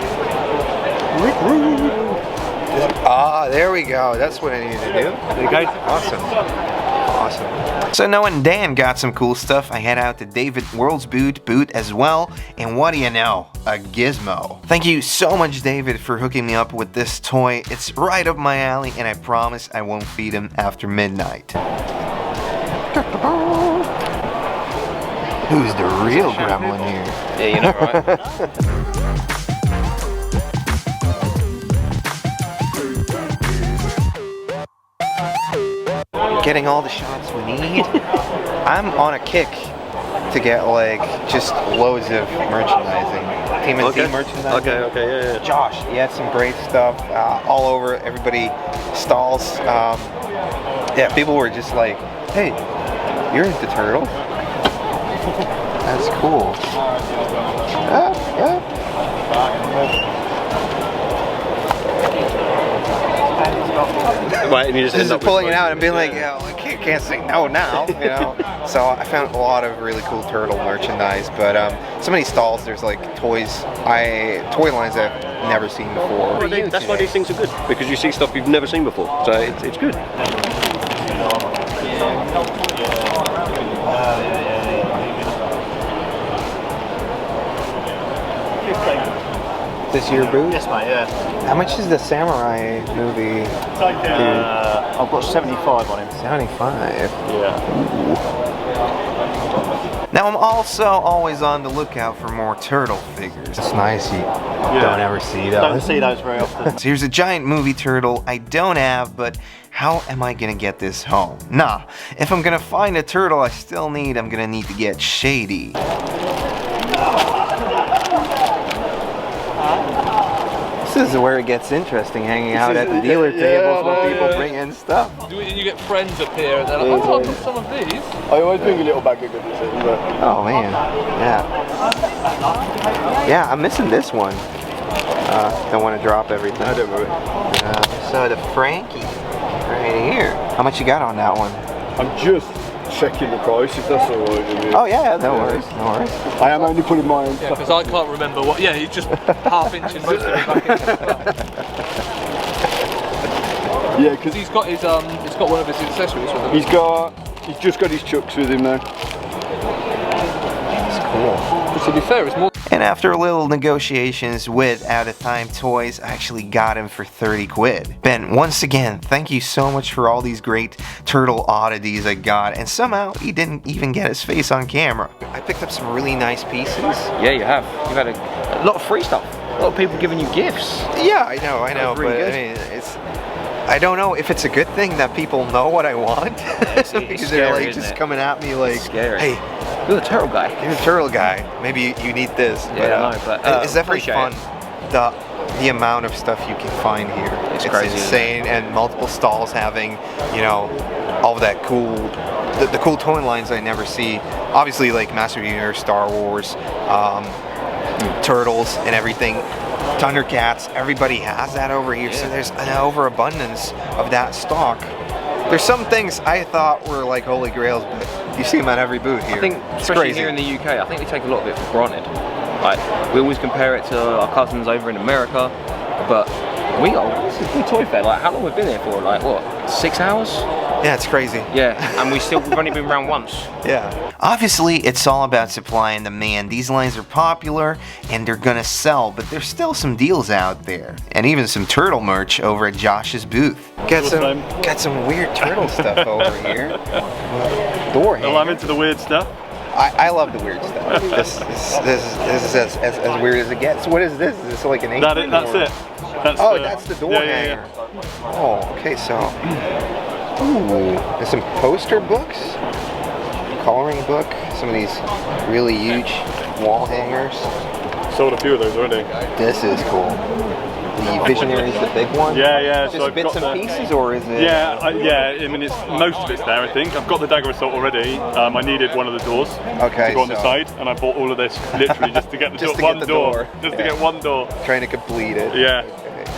Speaker 3: Ah, there we go. That's what I needed to do.
Speaker 2: There you go.
Speaker 3: Awesome. Awesome.
Speaker 1: So knowing Dan got some cool stuff, I head out to David World's boot as well, and what do you know? A gizmo. Thank you so much, David, for hooking me up with this toy. It's right up my alley, and I promise I won't feed him after midnight.
Speaker 3: Who's the real gremlin here?
Speaker 11: Yeah, you know, right?
Speaker 3: Getting all the shots we need. I'm on a kick to get like just loads of merchandising. Team and Team merchandising.
Speaker 8: Okay, yeah.
Speaker 3: Josh, he had some great stuff all over everybody stalls. Yeah, people were just like, hey, you're into turtles? That's cool.
Speaker 8: Right, and you just
Speaker 3: pulling it out and being like, yeah, I can't say no now, you know. So I found a lot of really cool turtle merchandise, but so many stalls. There's like toy lines that I've never seen before.
Speaker 8: That's why these things are good, because you see stuff you've never seen before. So it's good.
Speaker 3: Is this your boot?
Speaker 9: Yes, mate, yeah.
Speaker 3: How much is the Samurai movie?
Speaker 9: I've got 75 on him.
Speaker 3: 75?
Speaker 9: Yeah.
Speaker 1: Now I'm also always on the lookout for more turtle figures.
Speaker 3: It's nice, you don't ever see those.
Speaker 9: Don't see those very often.
Speaker 1: So here's a giant movie turtle I don't have, but how am I gonna get this home? Nah, if I'm gonna find a turtle I'm gonna need to get shady.
Speaker 3: This is where it gets interesting, hanging out at the dealer tables when people bring in stuff.
Speaker 9: You get friends up here and they're like, oh, I've got some of these.
Speaker 8: I always bring a little bag of goodies in, but...
Speaker 3: Oh man, yeah, I'm missing this one. Don't want to drop everything.
Speaker 8: I don't worry.
Speaker 3: So the Frankie, right here. How much you got on that one?
Speaker 8: I'm just checking the price, if that's alright with you.
Speaker 3: Oh yeah, no worries, no worries.
Speaker 8: I am only putting mine.
Speaker 9: Yeah, because I can't remember what. Yeah, he's just half-inching most of it back in.
Speaker 8: Yeah, because
Speaker 9: he's got his he's got one of his accessories with him.
Speaker 8: He's just got his chucks with him now.
Speaker 3: That's cool.
Speaker 9: But to be fair, it's more.
Speaker 1: And after a little negotiations with Out of Time Toys, I actually got him for 30 quid. Ben, once again, thank you so much for all these great turtle oddities I got, and somehow he didn't even get his face on camera.
Speaker 3: I picked up some really nice pieces.
Speaker 11: Yeah, you have. You've had a lot of free stuff. A lot of people giving you gifts.
Speaker 3: Yeah, I know,
Speaker 11: really
Speaker 3: but
Speaker 11: good.
Speaker 3: I mean, I don't know if it's a good thing that people know what I want.
Speaker 11: It's
Speaker 3: because
Speaker 11: scary,
Speaker 3: they're like
Speaker 11: isn't
Speaker 3: just
Speaker 11: it?
Speaker 3: coming at me like,
Speaker 11: Scary.
Speaker 3: hey,
Speaker 11: you're the turtle guy.
Speaker 3: You're the turtle guy. Maybe you need this.
Speaker 11: Yeah, but
Speaker 3: it's definitely
Speaker 11: appreciate
Speaker 3: fun.
Speaker 11: it.
Speaker 3: The amount of stuff you can find here. It's
Speaker 11: crazy,
Speaker 3: insane, and multiple stalls having, you know, all of that cool, the cool toy lines I never see. Obviously, like Master of the Universe, Star Wars, Turtles, and everything. Thundercats, everybody has that over here, so there's an overabundance of that stock. There's some things I thought were like holy grails, but you see them at every booth here.
Speaker 11: I think, especially here in the UK, I think we take a lot of it for granted. Like, we always compare it to our cousins over in America, but this is the Toy Fair. Like, how long have we been here for? Like, what, 6 hours?
Speaker 3: Yeah, it's crazy.
Speaker 11: Yeah, and we've only been around once.
Speaker 3: Yeah. Obviously, it's all about supply and demand. These lines are popular and they're gonna sell, but there's still some deals out there. And even some turtle merch over at Josh's booth. Got some weird turtle stuff over here. Door hanger.
Speaker 18: Well, I'm into the weird stuff.
Speaker 3: I love the weird stuff. This is as weird as it gets. What is this? Is this like an apron?
Speaker 18: That's it.
Speaker 3: That's the door hanger. Yeah. Oh, okay, so... Ooh, there's some poster books, coloring book, some of these really huge wall hangers.
Speaker 18: Sold a few of those already.
Speaker 3: This is cool. The Visionary's the big one?
Speaker 18: Yeah.
Speaker 3: Just
Speaker 18: so
Speaker 3: bits and pieces, or is it?
Speaker 18: Yeah, I mean, most of it's there, I think. I've got the Dagger Assault already. I needed one of the doors to go on the side, and I bought all of this literally just to get the one door. Just to get one door.
Speaker 3: Trying to complete it.
Speaker 18: Yeah.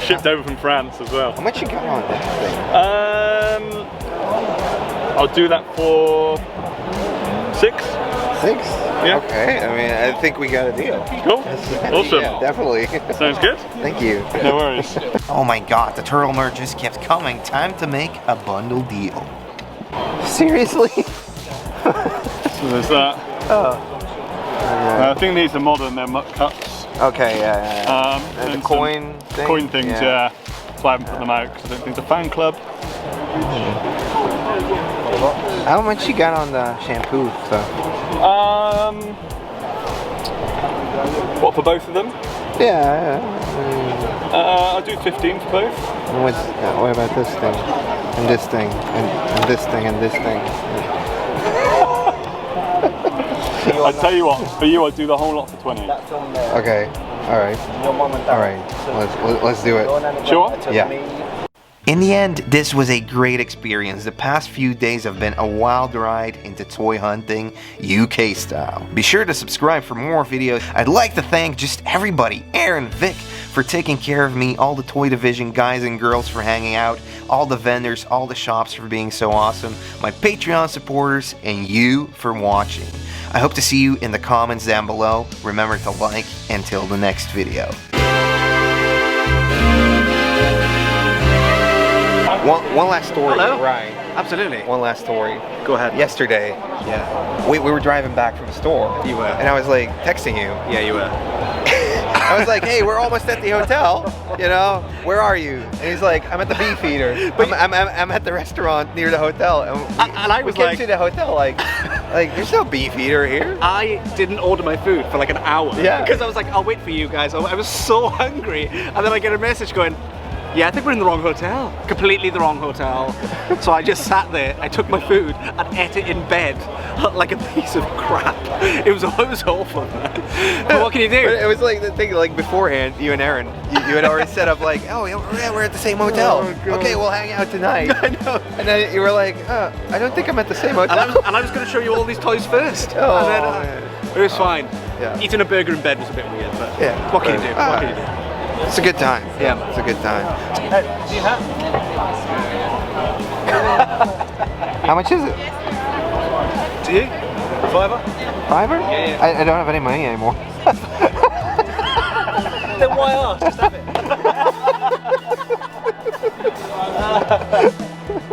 Speaker 18: Shipped over from France as well.
Speaker 3: How much you got on that thing?
Speaker 18: I'll do that for 6.
Speaker 3: 6?
Speaker 18: Yeah.
Speaker 3: Okay, I mean, I think we got a deal.
Speaker 18: Cool. Awesome.
Speaker 3: Yeah, definitely.
Speaker 18: Sounds good.
Speaker 3: Thank you.
Speaker 18: No worries.
Speaker 3: Oh my god, the turtle merch just kept coming. Time to make a bundle deal. Seriously?
Speaker 18: So there's that.
Speaker 3: Oh.
Speaker 18: I think these are modern, they're muck cuts.
Speaker 3: Okay, yeah.
Speaker 18: And
Speaker 3: the coin thing?
Speaker 18: Coin things, yeah. So I haven't put them out because I don't think it's a fan club.
Speaker 3: How much you got on the shampoo stuff?
Speaker 18: What, for both of them?
Speaker 3: Yeah.
Speaker 18: I'll do 15 for both.
Speaker 3: And what about this thing? And this thing? And this thing and this thing?
Speaker 18: I'll tell you what, for you I'll do the whole lot for 20.
Speaker 3: Okay, alright. Alright, let's do it.
Speaker 18: Sure?
Speaker 3: Yeah. In the end, this was a great experience. The past few days have been a wild ride into toy hunting, UK style. Be sure to subscribe for more videos. I'd like to thank just everybody, Erin, Vic, for taking care of me, all the Toy Division guys and girls for hanging out, all the vendors, all the shops for being so awesome, my Patreon supporters, and you for watching. I hope to see you in the comments down below. Remember to like until the next video. One last story.
Speaker 16: Hello?
Speaker 3: Right.
Speaker 16: Absolutely.
Speaker 3: One last story.
Speaker 16: Go ahead.
Speaker 3: Yesterday, we were driving back from the store.
Speaker 16: You were.
Speaker 3: And I was like texting you.
Speaker 16: Yeah, you were.
Speaker 3: I was like, hey, we're almost at the hotel. You know, where are you? And he's like, I'm at the Beefeater. I'm at the restaurant near the hotel. And I was came to the hotel like there's no Beefeater here.
Speaker 16: I didn't order my food for like an hour.
Speaker 3: Yeah.
Speaker 16: Because I was like, I'll wait for you guys. I was so hungry. And then I get a message going, yeah, I think we're in the wrong hotel. Completely the wrong hotel. So I just sat there, I took my food and ate it in bed like a piece of crap. It was awful, man. But what can you do?
Speaker 3: But it was like the thing, like beforehand, you and Erin, you had already set up like, oh yeah, we're at the same hotel. Oh, okay, we'll hang out tonight.
Speaker 16: I know.
Speaker 3: And then you were like, I don't think I'm at the same hotel.
Speaker 16: And I was going to show you all these toys first.
Speaker 3: Oh,
Speaker 16: and then, it was fine.
Speaker 3: Yeah.
Speaker 16: Eating a burger in bed was a bit weird, but what can you do? What can you do?
Speaker 3: It's a good time.
Speaker 16: Yeah.
Speaker 3: It's a good time.
Speaker 16: Do you have?
Speaker 3: How much is it?
Speaker 16: Do you? $5?
Speaker 3: $5?
Speaker 16: Yeah.
Speaker 3: I don't have any money anymore.
Speaker 16: Then why ask? Just have it.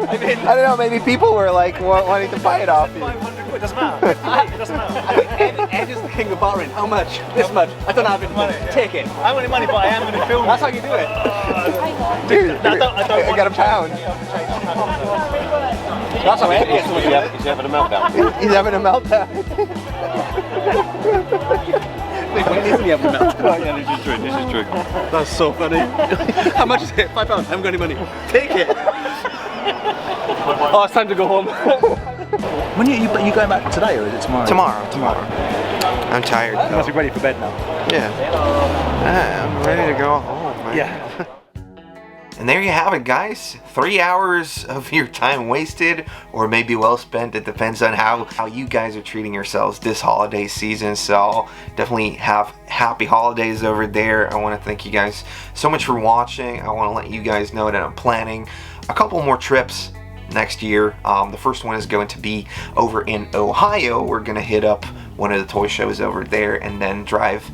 Speaker 3: I don't know, maybe people were like wanting to buy it off you.
Speaker 16: 500 quid, doesn't matter. It doesn't matter. I think Ed is the king of borrowing. How much? This much. I don't have any money. Take it. I haven't any money, but I am going to film. That's how you do it.
Speaker 3: Dude, I got a pound.
Speaker 16: That's how Ed gets it.
Speaker 8: He's having a meltdown.
Speaker 3: He's having a meltdown.
Speaker 16: When isn't he having a meltdown?
Speaker 18: Yeah, this is true.
Speaker 16: That's so funny. How much is it? £5. I haven't got any money. Take it. Oh, it's time to go home.
Speaker 2: When are you going back today or is it tomorrow?
Speaker 3: Tomorrow. I'm tired.
Speaker 2: You must be ready for bed now.
Speaker 3: Yeah. I'm ready to go home, man.
Speaker 2: Yeah.
Speaker 1: And there you have it, guys. 3 hours of your time wasted, or maybe well spent. It depends on how you guys are treating yourselves this holiday season. So definitely have happy holidays over there. I want to thank you guys so much for watching. I want to let you guys know that I'm planning a couple more trips next year. The first one is going to be over in Ohio. We're going to hit up one of the toy shows over there and then drive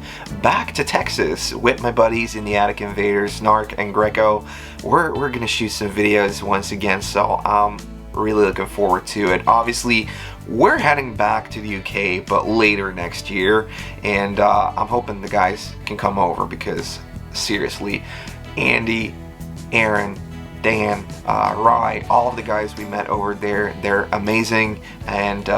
Speaker 1: back to Texas with my buddies in the Attic Invaders, Narc and Greco. We're going to shoot some videos once again, so I'm really looking forward to it. Obviously, we're heading back to the UK, but later next year, and I'm hoping the guys can come over because seriously, Andy, Erin, Dan, Rye, all of the guys we met over there, they're amazing. And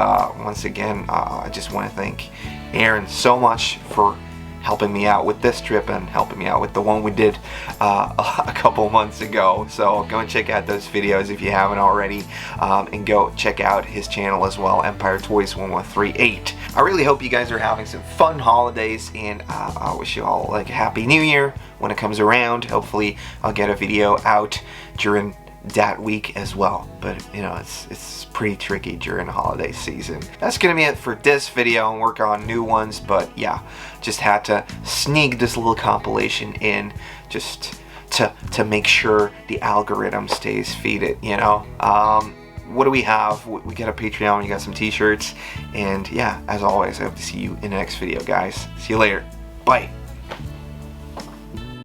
Speaker 1: once again, I just want to thank Erin so much for helping me out with this trip and helping me out with the one we did a couple months ago. So go and check out those videos if you haven't already, and go check out his channel as well, Empire Toys 1138. I really hope you guys are having some fun holidays, and I wish you all like a happy new year when it comes around. Hopefully I'll get a video out during that week as well, but you know, it's pretty tricky during the holiday season. That's gonna be it for this video, and work on new ones, but yeah, just had to sneak this little compilation in just to make sure the algorithm stays feeded, you know. What do we have? We got a Patreon, we got some t-shirts, and yeah, as always, I hope to see you in the next video, guys. See you later. Bye.